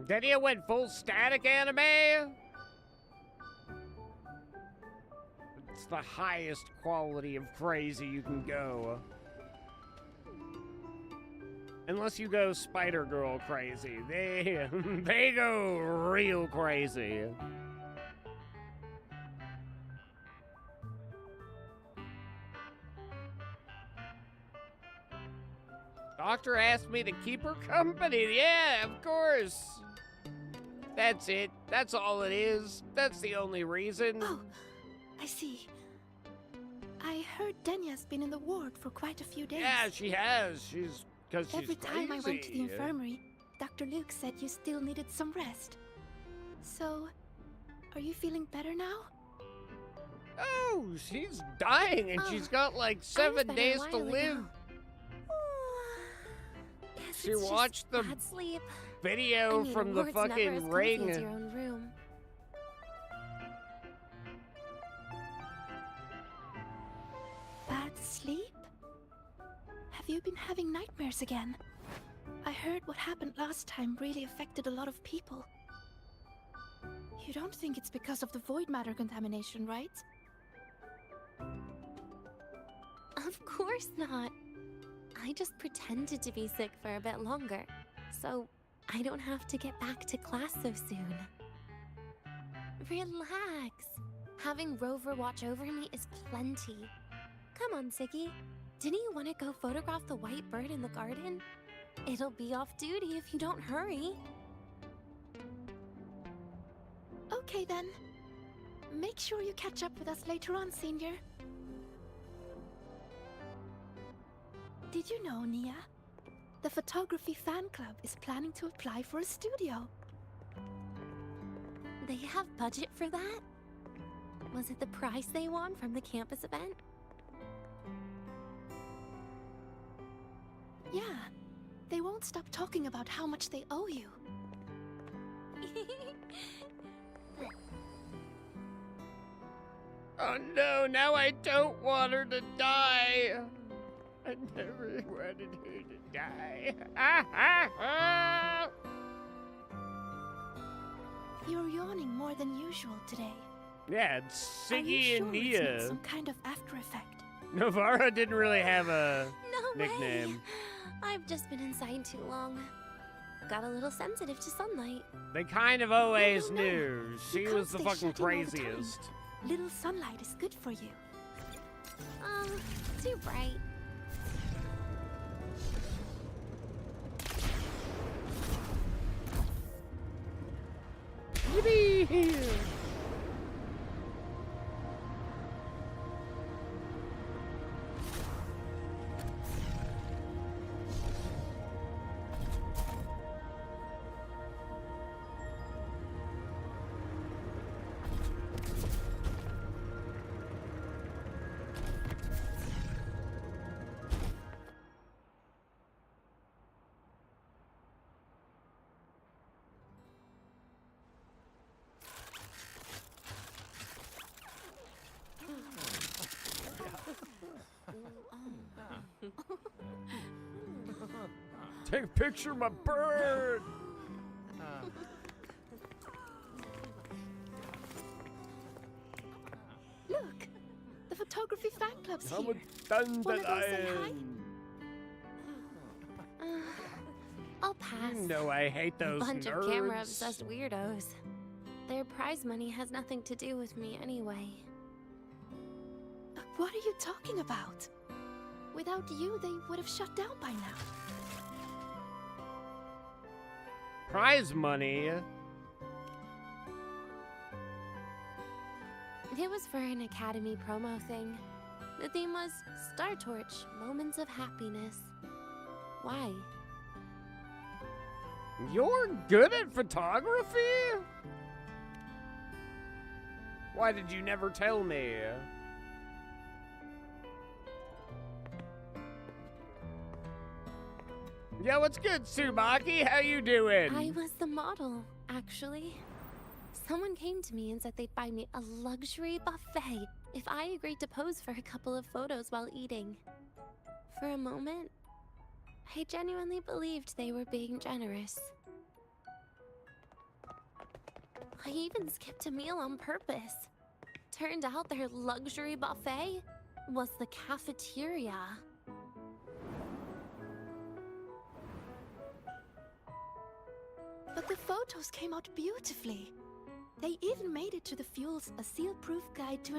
Denia went full static anime? It's the highest quality of crazy you can go. Unless you go Spider-Girl crazy. They go real crazy. Doctor asked me to keep her company. Yeah, of course. That's it. That's all it is. That's the only reason. Oh, I see. I heard Denya's been in the ward for quite a few days. Yeah, she has. She's Every time I went to the crazy. infirmary, Dr. Luke said you still needed some rest. So, are you feeling better now? Oh, she's dying and she's got like 7 better a days to while live. ago. Guess She it's just watched the bad sleep. video I mean, from a the ward's never as fucking comfy ring. as your own room. Bad sleep? Have you been having nightmares again? I heard what happened last time really affected a lot of people. You don't think it's because of the void matter contamination, right? Of course not. I just pretended to be sick for a bit longer, so I don't have to get back to class so soon. Relax. Having Rover watch over me is plenty. Come on, Siggy. Didn't you want to go photograph the white bird in the garden? It'll be off duty if you don't hurry. Okay then. Make sure you catch up with us later on, Senior. Did you know, Nia? The photography fan club is planning to apply for a studio. They have budget for that? Was it the prize they won from the campus event? Yeah. They won't stop talking about how much they owe you. Oh no, now I don't want her to die. I never wanted her to die. You're yawning more than usual today. Yeah, it's Are you Siggy sure and it's not Nia. some kind of after effect? Navarra didn't really have a No nickname. way! I've just been inside too long. Got a little sensitive to sunlight. They kind of always No, no, no. knew. She You was the can't stay fucking shut in all the time. craziest. Little sunlight is good for you. Too bright. Yippee! Take a picture of my bird. Look! The photography fan club's I'm here. done Wanna go say hi? I'll pass. No, I hate those Bunch nerds. of camera-obsessed weirdos. Their prize money has nothing to do with me anyway. What are you talking about? Without you, they would have shut down by now. Prize money. It was for an Academy promo thing. The theme was Star Torch, Moments of Happiness. Why? You're good at photography? Why did you never tell me? Yo, what's good, Tsubaki? How you doing? I was the model, actually. Someone came to me and said they'd buy me a luxury buffet if I agreed to pose for a couple of photos while eating. For a moment, I genuinely believed they were being generous. I even skipped a meal on purpose. Turned out their luxury buffet was the cafeteria. But the photos came out beautifully. They even made it to the Fuel's A Seal-Proof Guide to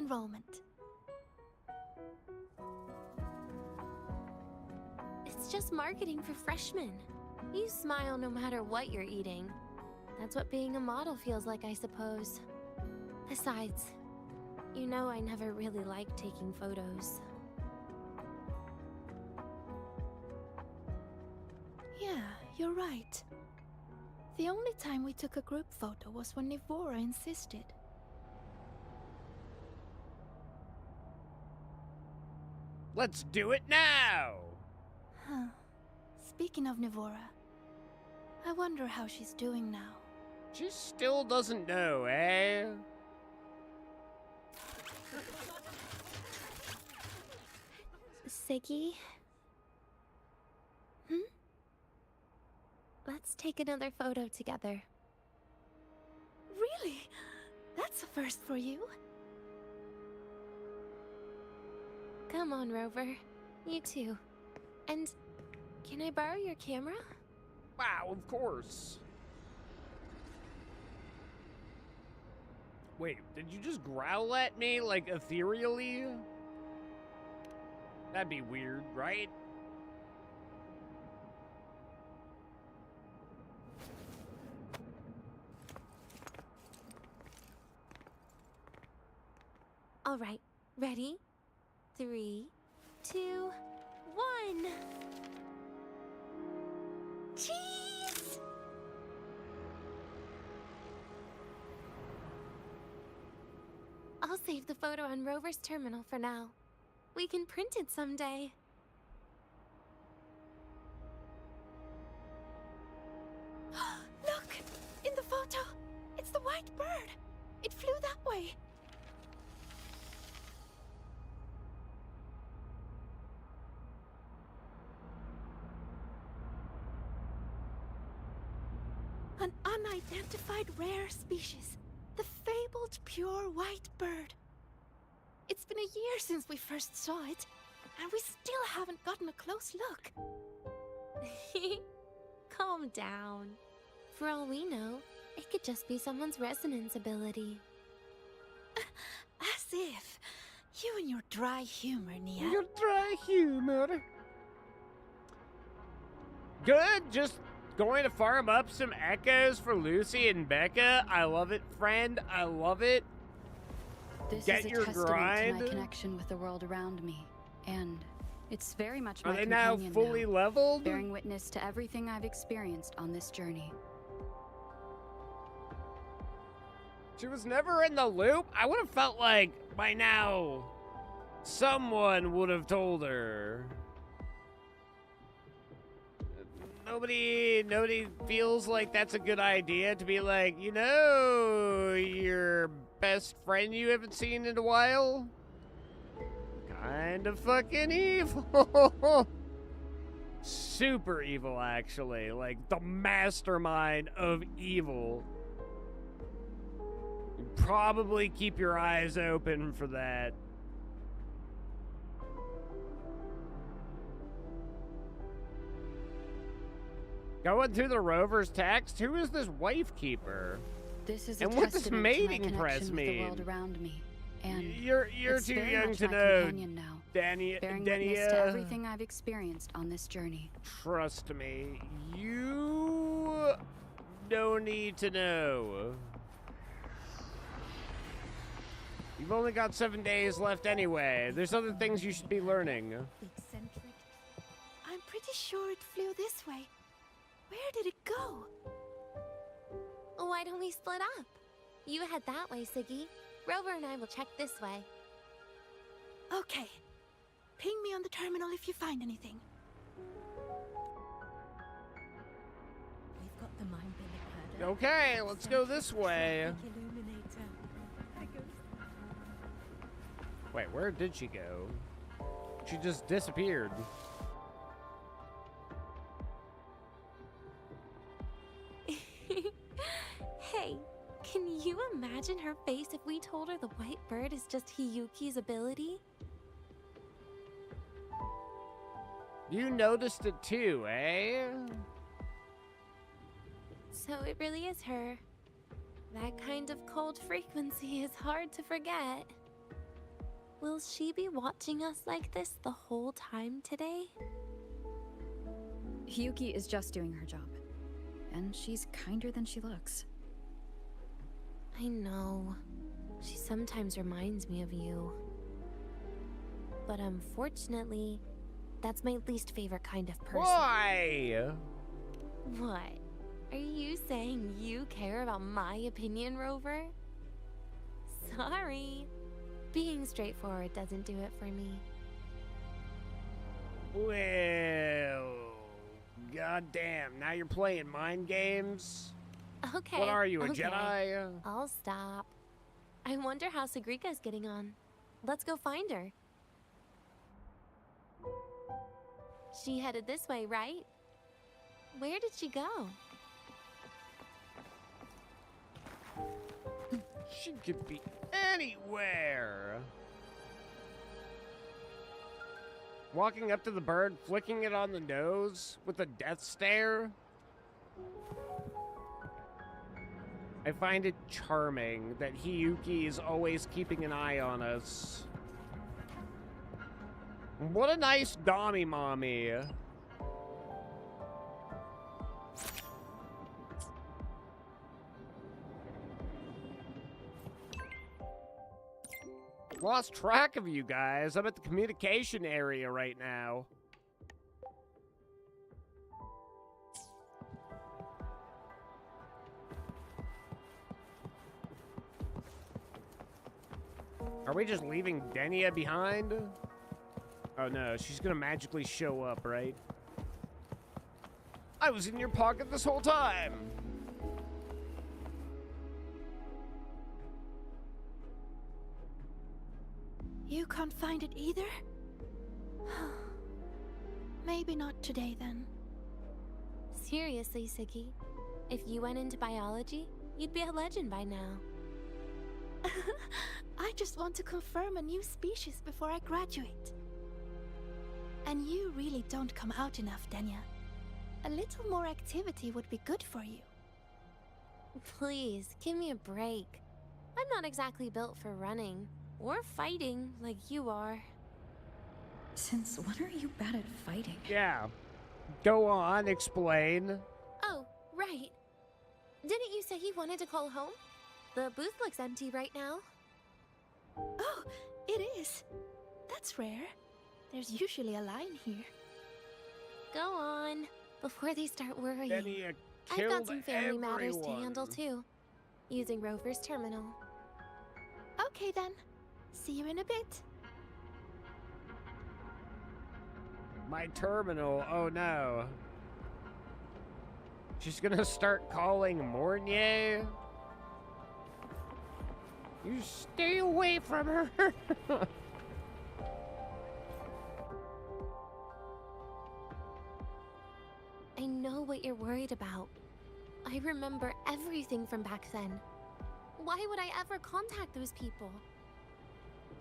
It's It's just marketing for freshmen. You smile no matter what you're eating. That's what being a model feels like, I suppose. Besides, you know I never really liked taking photos. Yeah, you're right. The only time we took a group photo was when Nivora insisted. Let's do it now! Huh. Speaking of Nivora, I wonder how she's doing now. She still doesn't know, eh? Siggy? Let's take another photo together. Really? That's a first for you. Come on, Rover. You too. And can I borrow your camera? Wow, of course. Wait, did you just growl at me, like, ethereally? That'd be weird, right? All right, ready? 3, 2, 1. Cheese! I'll save the photo on Rover's terminal for now. We can print it someday. Look! In the photo! It's the white bird! It flew that way! An unidentified rare species. The fabled pure white bird. It's been a year since we first saw it, and we still haven't gotten a close look. Calm down. For all we know, it could just be someone's resonance ability. As if. You and your dry humor, Nia. Your dry humor. Good, just going to farm up some echoes for Lucy and Becca. I love it, friend. I love it. This Get is a your testament grind. to my connection with the world around me, and it's very much my Are they now companion fully leveled? bearing witness to everything I've experienced on this journey. She was never in the loop? I would have felt like by now someone would have told her. Nobody feels like that's a good idea to be like, you know, your best friend you haven't seen in a while? Kind of fucking evil. Super evil, actually. Like, the mastermind of evil. You probably keep your eyes open for that. Going through the Rover's text, who is this wife keeper? This is a And what does testament to my mating press connection with the world mean? around me, and You're it's too very young much to my know, companion now, bearing witness to Dania. everything I've experienced on this journey. Trust me, you don't need to know. You've only got 7 days left anyway. There's other things you should be learning. I'm pretty sure it flew this way. Where did it go? Why don't we split up? You head that way, Siggy. Rover and I will check this way. Okay. Ping me on the terminal if you find anything. We've got the mind bender. Okay, let's go this way. Wait, where did she go? She just disappeared. Hey, can you imagine her face if we told her the white bird is just Hiyuki's ability? You noticed it too, eh? So it really is her. That kind of cold frequency is hard to forget. Will she be watching us like this the whole time today? Hiyuki is just doing her job. And she's kinder than she looks. I know. She sometimes reminds me of you. But unfortunately, that's my least favorite kind of person. Why? What? Are you saying you care about my opinion, Rover? Sorry. Being straightforward doesn't do it for me. Well, goddamn! Now you're playing mind games. Okay. What are you, a okay. Jedi? I'll stop. I wonder how Sagrika's getting on. Let's go find her. She headed this way, right? Where did she go? She could be anywhere. Walking up to the bird, flicking it on the nose with a death stare. I find it charming that Hiyuki is always keeping an eye on us. What a nice Dommy mommy. Lost track of you guys. I'm at the communication area right now. Are we just leaving Denia behind? Oh no, she's gonna magically show up, right? I was in your pocket this whole time! You can't find it either? Maybe not today then. Seriously, Siggy. If you went into biology, you'd be a legend by now. I just want to confirm a new species before I graduate. And you really don't come out enough, Denia. A little more activity would be good for you. Please, give me a break. I'm not exactly built for running or fighting like you are. Since when are you bad at fighting? Yeah. Go on, explain. Oh, right. Didn't you say you wanted to call home? The booth looks empty right now. Oh, it is. That's rare. There's usually a line here. Go on, before they start worrying. Denia I've killed got some family matters to everyone. handle too, using Rover's terminal. Okay then. See you in a bit. My terminal, oh no. She's gonna start calling Mornier. You stay away from her. I know what you're worried about. I remember everything from back then. Why would I ever contact those people?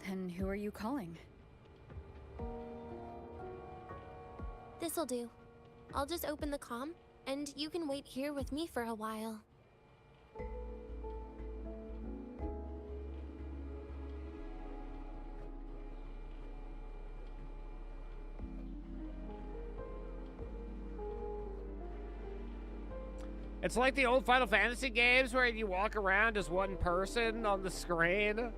Then who are you calling? This'll do. I'll just open the comm, and you can wait here with me for a while. It's like the old Final Fantasy games where you walk around as one person on the screen.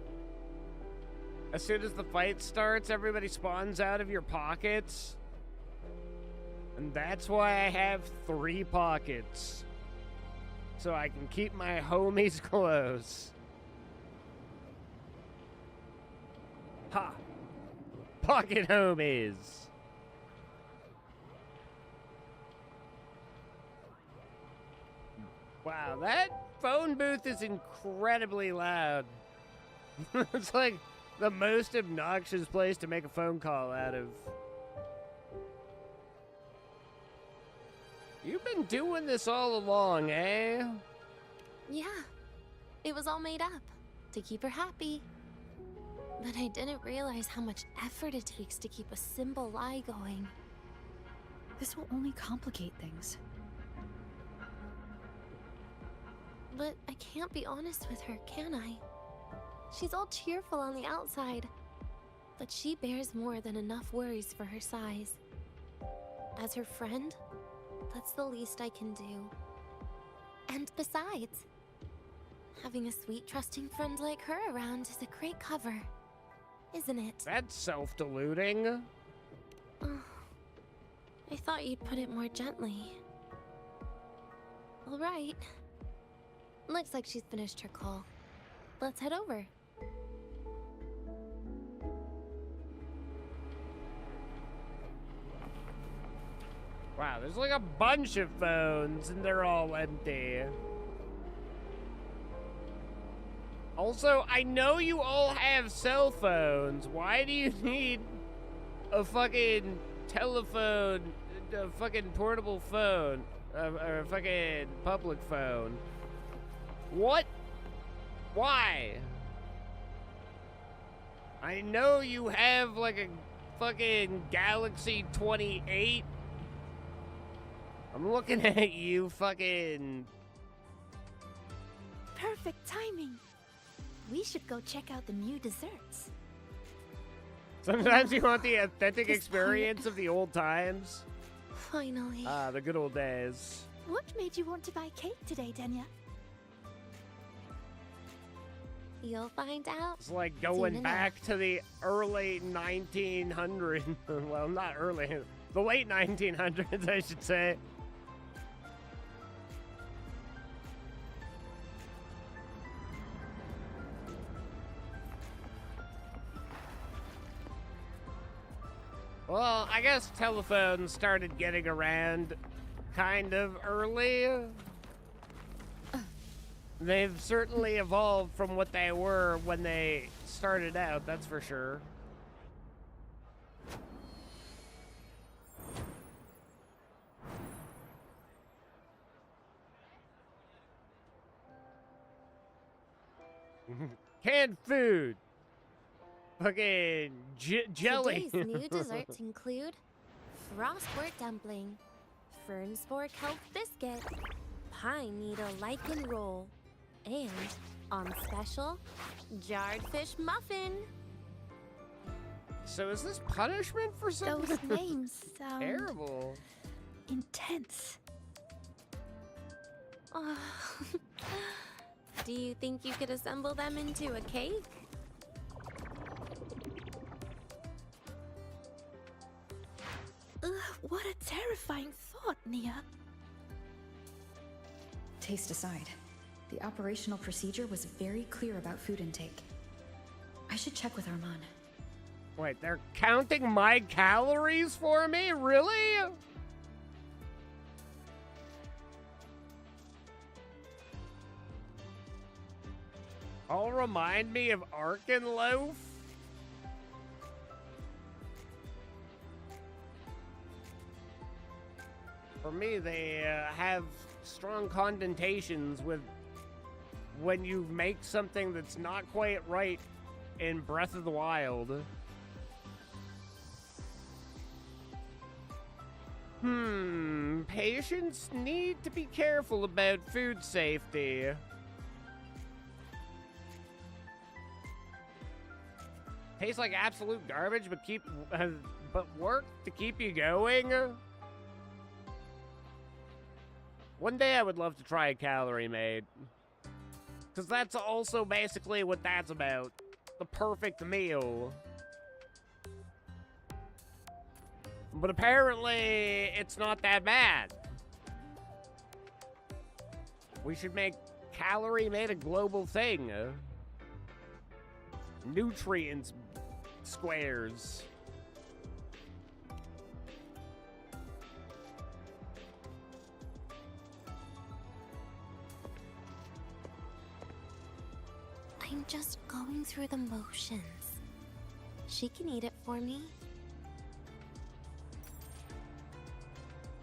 As soon as the fight starts, everybody spawns out of your pockets. And that's why I have 3 pockets. So I can keep my homies close. Ha! Pocket homies! Wow, that phone booth is incredibly loud. It's like the most obnoxious place to make a phone call out of. You've been doing this all along, eh? Yeah, it was all made up to keep her happy. But I didn't realize how much effort it takes to keep a simple lie going. This will only complicate things. But I can't be honest with her, can I? She's all cheerful on the outside, but she bears more than enough worries for her size. As her friend, That's the least I can do. And besides, having a sweet, trusting friend like her around is a great cover, isn't it? That's self-deluding. Oh, I thought you'd put it more gently. All right. Looks like she's finished her call. Let's head over. Wow, there's like a bunch of phones and they're all empty. Also, I know you all have cell phones. Why do you need a fucking telephone, a fucking portable phone, or a fucking public phone? What? Why? I know you have like a fucking Galaxy 28. I'm looking at you fucking... Perfect timing. We should go check out the new desserts. Sometimes you want the authentic experience of the old times. Finally. Ah, the good old days. What made you want to buy cake today, Denya? You'll find out. It's like going back to the early 1900s. Well, not early. The late 1900s, I should say. Well, I guess telephones started getting around kind of early. They've certainly evolved from what they were when they started out, that's for sure. Canned food. Fucking jelly. Today's new desserts include frostwort dumpling, fernspore kelp biscuit, pine needle lichen roll, and, on special, jarred fish muffin. So is this punishment for something? Those names sound terrible. Intense. Oh. Do you think you could assemble them into a cake? What a terrifying thought, Nia. Taste aside, the operational procedure was very clear about food intake. I should check with Arman. Wait, they're counting my calories for me? Really? All remind me of Arkenloaf? For me, they have strong connotations with when you make something that's not quite right in Breath of the Wild. Patients need to be careful about food safety. Tastes like absolute garbage, but work to keep you going. One day I would love to try a Calorie Made. Because that's also basically what that's about. The perfect meal. But apparently, it's not that bad. We should make Calorie Made a global thing. Nutrients squares. I'm just going through the motions. She can eat it for me.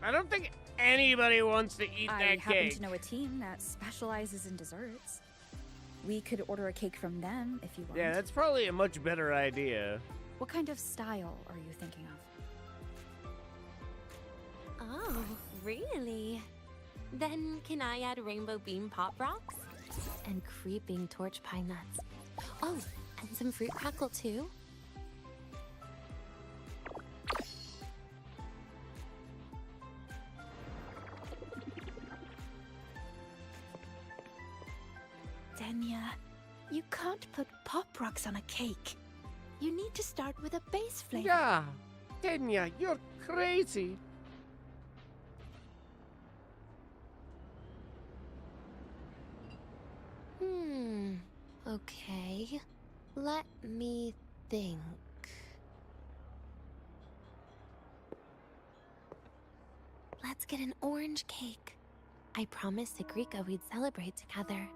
I don't think anybody wants to eat I that happen cake. to know a team that specializes in desserts. We could order a cake from them if you want. Yeah, that's probably a much better idea. What kind of style are you thinking of? Oh, really? Then can I add rainbow bean pop rocks? And creeping torch pine nuts. Oh, and some fruit crackle too? can't put pop rocks on a cake. You need to start with a base flavor. Yeah, Denya, you're crazy. Okay. Let me think. Let's get an orange cake. I promised Sigrika we'd celebrate together.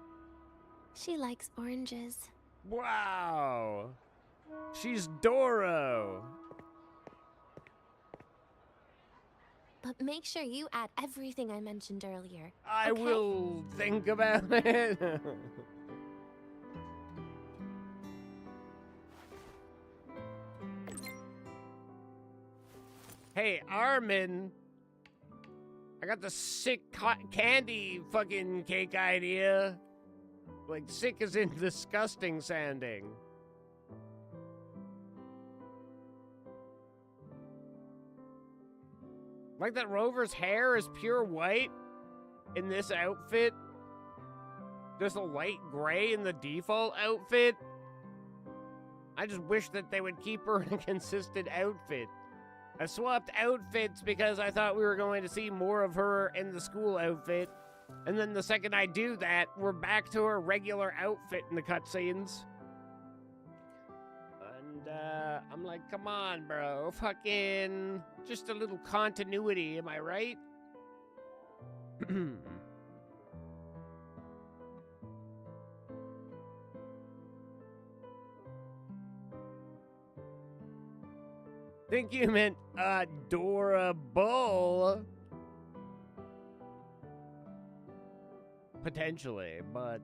She likes oranges. Wow. She's Doro. But make sure you add everything I mentioned earlier. I okay? will think about it. Hey, Armin. I got the sick candy fucking cake idea. Like, sick as in disgusting sounding. Like that Rover's hair is pure white in this outfit. There's a light gray in the default outfit. I just wish that they would keep her in a consistent outfit. I swapped outfits because I thought we were going to see more of her in the school outfit. And then the second I do that, we're back to her regular outfit in the cutscenes. And, I'm like, come on, bro. Fucking just a little continuity, am I right? Think you meant adorable. Potentially, but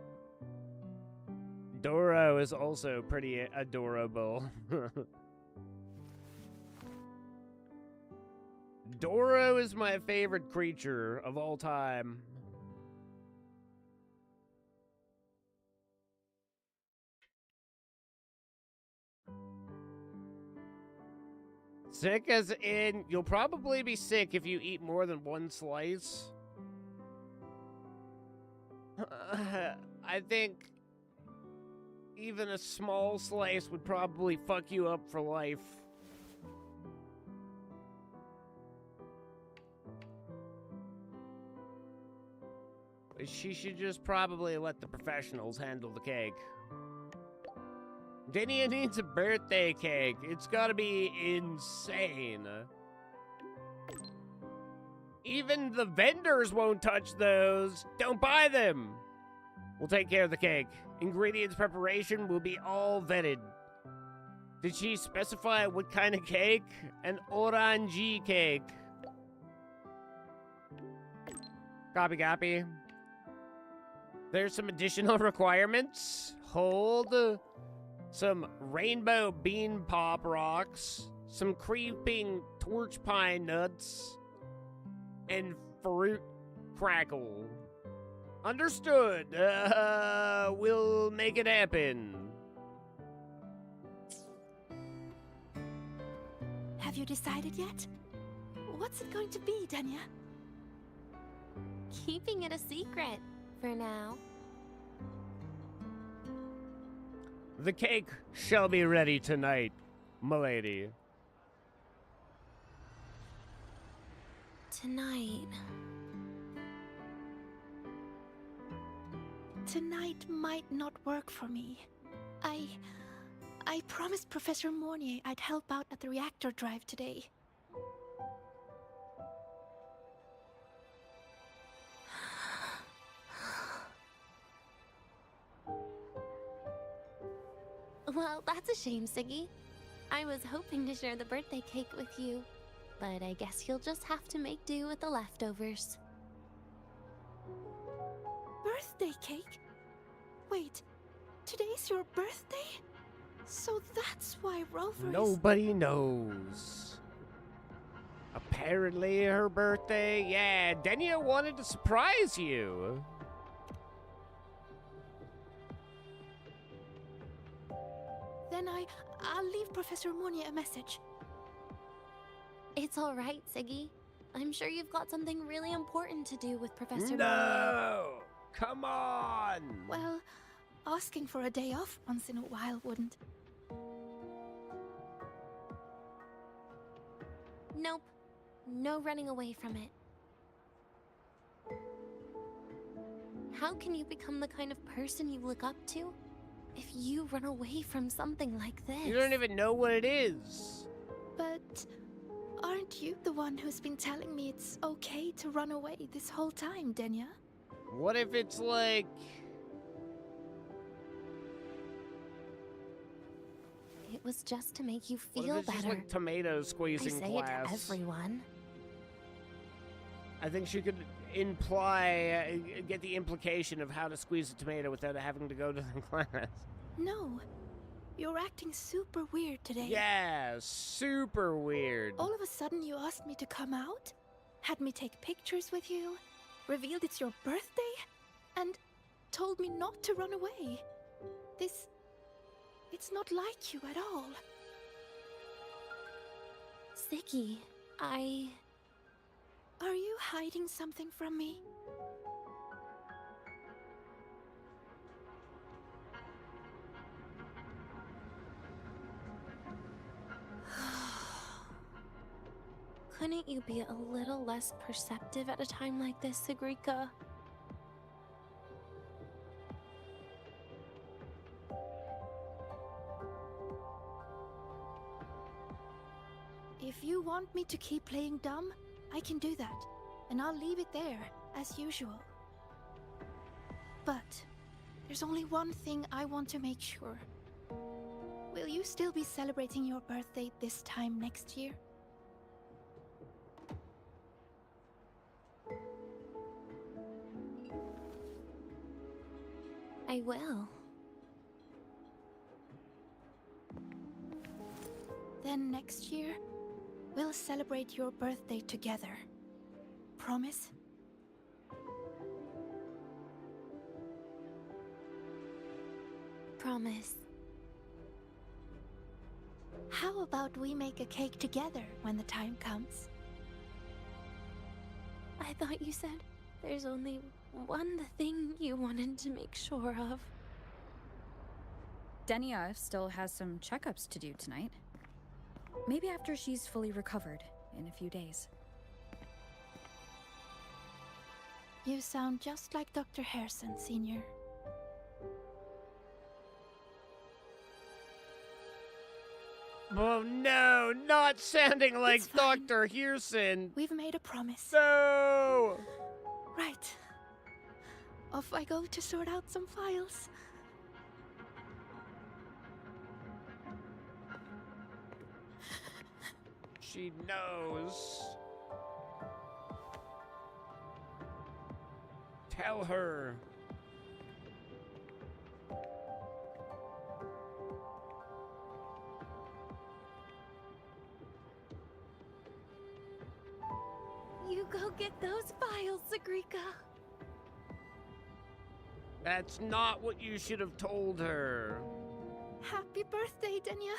Doro is also pretty adorable. Doro is my favorite creature of all time. Sick as in, you'll probably be sick if you eat more than one slice. I think even a small slice would probably fuck you up for life. She should just probably let the professionals handle the cake. Denia needs a birthday cake. It's gotta be insane. Even the vendors won't touch those. Don't buy them. We'll take care of the cake. Ingredients preparation will be all vetted. Did she specify what kind of cake? An orangey cake. Copy. There's some additional requirements. Hold. Some rainbow bean pop rocks. Some creeping torch pine nuts. And fruit crackle. Understood. We'll make it happen. Have you decided yet? What's it going to be, Danya? Keeping it a secret for now. The cake shall be ready tonight, milady. Tonight. Tonight might not work for me. I promised Professor Mornier I'd help out at the reactor drive today. Well, that's a shame, Siggy. I was hoping to share the birthday cake with you, but I guess you'll just have to make do with the leftovers. Birthday cake? Wait, today's your birthday? So that's why Rover Nobody knows. Apparently her birthday, yeah, Denia wanted to surprise you. Then I'll leave Professor Mornier a message. It's all right, Siggy. I'm sure you've got something really important to do with Professor Mornier. No! Come on! Well, asking for a day off once in a while wouldn't. Nope. No running away from it. How can you become the kind of person you look up to if you run away from something like this? You don't even know what it is. But aren't you the one who's been telling me it's okay to run away this whole time, Denya? What if it's like... It was just to make you What feel if it's just better. like tomato I squeezing say class? it to everyone. I think she could imply, get the implication of how to squeeze a tomato without having to go to the class. No. You're acting super weird today. Yeah, super weird. All of a sudden you asked me to come out, had me take pictures with you, revealed it's your birthday, and told me not to run away. It's not like you at all. Ziggy, Are you hiding something from me? Couldn't you be a little less perceptive at a time like this, Sigrika? If you want me to keep playing dumb, I can do that, and I'll leave it there, as usual. But there's only one thing I want to make sure. Will you still be celebrating your birthday this time next year? I will. Then next year, we'll celebrate your birthday together. Promise? Promise. How about we make a cake together when the time comes? I thought you said there's only one thing you wanted to make sure of. Denia still has some checkups to do tonight. Maybe after she's fully recovered in a few days. You sound just like Dr. Harrison, Senior. Oh no, not sounding like Dr. Hearson. We've made a promise. No! Right. Off I go to sort out some files. She knows. Tell her. You go get those files, Sigrika. That's not what you should have told her. Happy birthday, Denia.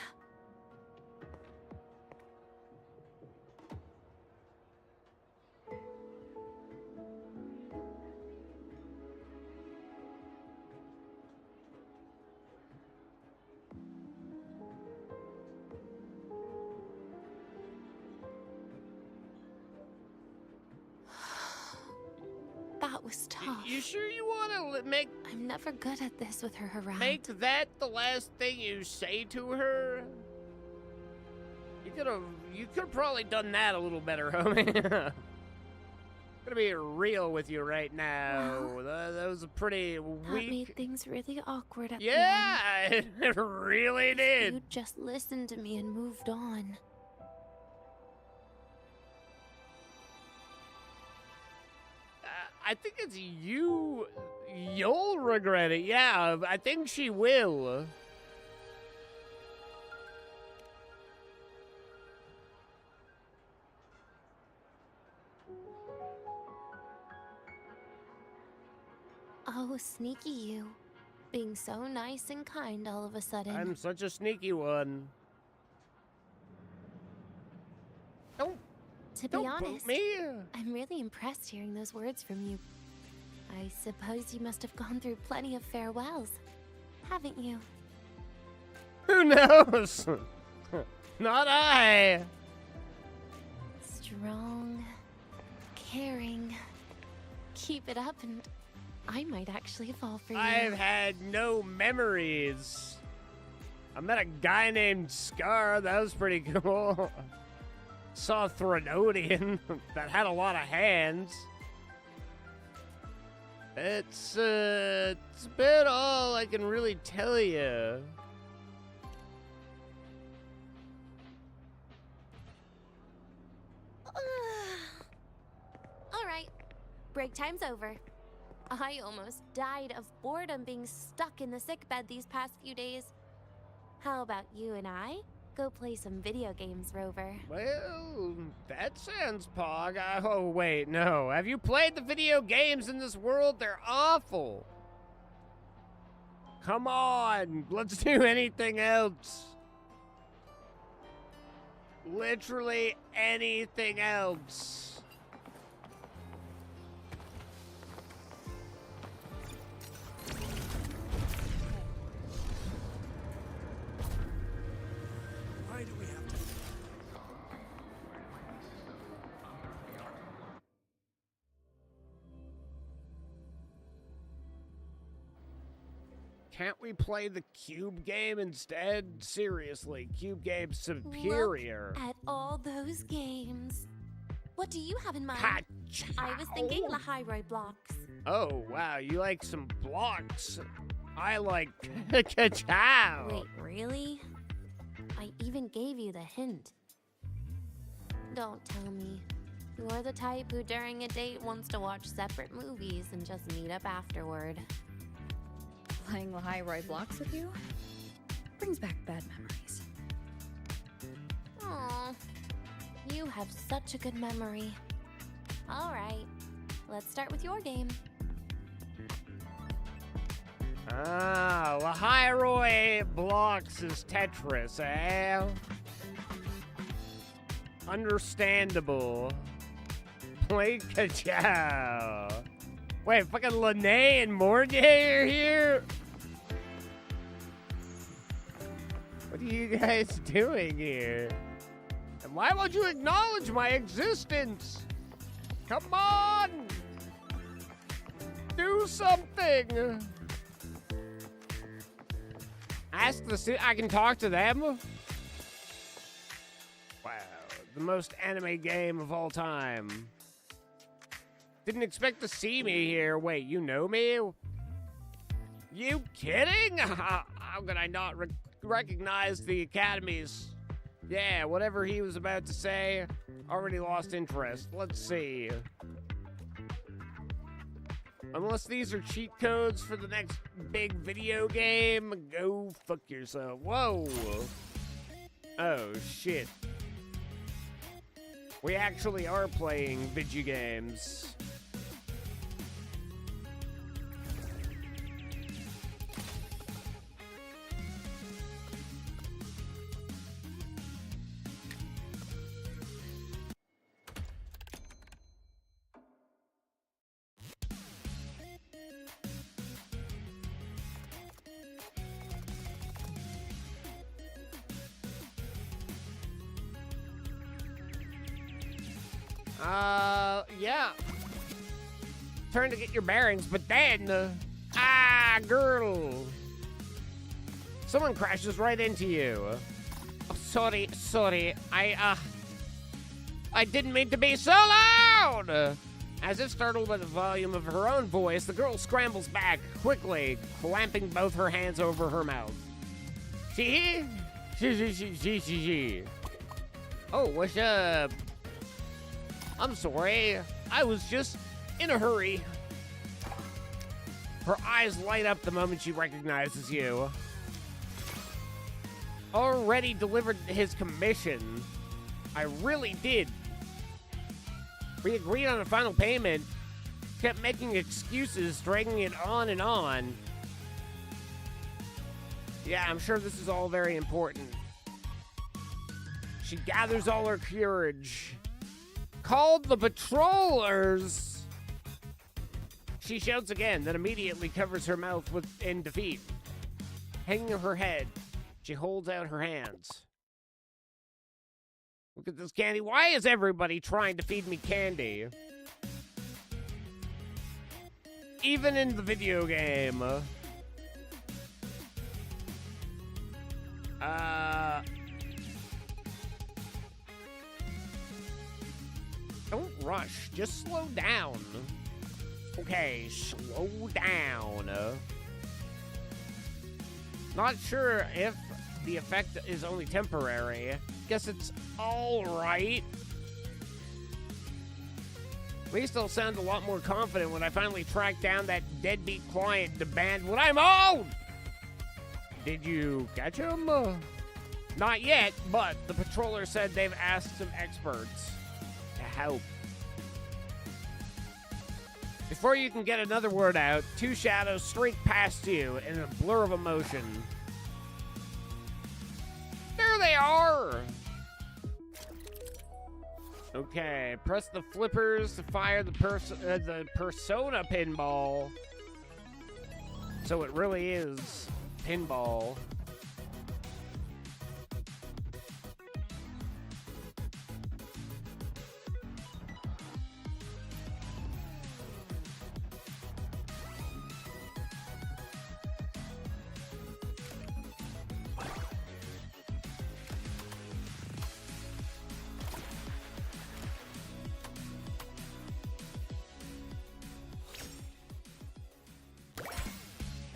That was tough. You sure you want to make... I'm never good at this with her around. Make that the last thing you say to her? You could have probably done that a little better, homie. Gonna be real with you right now. That was a pretty weak... That made things really awkward at Yeah, the end. it really did. You just listened to me and moved on. I think it's you. You'll regret it. Yeah, I think she will. Oh, sneaky you. Being so nice and kind all of a sudden. I'm such a sneaky one. To be Don't honest, boot me. I'm really impressed hearing those words from you. I suppose you must have gone through plenty of farewells. haven't you? Who knows? Not I. Strong, caring. Keep it up and I might actually fall for you. I've had no memories. I met a guy named Scar. That was pretty cool. Saw a Threnodian that had a lot of hands. It's about all I can really tell you. All right, break time's over. I almost died of boredom being stuck in the sickbed these past few days. How about you and I go play some video games, Rover? Well, that sounds pog. Oh, wait, no. Have you played the video games in this world? They're awful. Come on, let's do anything else. Literally anything else. Why do we have to? Can't we play the Cube game instead? Seriously, Cube game's superior. Look at all those games. What do you have in mind? Ha-chow. I was thinking Lahairoi blocks. Oh, wow, you like some blocks. I like ka-chow. Wait, really? I even gave you the hint. Don't tell me. You're the type who during a date wants to watch separate movies and just meet up afterward. Playing Lahairoi blocks with you brings back bad memories. Aw, you have such a good memory. All right, let's start with your game. Ah, Lahairoi blocks is Tetris, eh? Understandable. Play ka-chow. Wait, fucking Lene and Morgay are here? What are you guys doing here? And why won't you acknowledge my existence? Come on! Do something! Ask the I can talk to them? Wow, the most anime game of all time. Didn't expect to see me here. Wait, you know me? You kidding? How could I not recognize the Academies? Yeah, whatever he was about to say, already lost interest. Let's see. Unless these are cheat codes for the next big video game, go fuck yourself. Whoa. Oh, shit. We actually are playing video games. Yeah. Trying to get your bearings, but then, girl. Someone crashes right into you. Oh, sorry. I didn't mean to be so loud. As if startled by the volume of her own voice, the girl scrambles back quickly, clamping both her hands over her mouth. She. Oh, what's up? I'm sorry. I was just in a hurry. Her eyes light up the moment she recognizes you. Already delivered his commission. I really did. We agreed on a final payment. Kept making excuses, dragging it on and on. Yeah, I'm sure this is all very important. She gathers all her courage. Called the patrollers. She shouts again, then immediately covers her mouth in defeat. hanging her head. She holds out her hands. Look at this candy. Why is everybody trying to feed me candy? Even in the video game. Don't rush. Just slow down. Okay, slow down. Not sure if the effect is only temporary. Guess it's alright. At least I'll sound a lot more confident when I finally track down that deadbeat client to demand what I'm owed! Did you catch him? Not yet, but the patroller said they've asked some experts to help. Before you can get another word out, two shadows streak past you in a blur of emotion. There they are! Okay, press the flippers to fire the Persona pinball. So it really is pinball.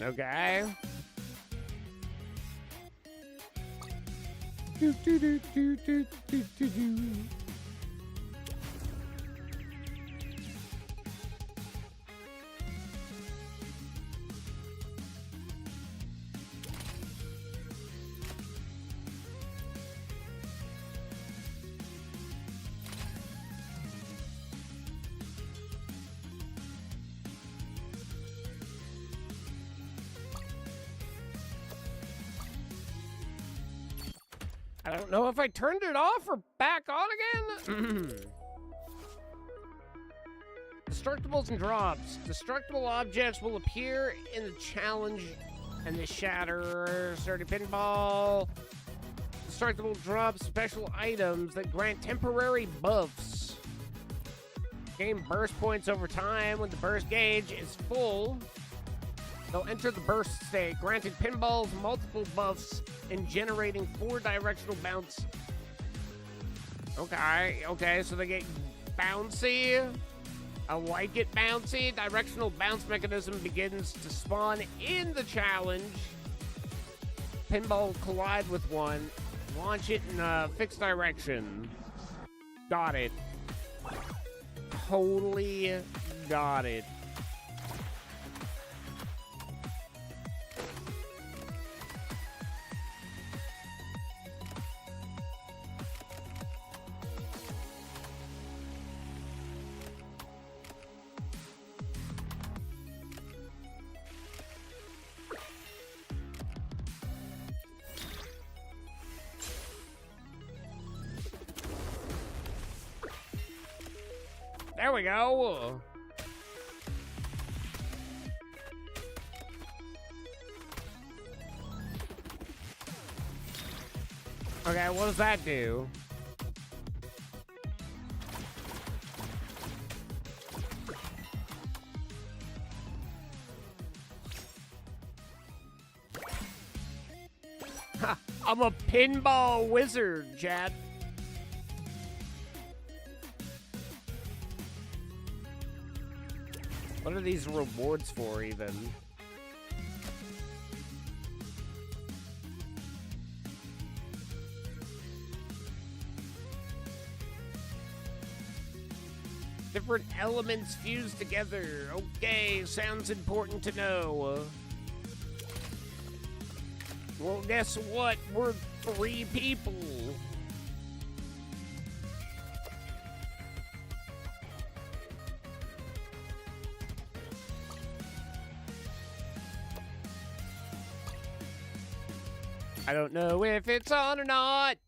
Okay. Do, do, do, do, do, do, do, do. I don't know if I turned it off or back on again. Destructibles and drops. Destructible objects will appear in the challenge and the shatter. Sturdy pinball. Destructible drops special items that grant temporary buffs. Gain burst points over time when the burst gauge is full. They'll enter the burst state, granting pinballs multiple buffs and generating 4 directional bounce. Okay, so they get bouncy. I like it bouncy. Directional bounce mechanism begins to spawn in the challenge. Pinball collide with one. Launch it in a fixed direction. Got it. Totally got it. There we go. Okay, what does that do? Ha, I'm a pinball wizard, Chad. What are these rewards for, even? Different elements fused together. Okay, sounds important to know. Well, guess what? We're 3 people. I don't know if it's on or not.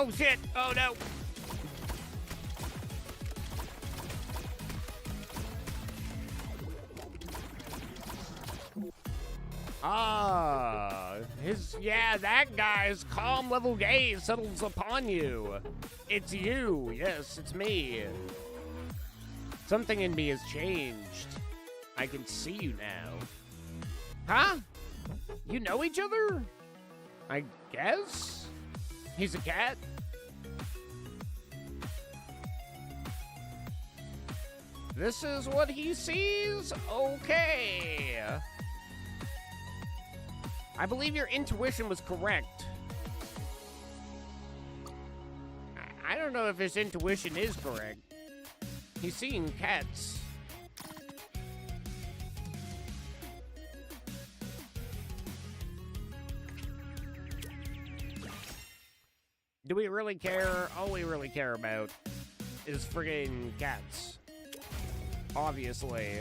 Oh shit! Oh no! That guy's calm level gaze settles upon you. It's you. Yes, it's me. Something in me has changed. I can see you now. Huh? You know each other? I guess? He's a cat? This is what he sees? Okay. I believe your intuition was correct. I don't know if his intuition is correct. He's seeing cats. Do we really care? All we really care about is friggin' cats. Obviously.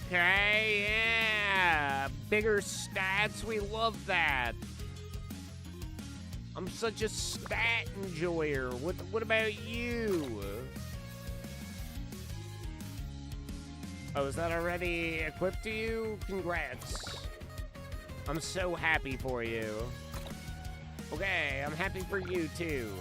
Okay, yeah. Bigger stats, we love that. I'm such a stat enjoyer. What about you? Oh, is that already equipped to you? Congrats. I'm so happy for you. Okay, I'm happy for you too.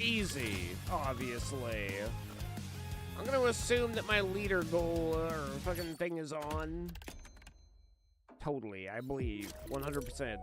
Easy, obviously. I'm gonna assume that my leader goal or fucking thing is on. Totally, I believe. 100%.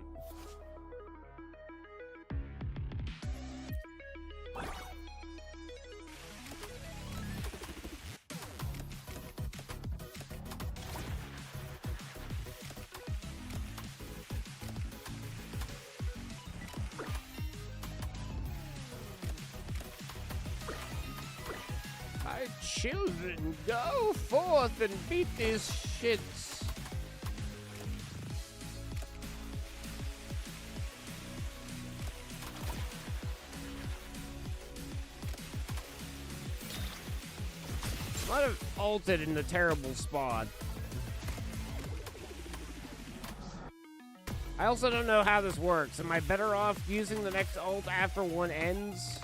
Children, go forth and beat these shits. Might have ulted in the terrible spot. I also don't know how this works. Am I better off using the next ult after one ends?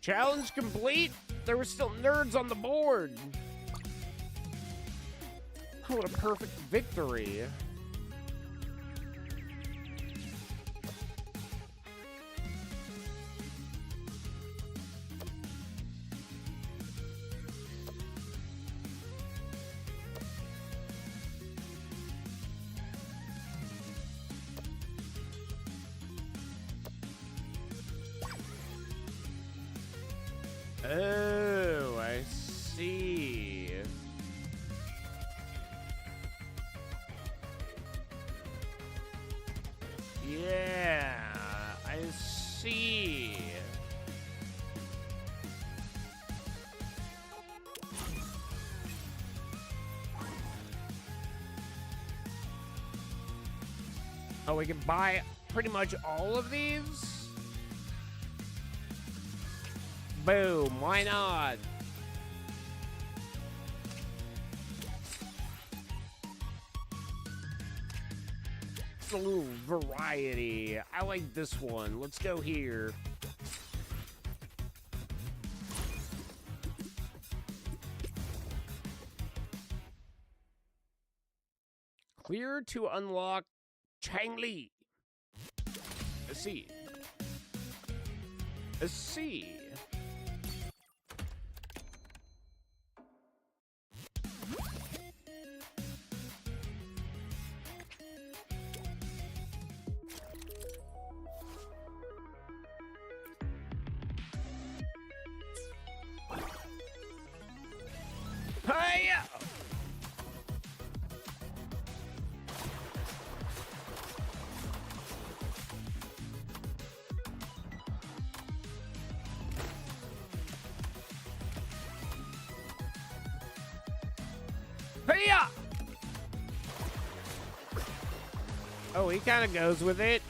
Challenge complete? There were still nerds on the board. Oh, what a perfect victory. Oh, I see. Yeah, I see. Oh, we can buy pretty much all of these? Boom, why not? It's a little variety. I like this one. Let's go here. Clear to unlock Changli. A C. A C. Hiya! Hiya! Oh, he kind of goes with it.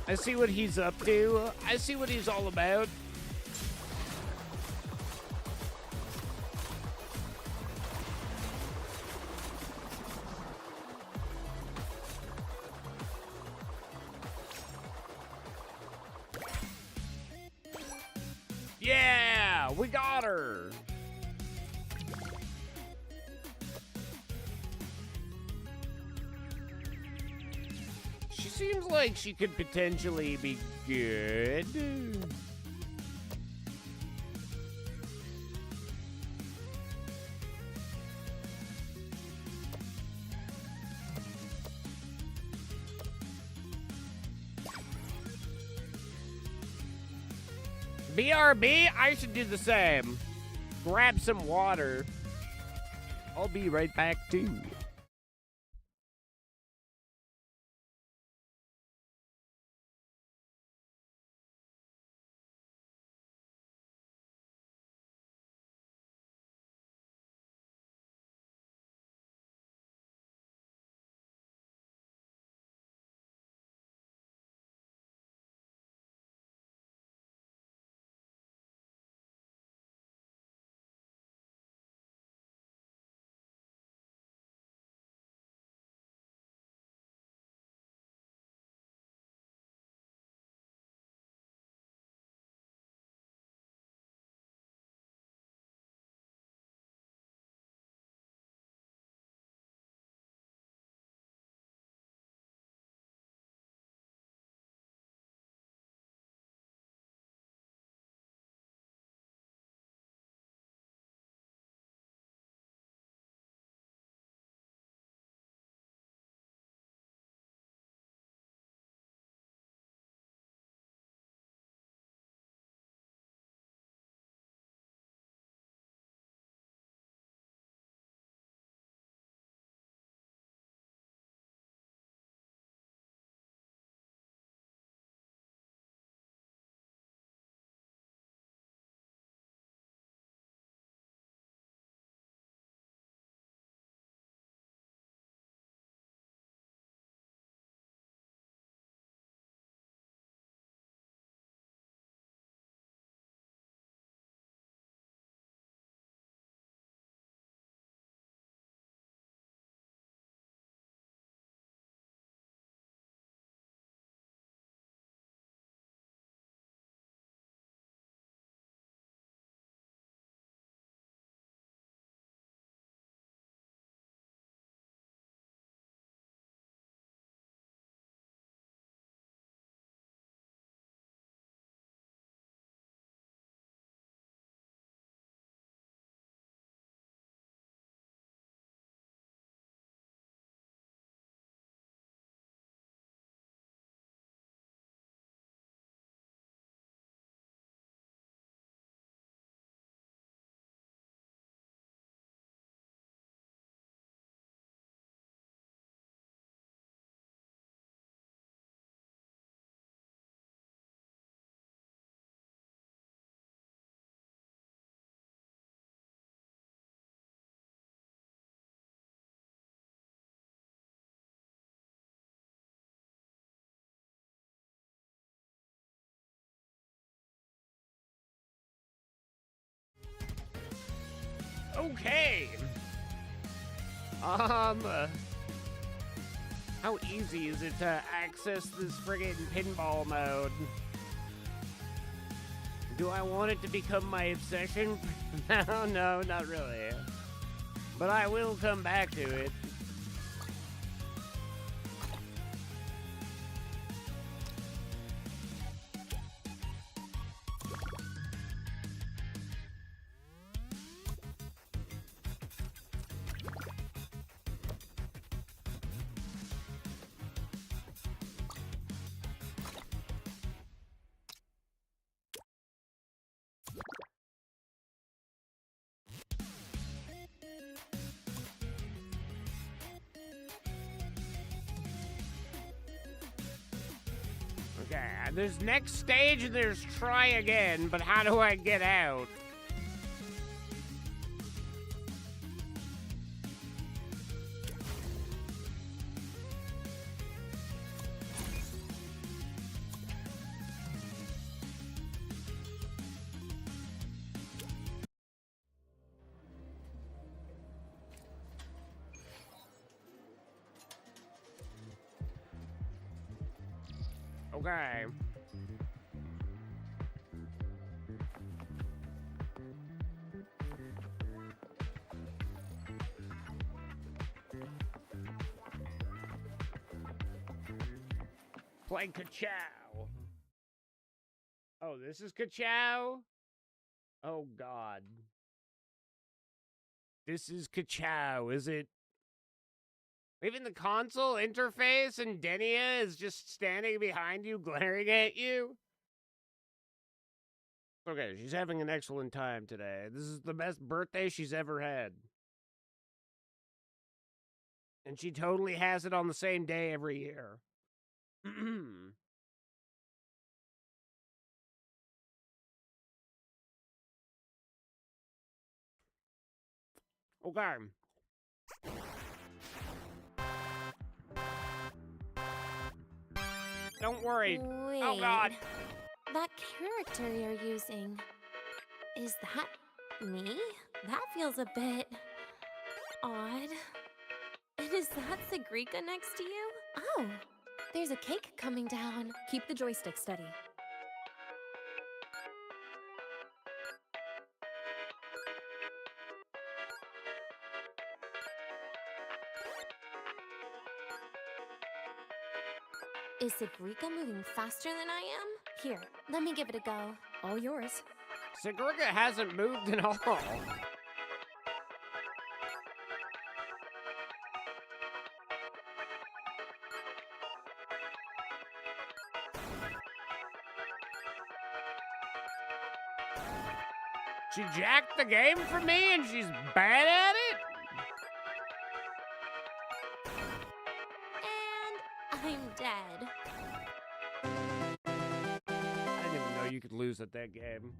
I see what he's up to. I see what he's all about. Yeah, we got her. She seems like she could potentially be good. BRB, I should do the same. Grab some water. I'll be right back too. Okay. How easy is it to access this friggin' pinball mode? Do I want it to become my obsession? No, not really. But I will come back to it. Okay, there's next stage and there's try again, but how do I get out? Okay. Play Ka-Chow. Oh, this is Ka-Chow? Oh, God. This is Ka-Chow, is it? Even the console interface and Denia is just standing behind you, glaring at you? Okay, she's having an excellent time today. This is the best birthday she's ever had. And she totally has it on the same day every year. Okay. Don't worry. Wait. Oh, God. That character you're using, is that me? That feels a bit odd. And is that Sagrika next to you? Oh, there's a cake coming down. Keep the joystick steady. Is Sagrika moving faster than I am? Here, let me give it a go. All yours. Sagrika hasn't moved at all. She jacked the game from me and she's bad at it? And I'm dead. I didn't even know you could lose at that game.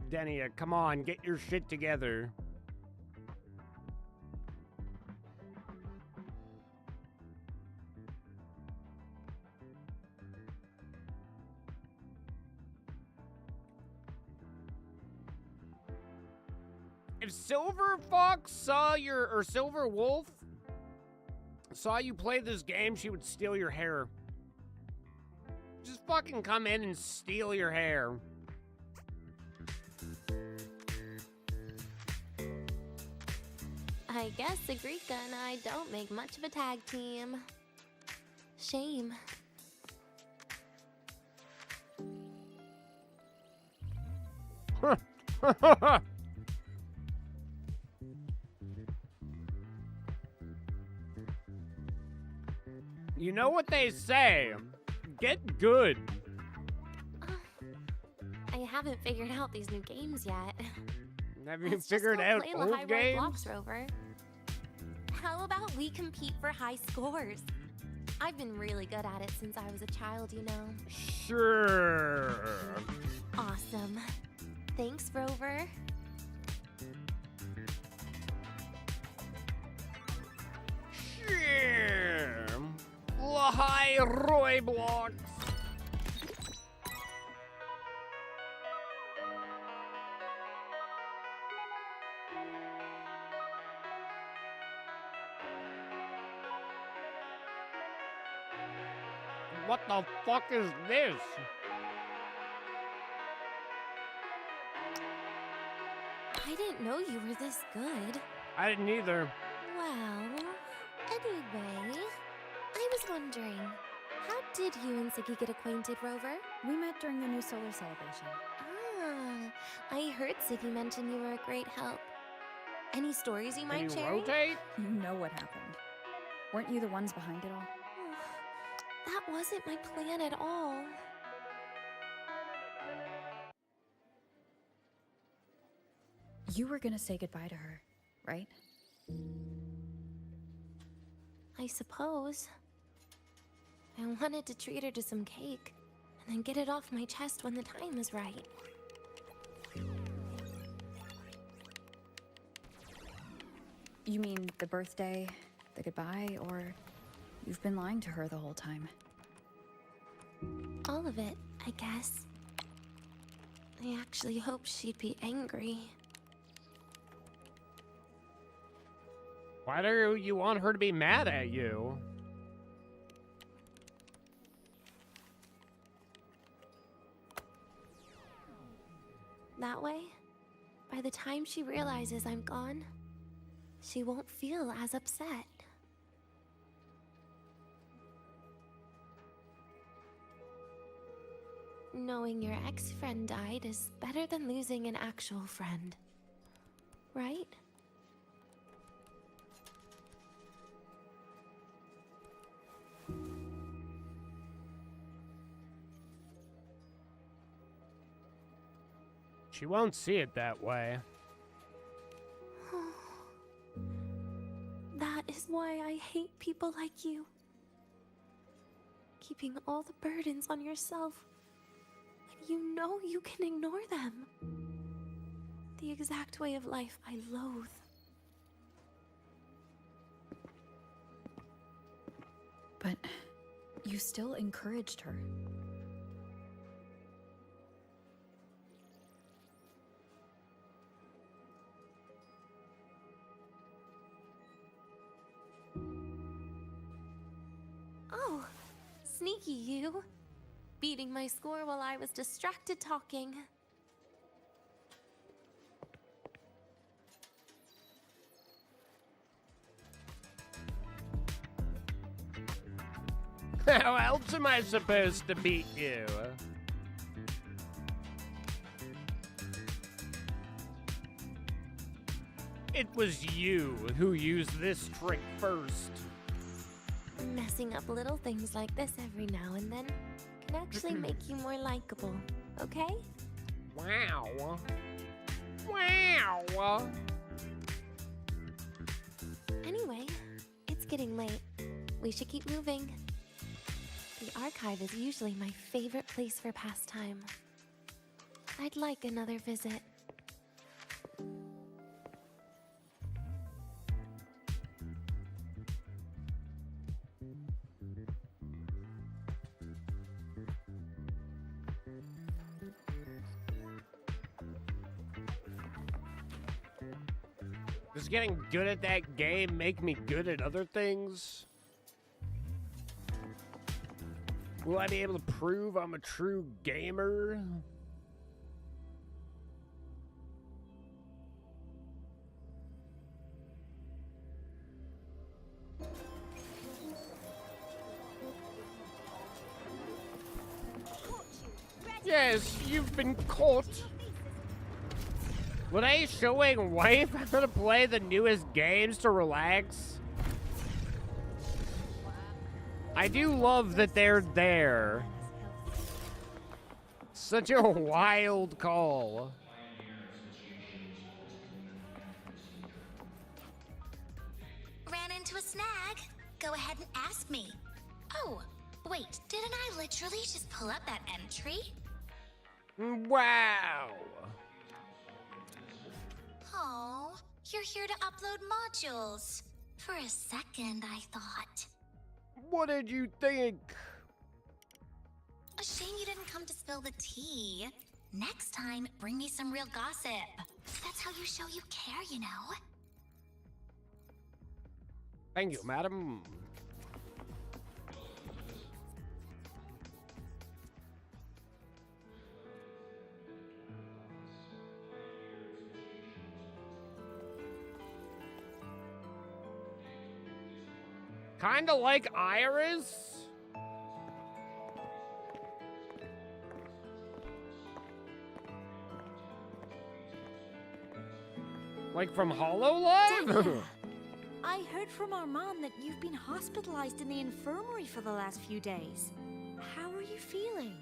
Denia, come on, get your shit together. If Silver Fox saw your, or Silver Wolf saw you play this game, she would steal your hair. Just fucking come in and steal your hair. I guess Sagrika and I don't make much of a tag team. Shame. You know what they say, get good. I haven't figured out these new games yet. Have you figured out play old Lahai games? Blocks, Rover. How about we compete for high scores? I've been really good at it since I was a child, you know. Sure. Awesome. Thanks, Rover. Sure. Lahai Roy Blocks. What the fuck is this? I didn't know you were this good. I didn't either. Well, anyway, I was wondering, how did you and Ziggy get acquainted, Rover? We met during the new solar celebration. Ah, I heard Ziggy mention you were a great help. Any stories you might Can you share? rotate? You know what happened. Weren't you the ones behind it all? That wasn't my plan at all. You were gonna say goodbye to her, right? I suppose. I wanted to treat her to some cake, and then get it off my chest when the time was right. You mean the birthday, the goodbye, or you've been lying to her the whole time? All of it, I guess. I actually hoped she'd be angry. Why do you want her to be mad at you? That way, by the time she realizes I'm gone, she won't feel as upset. Knowing your ex-friend died is better than losing an actual friend, right? She won't see it that way. That is why I hate people like you. Keeping all the burdens on yourself when you know you can ignore them. The exact way of life I loathe. But you still encouraged her. Oh, sneaky you. Beating my score while I was distracted talking. How else am I supposed to beat you? It was you who used this trick first. Messing up little things like this every now and then can actually make you more likable, okay? Wow. Wow. Anyway, it's getting late. We should keep moving. The archive is usually my favorite place for pastime. I'd like another visit. Does getting good at that game make me good at other things? Will I be able to prove I'm a true gamer? Yes, you've been caught. Were they showing wife how to play the newest games to relax? I do love that they're there. Such a wild call. Ran into a snag. Go ahead and ask me. Oh, wait, didn't I literally just pull up that entry? Wow. Oh, you're here to upload modules. For a second, I thought. What did you think? A shame you didn't come to spill the tea. Next time, bring me some real gossip. That's how you show you care, you know? Thank you, madam. Kinda like Iris. Like from HoloLive? Dania, I heard from Armand that you've been hospitalized in the infirmary for the last few days. How are you feeling?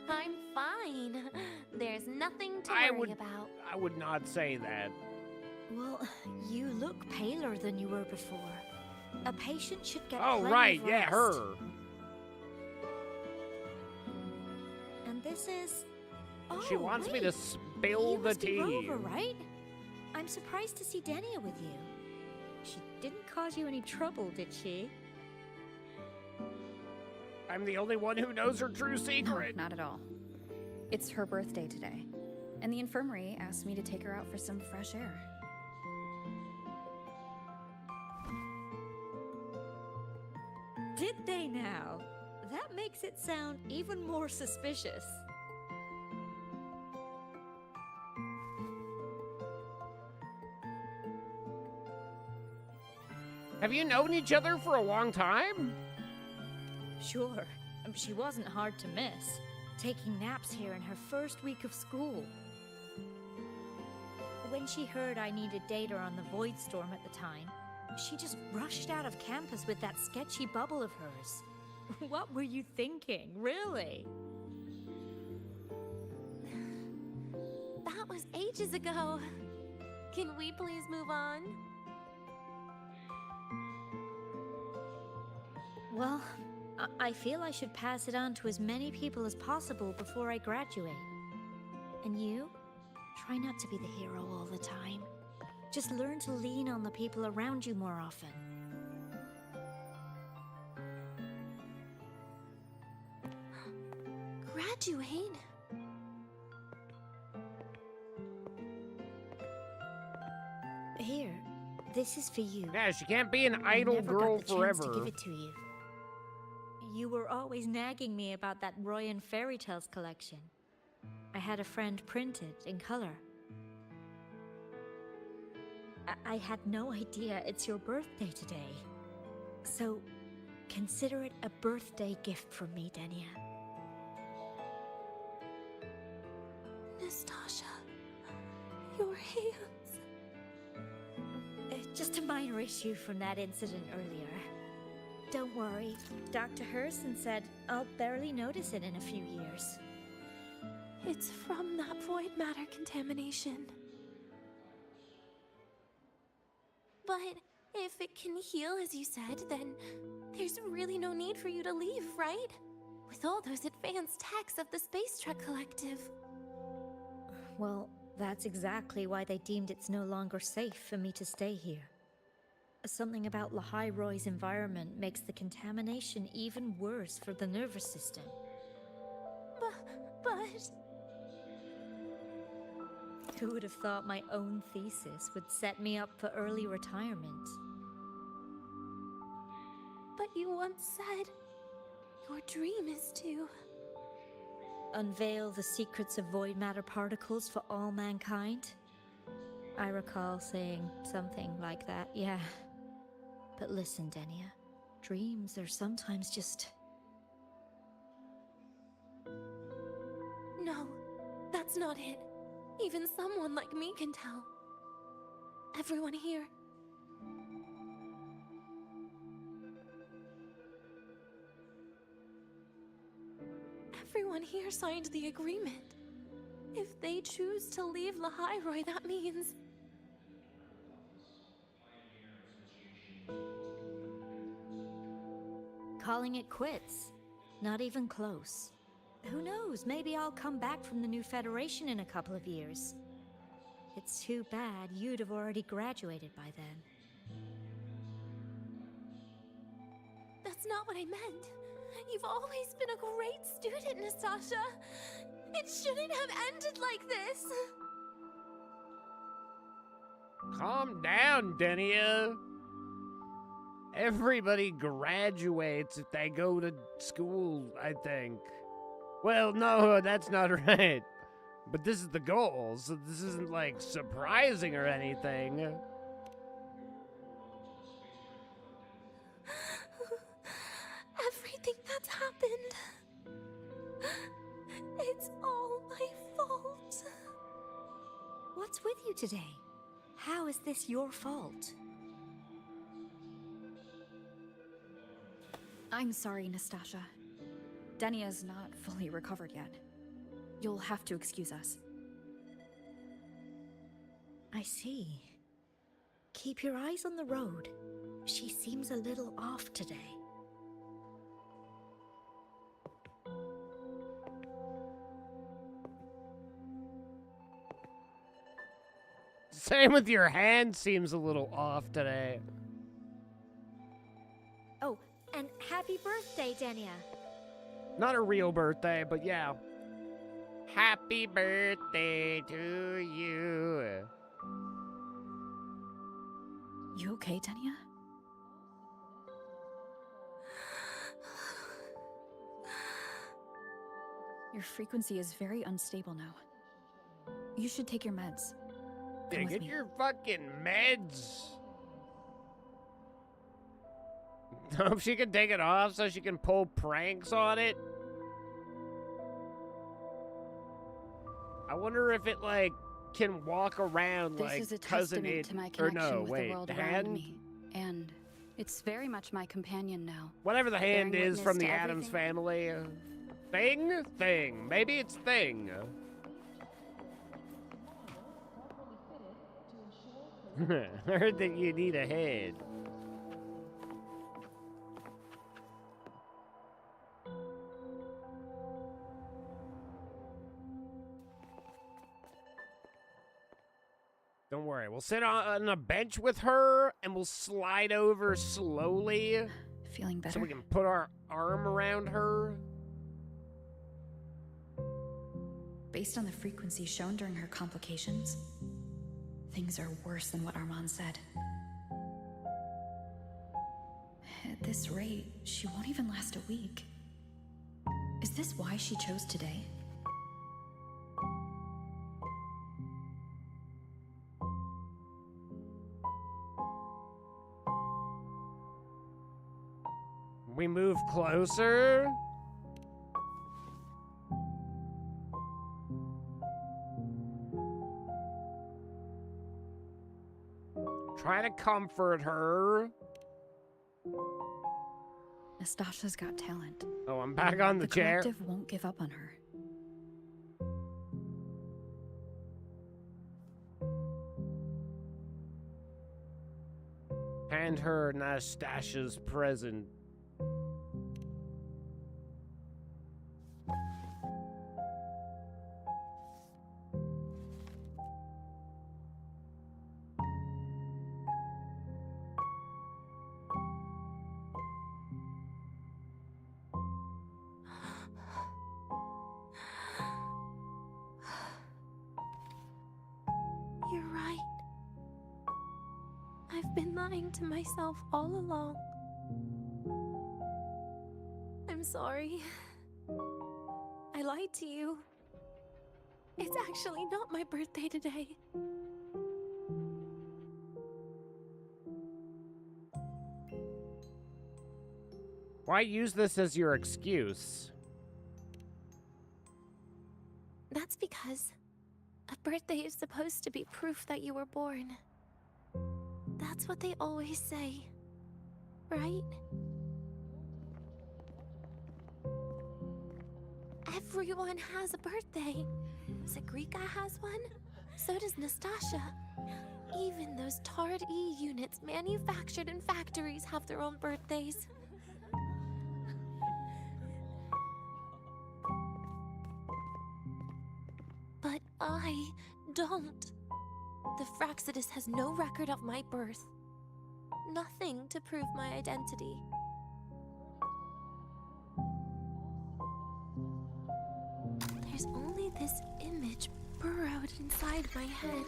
I'm fine. There's nothing to worry about. I would not say that. Well, you look paler than you were before. A patient should get Oh, plenty right, of yeah, rest. her. And this is... Oh, She wants me wait. to spill You the must be tea. Rover, right? I'm surprised to see Dania with you. She didn't cause you any trouble, did she? I'm the only one who knows her true secret. No, not at all. It's her birthday today, and the infirmary asked me to take her out for some fresh air. Did they now? That makes it sound even more suspicious. Have you known each other for a long time? Sure. She wasn't hard to miss, taking naps here in her first week of school. When she heard I needed data on the Void Storm at the time, she just rushed out of campus with that sketchy bubble of hers. What were you thinking, really? That was ages ago. Can we please move on? Well, I feel I should pass it on to as many people as possible before I graduate. And you? Try not to be the hero all the time. Just learn to lean on the people around you more often. Graduate? Here, this is for you. Yeah, she can't be an I idle never girl got the chance forever. to give it to you. You were always nagging me about that Royan Fairy Tales collection. I had a friend print it in color. I had no idea it's your birthday today. So, consider it a birthday gift from me, Dania. Nastasha, your hands. Just a minor issue from that incident earlier. Don't worry, Dr. Herson said I'll barely notice it in a few years. It's from that void matter contamination. But if it can heal, as you said, then there's really no need for you to leave, right? With all those advanced techs of the Space Trek Collective. Well, that's exactly why they deemed it's no longer safe for me to stay here. Something about Lahai Roy's environment makes the contamination even worse for the nervous system. But... Who would have thought my own thesis would set me up for early retirement? But you once said your dream is to... unveil the secrets of void matter particles for all mankind? I recall saying something like that, yeah. But listen, Dania, dreams are sometimes just... No, that's not it. Even someone like me can tell. Everyone here. Everyone here signed the agreement. If they choose to leave Lahai Roy, that means... calling it quits. Not even close. Who knows, maybe I'll come back from the new Federation in a couple of years. It's too bad you'd have already graduated by then. That's not what I meant. You've always been a great student, Nastasha. It shouldn't have ended like this. Calm down, Dania. Everybody graduates if they go to school, I think. Well, no, that's not right. But this is the goal, so this isn't, like, surprising or anything. today. How is this your fault? I'm sorry, Nastasha. Denia's not fully recovered yet. You'll have to excuse us. I see. Keep your eyes on the road. She seems a little off today. Same with your hand, seems a little off today. Oh, and happy birthday, Denia. Not a real birthday, but yeah. Happy birthday to you. You okay, Denia? Your frequency is very unstable now. You should take your meds. Yeah, Come with get me. your fucking meds. Hope she can take it off so she can pull pranks on it. I wonder if it, like, can walk around This like is a cousin testament it to my or connection no, with wait, the world around hand? me, and it's very much my companion now. Whatever the hand Bearing is from witness the to Addams everything. family. Thing. Maybe it's thing. Heard that you need a head. Don't worry, we'll sit on a bench with her and we'll slide over slowly. Feeling better? So we can put our arm around her. Based on the frequency shown during her complications, things are worse than what Armand said. At this rate, she won't even last a week. Is this why she chose today? We move closer. Try to comfort her. Nastasha's got talent. Oh, I'm back on the chair. Collective won't give up on her. Hand her Nastasha's present. You're right. I've been lying to myself all along. I'm sorry. I lied to you. It's actually not my birthday today. Why use this as your excuse? That's because a birthday is supposed to be proof that you were born. That's what they always say, right? Everyone has a birthday. Zagrika has one, so does Nastasha. Even those Tard E units manufactured in factories have their own birthdays. But I don't. The Fraxidus has no record of my birth. Nothing to prove my identity. There's only this image burrowed inside my head,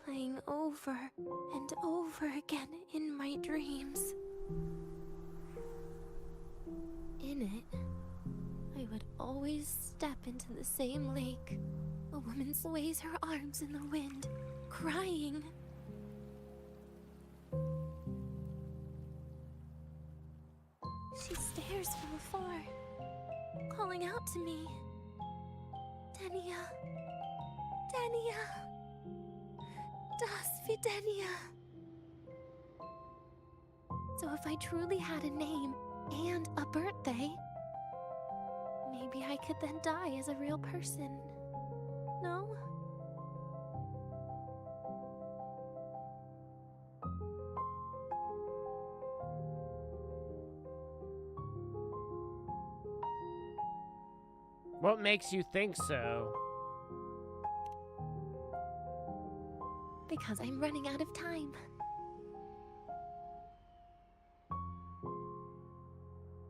playing over and over again in my dreams. In it, I would always step into the same lake. A woman sways her arms in the wind, crying. She stares from afar, calling out to me. Denia. Denia. Das Videnia. So if I truly had a name and a birthday, maybe I could then die as a real person. No? What makes you think so? Because I'm running out of time.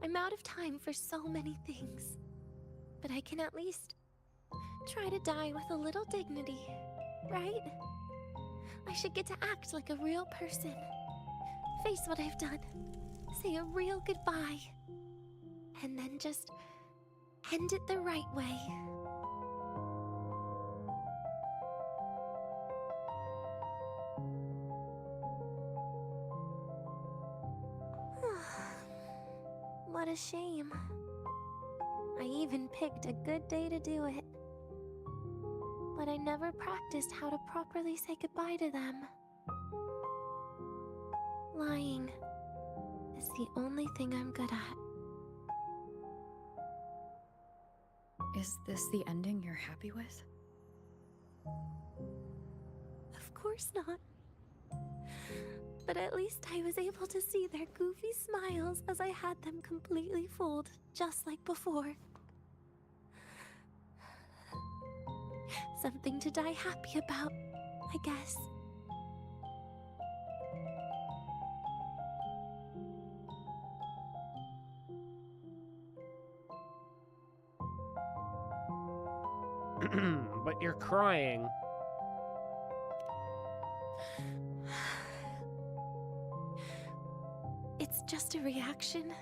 I'm out of time for so many things. But I can at least try to die with a little dignity, right? I should get to act like a real person. Face what I've done. Say a real goodbye. And then just end it the right way. What a shame. I even picked a good day to do it. But I never practiced how to properly say goodbye to them. Lying is the only thing I'm good at. Is this the ending you're happy with? Of course not. But at least I was able to see their goofy smiles as I had them completely fooled, just like before. Something to die happy about, I guess. But you're crying. It's just a reaction.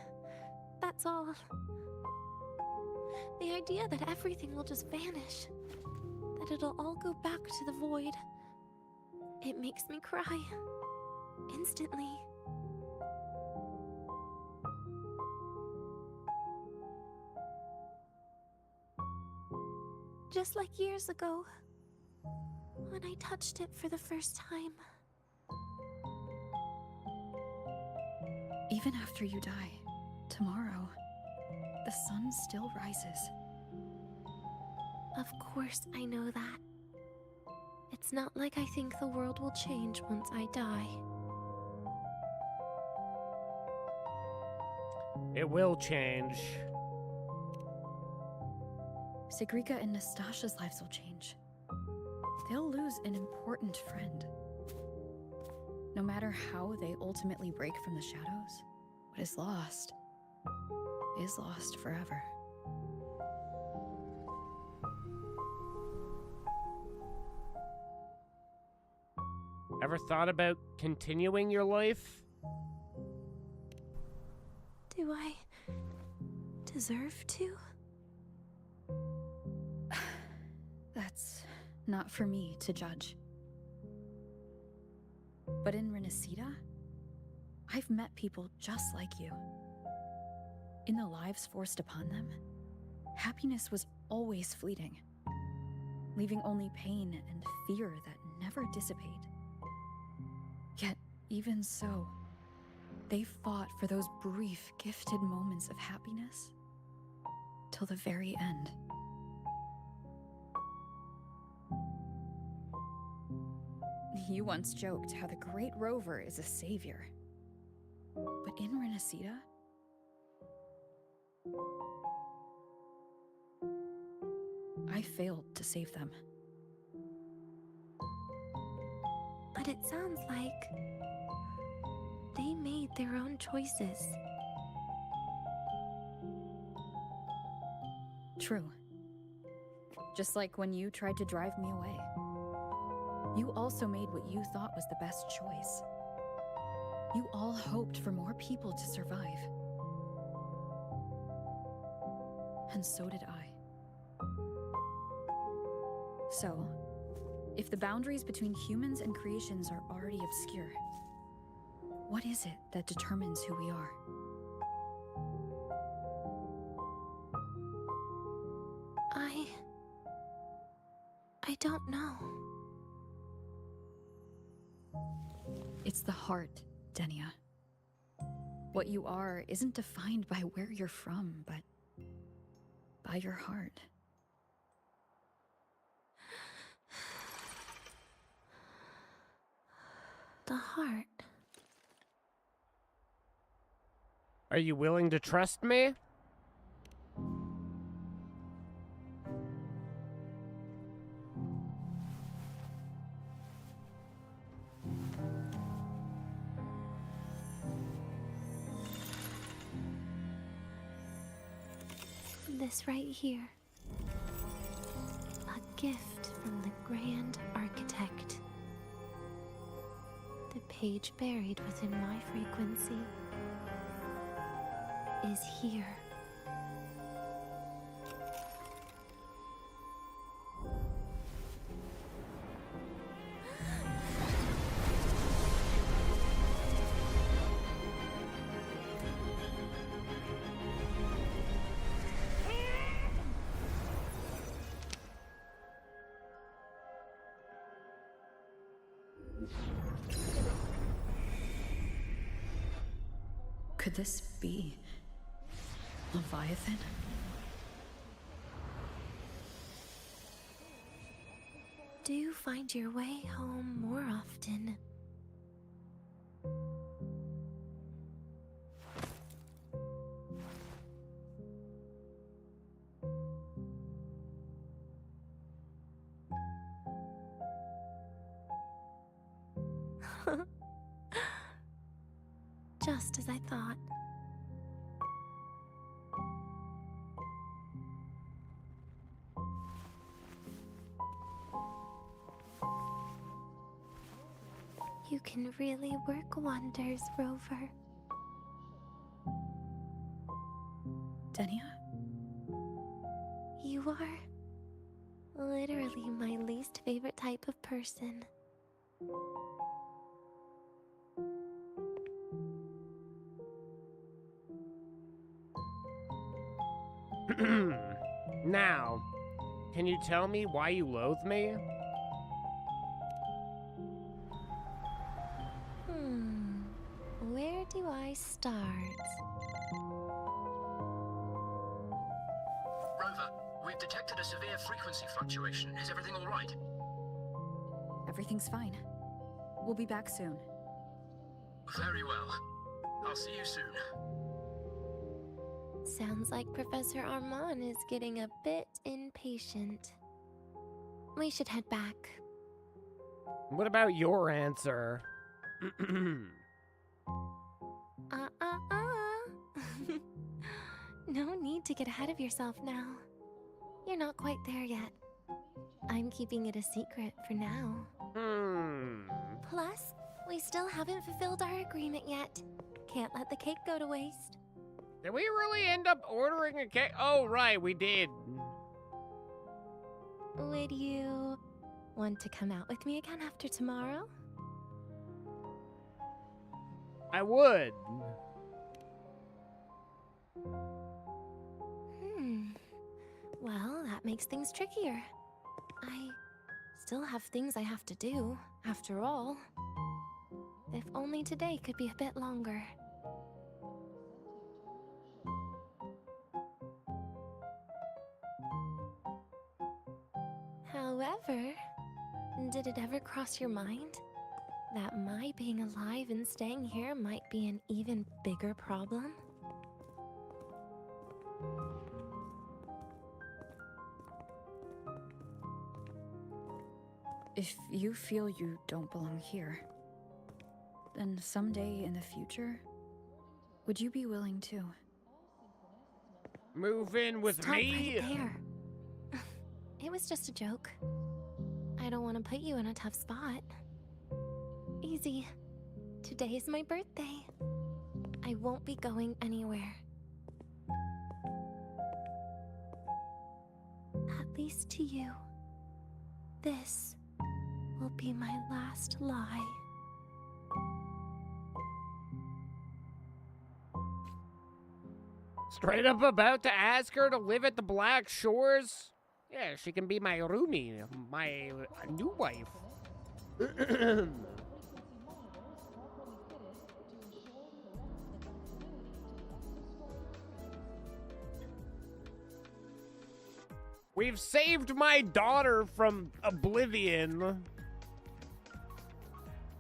That's all. The idea that everything will just vanish, that it'll all go back to the void, it makes me cry. Instantly. Just like years ago, when I touched it for the first time. Even after you die, tomorrow, the sun still rises. Of course I know that. It's not like I think the world will change once I die. It will change. Sigrika and Nastasha's lives will change. They'll lose an important friend. No matter how they ultimately break from the shadows, what is lost forever. Ever thought about continuing your life? Do I deserve to? That's not for me to judge. But in Renacida, I've met people just like you. In the lives forced upon them, happiness was always fleeting, leaving only pain and fear that never dissipate. Yet, even so, they fought for those brief, gifted moments of happiness till the very end. You once joked how the Great Rover is a savior. But in Renacida, I failed to save them. But it sounds like they made their own choices. True. Just like when you tried to drive me away. You also made what you thought was the best choice. You all hoped for more people to survive. And so did I. So, if the boundaries between humans and creations are already obscure, what is it that determines who we are? I don't know. It's the heart, Denia. What you are isn't defined by where you're from, but by your heart. The heart. Are you willing to trust me? This right here. A gift from the Grand Architect. The page buried within my frequency is here. Could this be Leviathan? Do you find your way home more often? Just as I thought. You can really work wonders, Rover. Denia? You are literally my least favorite type of person. Now, can you tell me why you loathe me? Where do I start? Rover, we've detected a severe frequency fluctuation. Is everything all right? Everything's fine. We'll be back soon. Very well. I'll see you soon. Sounds like Professor Armand is getting a bit impatient. We should head back. What about your answer? No need to get ahead of yourself now. You're not quite there yet. I'm keeping it a secret for now. Plus, we still haven't fulfilled our agreement yet. Can't let the cake go to waste. Did we really end up ordering a cake? Oh, right, we did. Would you want to come out with me again after tomorrow? I would. Well, that makes things trickier. I still have things I have to do, after all. If only today could be a bit longer. However, did it ever cross your mind that my being alive and staying here might be an even bigger problem? If you feel you don't belong here, then someday in the future, would you be willing to move in with Stop me? right there. It was just a joke. I don't want to put you in a tough spot. Easy. Today is my birthday. I won't be going anywhere. At least to you. This will be my last lie. Straight up about to ask her to live at the Black Shores? Yeah, she can be my roomie, my new wife. We've saved my daughter from oblivion.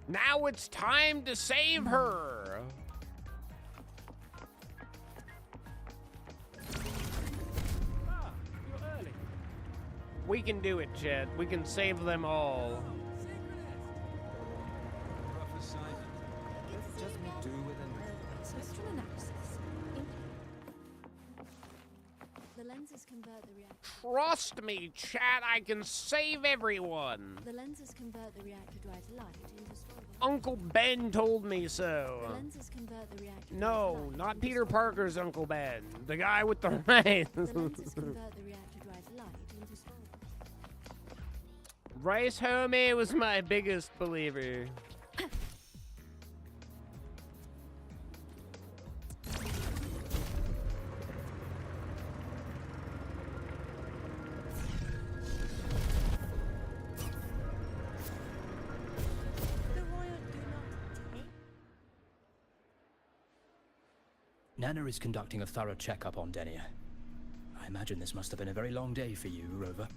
Now it's time to save her. We can do it, Chet. We can save them all. Spectrum analysis. The lenses convert the reactor. Trust me, chat, I can save everyone. The lenses convert the reactor drive's light into storage. Uncle Ben told me so. The lenses convert the reactor. No, not Peter Parker's Uncle Ben. The guy with the reins. The lenses convert the reactor drive's light into storage. Rice Homie was my biggest believer. Nana is conducting a thorough checkup on Denia. I imagine this must have been a very long day for you, Rover.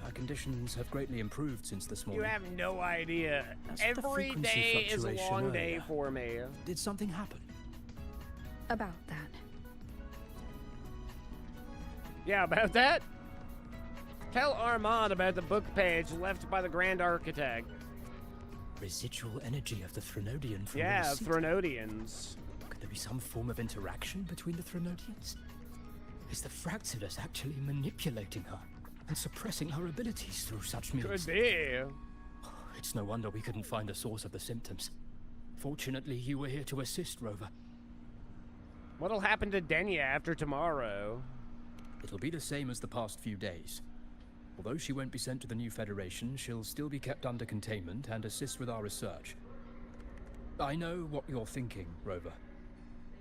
Her conditions have greatly improved since this morning. You have no idea. As for the Every frequency day is a fluctuation long day earlier, for me. Did something happen? About that. Yeah, about that? Tell Armand about the book page left by the Grand Architect. Residual energy of the Threnodian from Yeah, the city. Threnodians. Could there be some form of interaction between the Threnodians? Is the Fractilus actually manipulating her and suppressing her abilities through such means? Could be. It's no wonder we couldn't find the source of the symptoms. Fortunately, you were here to assist, Rover. What'll happen to Denia after tomorrow? It'll be the same as the past few days. Although she won't be sent to the new Federation, she'll still be kept under containment and assist with our research. I know what you're thinking, Rover.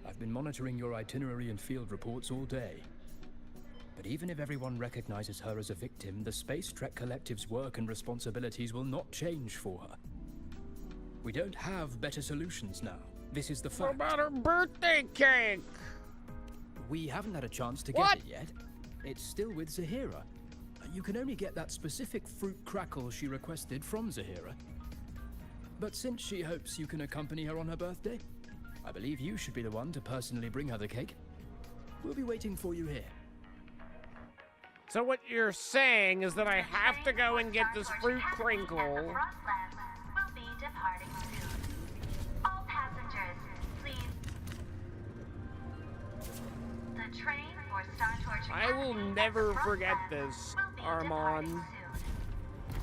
I've been monitoring your itinerary and field reports all day. But even if everyone recognizes her as a victim, the Space Trek Collective's work and responsibilities will not change for her. We don't have better solutions now. This is the fact. What about her birthday cake? We haven't had a chance to What? get it yet. It's still with Zahira. You can only get that specific fruit crackle she requested from Zahira. But since she hopes you can accompany her on her birthday, I believe you should be the one to personally bring her the cake. We'll be waiting for you here. So what you're saying is that I have to go and get this fruit crinkle. Will be departing soon. All passengers, please. The train for Star Torch I will Academy never at the forget Frostlands this, will be Armand. departing soon.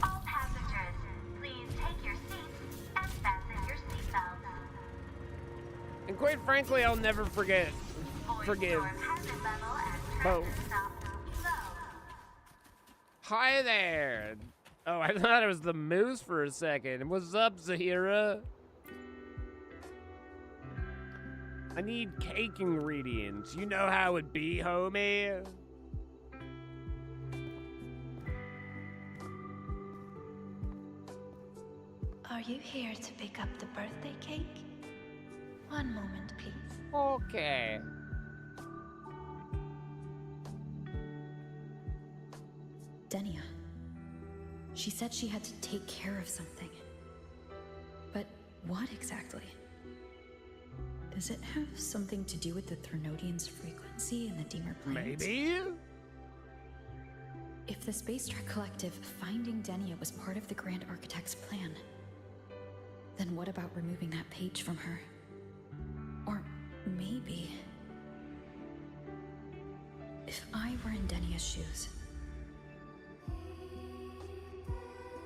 All passengers, please take your seats and fasten your seatbelts. And quite frankly, I'll never forget. Forgive. Both. Hi there. Oh, I thought it was the moose for a second. What's up, Zahira? I need cake ingredients. You know how it be, homie. Are you here to pick up the birthday cake? One moment, please. Okay. Denia. She said she had to take care of something. But what exactly? Does it have something to do with the Threnodian's frequency and the Deemer planes? Maybe? If the Space Trek Collective finding Denia was part of the Grand Architect's plan, then what about removing that page from her? Or maybe... if I were in Denia's shoes...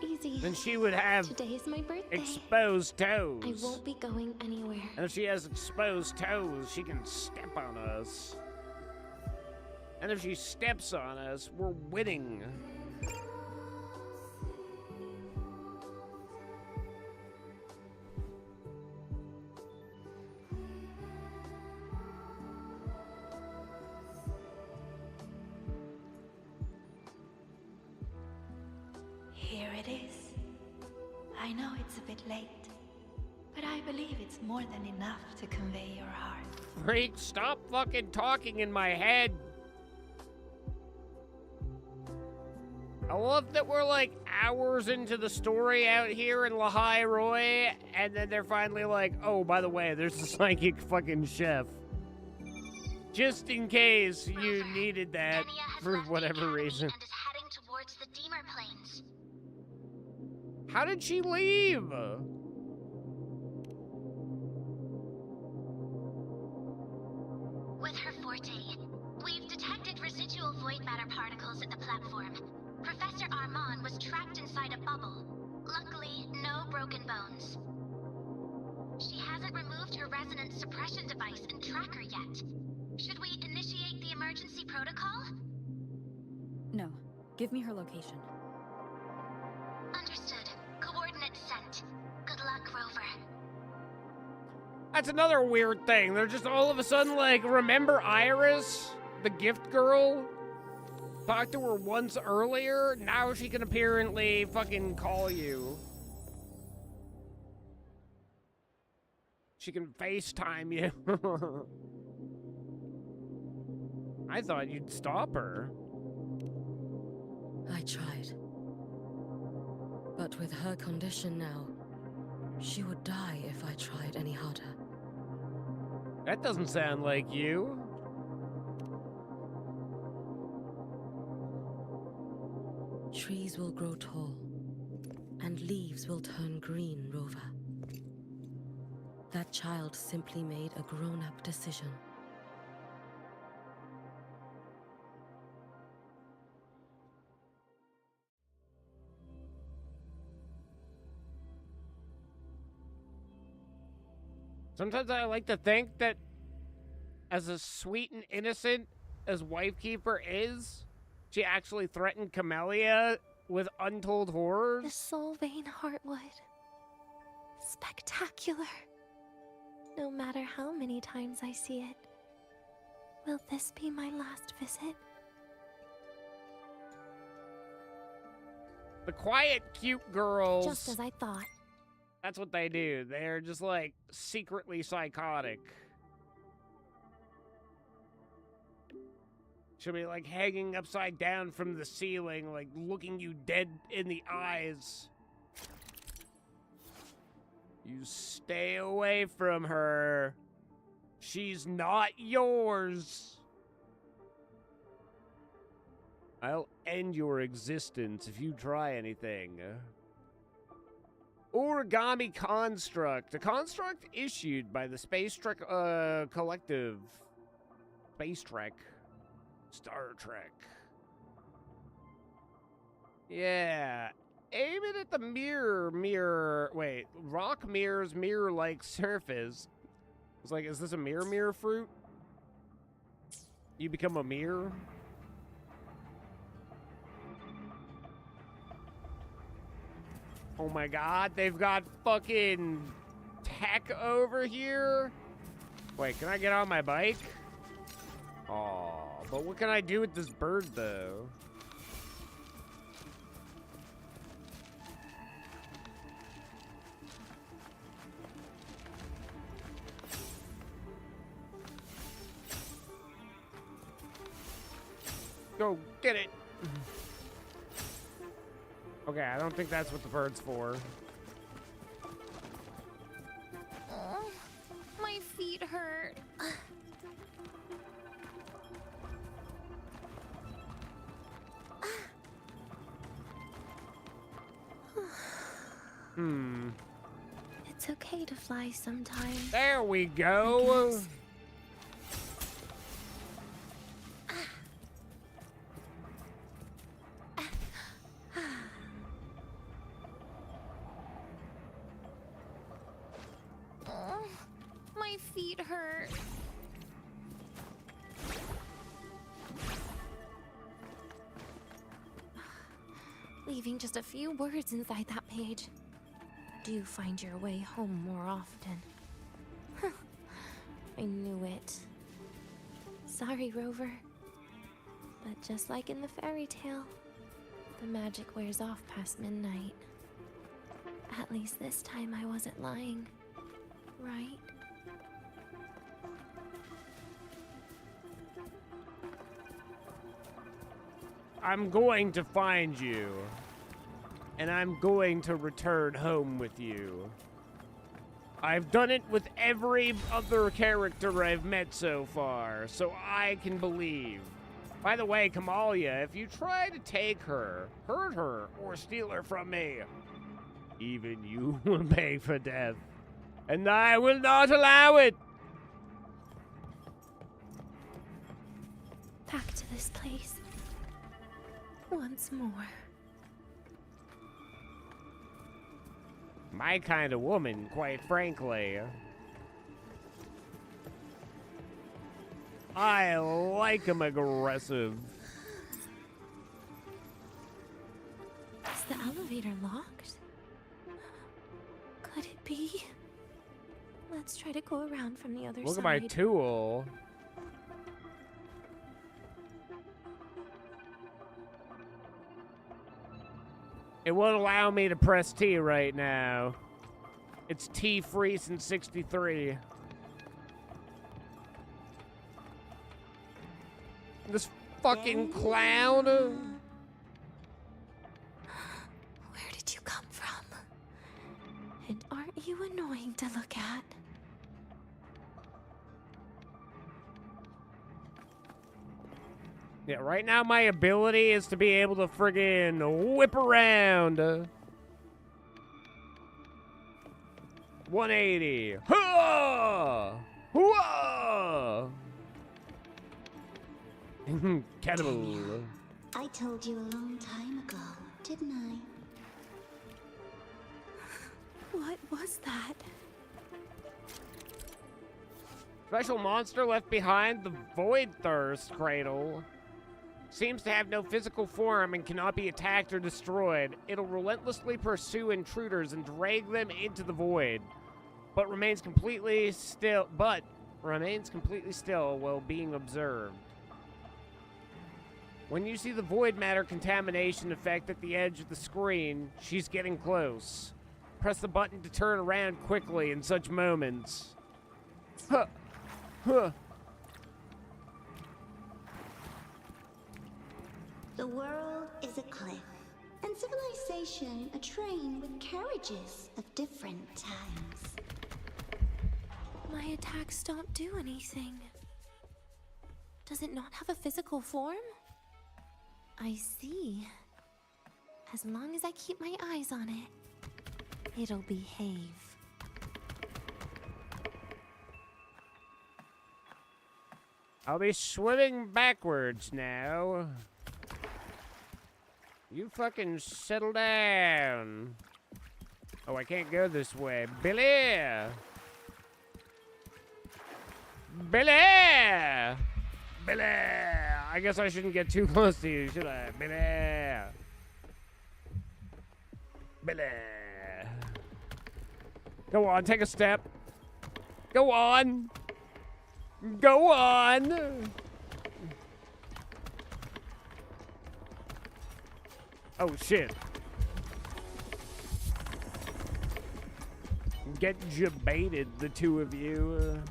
Easy. Then she would have Today is my birthday. exposed toes. I won't be going anywhere. And if she has exposed toes, she can step on us. And if she steps on us, we're winning. Here it is. I know it's a bit late, but I believe it's more than enough to convey your heart. Freak, stop fucking talking in my head. I love that we're like hours into the story out here in Lahai Roy, and then they're finally like, oh, by the way, there's a psychic fucking chef. Just in case you needed that for whatever reason. And is heading towards the Deemer Plains. How did she leave? With her forte, we've detected residual void matter particles at the platform. Professor Armand was trapped inside a bubble. Luckily, no broken bones. She hasn't removed her resonance suppression device and tracker yet. Should we initiate the emergency protocol? No. Give me her location. Understood. Coordinates sent. Good luck, Rover. That's another weird thing. They're just all of a sudden like, remember Iris? The gift girl? Talked to her once earlier? Now she can apparently fucking call you. She can FaceTime you. I thought you'd stop her. I tried. But with her condition now, she would die if I tried any harder. That doesn't sound like you. Trees will grow tall, and leaves will turn green, Rover. That child simply made a grown-up decision. Sometimes I like to think that as a sweet and innocent as Wifekeeper is, she actually threatened Camellia with untold horrors. The Solvane Heartwood. Spectacular. No matter how many times I see it. Will this be my last visit? The quiet, cute girls. Just as I thought. That's what they do. They're just like secretly psychotic. She'll be like hanging upside down from the ceiling, like looking you dead in the eyes. You stay away from her. She's not yours. I'll end your existence if you try anything. Origami Construct. A construct issued by the Space Trek Collective. Space Trek. Star Trek. Yeah. Aim it at the mirror. Wait. Rock mirror's mirror-like surface. It's like, is this a mirror fruit? You become a mirror? Oh my god, they've got fucking tech over here. Wait, can I get on my bike? Aw, but what can I do with this bird, though? Go get it. Okay, I don't think that's what the bird's for. Oh, my feet hurt. It's okay to fly sometimes. There we go. Oh, my feet hurt. Leaving just a few words inside that page. Do find your way home more often. I knew it. Sorry, Rover. But just like in the fairy tale, the magic wears off past midnight. At least this time I wasn't lying, right? I'm going to find you. And I'm going to return home with you. I've done it with every other character I've met so far, so I can believe. By the way, Kamalia, if you try to take her, hurt her, or steal her from me, even you will pay for death. And I will not allow it! Back to this place. Once more. My kind of woman, quite frankly. I like him aggressive. Is the elevator locked? Could it be? Let's try to go around from the other side. Look at my tool. It won't allow me to press T right now. It's T freeze in 63. This fucking clown. Where did you come from? And aren't you annoying to look at? Yeah, right now my ability is to be able to friggin' whip around. 180. Hooah! Hooah! Cannibal. I told you a long time ago, didn't I? What was that? Special monster left behind, the Void Thirst Cradle. Seems to have no physical form and cannot be attacked or destroyed. It'll relentlessly pursue intruders and drag them into the void, but remains completely still while being observed. When you see the void matter contamination effect at the edge of the screen, she's getting close. Press the button to turn around quickly in such moments. Huh. Huh. The world is a cliff, and civilization a train with carriages of different times. My attacks don't do anything. Does it not have a physical form? I see. As long as I keep my eyes on it, it'll behave. I'll be swimming backwards now. You fucking settle down. Oh, I can't go this way. Billy! Billy! Billy! I guess I shouldn't get too close to you, should I? Billy! Billy! Go on, take a step. Go on! Go on! Oh, shit. Get jebaited, the two of you.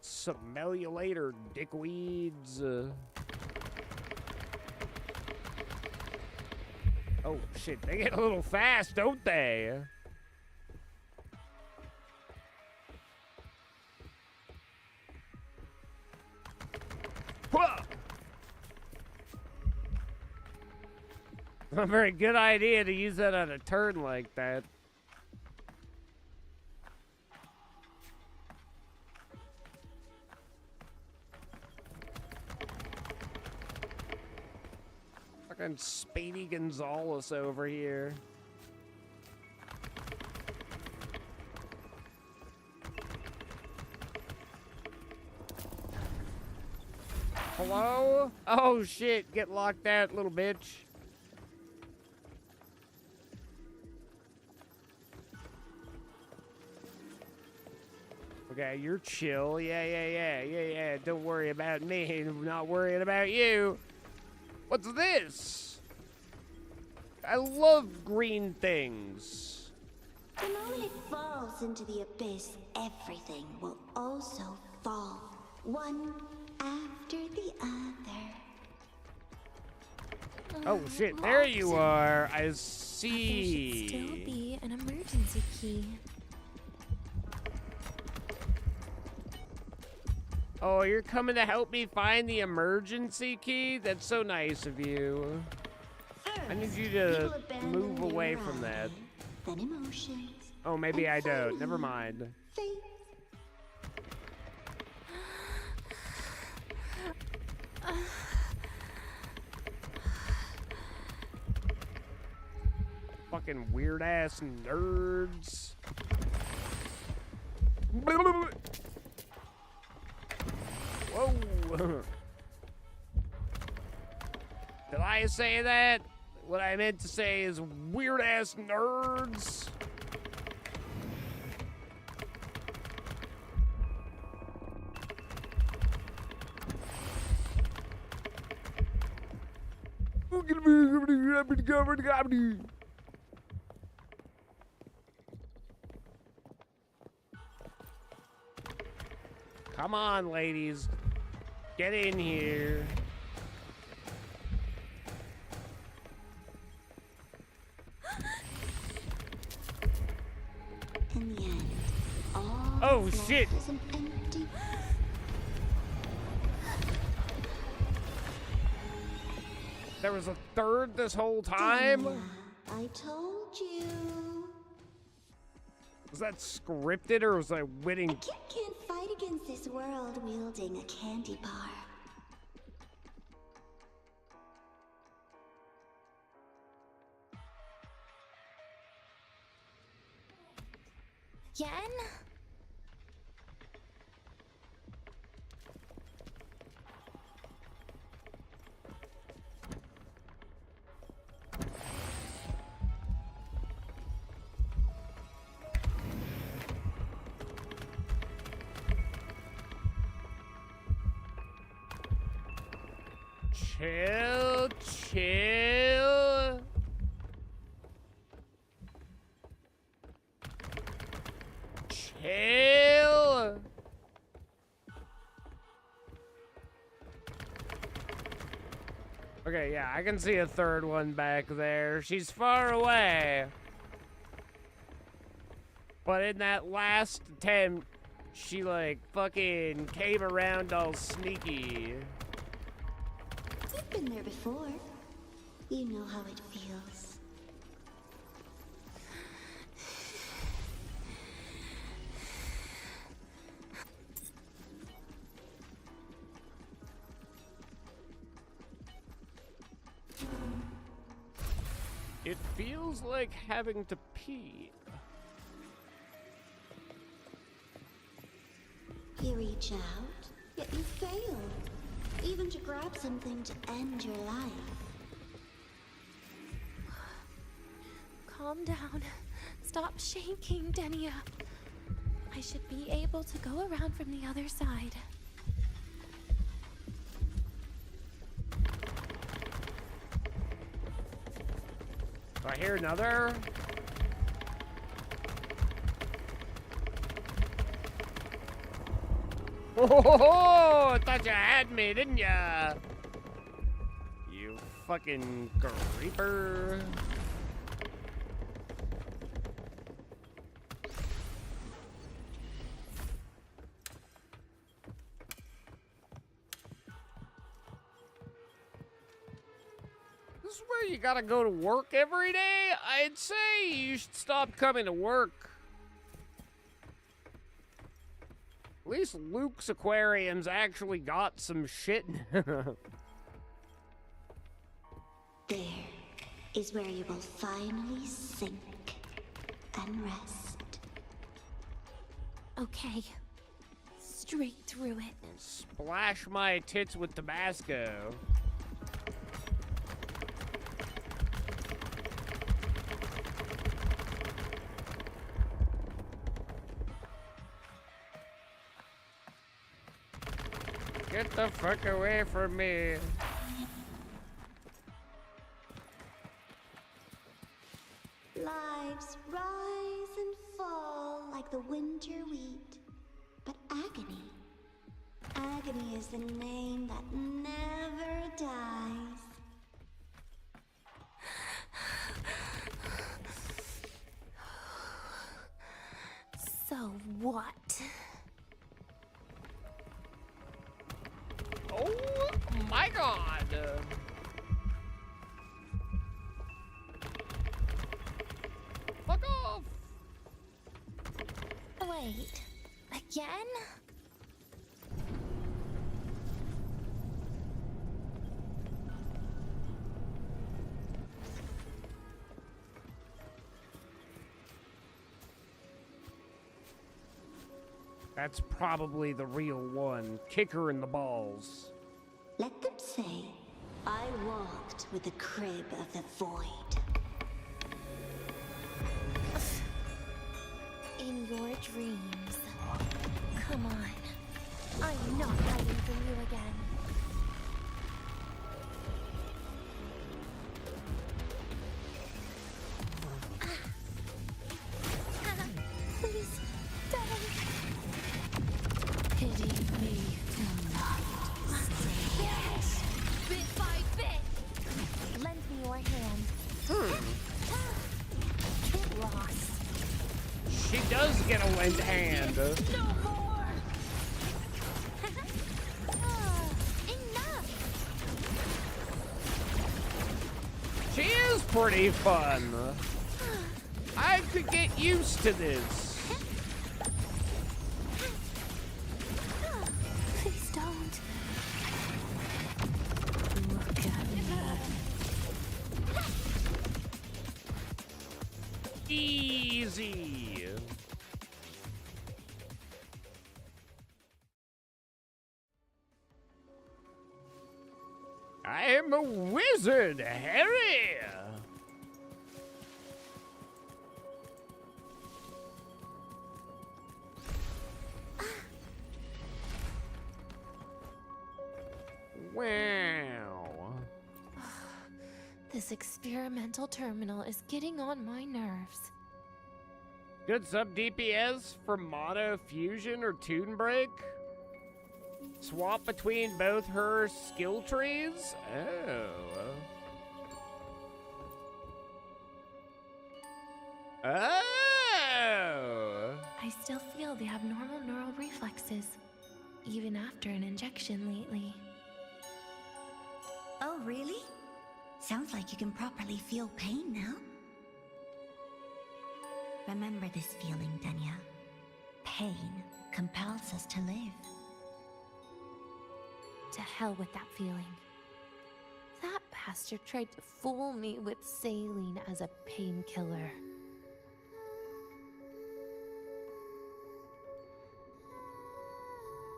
Smell you later, dickweeds. Oh, shit. They get a little fast, don't they? Not a very good idea to use that on a turn like that. Fucking Speedy Gonzales over here. Hello? Oh shit, get locked out, little bitch. Okay, you're chill. Yeah. Don't worry about me. I'm not worrying about you. What's this? I love green things. The moment it falls into the abyss, everything will also fall. One after the other. Oh shit, there you are. I There should see. still be an emergency key. Oh, you're coming to help me find the emergency key? That's so nice of you. I need you to move away from that. Then emotions. Oh, maybe I don't. Never mind. Faith. Fucking weird ass nerds. Whoa. Did I say that? What I meant to say is weird ass nerds. Come on, ladies. Get in here. In the end, all Oh, that's shit. left is an empty. There was a third this whole time? Dania, I told you. Was that scripted or was I winning? A kid can't fight against this world wielding a candy bar. Yen? Chill, chill. Chill. Okay, yeah, I can see a third one back there. She's far away. But in that last attempt, she like fucking came around all sneaky. You've been there before. You know how it feels. It feels like having to pee. You reach out, yet you fail. Even to grab something to end your life. Calm down. Stop shaking, Denia. I should be able to go around from the other side. Do I hear another? Oh, I thought you had me, didn't ya? You fucking creeper. This is where you gotta go to work every day? I'd say you should stop coming to work. At least Luke's aquarium's actually got some shit. There is where you will finally sink and rest. Okay. Straight through it. Splash my tits with Tabasco. Get the fuck away from me. Lives rise and fall like the winter wheat. But agony, Agony is the name that never dies. So what? Oh my god! Fuck off! Wait, again? That's probably the real one. Kick her in the balls. Let them say, I walked with the crib of the void. In your dreams. Come on. I'm not hiding from you again. Please, don't. Pity me tonight. Yes! Bit by bit! Lend me your hand. Get lost. She does get a lent hand. No more! Enough! She is pretty fun. I could get used to this. Please don't. Look at me. Easy. I am a wizard, Harry. Wow. This experimental terminal is getting on my nerves. Good sub DPS for mono fusion or tune break. Swap between both her skill trees. Oh. I still feel the abnormal neural reflexes, even after an injection lately. Oh, really? Sounds like you can properly feel pain now. Remember this feeling, Denya. Pain compels us to live. To hell with that feeling. That bastard tried to fool me with saline as a painkiller.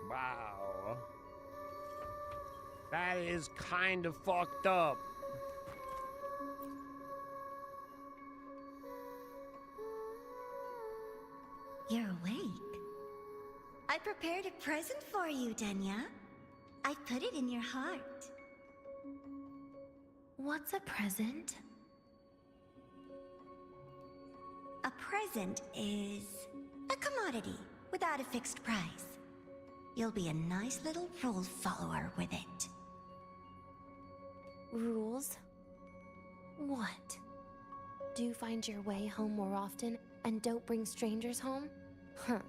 Wow. That is kind of fucked up. You're awake. I prepared a present for you, Denya. I put it in your heart. What's a present? A present is a commodity without a fixed price. You'll be a nice little rule follower with it. Rules? What? Do you find your way home more often and don't bring strangers home? Huh.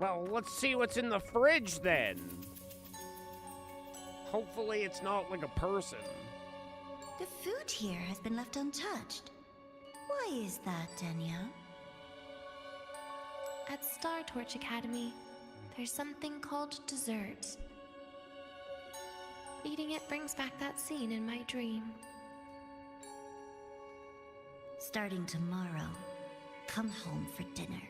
Well, let's see what's in the fridge then. Hopefully it's not like a person. The food here has been left untouched. Why is that, Denya? At Star Torch Academy, there's something called dessert. Eating it brings back that scene in my dream. Starting tomorrow, come home for dinner.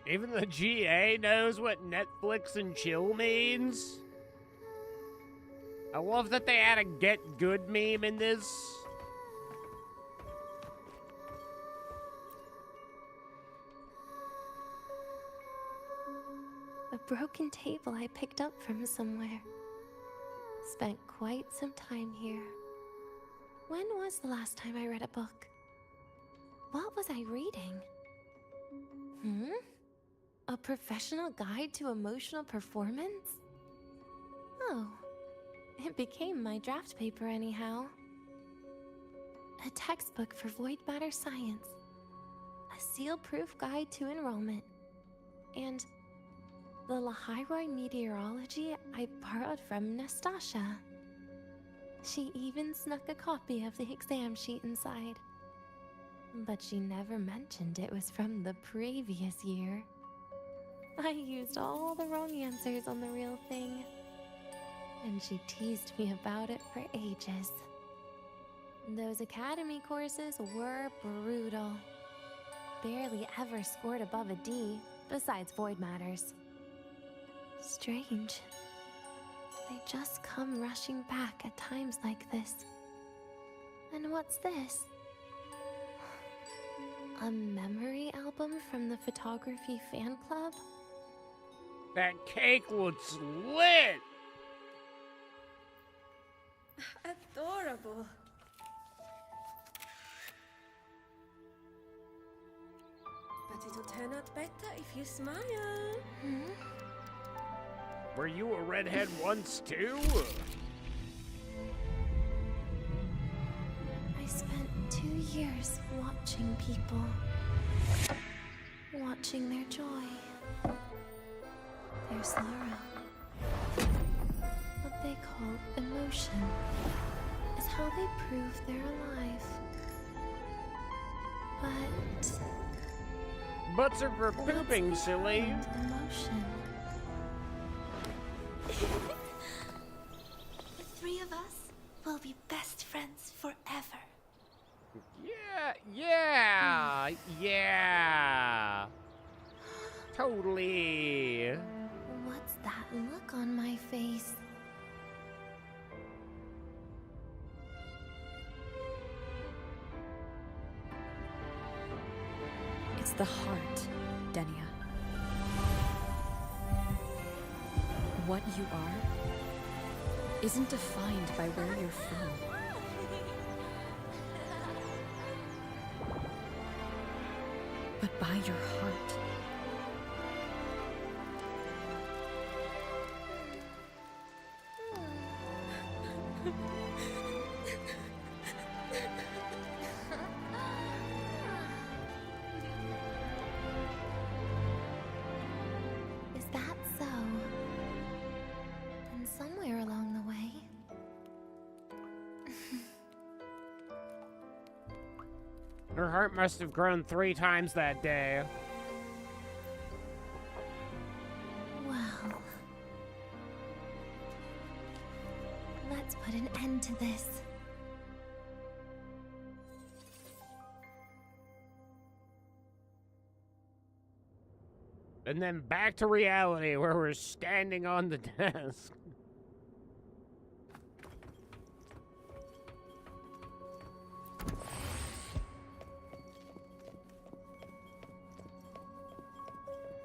Even the GA knows what Netflix and chill means. I love that they had a get good meme in this. A broken table I picked up from somewhere. spent quite some time here. When was the last time I read a book? What was I reading? A professional guide to emotional performance? Oh, it became my draft paper anyhow. A textbook for void matter science. A seal-proof guide to enrollment. And the Lahairoi meteorology I borrowed from Nastasha. She even snuck a copy of the exam sheet inside. But she never mentioned it was from the previous year. I used all the wrong answers on the real thing. And she teased me about it for ages. Those academy courses were brutal. Barely ever scored above a D, besides void matters. Strange. They just come rushing back at times like this. And what's this? A memory album from the photography fan club? That cake looks lit! Adorable. But it'll turn out better if you smile. Were you a redhead once too? I spent 2 years watching people. Watching their joy. Their sorrow. What they call emotion is how they prove they're alive. But Butts are for pooping, silly. emotion. The three of us will be best friends forever. Yeah. Totally. What's that look on my face? It's the heart, Denia. What you are isn't defined by where you're from. But by your heart. Is that so? Then somewhere along the way. Her heart must have grown 3 times that day. Well, let's put an end to this. And then back to reality where we're standing on the desk.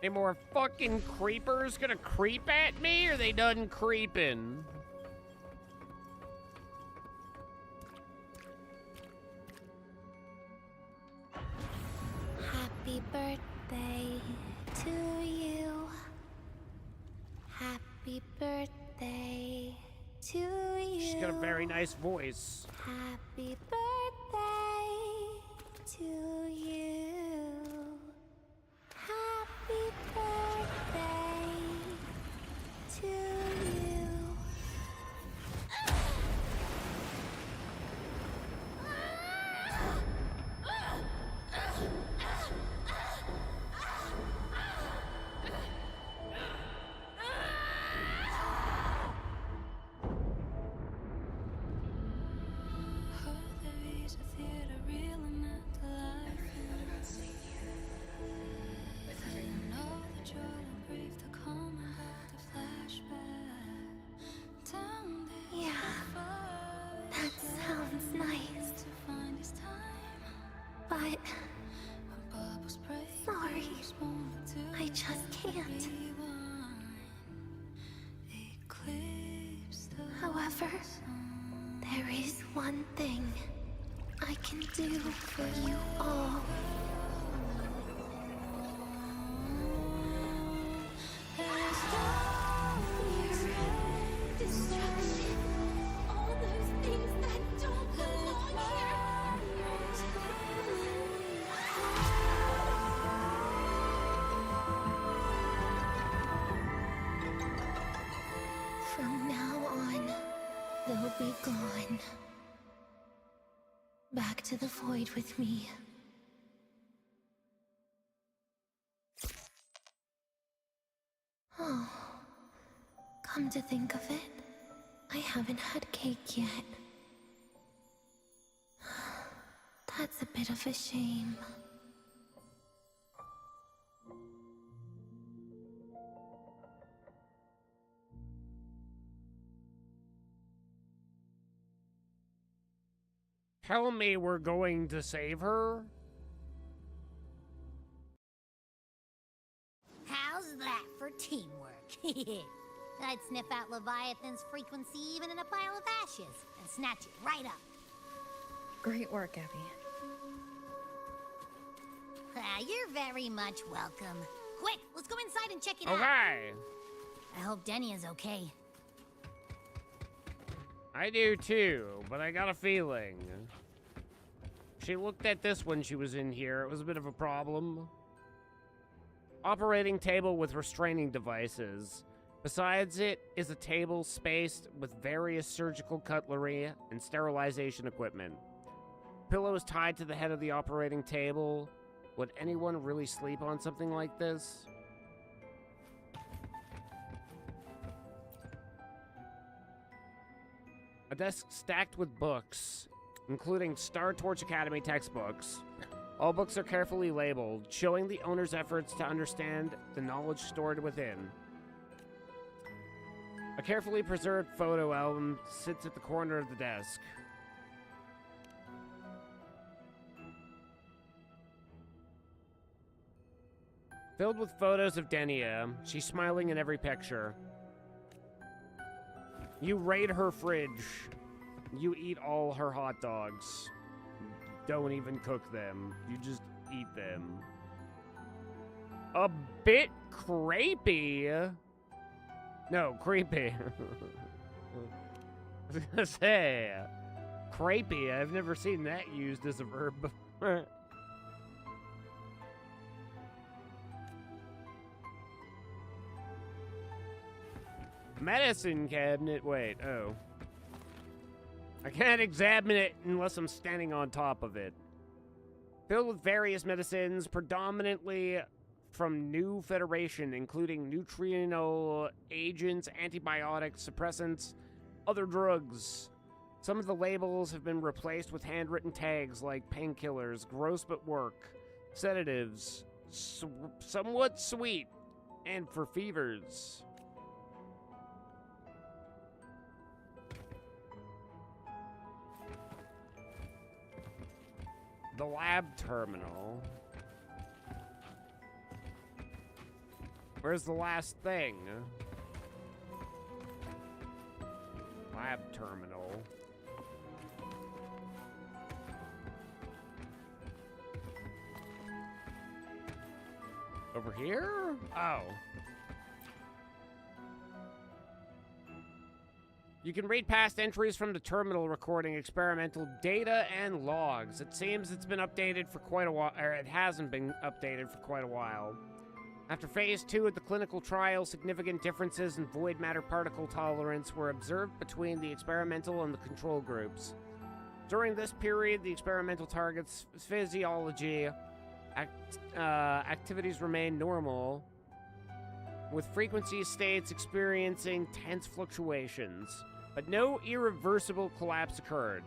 Any more fucking creepers gonna creep at me, or are they done creeping? Happy birthday to you. Happy birthday to you. She's got a very nice voice. Happy birthday to you. Happy birthday to you. Yeah, that sounds nice. But sorry, I just can't. However, However, there is one thing I can do for you all. Destruction. All those things that don't belong here. From now on, they'll be gone. Back to the void with me. Oh, come to think of it, I haven't had cake yet. That's a bit of a shame. Tell me we're going to save her? How's that for teamwork? I'd sniff out Leviathan's frequency even in a pile of ashes and snatch it right up. Great work, Abby. You're very much welcome. Quick, let's go inside and check it out. Okay. I hope Denia's okay. I do too, but I got a feeling. She looked at this when she was in here. It was a bit of a problem. Operating table with restraining devices. Besides it is a table spaced with various surgical cutlery and sterilization equipment. Pillow is tied to the head of the operating table. Would anyone really sleep on something like this? A desk stacked with books, including Star Torch Academy textbooks. All books are carefully labeled, showing the owner's efforts to understand the knowledge stored within. A carefully preserved photo album sits at the corner of the desk. Filled with photos of Denia, she's smiling in every picture. You raid her fridge. You eat all her hot dogs. Don't even cook them. You just eat them. A bit creepy. No, creepy. I was gonna say, creepy. I've never seen that used as a verb before. Medicine cabinet. Wait, oh. I can't examine it unless I'm standing on top of it. Filled with various medicines, predominantly from New Federation, including neutrino agents, antibiotics, suppressants, other drugs. Some of the labels have been replaced with handwritten tags like painkillers, gross but work, sedatives, somewhat sweet, and for fevers. The lab terminal. Where's the last thing? Lab terminal. Over here? Oh. You can read past entries from the terminal recording experimental data and logs. It seems it's been updated for quite a while, or it hasn't been updated for quite a while. After Phase 2 of the clinical trial, significant differences in void matter particle tolerance were observed between the experimental and the control groups. During this period, the experimental target's physiology activities remained normal, with frequency states experiencing tense fluctuations, but no irreversible collapse occurred.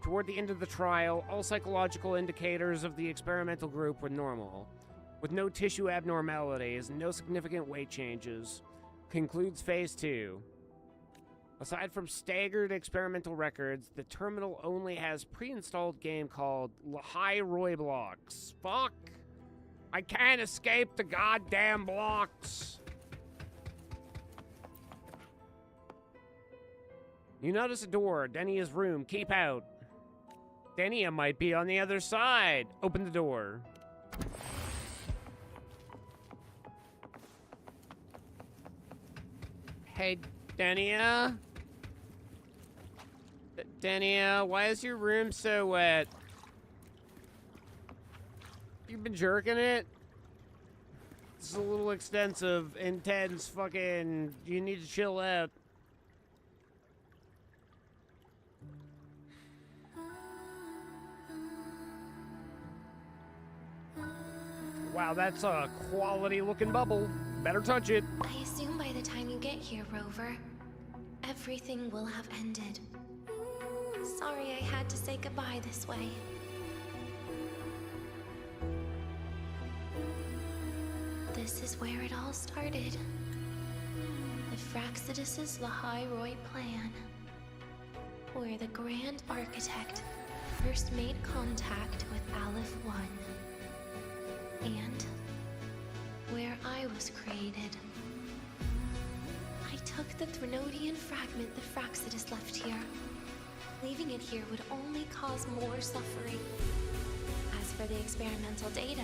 Toward the end of the trial, all psychological indicators of the experimental group were normal, with no tissue abnormalities and no significant weight changes. Concludes Phase 2. Aside from staggered experimental records, the terminal only has pre-installed game called Lehigh Roy Blocks. Fuck! I can't escape the goddamn blocks! You notice a door. Denia's room. Keep out. Denia might be on the other side. Open the door. Hey, Denia? Denia, why is your room so wet? You've been jerking it? This is a little extensive, intense, fucking... You need to chill out. Wow, that's a quality-looking bubble. Better touch it. I assume by the time you get here, Rover, everything will have ended. Sorry I had to say goodbye this way. This is where it all started. The Fraxidus' Lahai Roi plan. Where the Grand Architect first made contact with Aleph One. And where I was created. I took the Threnodian fragment the Fraxidus left here. Leaving it here would only cause more suffering. As for the experimental data,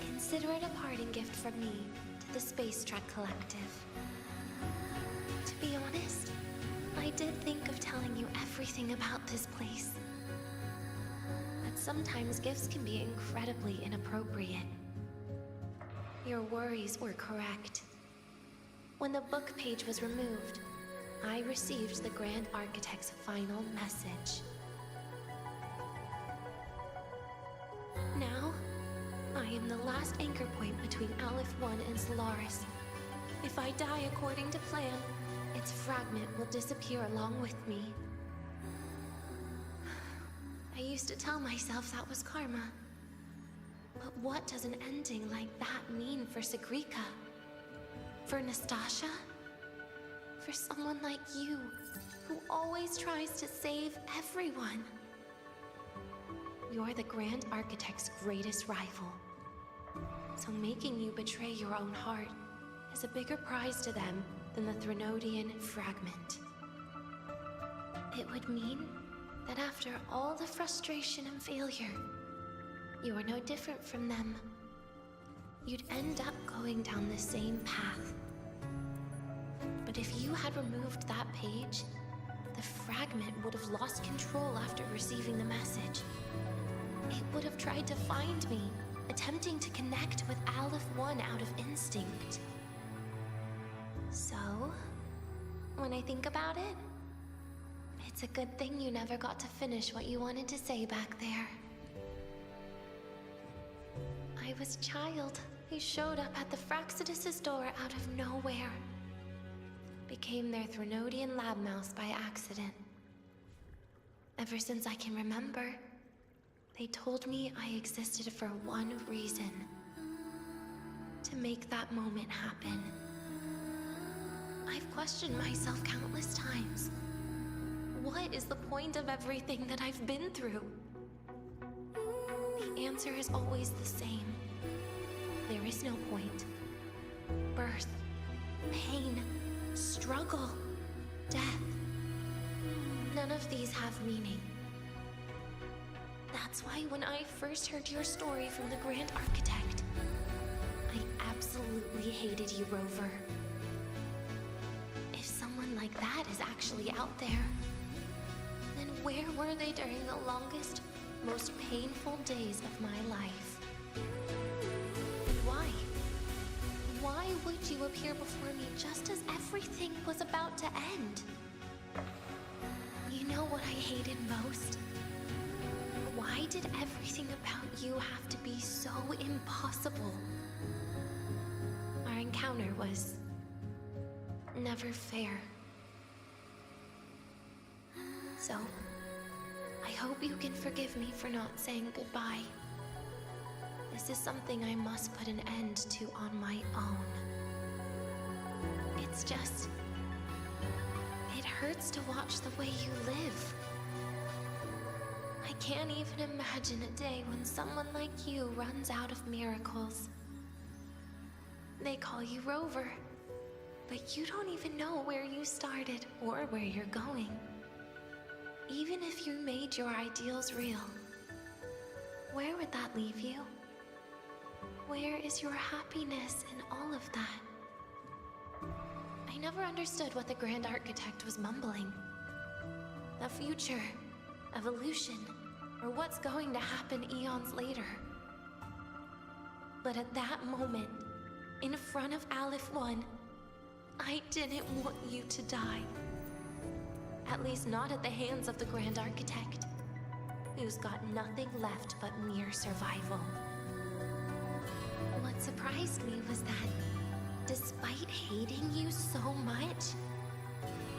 consider it a parting gift from me to the Space Trek Collective. To be honest, I did think of telling you everything about this place. But sometimes gifts can be incredibly inappropriate. Your worries were correct. When the book page was removed, I received the Grand Architect's final message. Now, I am the last anchor point between Aleph One and Solaris. If I die according to plan, its fragment will disappear along with me. I used to tell myself that was karma. But what does an ending like that mean for Sigrika? For Nastasha? For someone like you, who always tries to save everyone? You're the Grand Architect's greatest rival. So making you betray your own heart is a bigger prize to them than the Threnodian fragment. It would mean that after all the frustration and failure, you are no different from them. You'd end up going down the same path. But if you had removed that page, the fragment would have lost control after receiving the message. It would have tried to find me, attempting to connect with Aleph One out of instinct. So, when I think about it, it's a good thing you never got to finish what you wanted to say back there. I was a child who showed up at the Fraxidus' door out of nowhere. Became their Threnodian lab mouse by accident. Ever since I can remember, they told me I existed for one reason. To make that moment happen. I've questioned myself countless times. What is the point of everything that I've been through? The answer is always the same. There is no point. Birth, pain, struggle, death. None of these have meaning. That's why when I first heard your story from the Grand Architect, I absolutely hated you, Rover. If someone like that is actually out there, then where were they during the longest, most painful days of my life? And why? Why would you appear before me just as everything was about to end? You know what I hated most? Why did everything about you have to be so impossible? Our encounter was never fair. So, I hope you can forgive me for not saying goodbye. This is something I must put an end to on my own. It's just... it hurts to watch the way you live. I can't even imagine a day when someone like you runs out of miracles. They call you Rover, But you don't even know where you started or where you're going. Even if you made your ideals real, where would that leave you? Where is your happiness in all of that? I never understood what the Grand Architect was mumbling. The future, evolution, or what's going to happen eons later. But at that moment, in front of Aleph 1, I didn't want you to die. At least not at the hands of the Grand Architect, who's got nothing left but mere survival. What surprised me was that, despite hating you so much,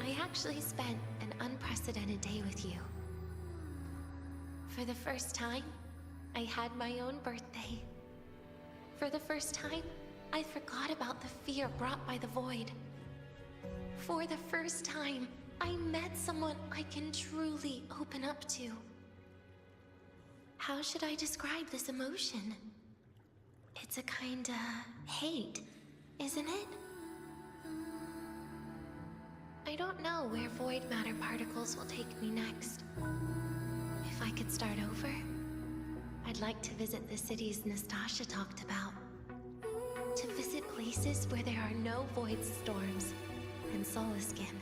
I actually spent an unprecedented day with you. For the first time, I had my own birthday. For the first time, I forgot about the fear brought by the void. For the first time, I met someone I can truly open up to. How should I describe this emotion? It's a kinda hate, isn't it? I don't know where void matter particles will take me next. If I could start over, I'd like to visit the cities Nastasha talked about. To visit places where there are no void storms and Solaskin.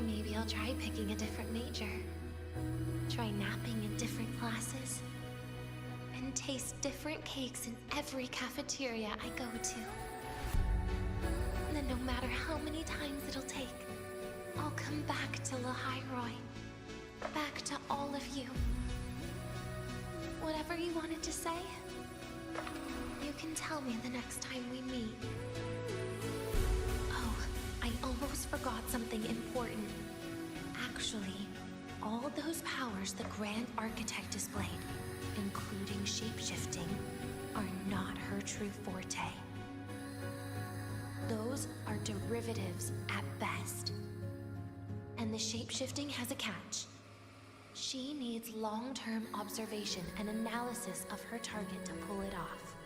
Maybe I'll try picking a different major. Try napping in different classes. And taste different cakes in every cafeteria I go to. And then no matter how many times it'll take, I'll come back to Lahairoi. Back to all of you. Whatever you wanted to say, you can tell me the next time we meet. Oh, I almost forgot something important. Actually, all those powers the Grand Architect displayed, including shapeshifting, are not her true forte. Those are derivatives at best. And the shapeshifting has a catch. She needs long-term observation and analysis of her target to pull it off.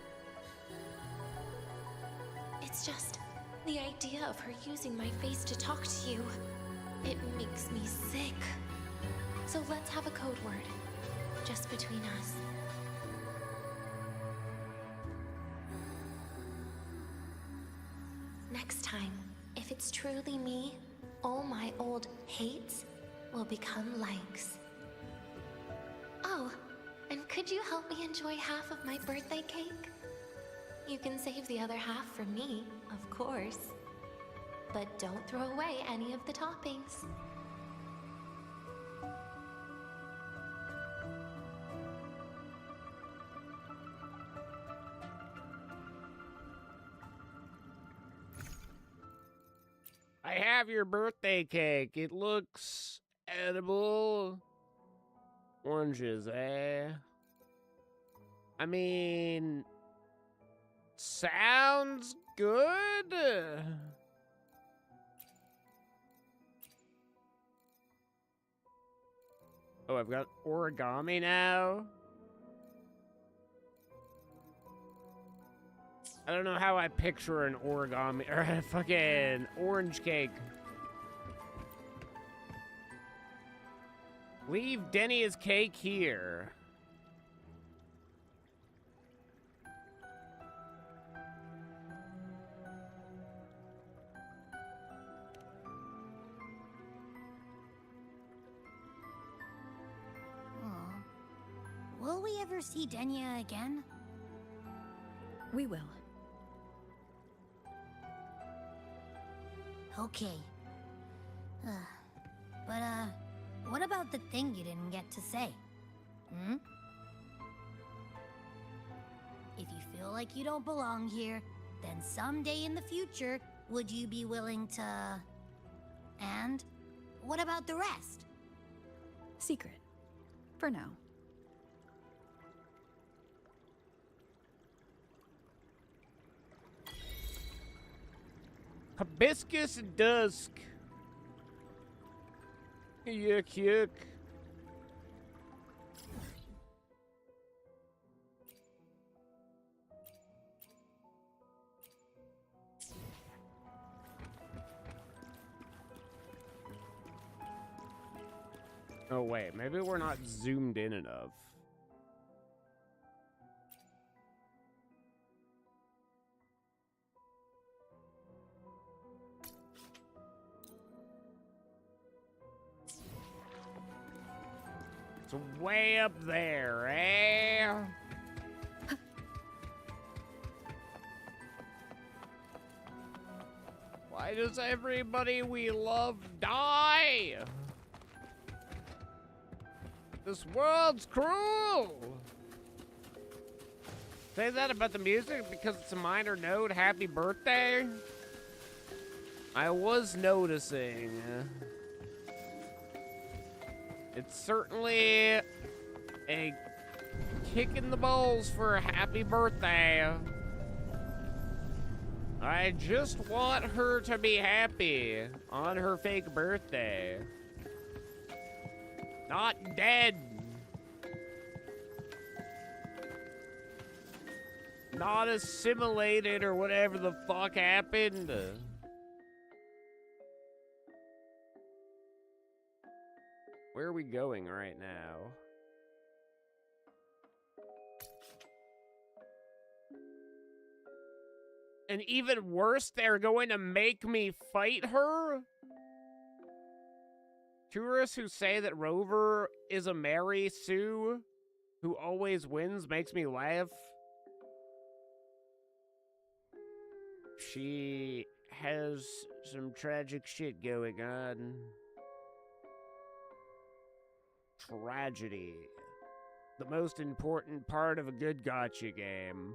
It's just the idea of her using my face to talk to you. It makes me sick. So let's have a code word, just between us. Next time, if it's truly me, all my old hates will become likes. Oh, and could you help me enjoy half of my birthday cake? You can save the other half for me, of course. But don't throw away any of the toppings. I have your birthday cake. It looks edible. Oranges, eh? I mean, sounds good. Oh, I've got origami now. I don't know how I picture an origami or a fucking orange cake. Leave Denny's cake here. Will we ever see Denya again? We will. Okay. But, what about the thing you didn't get to say? Hmm? If you feel like you don't belong here, then someday in the future, would you be willing to... And what about the rest? Secret. For now. Hibiscus Dusk. Yuck, yuck. Oh, wait. Maybe we're not zoomed in enough. It's way up there, eh? Why does everybody we love die? This world's cruel! Say that about the music because it's a minor note. Happy birthday? I was noticing. It's certainly a kick in the balls for a happy birthday. I just want her to be happy on her fake birthday. Not dead. Not assimilated or whatever the fuck happened. Where are we going right now? And even worse, they're going to make me fight her? Tourists who say that Rover is a Mary Sue who always wins makes me laugh. She has some tragic shit going on. Tragedy. The most important part of a good gacha game.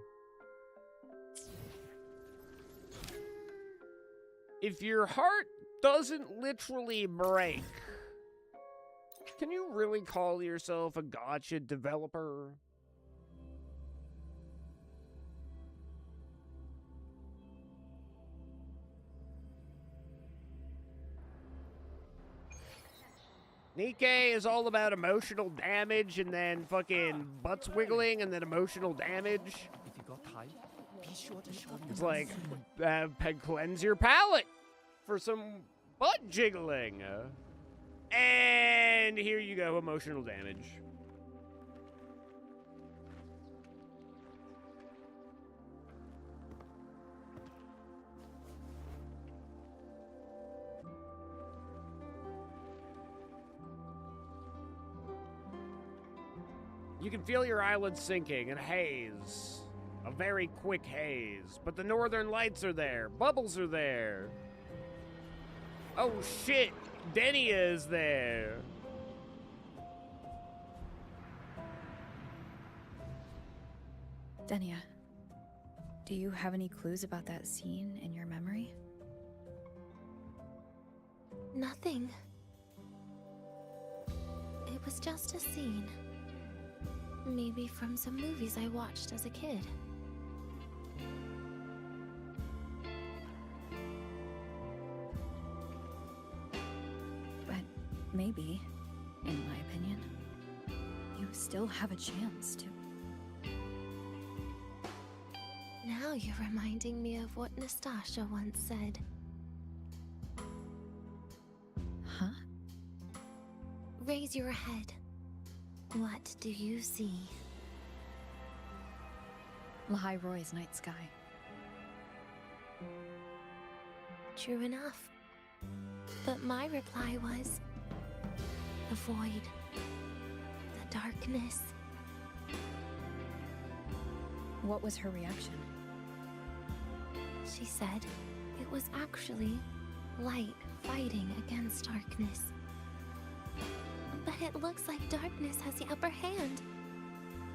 If your heart doesn't literally break, can you really call yourself a gacha developer? Nikkei is all about emotional damage and then fucking butts wiggling and then emotional damage. If you got tight, be sure to show It's like, cleanse your palate for some butt jiggling. And here you go, emotional damage. You can feel your eyelids sinking and haze. A very quick haze. But the northern lights are there. Bubbles are there. Oh shit. Denia is there. Denia, do you have any clues about that scene in your memory? Nothing. It was just a scene. Maybe from some movies I watched as a kid. But maybe, in my opinion, you still have a chance to. Now you're reminding me of what Nastasha once said. Huh? Raise your head. What do you see? Lahai Roy's night sky. True enough. But my reply was... the void. The darkness. What was her reaction? She said it was actually light fighting against darkness. But it looks like darkness has the upper hand,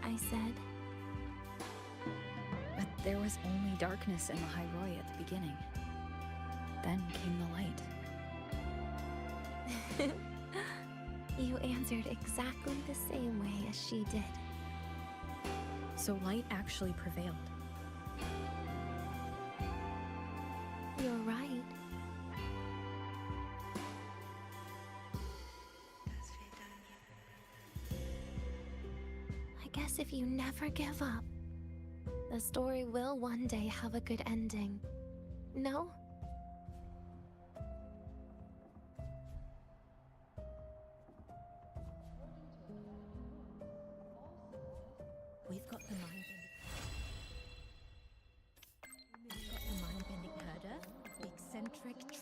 I said. But there was only darkness in Lahai Roy at the beginning. Then came the light. You answered exactly the same way as she did. So light actually prevailed. You're right. I guess if you never give up, the story will one day have a good ending. No?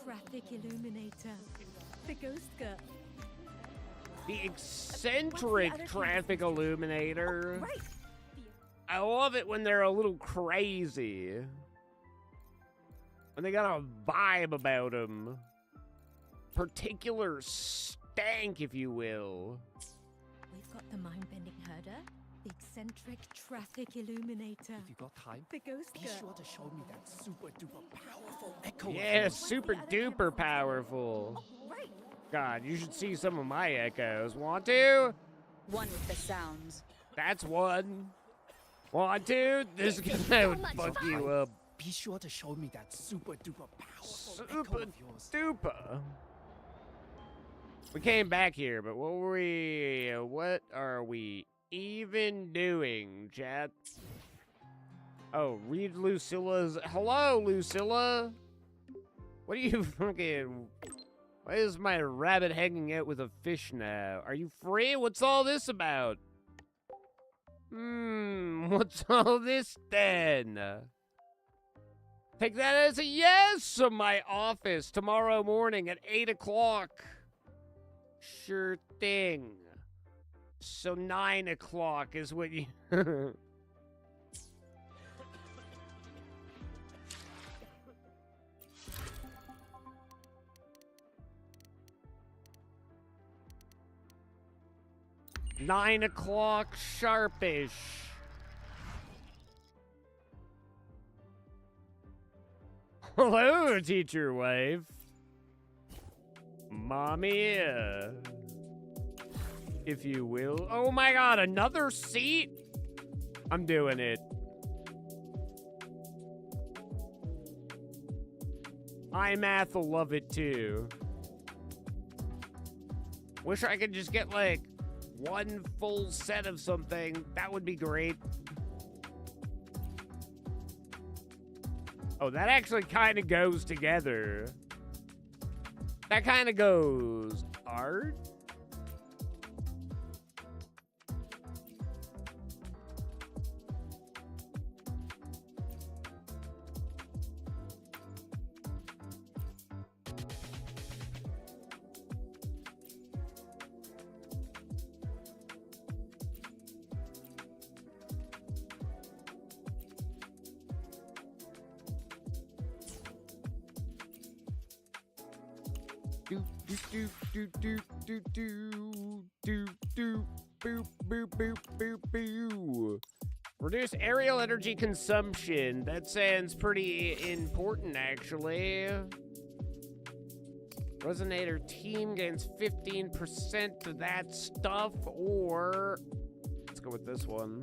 traffic illuminator. The ghost girl. The eccentric traffic illuminator. Right. I love it when they're a little crazy. When they got a vibe about them. Particular stank, if you will. We've got the mind-bending herder, the eccentric traffic illuminator. If you got time, the ghost be girl. sure to show me that super duper powerful echo. Yeah, super duper powerful. Right. God, you should see some of my echoes. Want to? One with the sounds. That's one. Want to? This guy would fuck you up. Be sure to show me that super duper powerful echo Super of yours. duper. We came back here, but what are we even doing, chat? Oh, read Lucilla's. Hello, Lucilla. What are you fucking? Why is my rabbit hanging out with a fish now? Are you free? What's all this about? What's all this then? Take that as a yes of my office tomorrow morning at 8 o'clock. Sure thing. So 9 o'clock is what you... Nine o'clock sharpish. Hello, teacher wife. Mommy, if you will. Oh my god, another seat? I'm doing it. iMath will love it too. Wish I could just get like one full set of something. That would be great. Oh, that actually kind of goes together. That kind of goes art. Reduce aerial energy consumption. That sounds pretty important, actually. Resonator team gains 15% of that stuff, or... Let's go with this one.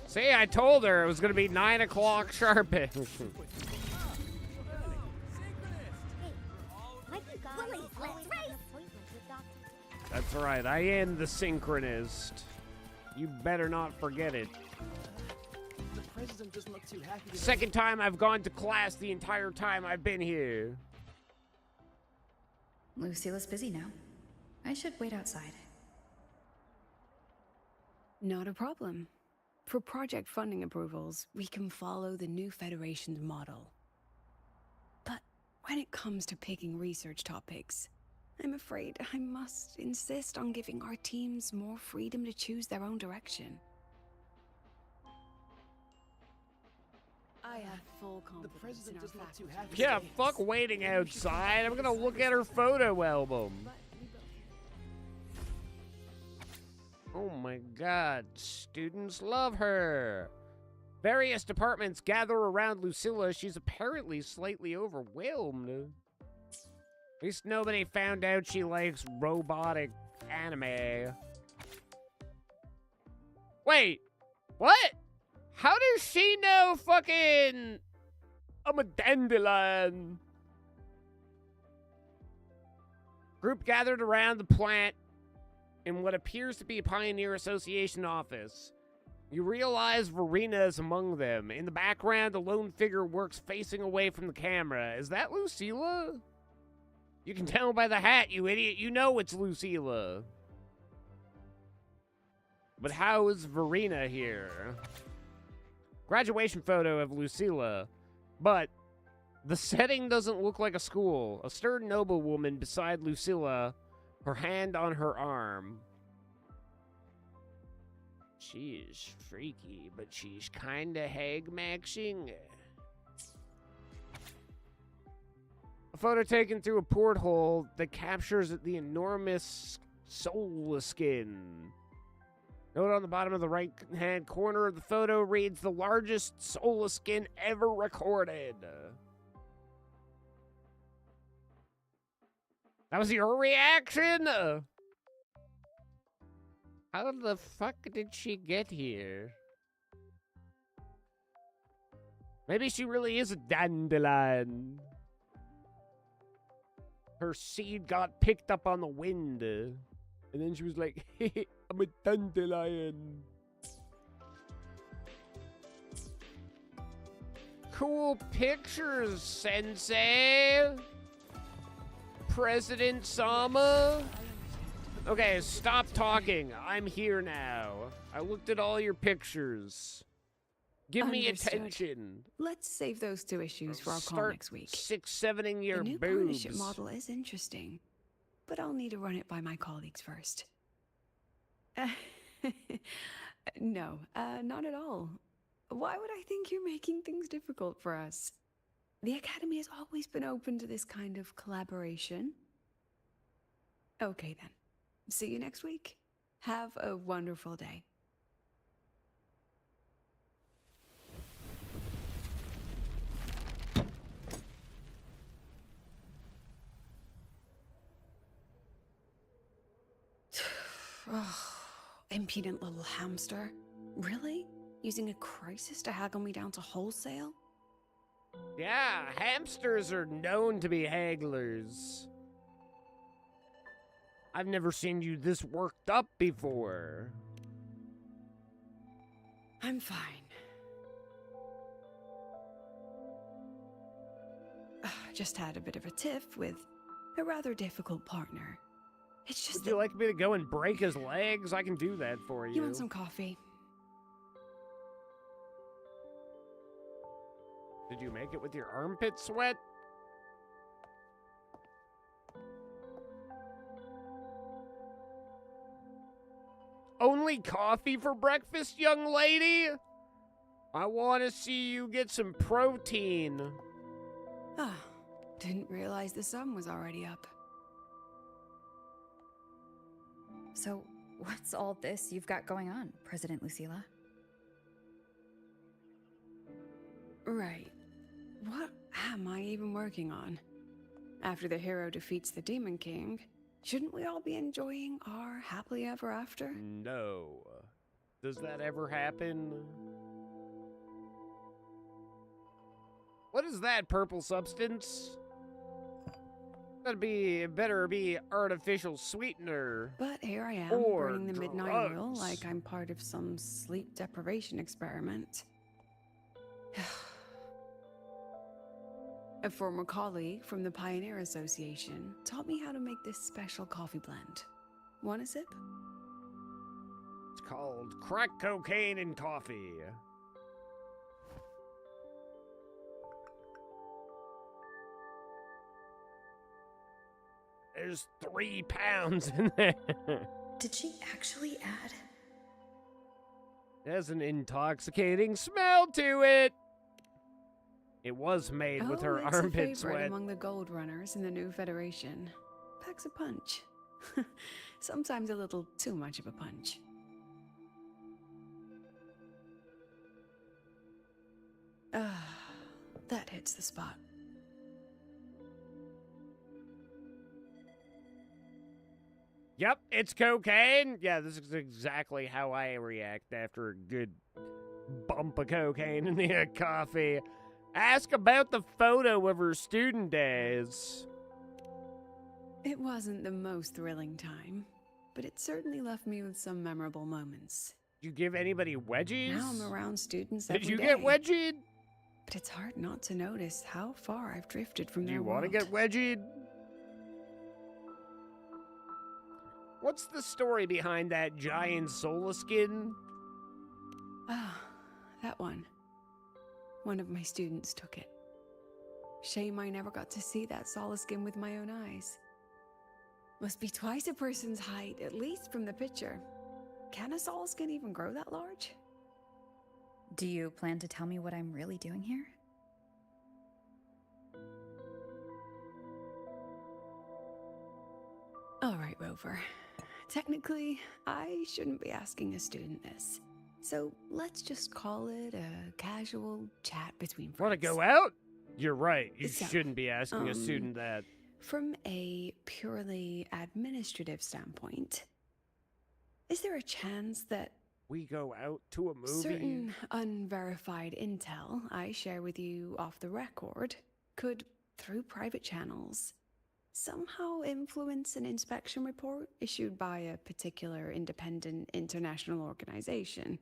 See, I told her it was going to be 9 o'clock sharpish. That's right, I am the synchronist. You better not forget it. The president doesn't look too happy today. Second time I've gone to class the entire time I've been here. Lucilla's busy now. I should wait outside. Not a problem. For project funding approvals, we can follow the new Federation's model. But when it comes to picking research topics, I'm afraid I must insist on giving our teams more freedom to choose their own direction. I have full confidence in our faculty. Yeah, fuck waiting outside. I'm gonna look at her photo album. Oh my god, students love her. Various departments gather around Lucilla. She's apparently slightly overwhelmed. At least nobody found out she likes robotic anime. Wait, what? How does she know fucking... I'm a dandelion. Group gathered around the plant in what appears to be a Pioneer Association office. You realize Verena is among them. In the background, a lone figure works facing away from the camera. Is that Lucilla? You can tell by the hat, you idiot. You know it's Lucilla. But how is Verena here? Graduation photo of Lucilla. But the setting doesn't look like a school. A stern noblewoman beside Lucilla, her hand on her arm. She is freaky, but she's kinda hag-maxing. A photo taken through a porthole that captures the enormous soulless skin. Note on the bottom of the right-hand corner of the photo reads, the largest soulless skin ever recorded. That was your reaction? How the fuck did she get here? Maybe she really is a dandelion. Her seed got picked up on the wind. And then she was like, hey, I'm a dandelion. Cool pictures, Sensei. President Sama. Okay, stop talking. I'm here now. I looked at all your pictures. Give me Understood. attention. Let's save those two issues for our call Start next week. 6-7ing your The new boobs. partnership model is interesting, but I'll need to run it by my colleagues first. No, not at all. Why would I think you're making things difficult for us? The Academy has always been open to this kind of collaboration. Okay then. See you next week. Have a wonderful day. Oh, impudent little hamster. Really? Using a crisis to haggle me down to wholesale? Yeah, hamsters are known to be hagglers. I've never seen you this worked up before. I'm fine. Just had a bit of a tiff with a rather difficult partner. It's just Would you like me to go and break his legs? I can do that for you. You want some coffee? Did you make it with your armpit sweat? Only coffee for breakfast, young lady? I want to see you get some protein. Ah, didn't realize the sun was already up. So, what's all this you've got going on, President Lucilla? Right. What am I even working on? After the hero defeats the Demon King, shouldn't we all be enjoying our happily ever after? No. Does that ever happen? What is that purple substance? Better be artificial sweetener. But here I am, or burning the midnight drugs. oil like I'm part of some sleep deprivation experiment. A former colleague from the Pioneer Association taught me how to make this special coffee blend. Want a sip? It's called crack cocaine and coffee. There's 3 pounds in there. Did she actually add? There's an intoxicating smell to it. It was made with her it's a armpit favorite sweat. among the Gold Runners in the new Federation. Packs a punch. Sometimes a little too much of a punch. That hits the spot. Yep, it's cocaine. Yeah, this is exactly how I react after a good bump of cocaine in the coffee. Ask about the photo of her student days. It wasn't the most thrilling time, but it certainly left me with some memorable moments. You give anybody wedgies? Now I'm around students Did every you day. get wedgied? But it's hard not to notice how far I've drifted from Do their you want to world. get wedgied? What's the story behind that giant Sola skin? Ah, that one. One of my students took it. Shame I never got to see that Sola skin with my own eyes. Must be twice a person's height, at least from the picture. Can a Sola skin even grow that large? Do you plan to tell me what I'm really doing here? All right, Rover. Technically, I shouldn't be asking a student this. So let's just call it a casual chat between friends. Want to go out? You're right. You So, shouldn't be asking a student that. From a purely administrative standpoint, is there a chance that we go out to a movie? Certain unverified intel I share with you off the record could, through private channels, somehow influence an inspection report issued by a particular independent international organization?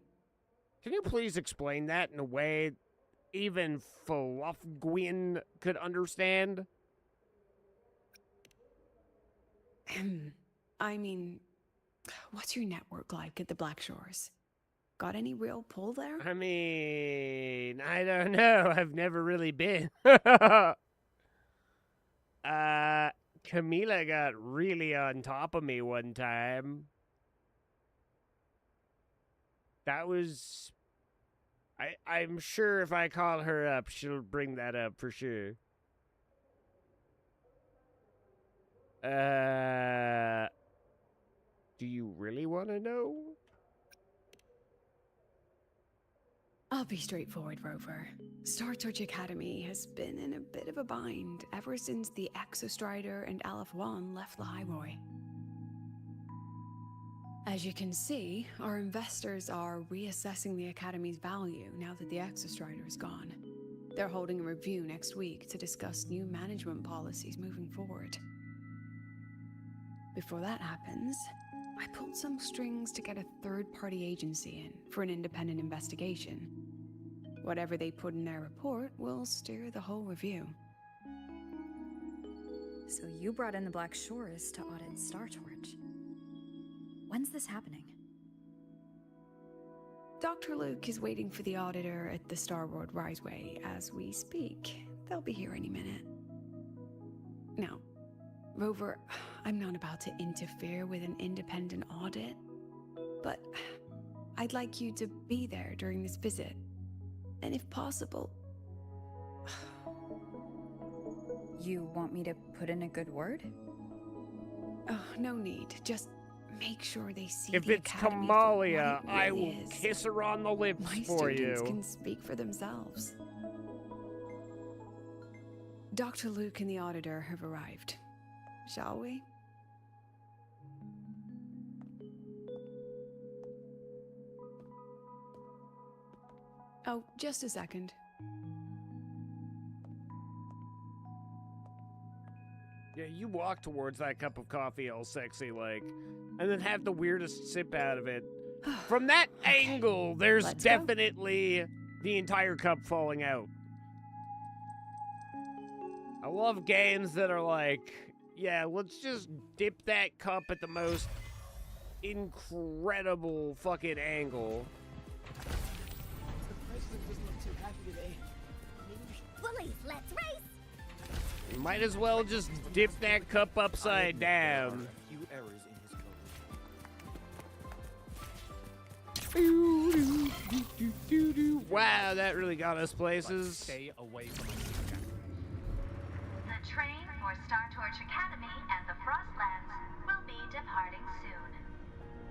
Can you please explain that in a way even Fluffgwyn could understand? I mean, what's your network like at the Black Shores? Got any real pull there? I mean, I don't know. I've never really been. Camila got really on top of me one time. That was... I'm sure if I call her up, she'll bring that up for sure. Do you really want to know? I'll be straightforward, Rover. Star Torch Academy has been in a bit of a bind ever since the Exostrider and Aleph 1 left Lahairoi. As you can see, our investors are reassessing the Academy's value now that the Exostrider is gone. They're holding a review next week to discuss new management policies moving forward. Before that happens, I pulled some strings to get a third-party agency in for an independent investigation. Whatever they put in their report will steer the whole review. So you brought in the Black Shores to audit Star Torch. When's this happening? Dr. Luke is waiting for the auditor at the Starworld Riseway as we speak. They'll be here any minute. Now, Rover, I'm not about to interfere with an independent audit, but I'd like you to be there during this visit. And if possible... You want me to put in a good word? Oh, no need. Just make sure they see If the it's Academy Kamalia, for what it I really will is. kiss her on the lips My for students you. can speak for themselves. Dr. Luke and the auditor have arrived. Shall we? Oh, just a second. Yeah, you walk towards that cup of coffee all sexy like, and then have the weirdest sip out of it. From that angle, there's Let's go. definitely the entire cup falling out. I love games that are like, yeah, let's just dip that cup at the most incredible fucking angle. The president doesn't look too happy today. Bullies, let's race! You might as well just dip that cup upside down. Few errors in his code. Wow, that really got us places. Stay away from us. The train for Star Torch Academy and the Frostlands will be departing soon.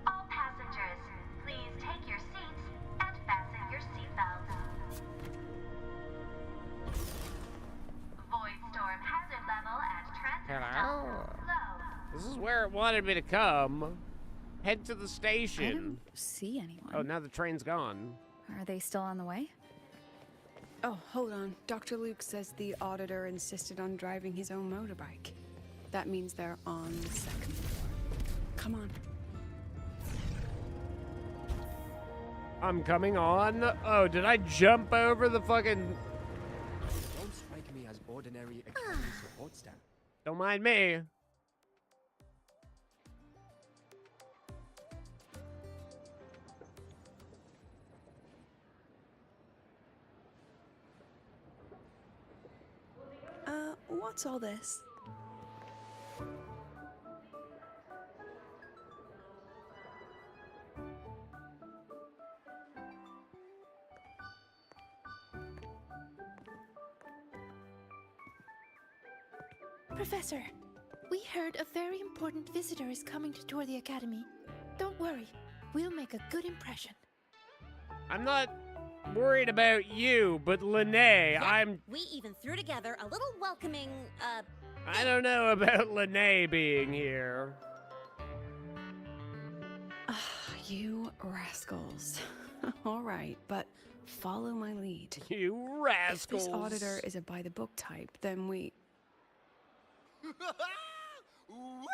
All passengers, please take your seats and fasten your seatbelts. Void storm hazard level at transit Hello. stop low. This is where it wanted me to come. Head to the station. I don't see anyone. Oh, now the train's gone. Are they still on the way? Oh, hold on. Dr. Luke says the auditor insisted on driving his own motorbike. That means they're on the second floor. Come on. I'm coming on. Oh, did I jump over the fucking... Don't strike me as ordinary academy support staff. Don't mind me. What's all this? Professor, we heard a very important visitor is coming to tour the academy. Don't worry, we'll make a good impression. I'm not worried about you, but Lene, We even threw together a little welcoming, I don't know about Lene being here. You rascals. All right, but follow my lead. You rascals. If this auditor is a by-the-book type, then we... Woo!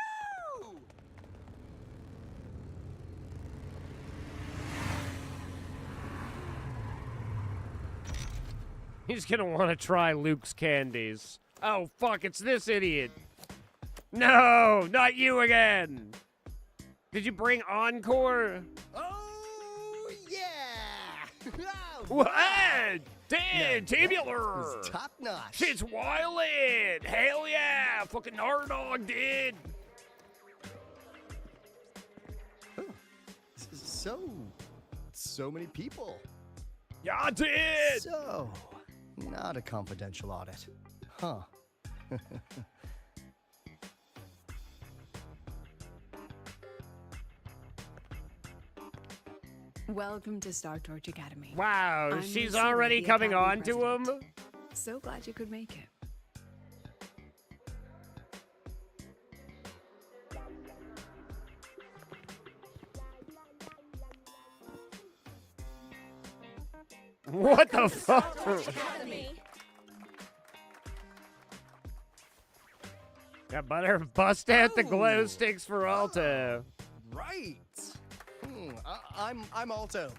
He's gonna want to try Luke's candies. Oh, fuck, it's this idiot. No, not you again. Did you bring Encore? Oh, yeah! What? Damn, Tabular! It's top notch. Shit's wildin'! Hell yeah! Fucking Nardog did! So many people. Yeah, I did! So, not a confidential audit. Huh. Welcome to Star Torch Academy. Wow, I'm she's Lucy, already the coming Academy on to him? President. So glad you could make it. What the fuck? Yeah, butter bust out the glow sticks for Alto. Right. I'm Alto.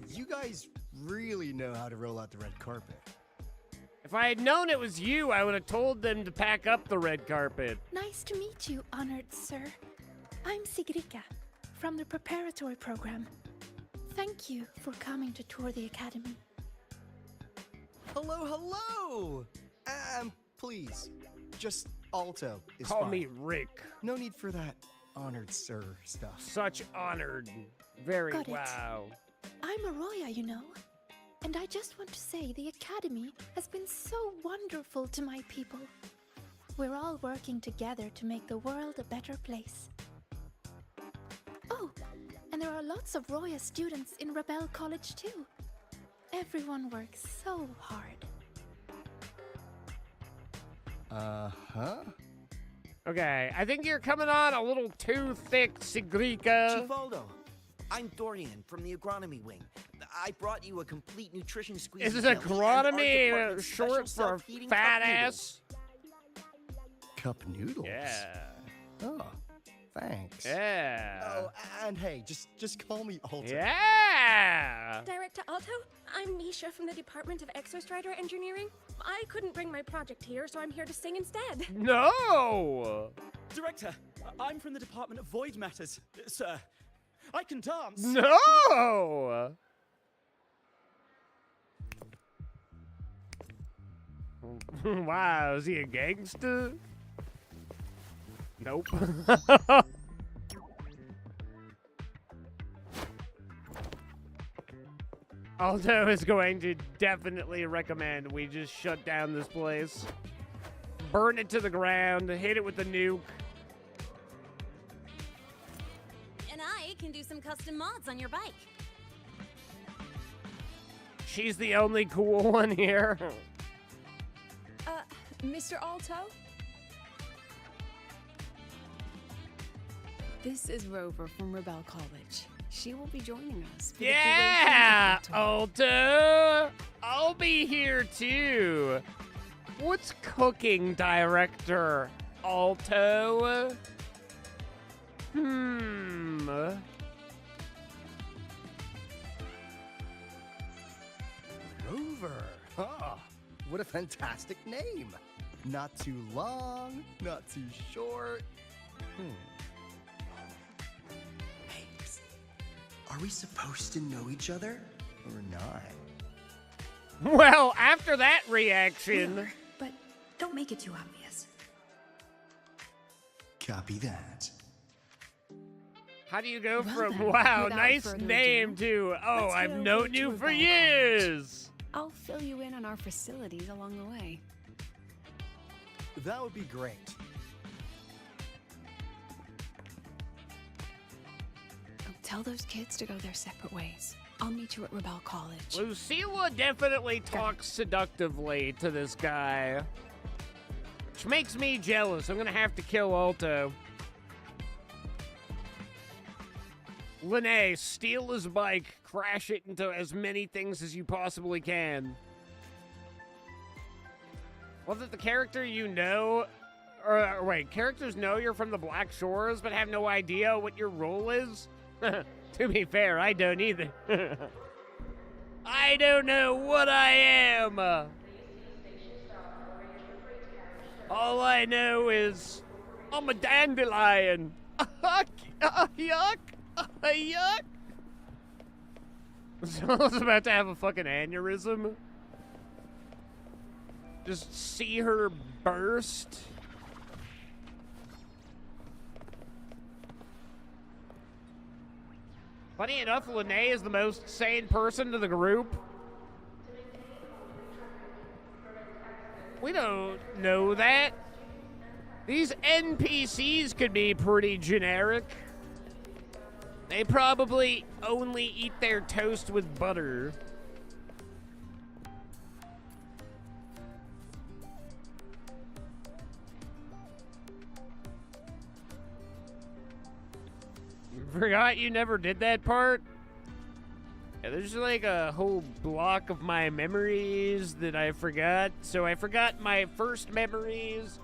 You guys really know how to roll out the red carpet. If I had known it was you, I would have told them to pack up the red carpet. Nice to meet you, honored sir. I'm Sigrika, from the preparatory program. Thank you for coming to tour the academy. Hello. Please, just Alto is Call fine. me Rick. No need for that honored sir stuff. Such honored. Very Got it. wow. I'm Arroya, you know. And I just want to say the academy has been so wonderful to my people. We're all working together to make the world a better place. Oh, and there are lots of Roya students in Rebel College too. Everyone works so hard. Uh-huh. Okay, I think you're coming on a little too thick, Sigrika. Chief Aldo, I'm Dorian from the agronomy wing. I brought you a complete nutrition squeeze. Is this agronomy short for fat ass? Cup noodles? Yeah. Oh, thanks. Yeah. Oh, and hey, just call me Alto. Yeah. Director Alto, I'm Misha from the Department of Exostrider Engineering. I couldn't bring my project here, so I'm here to sing instead. No! Director, I'm from the Department of Void Matters. Sir, I can dance. No! Wow, is he a gangster? Nope. Alto is going to definitely recommend we just shut down this place. Burn it to the ground, hit it with the nuke. And I can do some custom mods on your bike. She's the only cool one here. Mr. Alto? This is Rover from Rebel College. She will be joining us. For Yeah, the duration of Alto. I'll be here too. What's cooking, Director Alto? Rover. Oh, what a fantastic name. Not too long, not too short. Hey, are we supposed to know each other or not? Well, after that reaction... But don't make it too obvious. Copy that. How do you go Well from, then, wow, without nice further name ado, to, oh, let's I've head over known to you for Rebel years? I'll fill you in on our facilities along the way. That would be great. Tell those kids to go their separate ways. I'll meet you at Rebel College. Lucilla definitely talks seductively to this guy. Which makes me jealous. I'm gonna have to kill Alto. Lene, steal his bike, crash it into as many things as you possibly can. Well, that the character you know, or wait, characters know you're from the Black Shores but have no idea what your role is? To be fair, I don't either. I don't know what I am. All I know is I'm a dandelion. Yuck. Yuck. Someone's about to have a fucking aneurysm. Just see her burst. Funny enough, Lene is the most sane person to the group. We don't know that. These NPCs could be pretty generic. They probably only eat their toast with butter. Forgot you never did that part? Yeah, there's like a whole block of my memories that I forgot. So I forgot my first memories.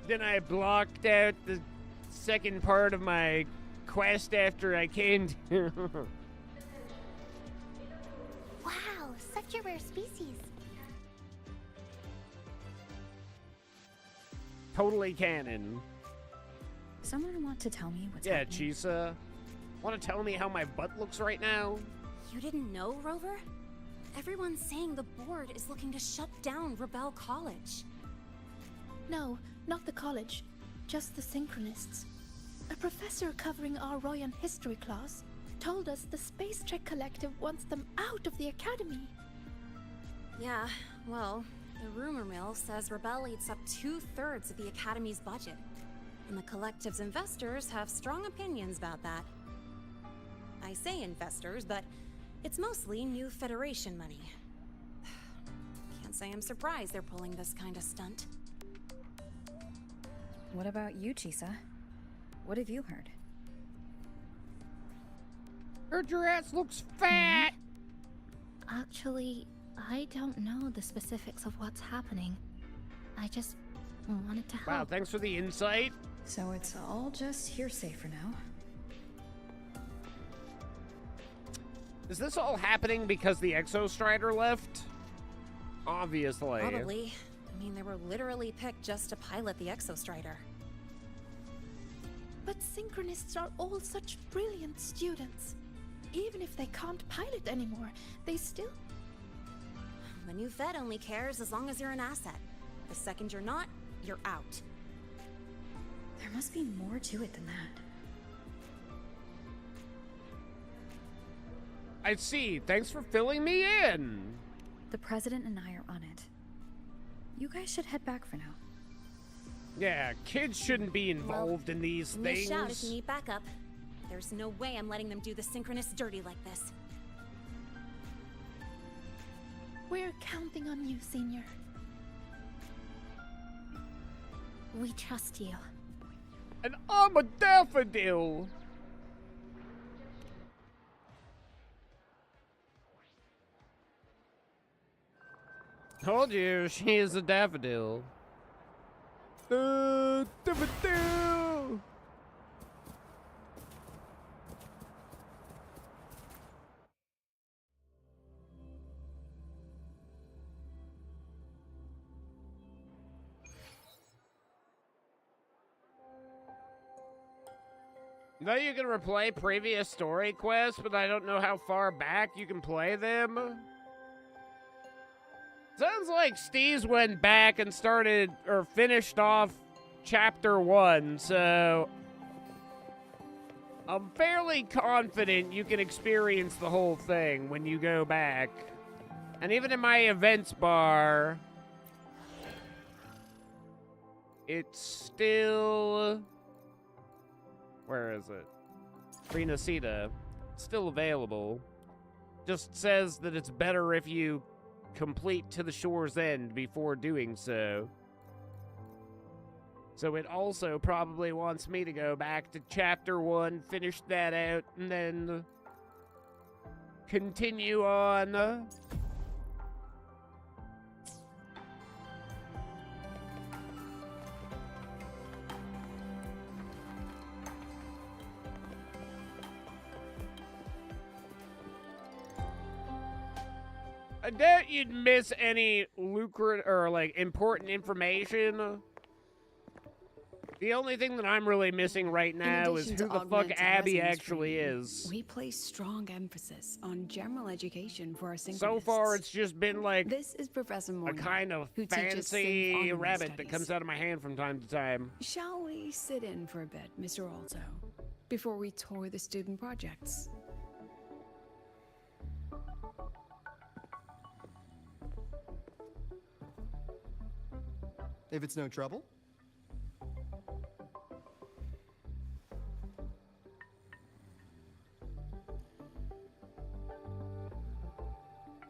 Then I blocked out the second part of my quest after I came to... Wow, such a rare species. Totally canon. Someone want to tell me what's Yeah, happening? Chisa. Want to tell me how my butt looks right now? You didn't know, Rover? Everyone's saying the board is looking to shut down Rebel College. No, not the college. Just the Synchronists. A professor covering our Royan history class told us the Space Trek Collective wants them out of the Academy. Yeah, well, the rumor mill says Rebel eats up 2/3 of the Academy's budget. And the Collective's investors have strong opinions about that. I say investors, but it's mostly new Federation money. Can't say I'm surprised they're pulling this kind of stunt. What about you, Chisa? What have you heard? Heard your ass looks fat! Actually, I don't know the specifics of what's happening. I just wanted to help. Wow, thanks for the insight. So it's all just hearsay for now. Is this all happening because the Exostrider left? Obviously. Probably. I mean, they were literally picked just to pilot the Exostrider. But Synchronists are all such brilliant students. Even if they can't pilot anymore, they still... The new Fed only cares as long as you're an asset. The second you're not, you're out. There must be more to it than that. I see. Thanks for filling me in. The president and I are on it. You guys should head back for now. Yeah, kids shouldn't be involved in these Give me a shout if things. you need backup. There's no way I'm letting them do the Synchronists dirty like this. We're counting on you, Senior. We trust you. And I'm a daffodil. Told you, she is a daffodil. Daffodil! Though you can replay previous story quests, but I don't know how far back you can play them. Sounds like Steez went back and started, or finished off Chapter 1, so I'm fairly confident you can experience the whole thing when you go back. And even in my events bar, it's still... Where is it? Renacita. Still available. Just says that it's better if you complete To the Shore's End before doing so. So it also probably wants me to go back to Chapter 1, finish that out, and then continue on. I doubt you'd miss any lucrative or like important information. The only thing that I'm really missing right now is who the fuck Abby actually is. We place strong emphasis on general education for our synchronists. So far, it's just been like this is Professor Morgan, a kind of fancy rabbit that comes out of my hand from time to time. Shall we sit in for a bit, Mr. Alto, before we tour the student projects? If it's no trouble.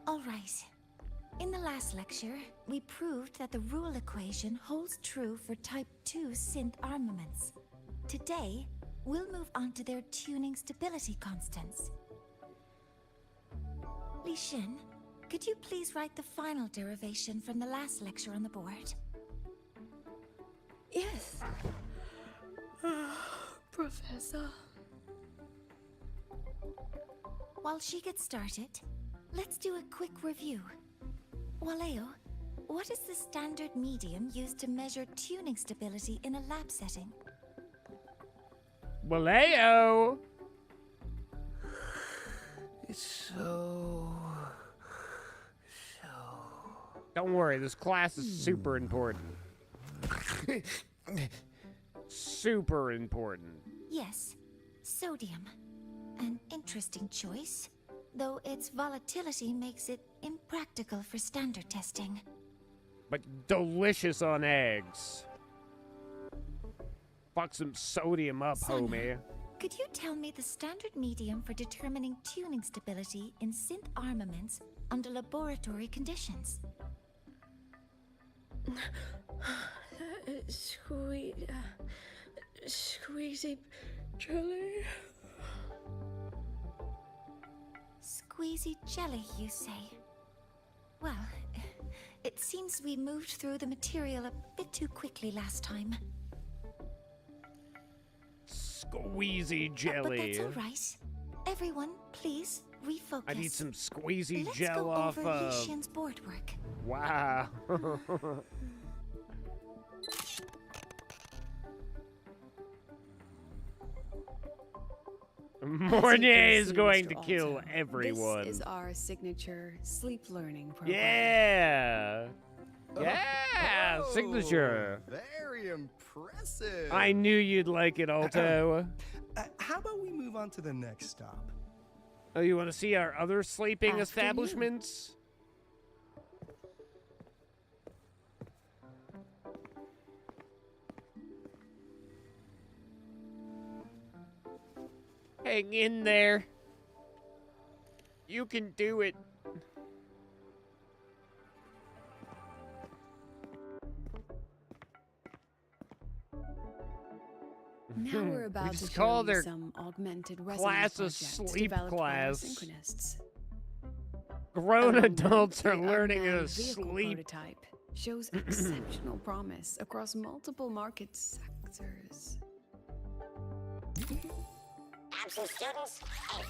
All right. In the last lecture, we proved that the rule equation holds true for Type 2 synth armaments. Today, we'll move on to their tuning stability constants. Li Shin, could you please write the final derivation from the last lecture on the board? Yes. Professor. While she gets started, let's do a quick review. Waleo, what is the standard medium used to measure tuning stability in a lab setting? Waleo! It's so... Don't worry, this class is super important. Super important. Yes, sodium. An interesting choice, though its volatility makes it impractical for standard testing. But delicious on eggs. Fuck some sodium up, Sana, homie. could you tell me the standard medium for determining tuning stability in synth armaments under laboratory conditions? Squeezy jelly. Squeezy jelly, you say? Well, it seems we moved through the material a bit too quickly last time. Squeezy But jelly. that's all right. Everyone, please refocus. I need some squeezy Let's gel go off over of... Lishian's board work. Wow. Mornier is going to kill everyone. This is our signature sleep learning program. Yeah. Yeah, Oh, signature. Very impressive. I knew you'd like it, Alto. How about we move on to the next stop? Oh, you want to see our other sleeping After you. establishments? Hang in there. You can do it. Now we're about just to call show you their some augmented resonance class a project sleep developed by our class. synchronists. Grown Among them, adults are the learning to unmanned vehicle sleep. prototype shows exceptional promise across multiple market sectors. Absent students, 8.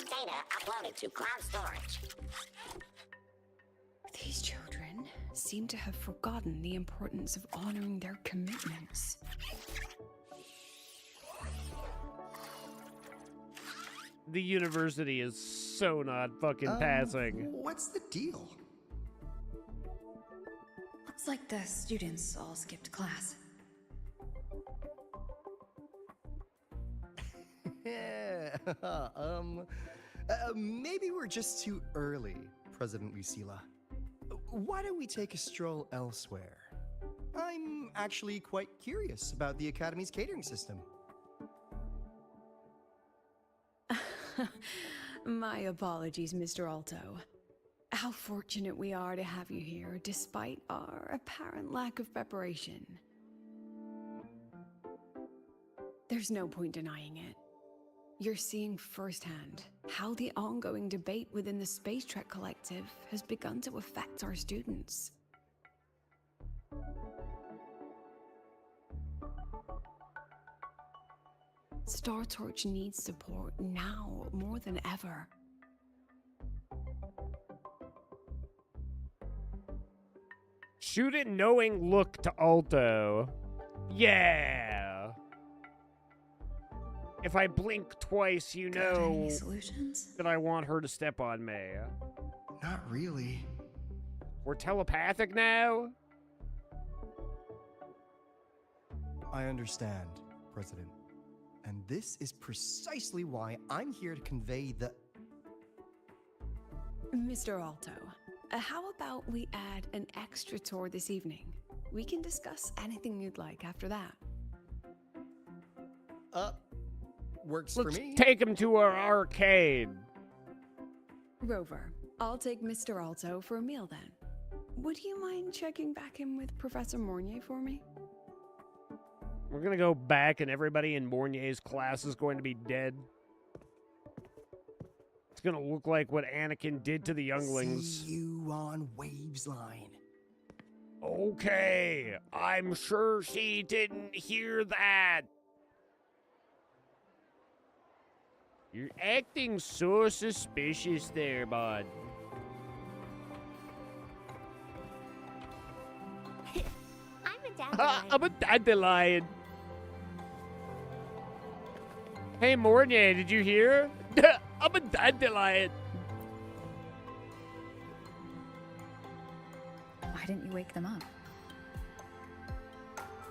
Data uploaded to cloud storage. These children seem to have forgotten the importance of honoring their commitments. The university is so not fucking passing. What's the deal? Looks like the students all skipped class. Yeah. Maybe we're just too early, President Lucilla. Why don't we take a stroll elsewhere? I'm actually quite curious about the Academy's catering system. My apologies, Mr. Alto. How fortunate we are to have you here, despite our apparent lack of preparation. There's no point denying it. You're seeing firsthand how the ongoing debate within the Space Trek Collective has begun to affect our students. Star Torch needs support now more than ever. Shoot it knowing look to Alto. Yeah. If I blink twice, you know that I want her to step on me. Not really. We're telepathic now? I understand, President. And this is precisely why I'm here to convey the... Mr. Alto, how about we add an extra tour this evening? We can discuss anything you'd like after that. Works for Let's me. take him to our arcade. Rover, I'll take Mr. Alto for a meal then. Would you mind checking back in with Professor Mornier for me? We're gonna go back and everybody in Mornier's class is going to be dead. It's gonna look like what Anakin did to the younglings. See you on Waves Line. Okay, I'm sure she didn't hear that. You're acting so suspicious there, bud. I'm a dandelion. I'm a dandelion. Hey, Mornier, did you hear? I'm a dandelion. Why didn't you wake them up?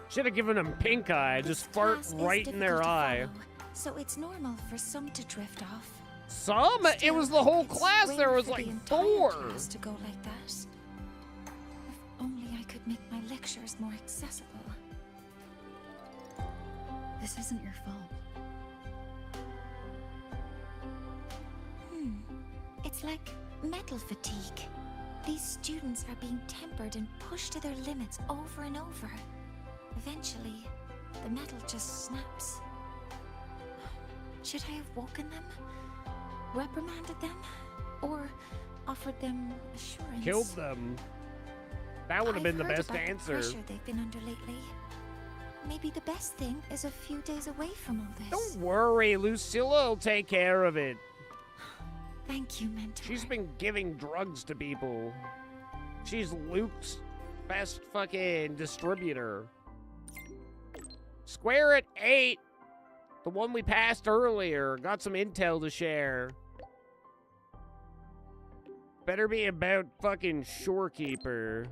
Should have given them pink eye. Just fart right in their eye. So it's normal for some to drift off. Some? It was the whole class. There was like 4. Class to go like that. If only I could make my lectures more accessible. This isn't your fault. It's like metal fatigue. These students are being tempered and pushed to their limits over and over. Eventually, the metal just snaps. Should I have woken them? Reprimanded them? Or offered them assurance? Killed them. That would have been the best answer. The pressure they've been under lately. Maybe the best thing is a few days away from all this. Don't worry, Lucilla will take care of it. Thank you, Mentor. She's been giving drugs to people. She's Luke's best fucking distributor. Square at 8. The one we passed earlier. Got some intel to share. Better be about fucking Shorekeeper.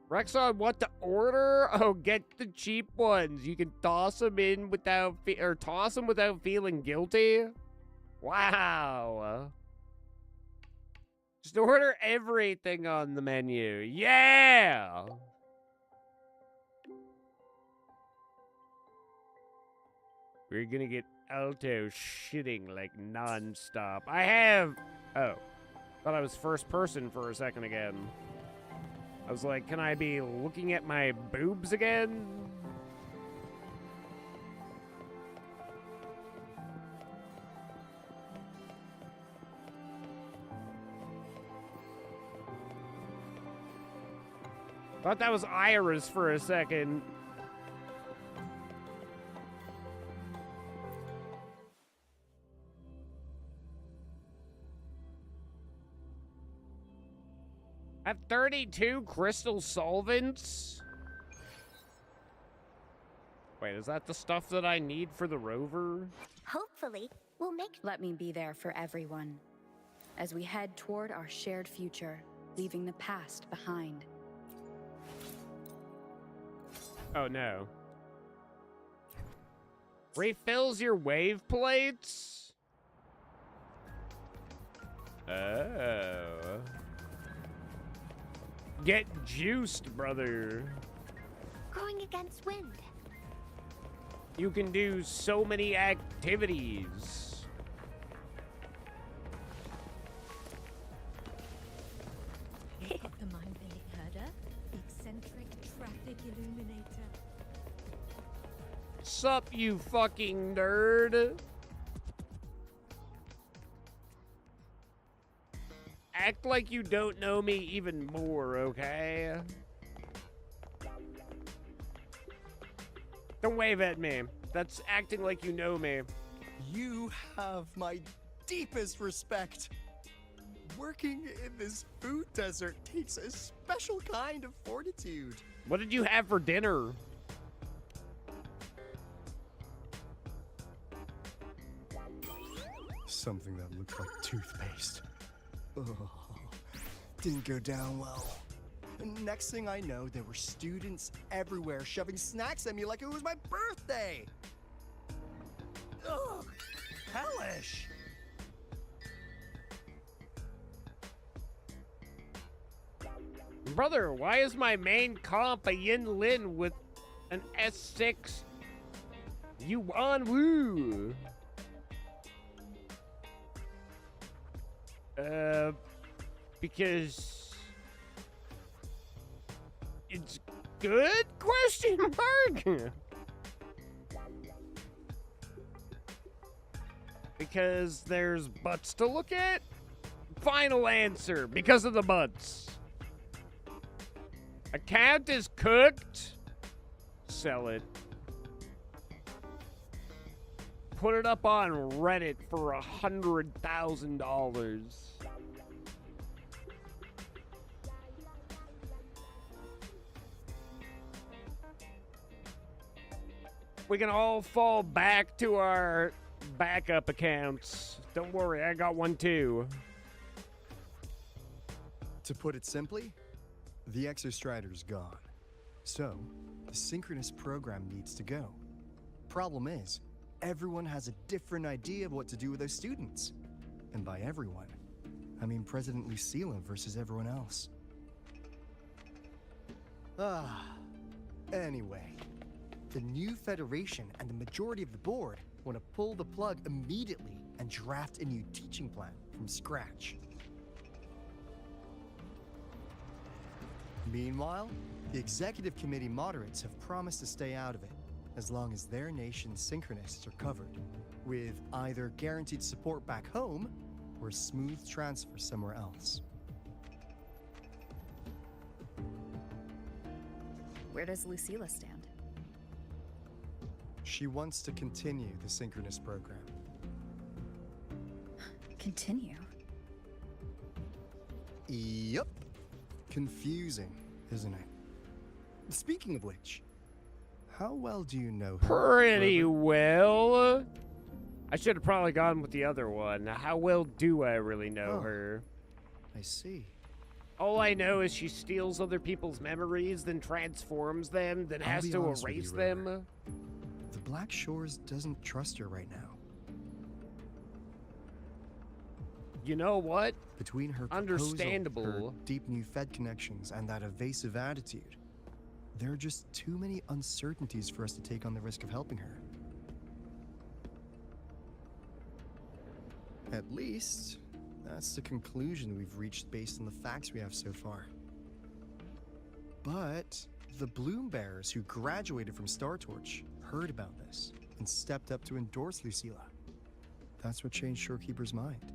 Rexon, what to order? Oh, get the cheap ones. You can toss them in without toss them without feeling guilty. Wow. Just order everything on the menu. Yeah. We're gonna get Alto shitting like non-stop. I have... Oh. Thought I was first person for a second again. I was like, can I be looking at my boobs again? Thought that was Iris for a second. I have 32 crystal solvents. Wait, is that the stuff that I need for the rover? Hopefully, we'll make... Let me be there for everyone as we head toward our shared future, leaving the past behind. Oh no. Refills your wave plates? Oh. Get juiced, brother. Going against wind. You can do so many activities. You've got the mind-bending herder, the eccentric traffic illuminator. Sup, you fucking nerd? Act like you don't know me even more, okay? Don't wave at me. That's acting like you know me. You have my deepest respect. Working in this food desert takes a special kind of fortitude. What did you have for dinner? Something that looked like toothpaste. Oh, didn't go down well. And next thing I know, there were students everywhere shoving snacks at me like it was my birthday. Ugh, hellish. Brother, why is my main comp a Yin Lin with an S6 Yuan Wu? Because it's good? Question mark. Because there's butts to look at? Final answer, because of the butts. Account is cooked. Sell it. Put it up on Reddit for $100,000. We can all fall back to our backup accounts. Don't worry, I got one too. To put it simply, the Exostrider's gone. So, the synchronous program needs to go. Problem is, everyone has a different idea of what to do with those students. And by everyone, I mean President Lucilla versus everyone else. Anyway, the new Federation and the majority of the board want to pull the plug immediately and draft a new teaching plan from scratch. Meanwhile, the executive committee moderates have promised to stay out of it, as long as their nation's synchronists are covered, with either guaranteed support back home or a smooth transfer somewhere else. Where does Lucilla stand? She wants to continue the synchronous program. Continue? Yup. Confusing, isn't it? Speaking of which, how well do you know her? Pretty well. I should have probably gone with the other one. How well do I really know her? I see. All I know is she steals other people's memories, then transforms them, then I'll has be to honest with erase you, River. them. The Black Shores doesn't trust her right now. You know what? Between her Understandable. proposal, her deep new Fed connections, and that evasive attitude, there are just too many uncertainties for us to take on the risk of helping her. At least, that's the conclusion we've reached based on the facts we have so far. But the Bloom Bearers who graduated from Star Torch heard about this and stepped up to endorse Lucilla. That's what changed Shorekeeper's mind.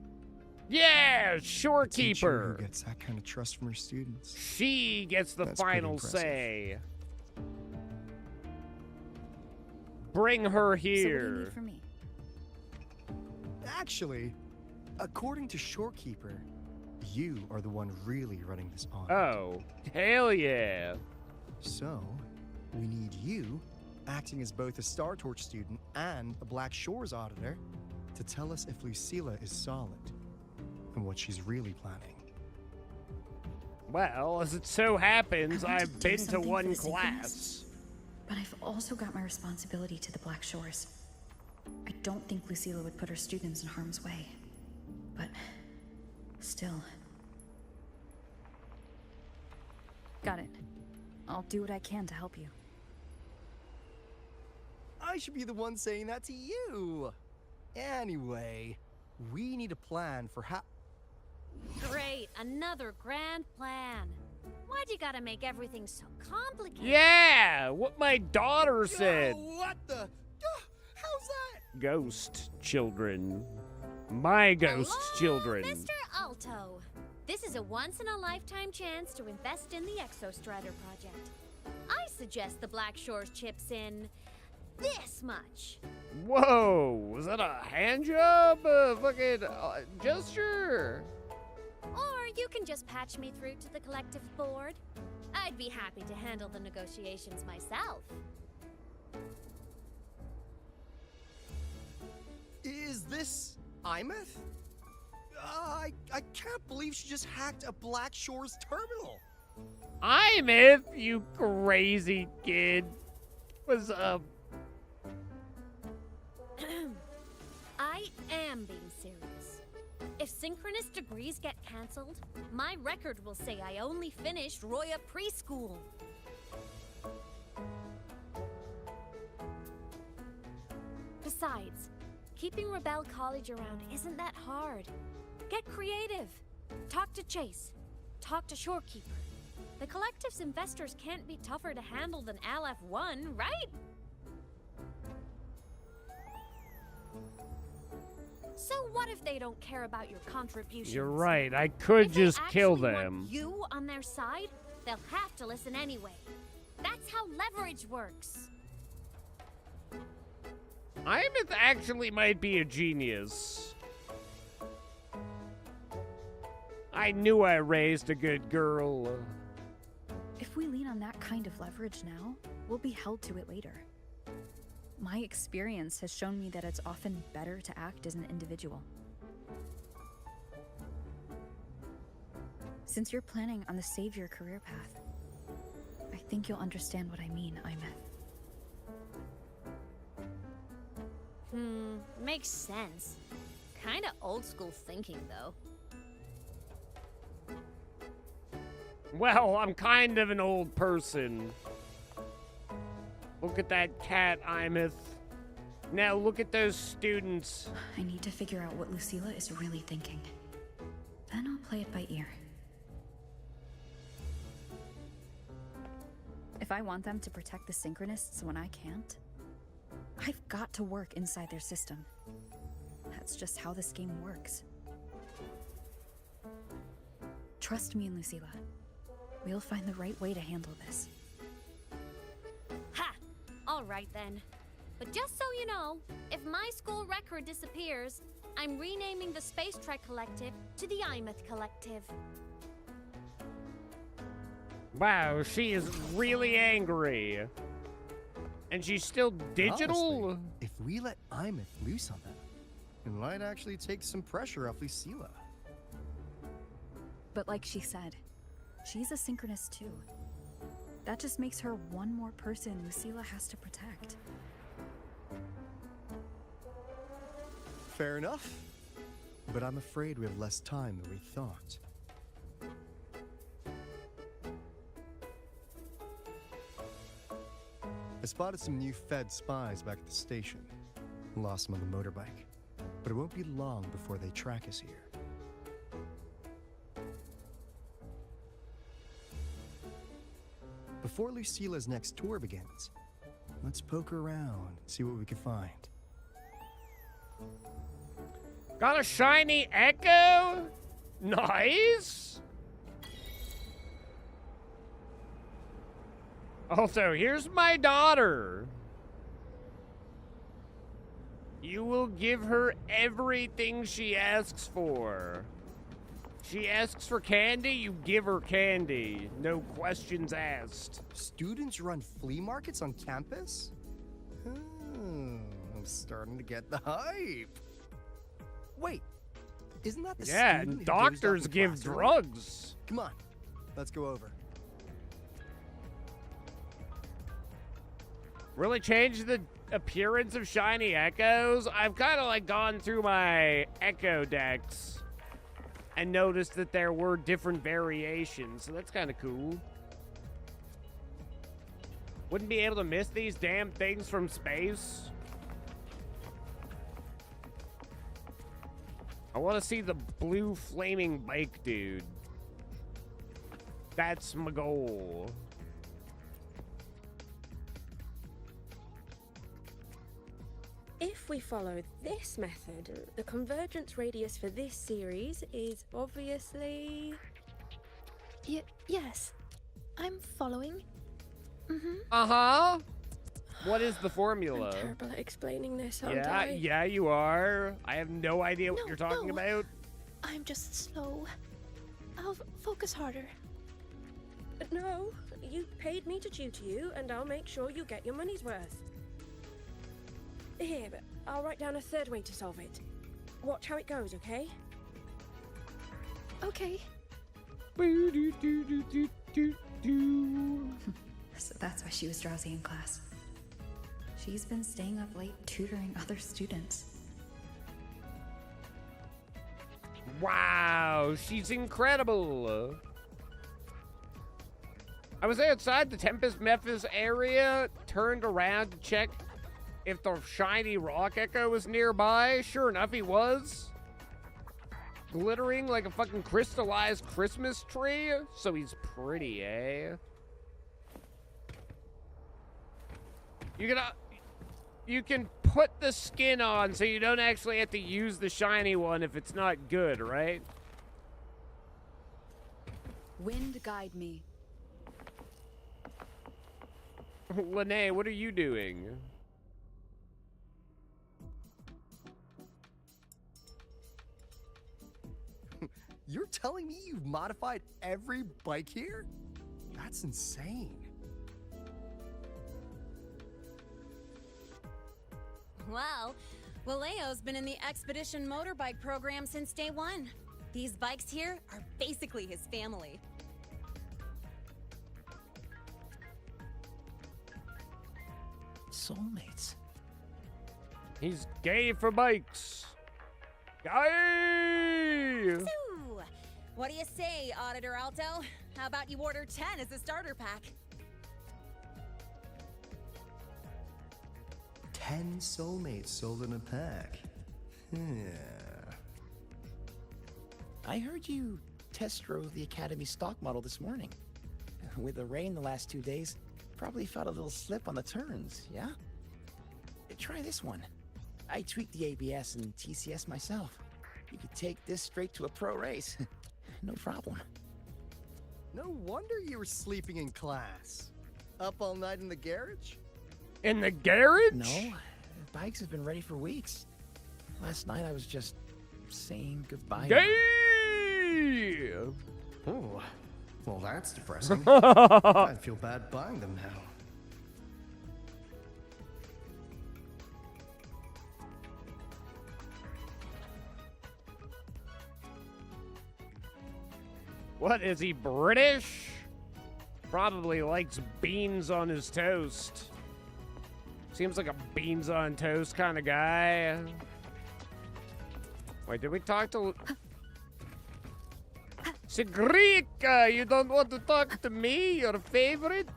Yeah, A teacher Shorekeeper. who gets that kind of trust from her students. She gets the That's pretty final impressive. say. Bring her So what do you here. need from me? Actually, according to Shorekeeper, you are the one really running this pond. Oh, hell yeah. So, we need you acting as both a Star Torch student and a Black Shores auditor, to tell us if Lucilla is solid and what she's really planning. Well, as it so happens, I want I've do been to something for one the Synchronous, class. But I've also got my responsibility to the Black Shores. I don't think Lucilla would put her students in harm's way. But still. Got it. I'll do what I can to help you. I should be the one saying that to you. Anyway, we need a plan for how... Great, another grand plan. Why'd you gotta make everything so complicated? Yeah, what my daughter said. What the... How's that? Ghost children. My ghost children. Mr. Alto. This is a once-in-a-lifetime chance to invest in the Exostrider project. I suggest the Black Shores chips in this much. Whoa, was that a hand job? Fucking gesture? Or you can just patch me through to the collective board. I'd be happy to handle the negotiations myself. Is this Imeth? I can't believe she just hacked a Black Shores terminal. Imeth, you crazy kid. What's up? I am being serious. If synchronous degrees get cancelled, my record will say I only finished Roya preschool. Besides, keeping Rebel College around isn't that hard. Get creative. Talk to Chase. Talk to Shorekeeper. The Collective's investors can't be tougher to handle than LF1, right? So what if they don't care about your contributions? You're right, I could just kill If they actually them. want you on their side, they'll have to listen anyway. That's how leverage works. Imeth actually might be a genius. I knew I raised a good girl. If we lean on that kind of leverage now, we'll be held to it later. My experience has shown me that it's often better to act as an individual. Since you're planning on the savior career path, I think you'll understand what I mean, Imeth. Makes sense. Kinda old school thinking, though. Well, I'm kind of an old person. Look at that cat, Imeth. Now look at those students. I need to figure out what Lucilla is really thinking. Then I'll play it by ear. If I want them to protect the Synchronists when I can't, I've got to work inside their system. That's just how this game works. Trust me and Lucilla. We'll find the right way to handle this. Ha! Alright then. But just so you know, if my school record disappears, I'm renaming the Space Trek Collective to the Imeth Collective. Wow, she is really angry. And she's still digital? Honestly, if we let Imeth loose on them, it might actually take some pressure off Lucilla. But like she said, she's a Synchronous too. That just makes her one more person Lucilla has to protect. Fair enough. But I'm afraid we have less time than we thought. I spotted some new Fed spies back at the station. Lost them on the motorbike. But it won't be long before they track us here. Before Lucilla's next tour begins, let's poke around and see what we can find. Got a shiny Echo? Nice! Also, here's my daughter. You will give her everything she asks for. She asks for candy, you give her candy. No questions asked. Students run flea markets on campus? I'm starting to get the hype. Wait, isn't that the Yeah, student who dozed doctors off in give class earlier? drugs. Come on, let's go over. Really changed the appearance of shiny echoes? I've kind of like gone through my echo decks and noticed that there were different variations, so that's kind of cool. Wouldn't be able to miss these damn things from space. I want to see the blue flaming bike dude. That's my goal. If we follow this method, the convergence radius for this series is obviously... Yes. I'm following. Uh-huh. What is the formula? I'm terrible at explaining this, aren't I? Yeah, you are. I have no idea what you're talking about. I'm just slow. I'll focus harder. No, you paid me to tutor you, and I'll make sure you get your money's worth. Here, but I'll write down a third way to solve it. Watch how it goes, okay? Okay. So that's why she was drowsy in class. She's been staying up late tutoring other students. Wow, she's incredible. I was outside the Tempest Memphis area, turned around to check if the shiny rock echo was nearby. Sure enough, he was. Glittering like a fucking crystallized Christmas tree. So he's pretty, eh? You can put the skin on so you don't actually have to use the shiny one if it's not good, right? Wind guide me. Lene, what are you doing? You're telling me you've modified every bike here? That's insane. Wow, Waleo's been in the Expedition Motorbike program since day one. These bikes here are basically his family. Soulmates. He's gay for bikes. Gay! So, what do you say, Auditor Alto? How about you order 10 as a starter pack? 10 soulmates sold in a pack. I heard you test drove the Academy stock model this morning. With the rain the last 2 days, probably felt a little slip on the turns, yeah? Try this one. I tweaked the ABS and TCS myself. You could take this straight to a pro race. No problem. No wonder you were sleeping in class. Up all night in the garage? In the garage? No, bikes have been ready for weeks. Last night I was just saying goodbye. Gay! Oh, well that's depressing. I feel bad buying them now. What, is he British? Probably likes beans on his toast. Seems like a beans on toast kind of guy. Wait, did we talk to... Sigrika, you don't want to talk to me, your favorite?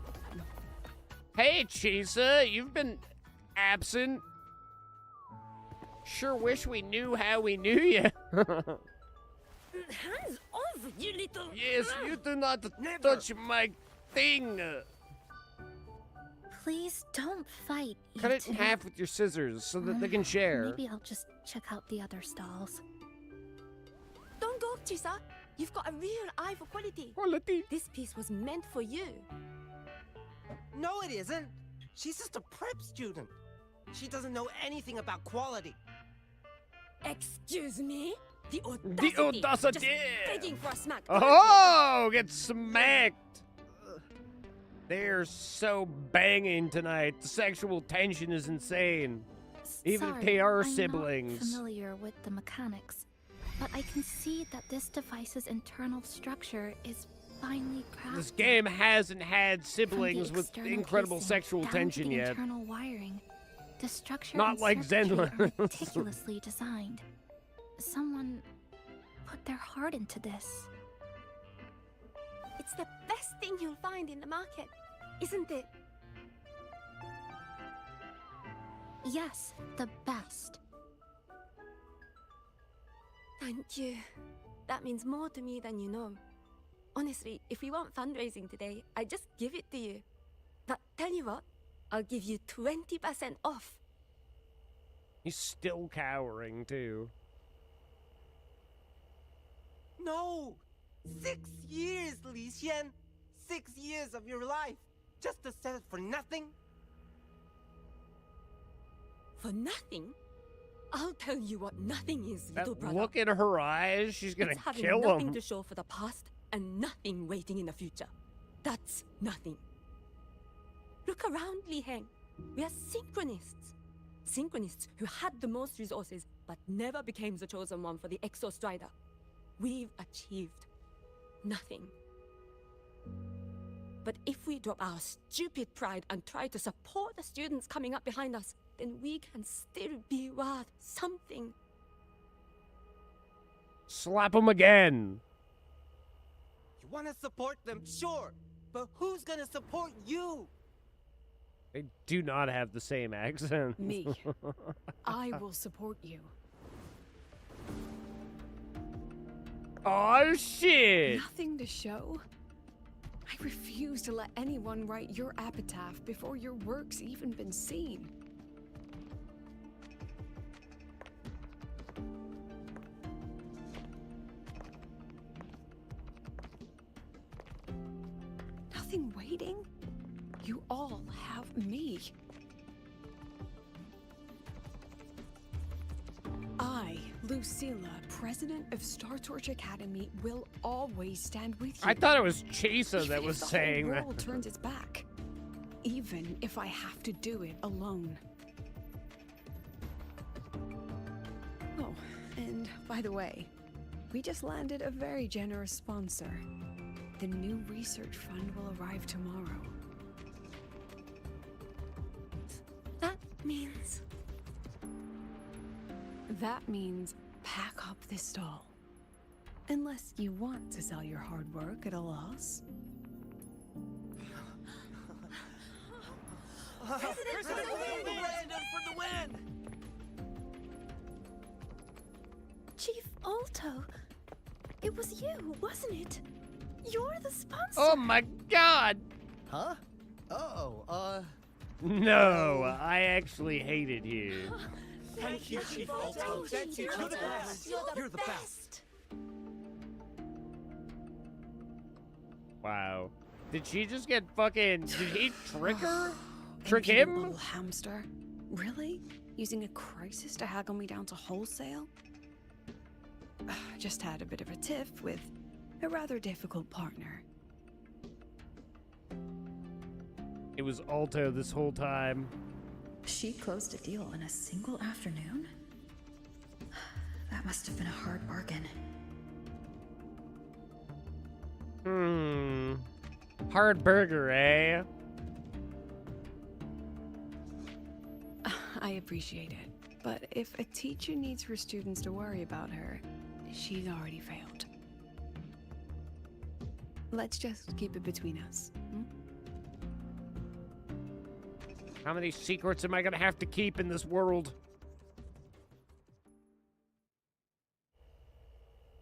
Hey, Chisa, you've been absent. Sure wish we knew how we knew you. Hands off, you little... Yes, you do not touch my thing. Please don't fight. Cut you it in two. half with your scissors so that they can share. Maybe I'll just check out the other stalls. Don't go, Chisa. You've got a real eye for quality. Quality. This piece was meant for you. No, it isn't. She's just a prep student. She doesn't know anything about quality. Excuse me? The The audacity! Just begging for a smack. Oh, get smacked. They're so banging tonight. The sexual tension is insane. Even if they are siblings. I'm not familiar with the mechanics, but I can see that this device's internal structure is finely crafted. This game hasn't had siblings with external incredible casing sexual down to tension the yet. Internal wiring. The structure Not and like circuitry Zenless. are meticulously designed. Someone put their heart into this. It's the best thing you'll find in the market, isn't it? Yes, the best. Thank you. That means more to me than you know. Honestly, if we want fundraising today, I'd just give it to you. But tell you what, I'll give you 20% off. He's still cowering, too. No! 6 years, Li Xian! 6 years of your life, just to sell it for nothing? For nothing? I'll tell you what nothing is, That little brother. look in her eyes, she's gonna It's having kill nothing him. to show for the past and nothing waiting in the future. That's nothing. Look around, Li Heng. We are synchronists. Synchronists who had the most resources but never became the chosen one for the Exo Strider. We've achieved nothing. But if we drop our stupid pride and try to support the students coming up behind us, then we can still be worth something. Slap him again. You want to support them, sure, but who's gonna support you? They do not have the same accent. Me. I will support you. Oh shit! Nothing to show? I refuse to let anyone write your epitaph before your work's even been seen. Nothing waiting? You all have me. I, Lucilla, president of Star Torch Academy, will always stand with you. I thought it was Chisa that Even was if saying the that. whole world turns its back. Even if I have to do it alone. Oh, and by the way, we just landed a very generous sponsor. The new research fund will arrive tomorrow. That means... That means pack up this stall. Unless you want to sell your hard work at a loss. President for the win! Chief Alto, it was you, wasn't it? You're the sponsor. Oh my god! Huh? Oh, No, I actually hated you. Thank you, Chief Alto. Thank you. You're the best. You're the best. Wow. Did she just get fucking... Did he trick her? Trick Impudent him? Little hamster. Really? Using a crisis to haggle me down to wholesale? Just had a bit of a tiff with a rather difficult partner. It was Alto this whole time. She closed a deal in a single afternoon? That must have been a hard bargain. Hard burger, eh? I appreciate it, but if a teacher needs her students to worry about her, she's already failed. Let's just keep it between us. How many secrets am I gonna have to keep in this world?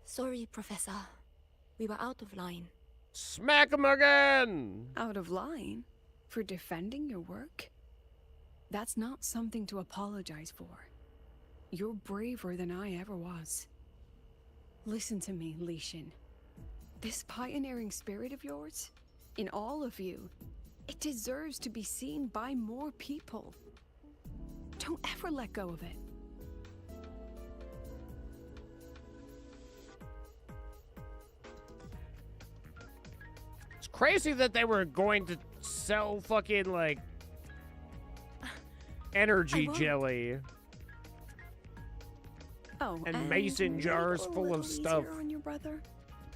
Sorry, Professor. We were out of line. Smack him again! Out of line? For defending your work? That's not something to apologize for. You're braver than I ever was. Listen to me, Li Xin. This pioneering spirit of yours, in all of you, it deserves to be seen by more people. Don't ever let go of it. It's crazy that they were going to sell fucking, like, energy jelly. Oh, and mason maybe jars a full little of stuff. easier on your brother.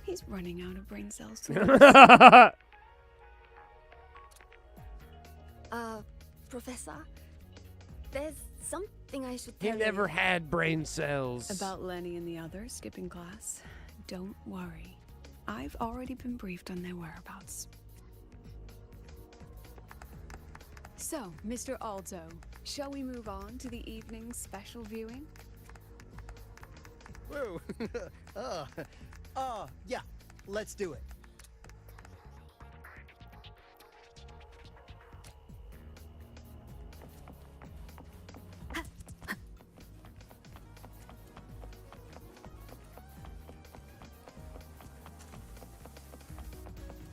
He's running out of brain cells. Professor, there's something I should He tell never you. had brain cells. About Lenny and the others skipping class. Don't worry. I've already been briefed on their whereabouts. So, Mr. Alto, shall we move on to the evening's special viewing? Whoa. Yeah, let's do it.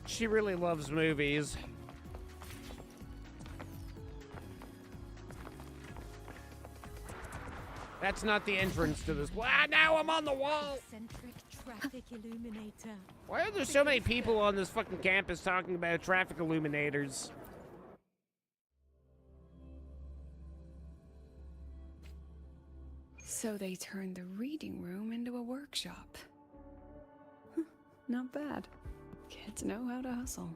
She really loves movies. That's not the entrance to this. Ah, now I'm on the wall. Eccentric traffic illuminator. Why are there so many people on this fucking campus talking about traffic illuminators? So they turned the reading room into a workshop. Not bad. Kids know how to hustle.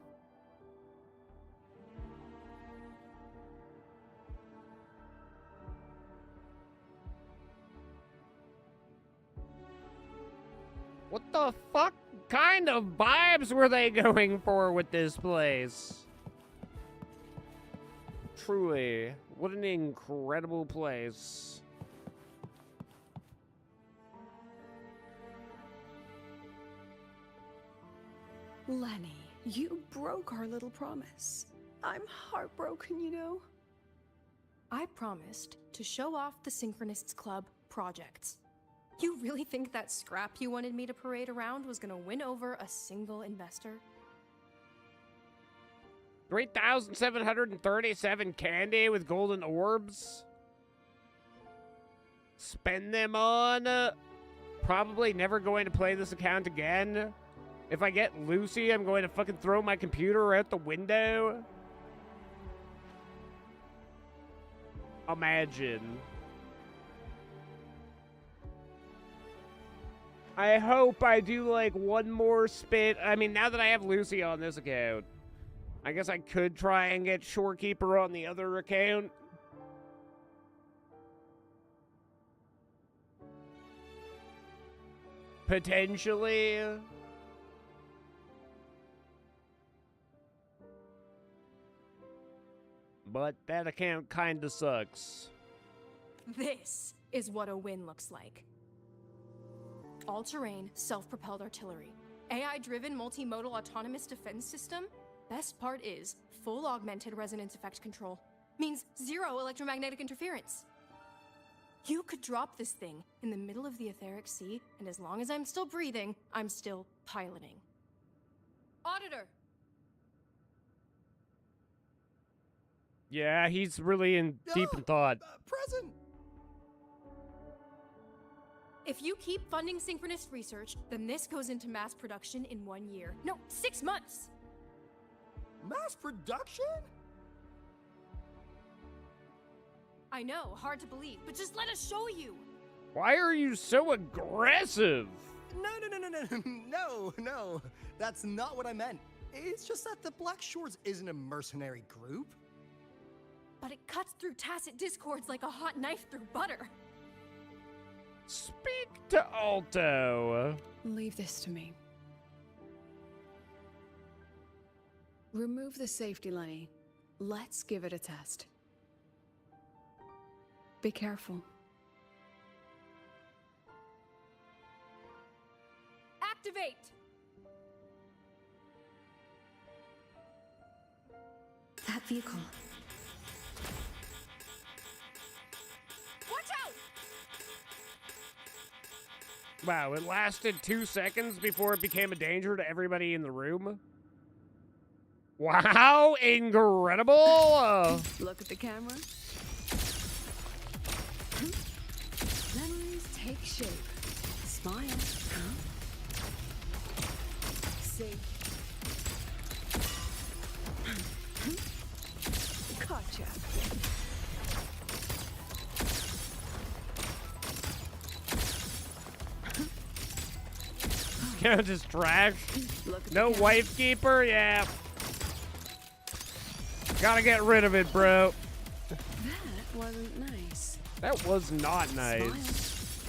What the fuck kind of vibes were they going for with this place? Truly, what an incredible place. Lenny, you broke our little promise. I'm heartbroken, you know. I promised to show off the Synchronists Club projects. You really think that scrap you wanted me to parade around was gonna win over a single investor? 3,737 candy with golden orbs. Spend them on probably never going to play this account again. If I get Lucy, I'm going to fucking throw my computer out the window. Imagine. I hope I do like one more spin. I mean, now that I have Lucy on this account, I guess I could try and get Shorekeeper on the other account. Potentially. But that account kinda sucks. This is what a win looks like. All-terrain, self-propelled artillery. AI-driven multimodal autonomous defense system. Best part is full augmented resonance effect control. Means zero electromagnetic interference. You could drop this thing in the middle of the etheric sea, and as long as I'm still breathing, I'm still piloting. Auditor! Yeah, he's really deep in thought. Present! If you keep funding synchronous research, then this goes into mass production in 1 year. No, 6 months! Mass production? I know, hard to believe, but just let us show you! Why are you so aggressive? No. That's not what I meant. It's just that the Black Shores isn't a mercenary group. But it cuts through tacit discords like a hot knife through butter. Speak to Alto. Leave this to me. Remove the safety, Lenny. Let's give it a test. Be careful. Activate! That vehicle. Watch out! Wow, it lasted 2 seconds before it became a danger to everybody in the room. Wow, incredible! Look at the camera. Memories take shape. Smile. See. Count as trash? Look at No the wife keeper? Yeah. Gotta get rid of it, bro. That wasn't nice. That was not nice.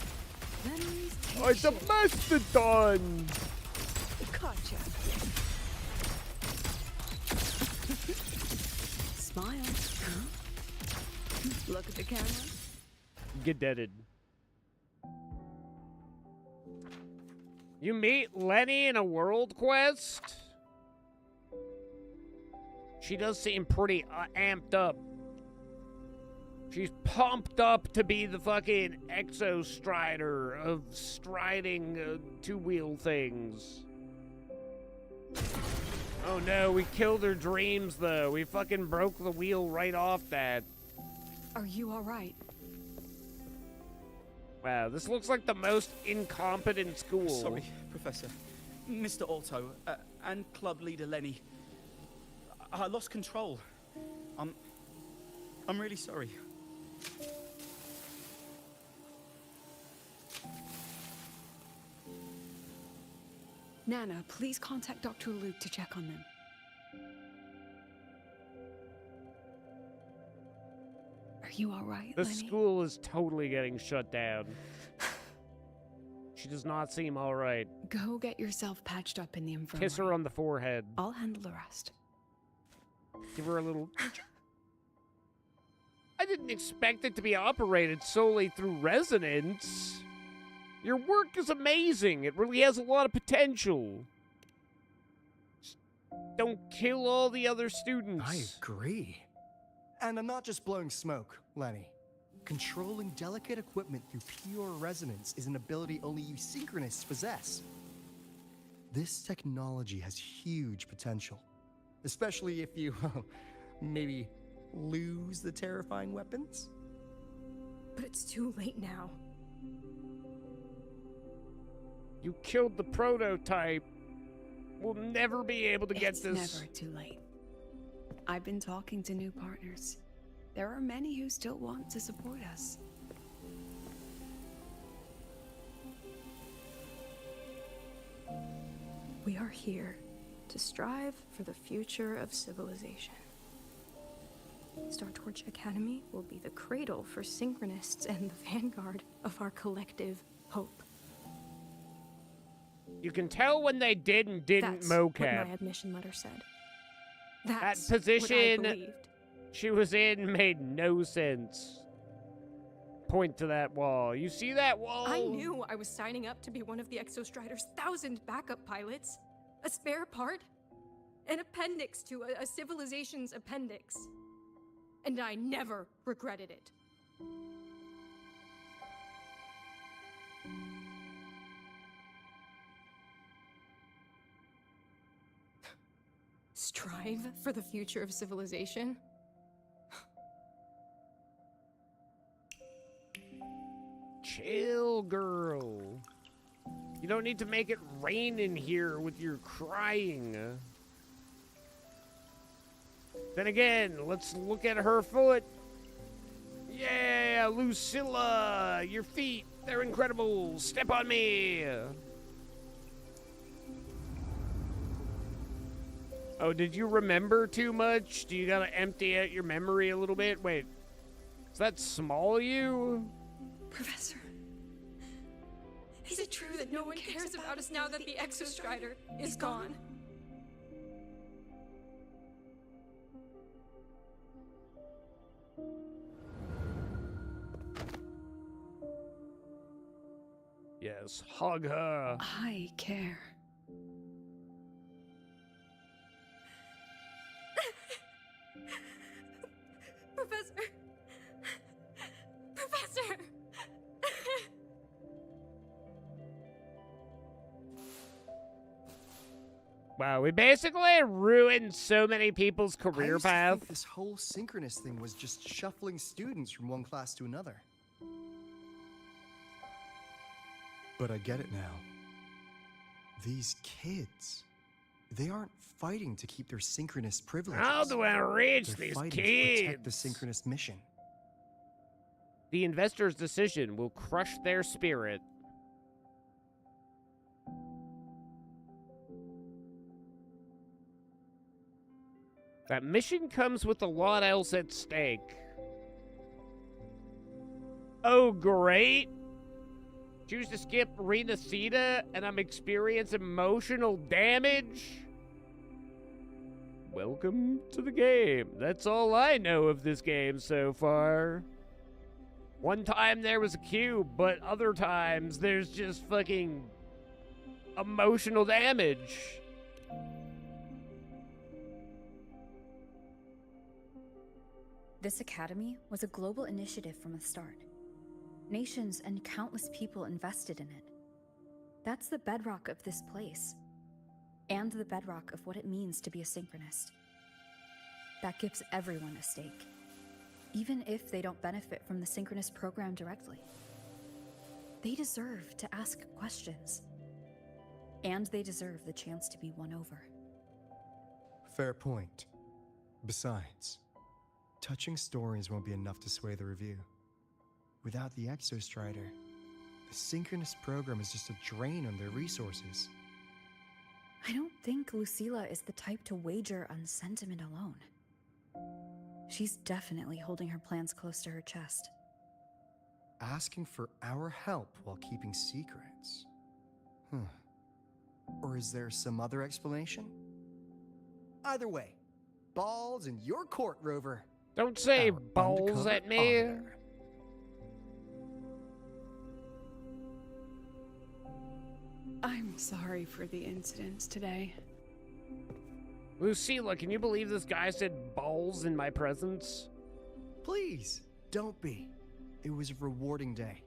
Memories Oh, it's a mastodon. Gotcha. Smile. Look at the camera. Get deaded. You meet Lenny in a world quest? She does seem pretty amped up. She's pumped up to be the fucking Exostrider of striding two-wheel things. Oh no, we killed her dreams though. We fucking broke the wheel right off that. Are you alright? Wow, this looks like the most incompetent school. Sorry, Professor. Mr. Otto, and club leader Lenny. I lost control. I'm really sorry. Nana, please contact Dr. Luke to check on them. Are you alright, The Lenny? school is totally getting shut down. She does not seem alright. Go get yourself patched up in the infirmary. Kiss her on the forehead. I'll handle the rest. Give her a little... I didn't expect it to be operated solely through resonance. Your work is amazing. It really has a lot of potential. Just don't kill all the other students. I agree. And I'm not just blowing smoke, Lenny. Controlling delicate equipment through pure resonance is an ability only you synchronists possess. This technology has huge potential, especially if you, maybe lose the terrifying weapons? But it's too late now. You killed the prototype. We'll never be able to get It's this. never too late. I've been talking to new partners. There are many who still want to support us. We are here to strive for the future of civilization. Star Torch Academy will be the cradle for synchronists and the vanguard of our collective hope. You can tell when they did and didn't That's what mocap. my admission letter said. That That's what I position believed. she was in made no sense. Point to that wall. You see that wall? I knew I was signing up to be one of the Exostrider's 1,000 backup pilots. A spare part. An appendix to a civilization's appendix. And I never regretted it. Strive for the future of civilization? Chill, girl. You don't need to make it rain in here with your crying. Then again, let's look at her foot. Yeah, Lucilla, your feet, they're incredible. Step on me. Oh, did you remember too much? Do you gotta empty out your memory a little bit? Wait, is that small you? Professor, is it true that no one cares about us now that the Exostrider is gone? Yes, hug her. I care. Professor! Professor! Wow, we basically ruined so many people's I career used to path. think this whole synchronous thing was just shuffling students from one class to another. But I get it now. These kids, they aren't fighting to keep their synchronous privileges. How do I reach They're these fighting to protect the kids? synchronous mission. The investor's decision will crush their spirit. That mission comes with a lot else at stake. Oh, great. Choose to skip Renacida and I'm experiencing emotional damage? Welcome to the game. That's all I know of this game so far. One time there was a cube, but other times there's just fucking emotional damage. This academy was a global initiative from the start. Nations and countless people invested in it. That's the bedrock of this place, and the bedrock of what it means to be a synchronist. That gives everyone a stake, even if they don't benefit from the synchronist program directly. They deserve to ask questions, and they deserve the chance to be won over. Fair point. Besides, touching stories won't be enough to sway the review. Without the Exostrider, the synchronous program is just a drain on their resources. I don't think Lucilla is the type to wager on sentiment alone. She's definitely holding her plans close to her chest. Asking for our help while keeping secrets? Or is there some other explanation? Either way, balls in your court, Rover. Don't say Our balls undercover at me. auditor. I'm sorry for the incidents today. Lucilla, can you believe this guy said balls in my presence? Please, don't be. It was a rewarding day.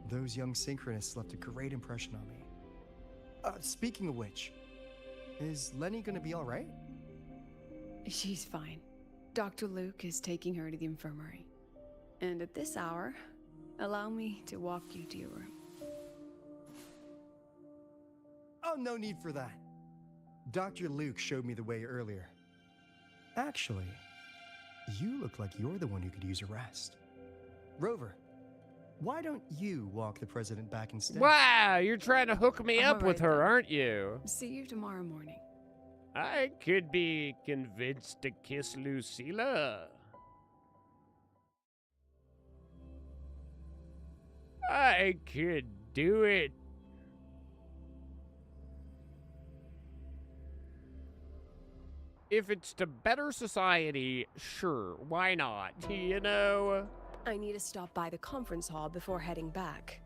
Those young synchronists left a great impression on me. Speaking of which, is Lenny gonna be alright? She's fine. Dr. Luke is taking her to the infirmary. And at this hour, allow me to walk you to your room. Oh, no need for that. Dr. Luke showed me the way earlier. Actually, you look like you're the one who could use a rest. Rover, why don't you walk the president back instead? Wow, you're trying to hook me up with her, aren't you? See you tomorrow morning. I could be convinced to kiss Lucilla. I could do it. If it's to better society, sure, why not? You know? I need to stop by the conference hall before heading back.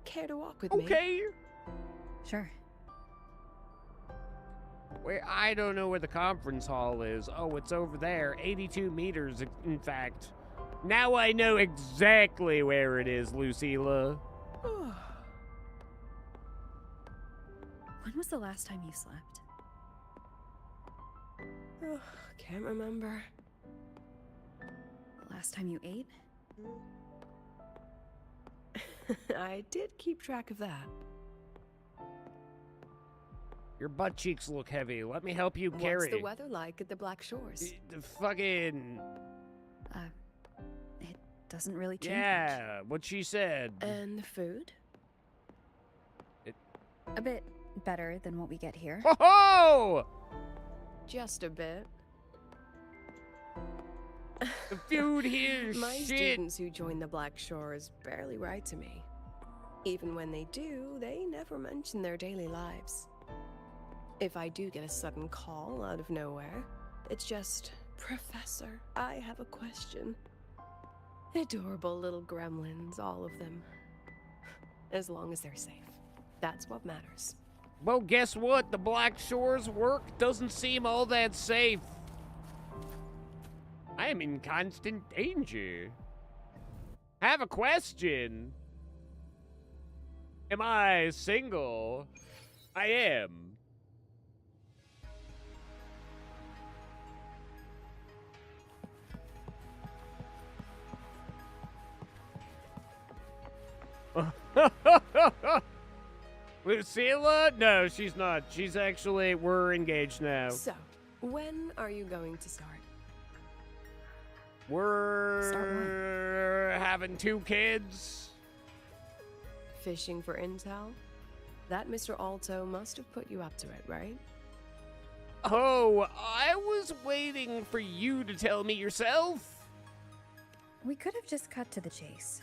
Care to walk with me? Okay. Sure. Wait, I don't know where the conference hall is. Oh, it's over there. 82 meters, in fact. Now I know exactly where it is, Lucilla. When was the last time you slept? Can't remember. The last time you ate? I did keep track of that. Your butt cheeks look heavy. Let me help you carry. What's the weather like at the Black Shores? The fucking... It doesn't really change Yeah, what she said. And the food? A bit better than what we get here. Ho-ho! Just a bit. The food here is My shit. students who join the Black Shores barely write to me. Even when they do, they never mention their daily lives. If I do get a sudden call out of nowhere, it's just, Professor, I have a question. Adorable little gremlins, all of them. As long as they're safe. That's what matters. Well, guess what? The Black Shores work doesn't seem all that safe. I am in constant danger. Have a question. Am I single? I am. Lucilla? No, she's not. She's actually, we're engaged now. So, when are you going to start? We're having 2 kids. Fishing for intel? That Mr. Alto must have put you up to it, right? Oh, I was waiting for you to tell me yourself. We could have just cut to the chase.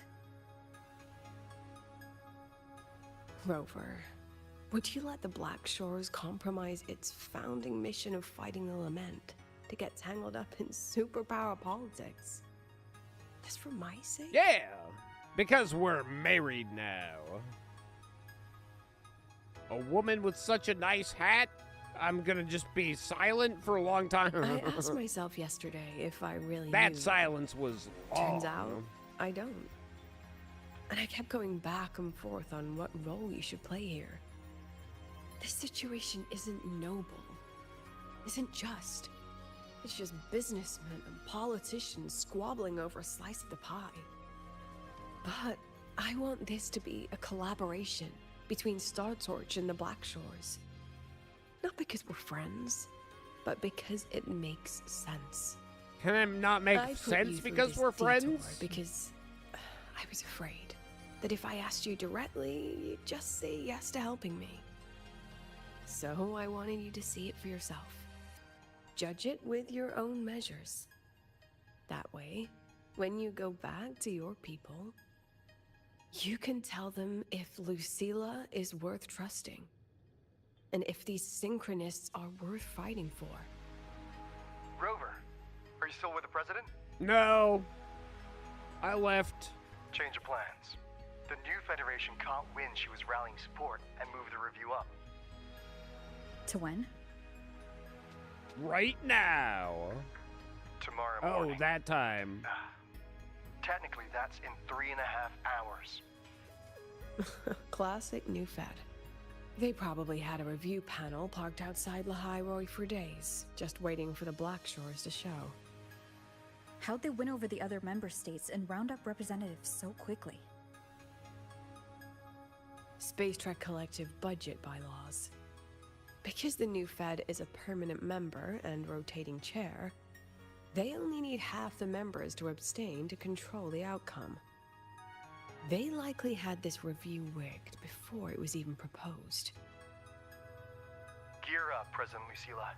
Rover, would you let the Black Shores compromise its founding mission of fighting the Lament to get tangled up in superpower politics? Just for my sake? Yeah, because we're married now. A woman with such a nice hat? I'm gonna just be silent for a long time. I asked myself yesterday if I really That knew. silence was long. Turns out, I don't. And I kept going back and forth on what role you should play here. This situation isn't noble, isn't just. It's just businessmen and politicians squabbling over a slice of the pie. But I want this to be a collaboration between Star Torch and the Black Shores. Not because we're friends, but because it makes sense. Can it not make I put sense you through because this we're detour friends? Because I was afraid that if I asked you directly, you'd just say yes to helping me. So I wanted you to see it for yourself. Judge it with your own measures. That way, when you go back to your people, you can tell them if Lucilla is worth trusting, and if these synchronists are worth fighting for. Rover, are you still with the president? No. I left. Change of plans. The new Federation caught wind she was rallying support and moved the review up. To when? Right now. Tomorrow Oh, morning. that time. Technically, that's in 3.5 hours. Classic New Fed. They probably had a review panel parked outside Lahai for days, just waiting for the Black Shores to show. How'd they win over the other member states and round up representatives so quickly? Space Trek Collective budget bylaws. Because the new Fed is a permanent member and rotating chair, they only need half the members to abstain to control the outcome. They likely had this review rigged before it was even proposed. Gear up, President Lucilla.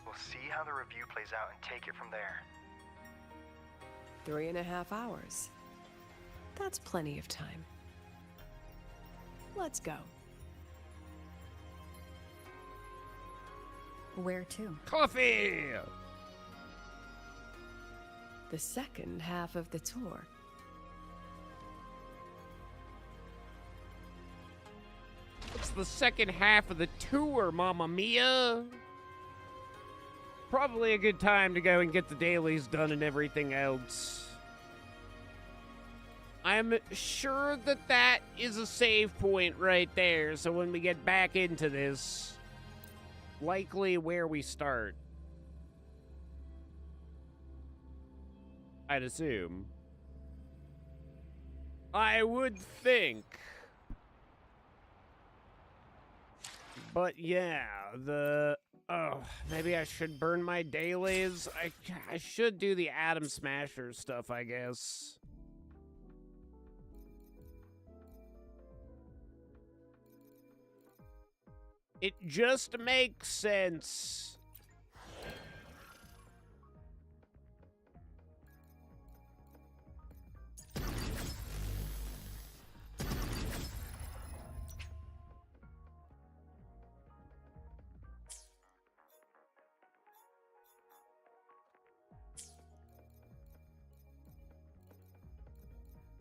We'll see how the review plays out and take it from there. 3.5 hours. That's plenty of time. Let's go. Where to? Coffee! The second half of the tour. It's the second half of the tour, Mamma Mia. Probably a good time to go and get the dailies done and everything else. I'm sure that that is a save point right there, so when we get back into this, likely where we start. I'd assume. I would think. But yeah, maybe I should burn my dailies. I should do the Atom Smasher stuff, I guess. It just makes sense.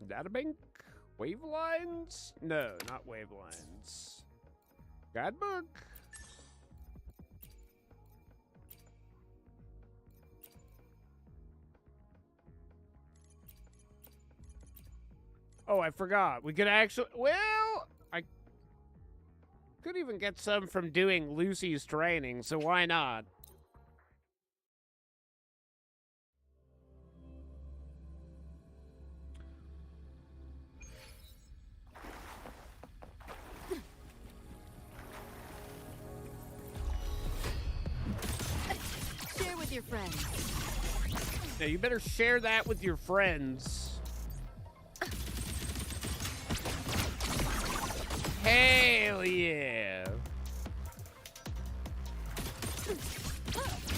Databank? Wavelines? No, not wavelines. Guidebook? Oh, I forgot. We could actually... Well, I could even get some from doing Lucy's training, so why not? Share with your friends. Now, you better share that with your friends. Hell yeah.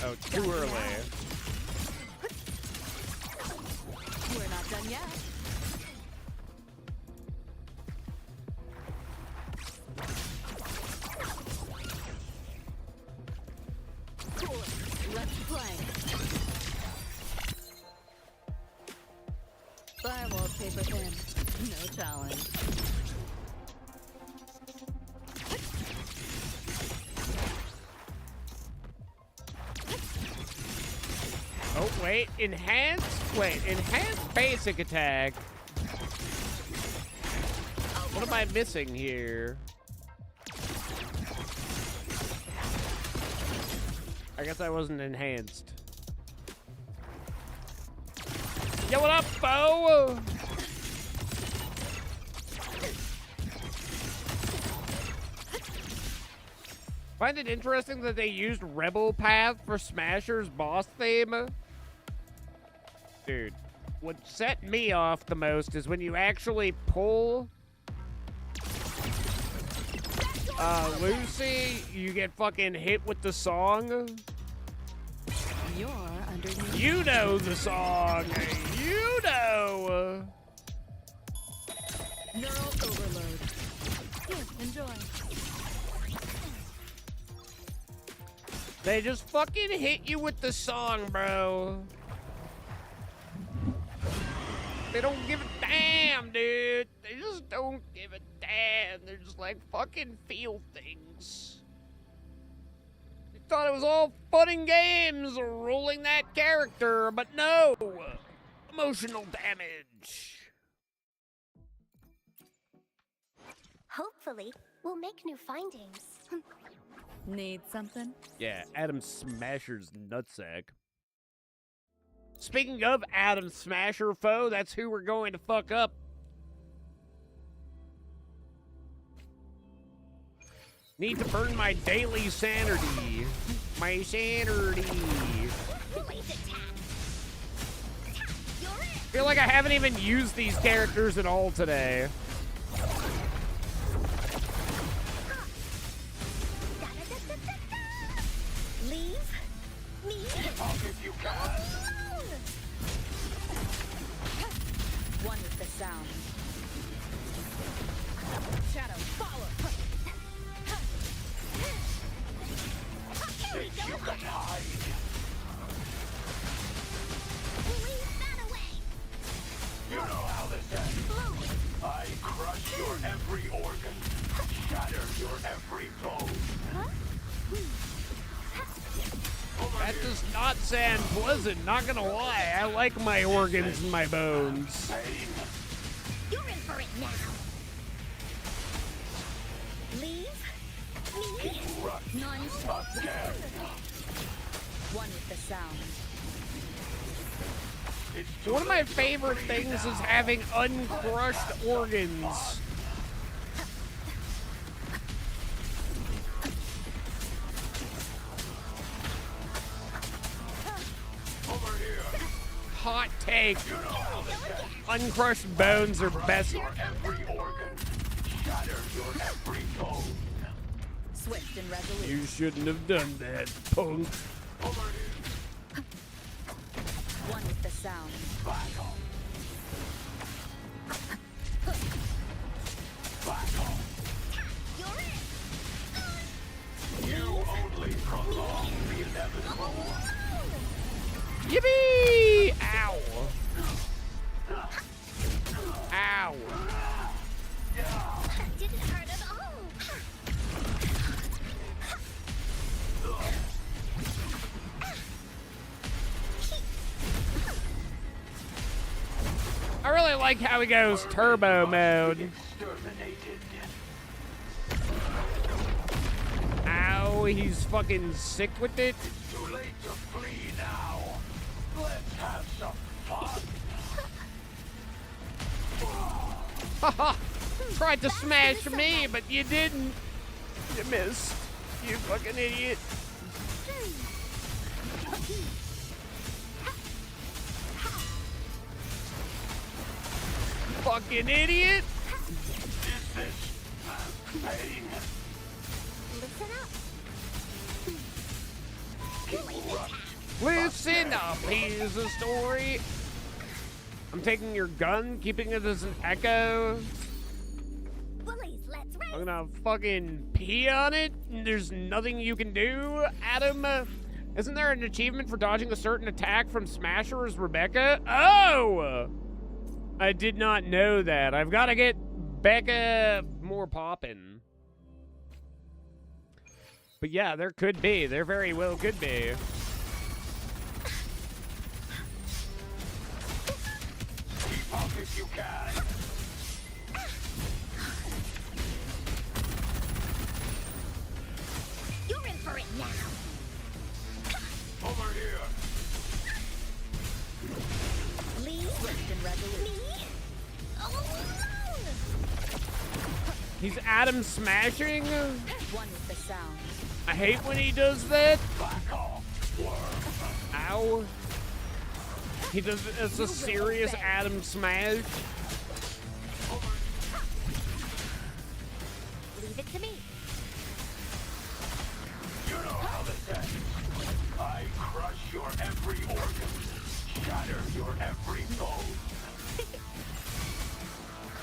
Oh, too early. We're not done yet. Cool. Let's play. Firewall paper thin. No challenge. Oh, wait. Enhanced basic attack. What am I missing here? I guess I wasn't enhanced. Yo, what up, Bo? Find it interesting that they used Rebel Path for Smasher's boss theme. Dude, what set me off the most is when you actually pull Lucy, you get fucking hit with the song. You're underneath. You know the song. You know. Neural overload. Here, enjoy. They just fucking hit you with the song, bro. They don't give a damn, dude. They just don't give a damn. They're just like, fucking feel things. You thought it was all fun and games rolling that character, but no. Emotional damage. Hopefully, we'll make new findings. Need something? Yeah, Adam Smasher's nutsack. Speaking of Adam Smasher foe, that's who we're going to fuck up. Need to burn my daily sanity. My sanity. Feel like I haven't even used these characters at all today. Leave me if you can. One with the sound. Shadow, follow. Think you can hide. Leave that away. You know how this ends. I crush your every organ, shatter your every bone. That does not sound pleasant, not gonna lie. I like my organs and my bones. You're in for it now. Leave me. Non-stop. One with the sound. One of my favorite things is having uncrushed organs. Hot take. Uncrushed bones are best. Every organ, shatter your every bone. Swift and resolute. You shouldn't have done that, punk. One with the sound. You only prolong the inevitable. Yippee! Ow. Ow. Didn't hurt at all. I really like how he goes turbo mode. Ow, he's fucking sick with it. Too late to flee now. Let's have some fun. Haha! Tried to smash me, but you didn't. You missed. You fucking idiot. Fucking idiot. Is this pain? Listen up. Keep rushing. Listen up, here's the story. I'm taking your gun, keeping it as an echo. Bullies, let's race. I'm gonna fucking pee on it. There's nothing you can do, Adam. Isn't there an achievement for dodging a certain attack from Smasher as Rebecca? Oh! I did not know that. I've got to get Becca more poppin'. But yeah, there could be. There very well could be. Keep up if you can. You're in for it now. Over here. Lee, swift and resolute. Me? Oh no! He's Adam smashing? One with the sound. I hate when he does that. Ow. He does it as a serious Adam smash. Leave it to me. You know how this ends. I crush your every organ, shatter your every bone.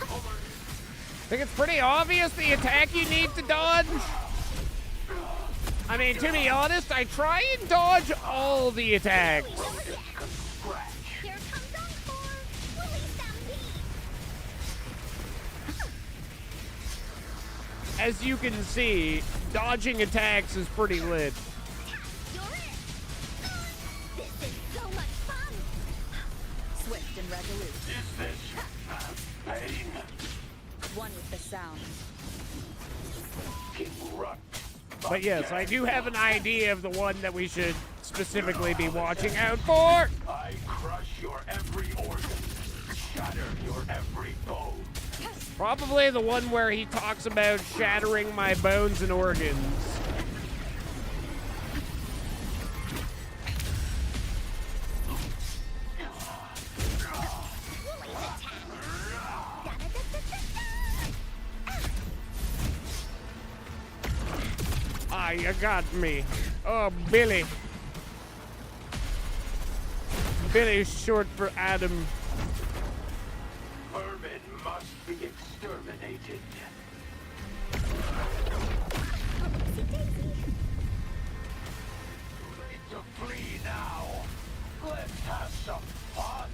I think it's pretty obvious the attack you need to dodge. I mean, to be honest, I try and dodge all the attacks. Here comes Encore. Bully Stampede. As you can see, dodging attacks is pretty lit. You're it. This is so much fun. Swift and resolute. Is this pain? One with the sound. King Rut. But yes, I do have an idea of the one that we should specifically be watching out for. I crush your every organ, shatter your every bone. Probably the one where he talks about shattering my bones and organs. Ah, you got me. Oh, Billy. Billy's short for Adam. Vermin must be exterminated. Need to flee now. Let's have some fun.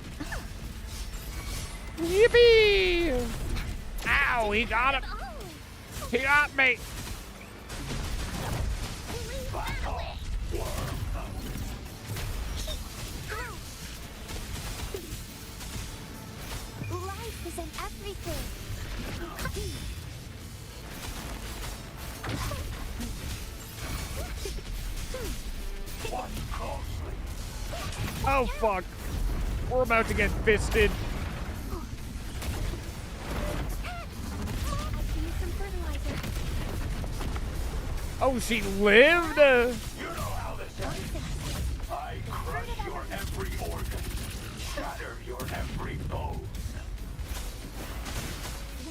Yippee! Ow, he got him. He got me. Life isn't everything. Watch closely. Oh, fuck. We're about to get fisted. Oh, she lived? You know how this ends. I crush your every organ, shatter your every bone.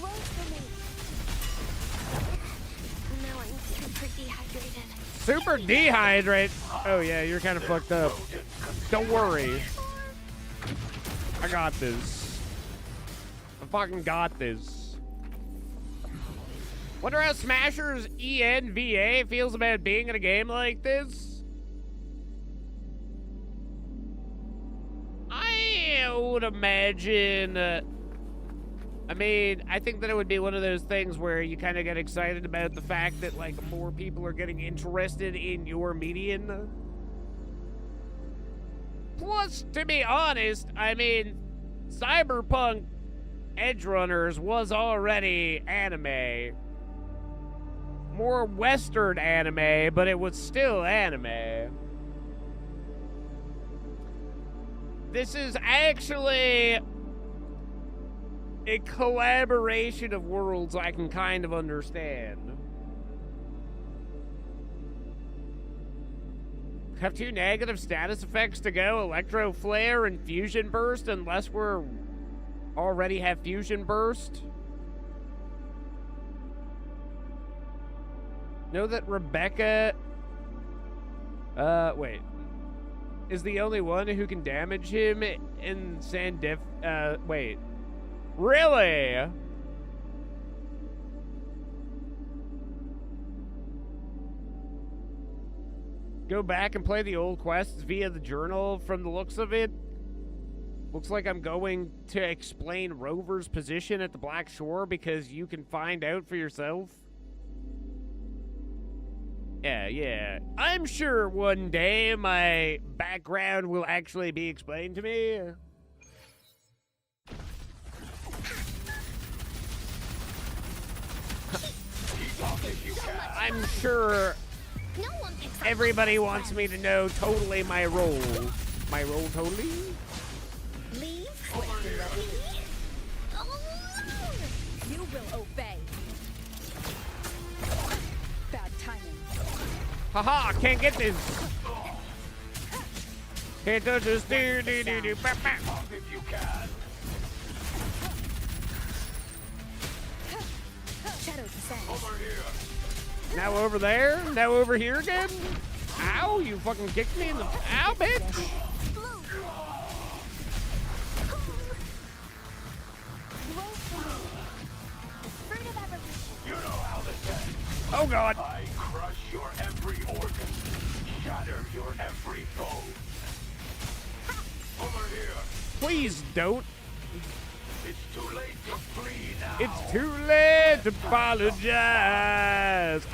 Wait for me. Now I'm super dehydrated. Super dehydrate. Oh, yeah, you're kind of fucked up. Don't worry. I got this. I fucking got this. Wonder how Smasher's ENVA feels about being in a game like this? I would imagine... I mean, I think that it would be one of those things where you kind of get excited about the fact that, like, more people are getting interested in your median. Plus, to be honest, I mean, Cyberpunk Edgerunners was already anime. More Western anime, but it was still anime. This is actually a collaboration of worlds I can kind of understand. Have 2 negative status effects to go, Electro Flare and Fusion Burst, unless we're already have Fusion Burst. Know that Rebecca... wait. is the only one who can damage him in Sandif. Wait. Really? Go back and play the old quests via the journal from the looks of it. Looks like I'm going to explain Rover's position at the Black Shore because you can find out for yourself. Yeah. I'm sure one day my background will actually be explained to me. I'm sure everybody wants me to know totally my role. My role totally? Leave. You will obey. Bad timing. Haha, can't get this. Can't touch this. Do. Bap. If you can. Shadows descend. Over here. Now over there? Now over here again? Ow, you fucking kicked me in the... Ow, bitch! You know how this ends. Oh, God. I crush your every organ. Shatter your every bone. Over here. Please don't. It's too late to flee now. It's too late to apologize.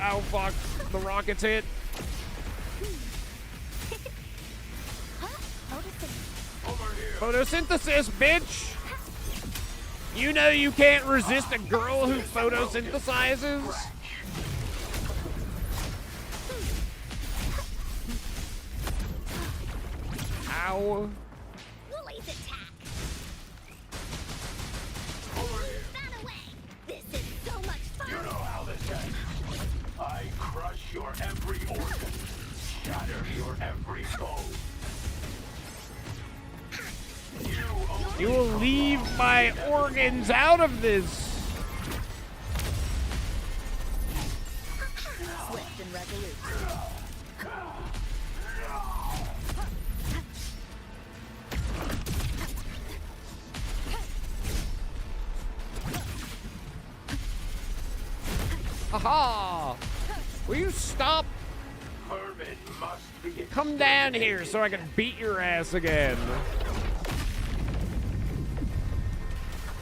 Oh, fuck. The rockets hit. Photosynthesis, bitch! You know you can't resist a girl who photosynthesizes? Ow. Woolly's attack. That away. This is so much fun. You know how this ends. I crush your every organ. Shatter your every bone. You will leave my organs out of this. Swift and resolute. Aha! Will you stop? Hermit must be. Come down here so I can beat your ass again.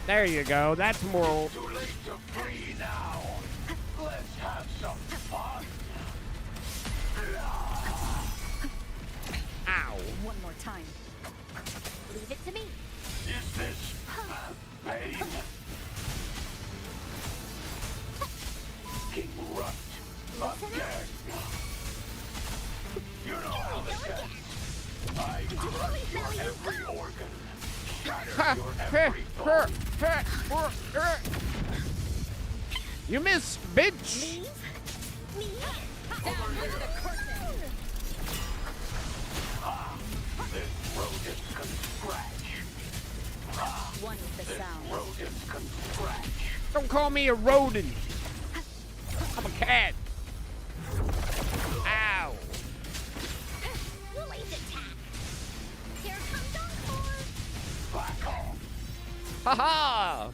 There you go. That's more. Too late to free now. Let's have some fun. Ow. One more time. Leave it to me. Is this pain? King Rut again. You know how this ends. I crush your every organ. Shatter your every bone. You miss, bitch. Down with the curtain. This rodent can scratch. One with the sound. Rodent can scratch. Don't call me a rodent. I'm a cat. Ow. Woolly's attack. Here comes Encore. Back off. Haha.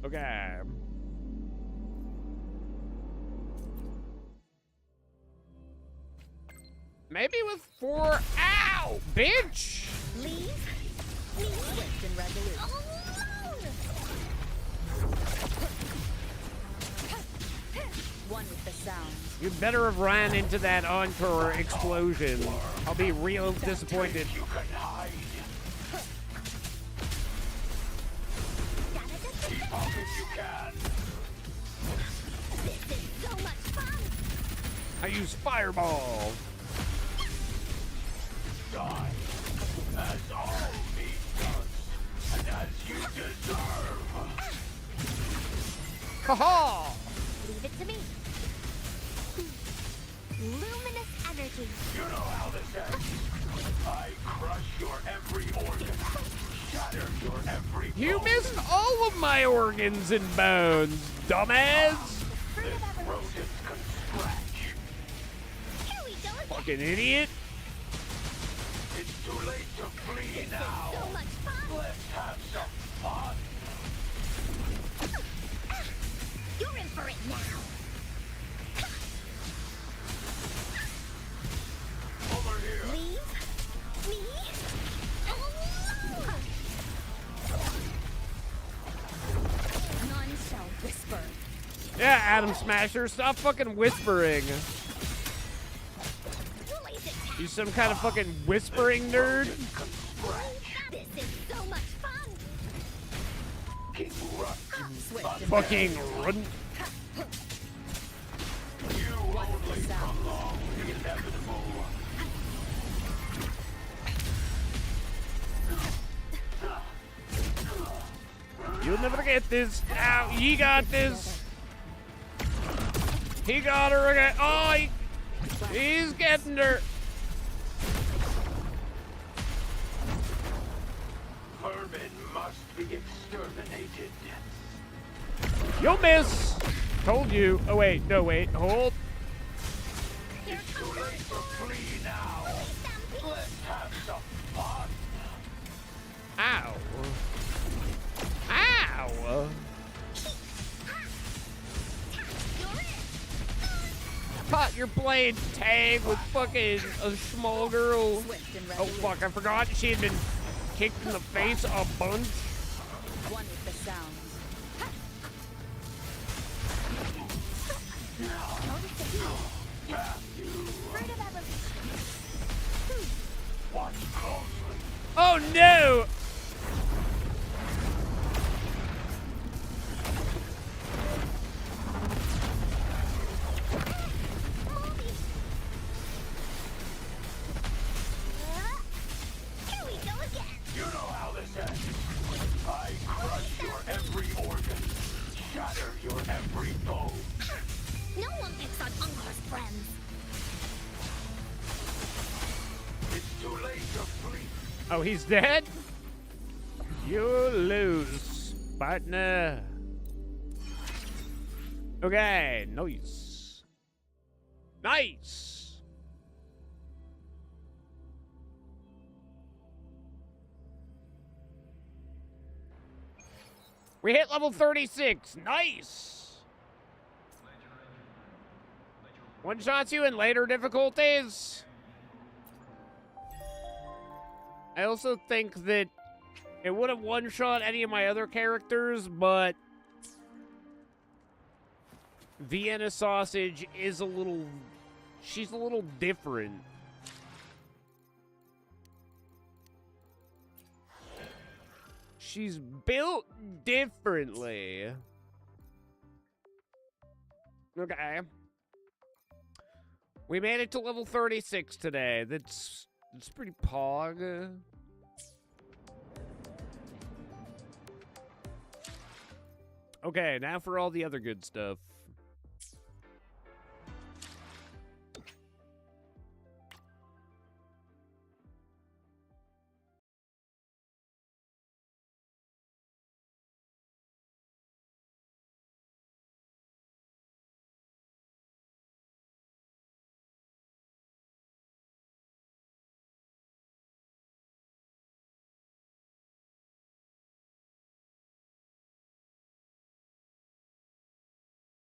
Okay. Maybe with 4. Ow, bitch! Leave. Swift and resolute. One with the sound. You better have ran into that Encore explosion. I'll be real disappointed. You can hide. Keep up if you can. This is so much fun. I use Fireball. Die. As all meat does. And as you deserve. Haha! Leave it to me. Luminous energy. You know how this ends. I crush your every organ. shatter your every You missed all of my organs and bones, dumbass! This rodent can scratch. Here we go again. Fucking idiot. It's too late to flee now. So much fun. Let's have some fun. You're in for it now. Over here. Leave me alone. None shall whisper. Yeah, Adam Smasher, stop fucking whispering. You some kind of fucking whispering nerd? This is so much fun. King Run. Fucking run. You only prolong the inevitable. You'll never get this. Now, you got this. He got her again. Oh, he's getting her. Vermin must be exterminated. You'll miss. Told you. Oh, wait. No, wait. Hold. It's too late to flee now. Let's have some fun. Ow. Ow. Thought you're playing tag with fucking a small girl. Oh, fuck. I forgot she had been kicked in the face a bunch. One with the sound. Watch closely. Oh, no. Here we go again. You know how this ends. I crush your every organ, shatter your every bone. No one picks on Ungar's friends. It's too late to flee. Oh, he's dead? You lose, partner. Okay, nice. Nice. We hit level 36. Nice. One-shots you in later difficulties. I also think that it would have one-shot any of my other characters, but Vienna Sausage is she's a little different. She's built differently. Okay. We made it to level 36 today. That's pretty pog. Okay, now for all the other good stuff.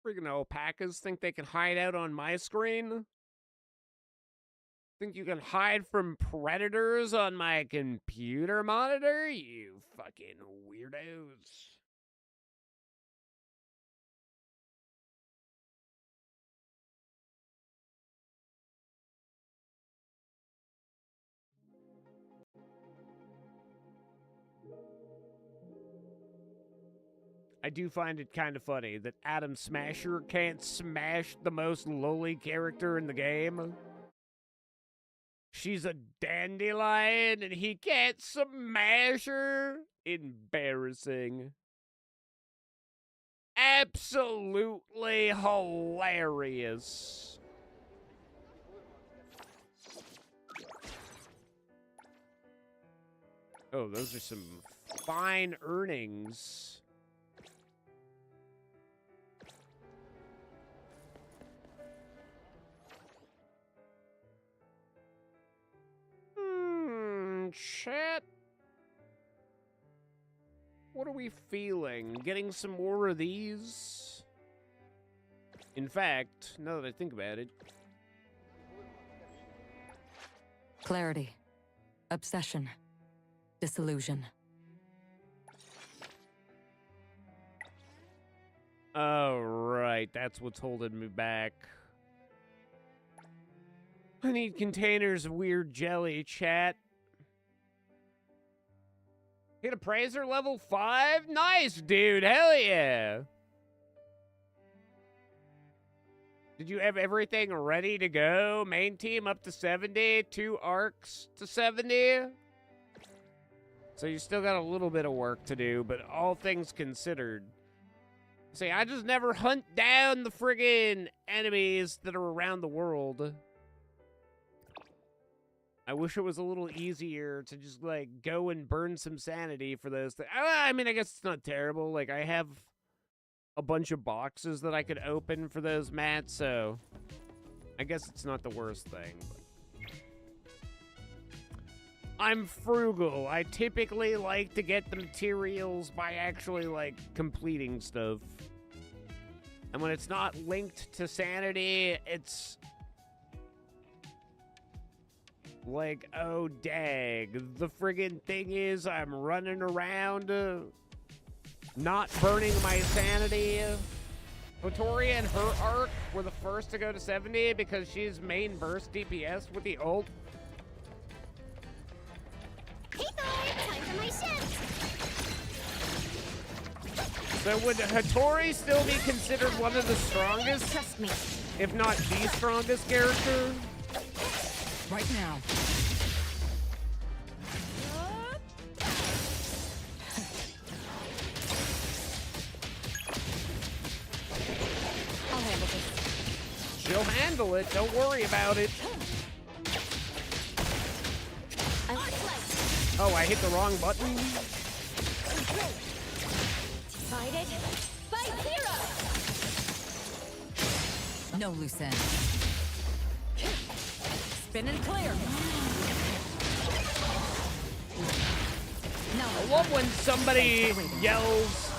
Freaking alpacas think they can hide out on my screen? Think you can hide from predators on my computer monitor? You fucking weirdos. I do find it kind of funny that Adam Smasher can't smash the most lowly character in the game. She's a dandelion and he can't smash her. Embarrassing. Absolutely hilarious. Oh, those are some fine earnings. Chat. What are we feeling? Getting some more of these? In fact, now that I think about it. Clarity. Obsession. Disillusion. Oh, right. That's what's holding me back. I need containers of weird jelly, chat. Hit appraiser level 5? Nice, dude. Hell yeah. Did you have everything ready to go? Main team up to 70, 2 arcs to 70. So you still got a little bit of work to do, but all things considered. See, I just never hunt down the friggin' enemies that are around the world. I wish it was a little easier to just, like, go and burn some sanity for those things. I mean, I guess it's not terrible. Like, I have a bunch of boxes that I could open for those mats, so I guess it's not the worst thing. But I'm frugal. I typically like to get the materials by actually, like, completing stuff. And when it's not linked to sanity, it's like, oh, dag. The friggin' thing is, I'm running around, not burning my sanity. Vittoria and her arc were the first to go to 70 because she's main burst DPS with the ult. Hey, Thor! Time for my shift! So would Hattori still be considered one of the strongest? Trust me. If not the strongest character? Right now. I'll handle this. She'll handle it. Don't worry about it. Oh, I hit the wrong button? Decided. Fight hero! No loose end. Spin and clear. No. I love when somebody yells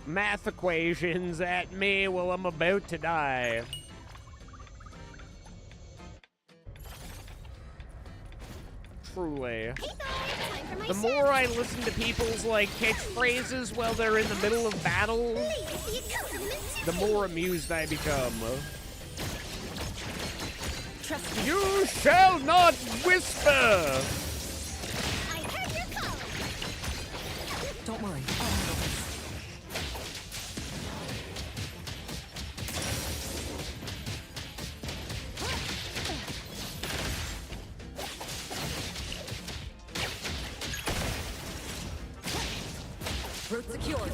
math equations at me while I'm about to die. Truly. The more I listen to people's, like, catchphrases while they're in the middle of battle, the more amused I become. Trust me. You shall not whisper! I heard your call! Don't worry. I'll handle this. Route secured.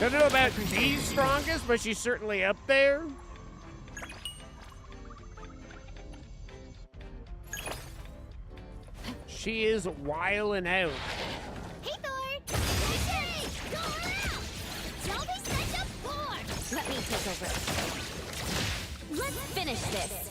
Don't know about the strongest, but she's certainly up there. She is wilding out. Hey, Thor! Hey, go around! Don't be such a bore! Let me take over. Let's finish this.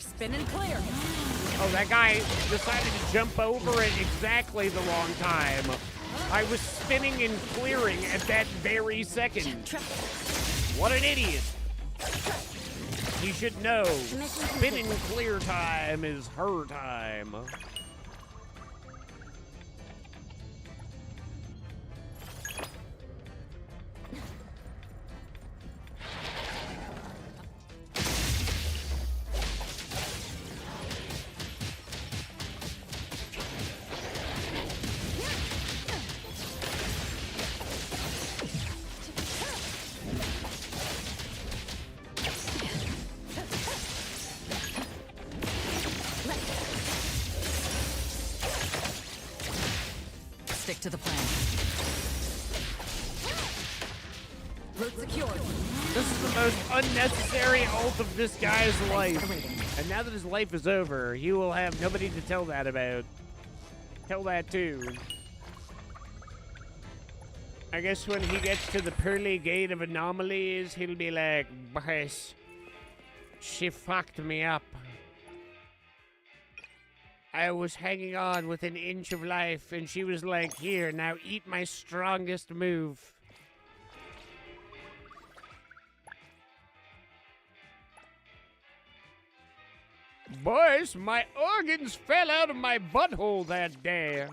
Spin and clear. Oh, that guy decided to jump over at exactly the wrong time. I was spinning and clearing at that very second. What an idiot. You should know, spin and clear time is her time. Stick to the plan. Route secured. This is the most unnecessary ult of this guy's life. And now that his life is over, he will have nobody to tell that about. Tell that to. I guess when he gets to the pearly gate of anomalies, he'll be like, boys, she fucked me up. I was hanging on with an inch of life, and she was like, here, now eat my strongest move. Boys, my organs fell out of my butthole that day.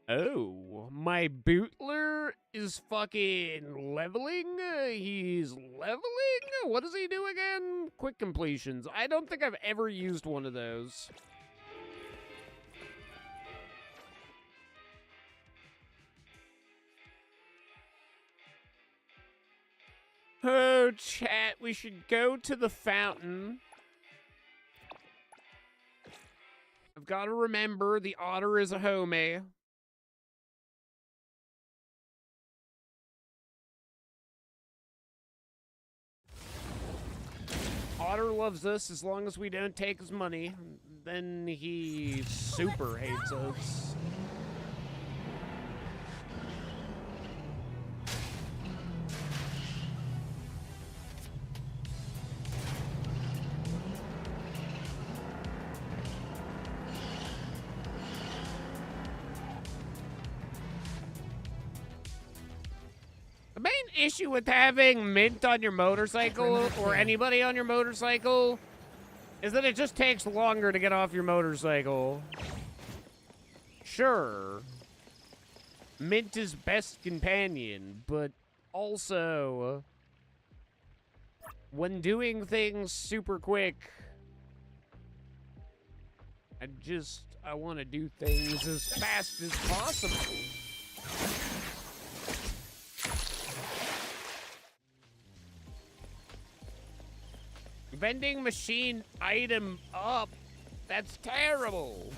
Oh, my bootler is fucking leveling? He's leveling? What does he do again? Quick completions. I don't think I've ever used one of those. Oh, chat, we should go to the fountain. I've got to remember the otter is a homie. Otter loves us as long as we don't take his money. Then he super hates us. The main issue with having mint on your motorcycle or anybody on your motorcycle is that it just takes longer to get off your motorcycle. Sure, mint is best companion, but also when doing things super quick, I want to do things as fast as possible. Vending machine item up. That's terrible.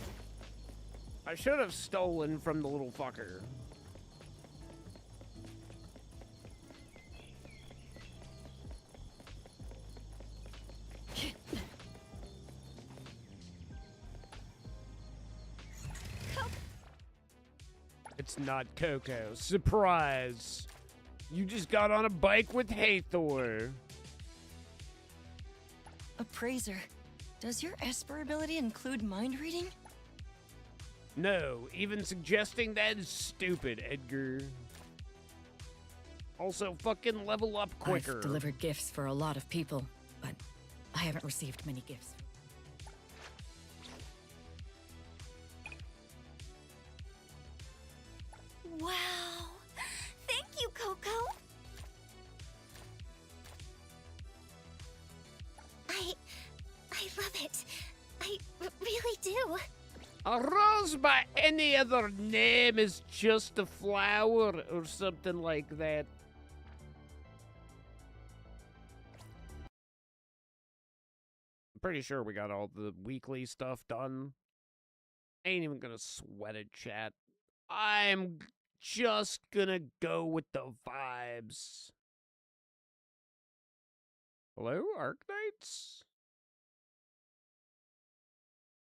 I should have stolen from the little fucker. It's not Coco. Surprise. You just got on a bike with Hathor. Appraiser, does your Esper ability include mind reading? No, even suggesting that is stupid, Edgar. Also, fucking level up quicker. I've delivered gifts for a lot of people, but I haven't received many gifts. Wow. Thank you, Coco. I love it. I really do. A rose by any other name is just a flower or something like that. I'm pretty sure we got all the weekly stuff done. Ain't even gonna sweat it, chat. I'm just gonna go with the vibes. Hello, Arknights?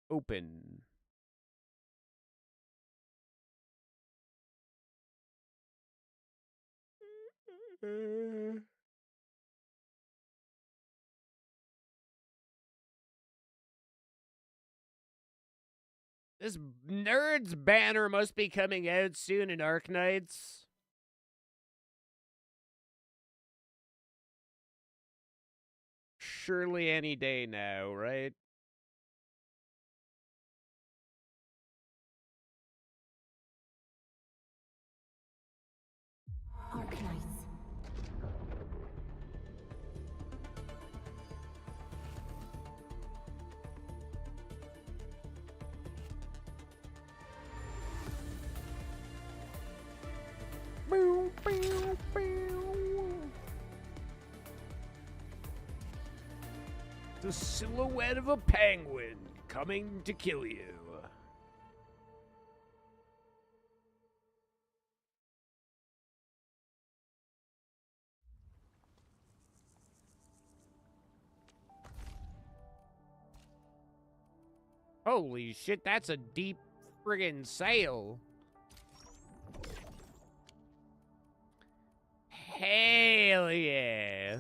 Open. This Nerd's banner must be coming out soon in Arknights. Surely any day now, right? Arknights. Bow, bow, bow. The silhouette of a penguin coming to kill you. Holy shit, that's a deep friggin' sail. Hell yeah.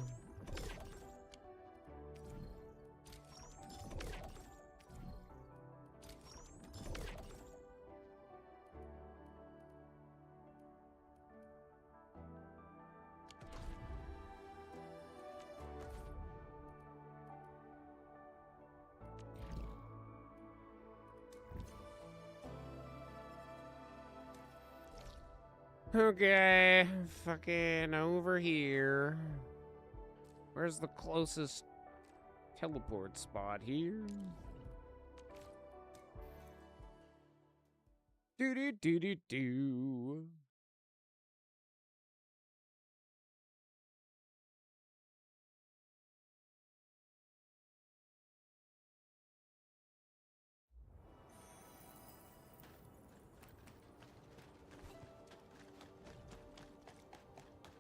Okay, fucking over here. Where's the closest teleport spot here? Do.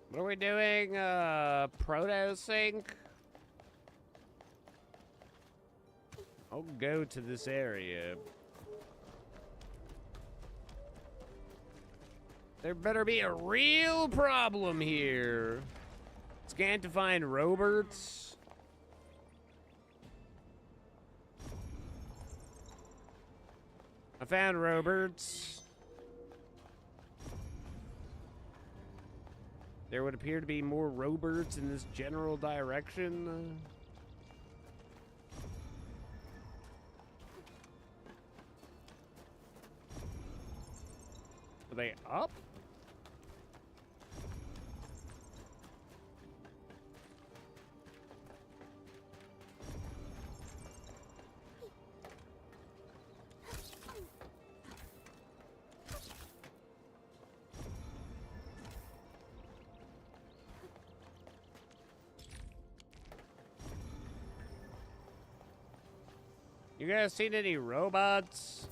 What are we doing? Proto Sync? I'll go to this area. There better be a real problem here. Scan to find Roberts. I found Roberts. There would appear to be more Roberts in this general direction. Are they up? You guys seen any robots?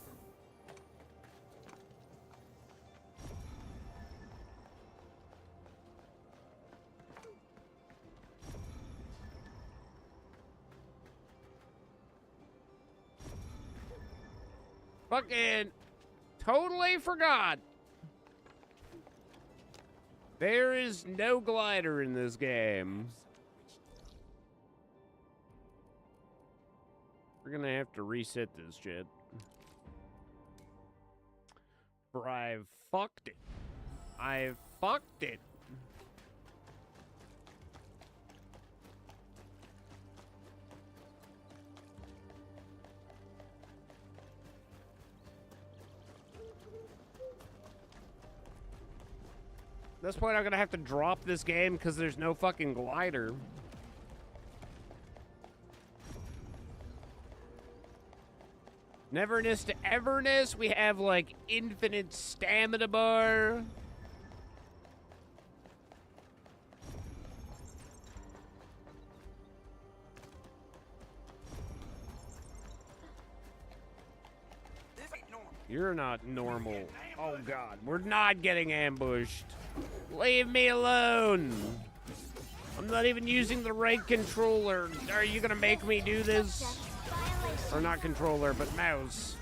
Fucking totally forgot. There is no glider in this game. We're gonna have to reset this shit. For I've fucked it. I've fucked it. At this point, I'm gonna have to drop this game because there's no fucking glider. Neverness to Everness, we have like infinite stamina bar. You're not normal. Oh god, we're not getting ambushed. Leave me alone. I'm not even using the right controller. Are you gonna make me do this? Or not controller, but mouse.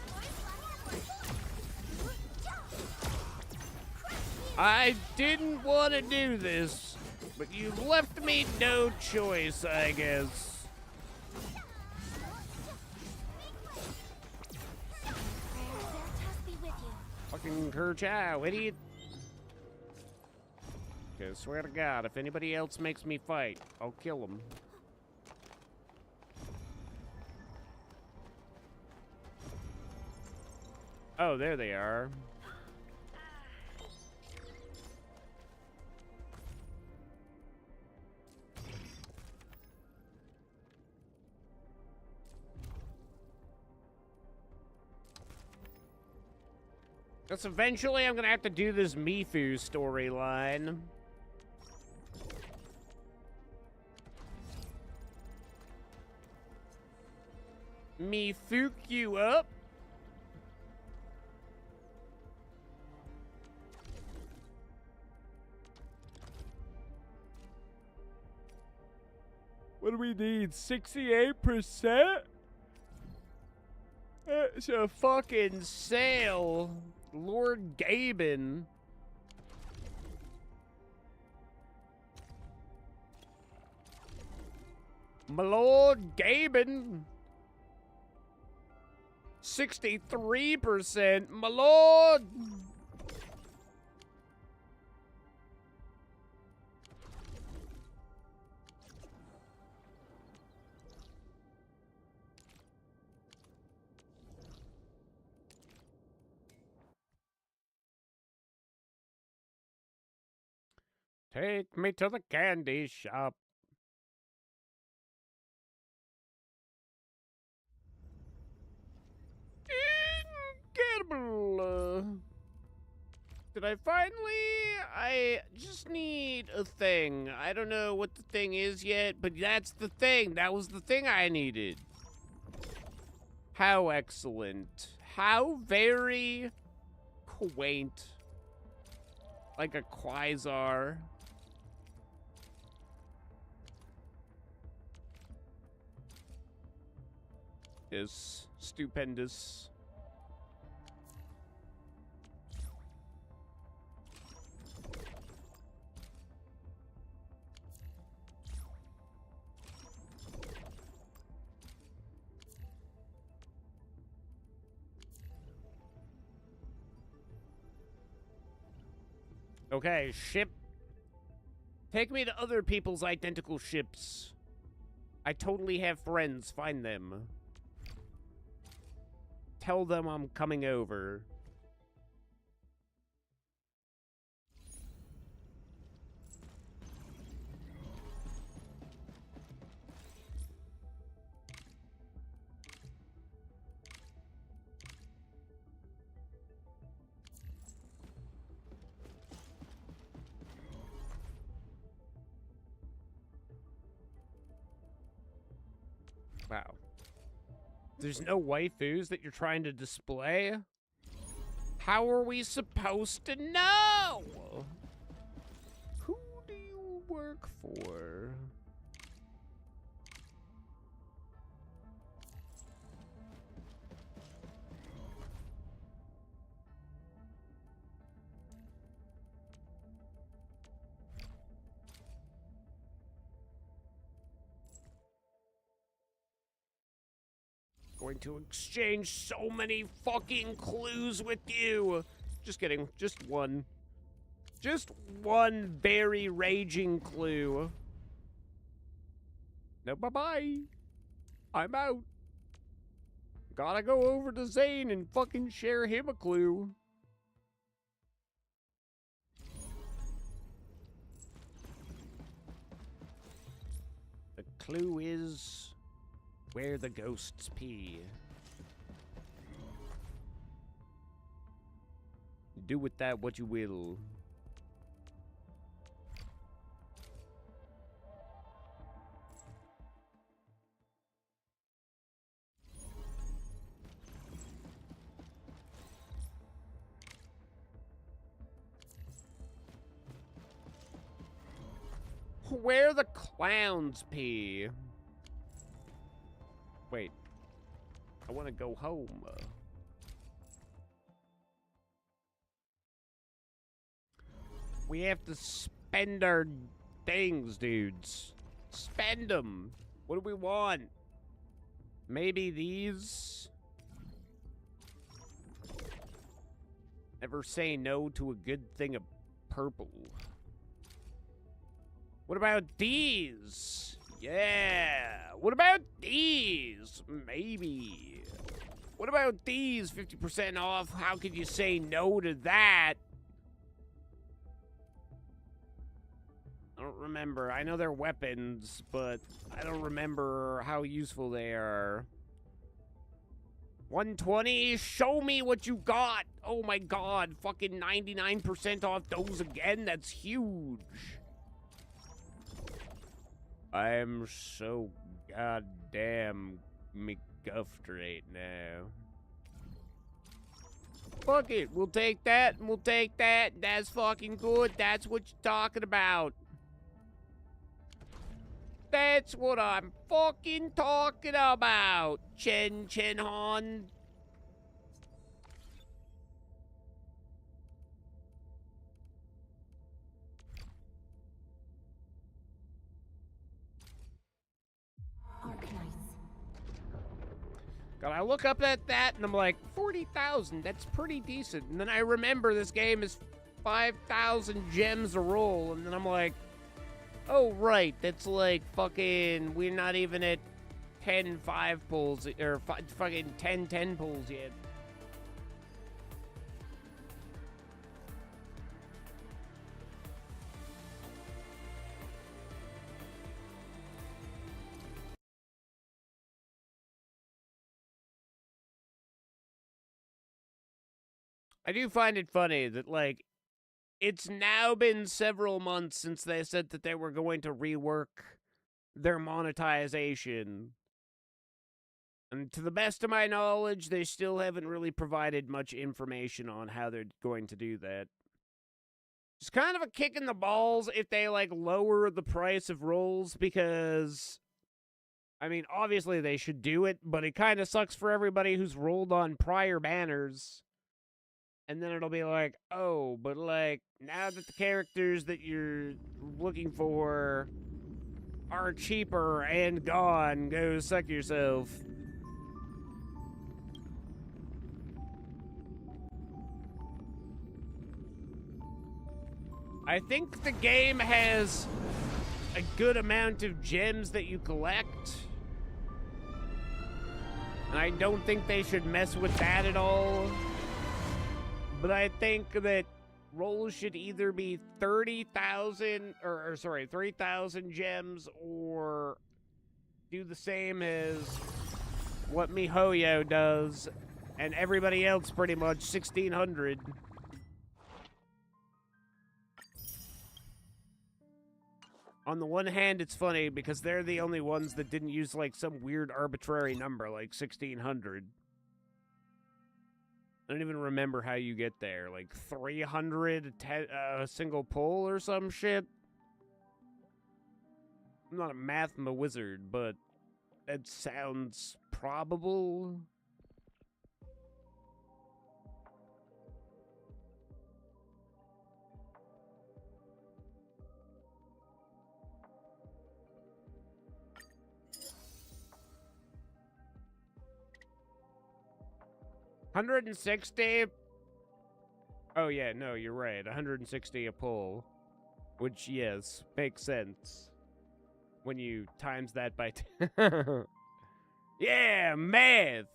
I didn't want to do this, but you've left me no choice, I guess. Fucking Kerchow, idiot. Okay, swear to God, if anybody else makes me fight, I'll kill them. Oh, there they are. Guess eventually I'm gonna have to do this Mifu storyline. Me fuck you up. What do we need? 68%? It's a fucking sale. Lord Gaben. My Lord Gaben. 63%. My Lord. Take me to the candy shop. Incredible. Did I finally? I just need a thing. I don't know what the thing is yet, but that's the thing. That was the thing I needed. How excellent. How very quaint. Like a quasar. Is stupendous. Okay, ship. Take me to other people's identical ships. I totally have friends. Find them. Tell them I'm coming over. Wow. There's no waifus that you're trying to display? How are we supposed to know? Who do you work for? Going to exchange so many fucking clues with you. Just kidding. Just one. Just one very raging clue. No, bye-bye. I'm out. Gotta go over to Zane and fucking share him a clue. The clue is where the ghosts pee. Do with that what you will. Where the clowns pee. Wait, I want to go home. We have to spend our things, dudes. Spend them. What do we want? Maybe these? Never say no to a good thing of purple. What about these? Yeah. What about these? Maybe. What about these? 50% off. How could you say no to that? I don't remember. I know they're weapons, but I don't remember how useful they are. 120? Show me what you got. Oh my god. Fucking 99% off those again? That's huge. I'm so goddamn McGuffed right now. Fuck it. We'll take that and we'll take that. That's fucking good. That's what you're talking about. That's what I'm fucking talking about. Chen Han. God, I look up at that and I'm like, 40,000, that's pretty decent. And then I remember this game is 5,000 gems a roll, and then I'm like, oh, right, that's like fucking, we're not even at 10 5 pulls, or fucking 10 10 pulls yet. I do find it funny that, like, it's now been several months since they said that they were going to rework their monetization. And to the best of my knowledge, they still haven't really provided much information on how they're going to do that. It's kind of a kick in the balls if they, like, lower the price of rolls, because, I mean, obviously they should do it, but it kind of sucks for everybody who's rolled on prior banners. And then it'll be like, oh, but, like, now that the characters that you're looking for are cheaper and gone, go suck yourself. I think the game has a good amount of gems that you collect. And I don't think they should mess with that at all. But I think that rolls should either be 30,000, or sorry, 3,000 gems, or do the same as what MiHoYo does, and everybody else pretty much 1,600. On the one hand, it's funny because they're the only ones that didn't use like some weird arbitrary number like 1,600. I don't even remember how you get there. Like 300 a single pull or some shit? I'm not a math wizard, but that sounds probable. $160. Oh yeah, no, you're right. 160 a pull, which yes, makes sense when you times that by 10. Yeah, math.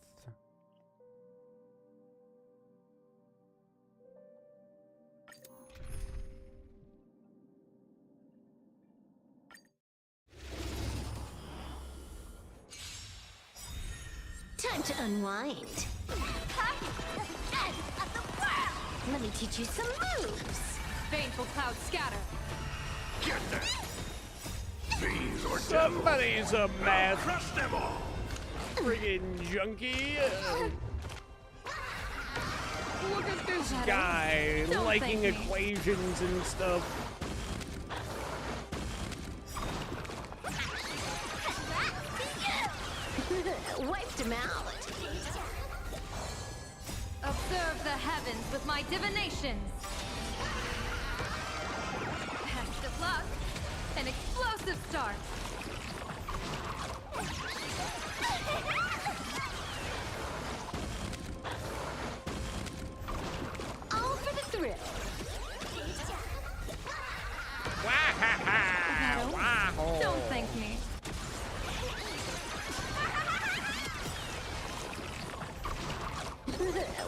Time to unwind. Let me teach you some moves. Baneful cloud scatter. Get them. Fiends or Somebody's a math. Crush them all. Friggin' junkie. Look at this guy liking equations and stuff. Wiped him out. Observe the heavens with my divinations. Best of luck. An explosive start. All for the thrill. Wow. Don't thank me.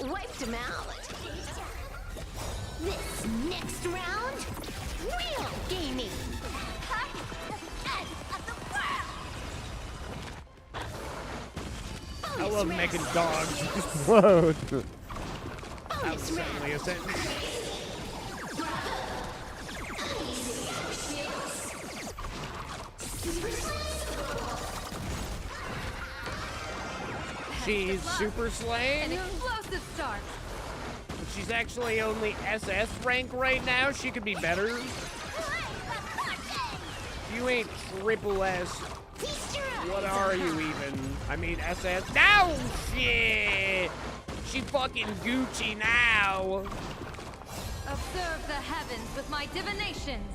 Wiped him out. This next round, real gaming. I love making dogs explode. That was certainly a sentence. She's super An slaying. explosive start. But she's actually only SS rank right now. She could be better. You ain't triple S. What are you even? I mean SS. No shit. She fucking Gucci now. Observe the heavens with my divinations.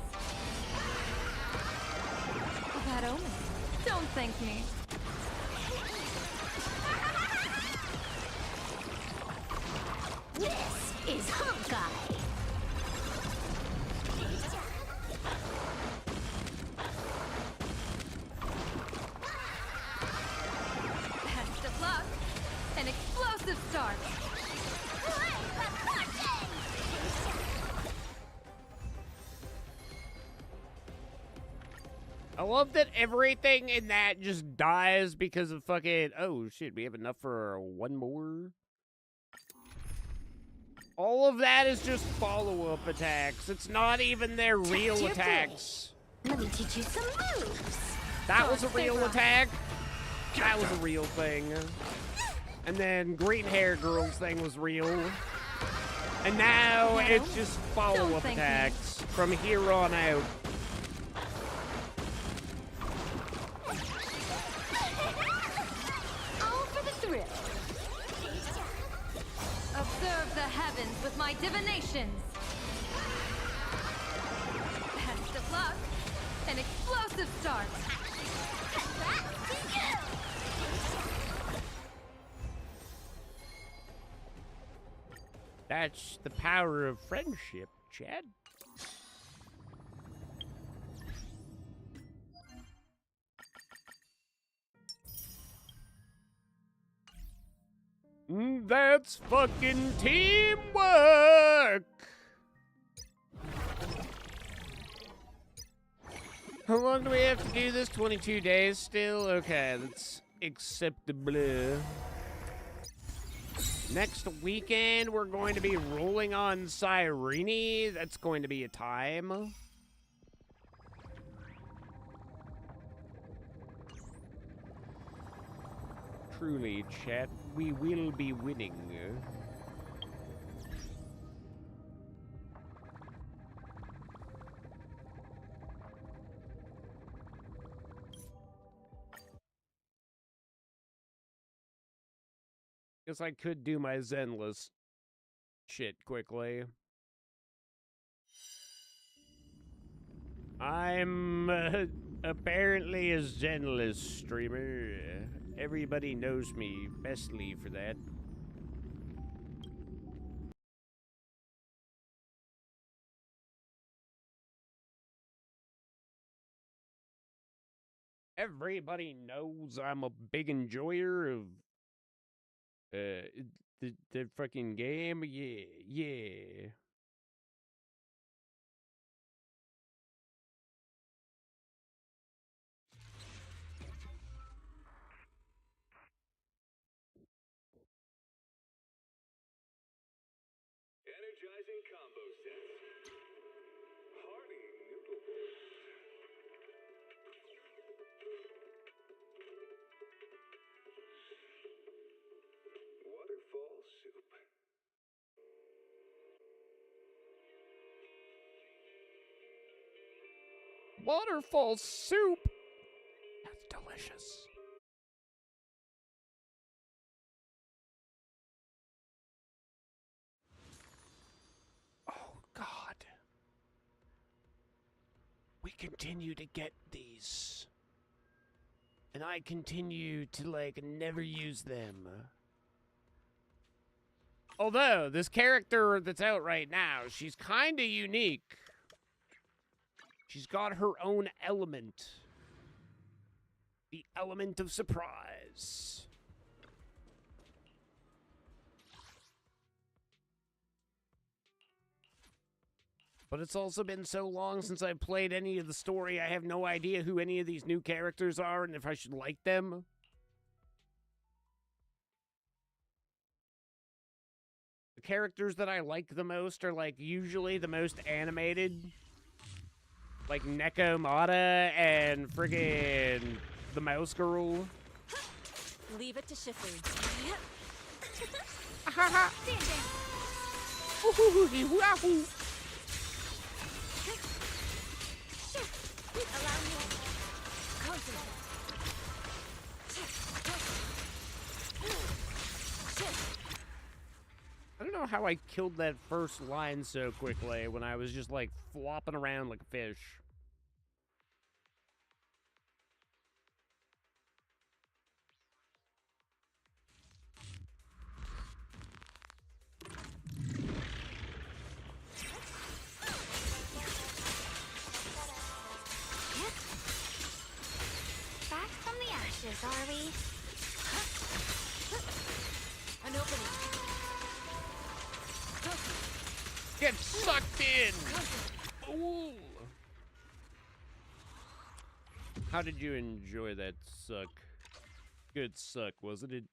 Bad omen. Don't thank me. This is Honkai. Best of luck. An explosive start. I love that everything in that just dies because of fucking... Oh, shit, we have enough for one more? All of that is just follow-up attacks. It's not even their real attacks. Let me teach you some moves. That was a real attack. That was a real thing. And then Green Hair Girl's thing was real. And now it's just follow-up attacks from here on out. All for the thrill. Observe the heavens with my divinations. Best of luck. An explosive start. That's the power of friendship, Chad. That's fucking teamwork! How long do we have to do this? 22 days still? Okay, that's acceptable. Next weekend, we're going to be rolling on Cyrene. That's going to be a time. Truly, chat, we will be winning. Guess I could do my Zenless shit quickly. I'm apparently a Zenless streamer. Everybody knows me bestly for that. Everybody knows I'm a big enjoyer of the fucking game. Yeah. Energizing combo sets. Hearty noodles. Waterfall soup. Waterfall soup? That's delicious. Oh, God. We continue to get these. And I continue to, like, never use them. Although, this character that's out right now, she's kind of unique. She's got her own element. The element of surprise. But it's also been so long since I've played any of the story, I have no idea who any of these new characters are and if I should like them. The characters that I like the most are, like, usually the most animated. Like Nekomata and friggin' the Mouse Girl. Leave it to Shifu. Allow me. Concentrate. I don't know how I killed that first line so quickly when I was just, like, flopping around like a fish. are we? An opening. Get sucked in! Ooh. How did you enjoy that suck? Good suck, wasn't it?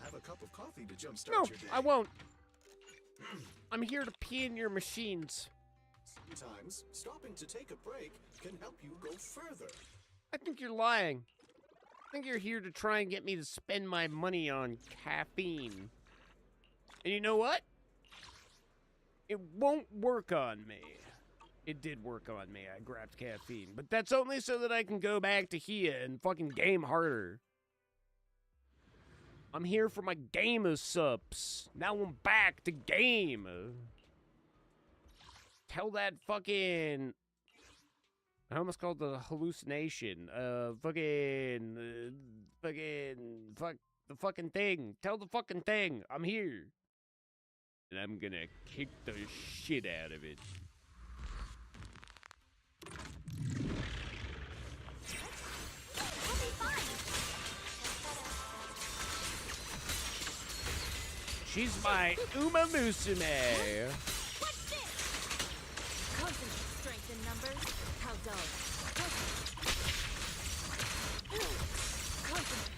Have a cup of coffee to jumpstart No, your day. I won't. I'm here to pee in your machines. Sometimes stopping to take a break can help you go further. I think you're lying. I think you're here to try and get me to spend my money on caffeine. And you know what? It won't work on me. It did work on me. I grabbed caffeine. But that's only so that I can go back to here and fucking game harder. I'm here for my gamer subs. Now I'm back to game. Tell that fucking... I almost called the hallucination. Fuck the fucking thing. Tell the fucking thing. I'm here. And I'm gonna kick the shit out of it. She's my Uma Musume. What's this? Consonant strength in numbers. How dull. Consonant.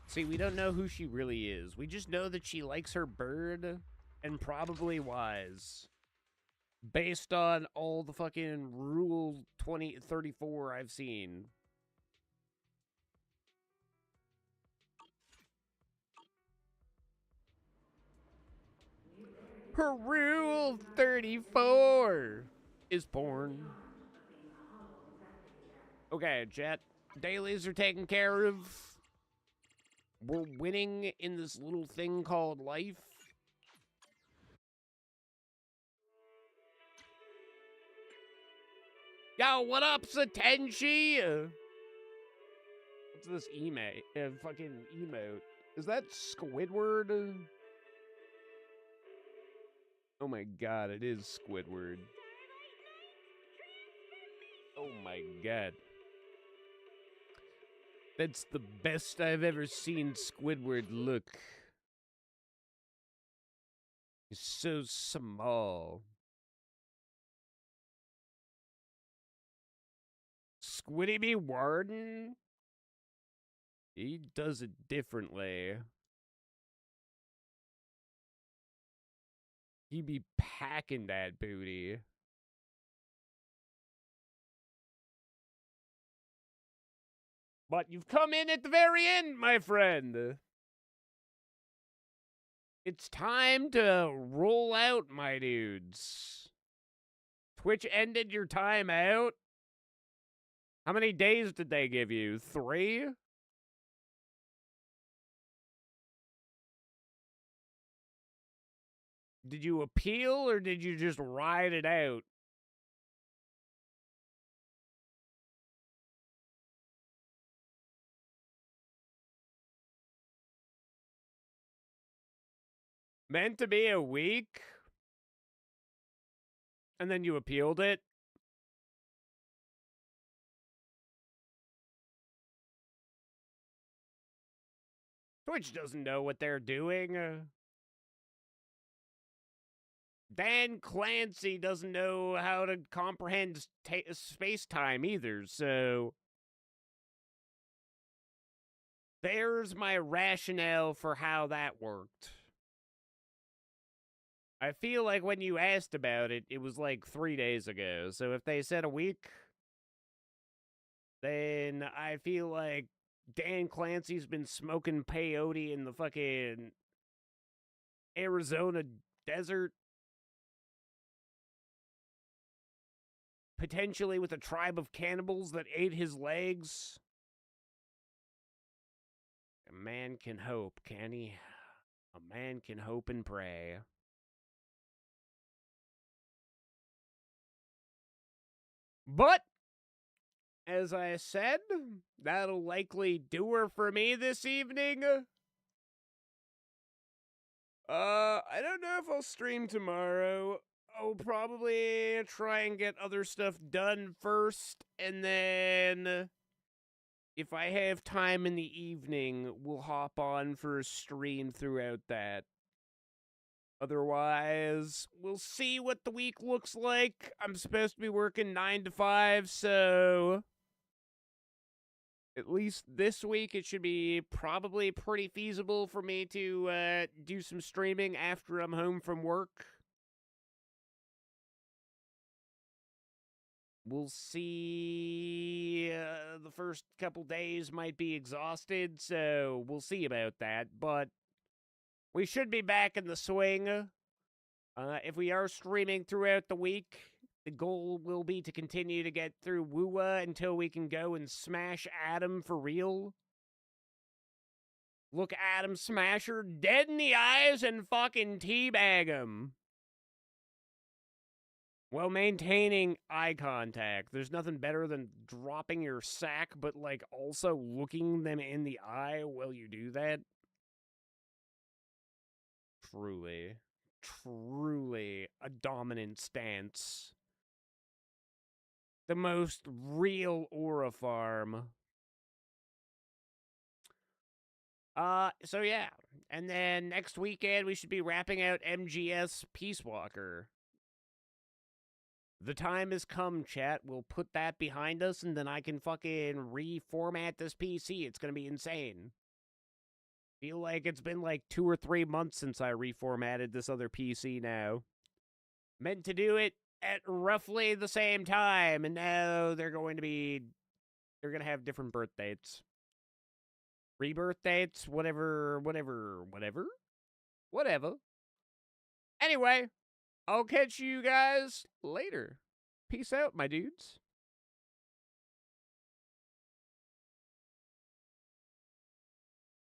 See, we don't know who she really is. We just know that she likes her bird and probably wise. Based on all the fucking Rule 2034 I've seen. Her Rule 34 is porn. Okay, chat. Dailies are taken care of. We're winning in this little thing called life. Yo, what up, Satenshi? What's this fucking emote? Is that Squidward? Oh my god, it is Squidward. Oh my god. That's the best I've ever seen Squidward look. He's so small. Squiddy B. Warden? He does it differently. He be packing that booty. But you've come in at the very end, my friend. It's time to roll out, my dudes. Twitch ended your time out. How many days did they give you? 3? Did you appeal or did you just ride it out? Meant to be a week? And then you appealed it? Twitch doesn't know what they're doing. Dan Clancy doesn't know how to comprehend space-time either, so... there's my rationale for how that worked. I feel like when you asked about it, it was like 3 days ago. So if they said a week, then I feel like Dan Clancy's been smoking peyote in the fucking Arizona desert. Potentially with a tribe of cannibals that ate his legs. A man can hope, can he? A man can hope and pray. But, as I said, that'll likely do her for me this evening. I don't know if I'll stream tomorrow. I'll probably try and get other stuff done first, and then if I have time in the evening, we'll hop on for a stream throughout that. Otherwise, we'll see what the week looks like. I'm supposed to be working 9 to 5, so at least this week it should be probably pretty feasible for me to do some streaming after I'm home from work. We'll see. The first couple days might be exhausted, so we'll see about that. But we should be back in the swing. If we are streaming throughout the week, the goal will be to continue to get through Wuwa until we can go and smash Adam for real. Look Adam Smasher dead in the eyes and fucking teabag him. While maintaining eye contact. There's nothing better than dropping your sack, but, like, also looking them in the eye while you do that. Truly, truly a dominant stance. The most real Aura farm. So yeah. And then next weekend we should be wrapping out MGS Peace Walker. The time has come, chat. We'll put that behind us, and then I can fucking reformat this PC. It's gonna be insane. Feel like it's been like 2 or 3 months since I reformatted this other PC now. Meant to do it at roughly the same time, and now they're gonna have different birth dates. Rebirth dates, whatever. Anyway, I'll catch you guys later. Peace out, my dudes.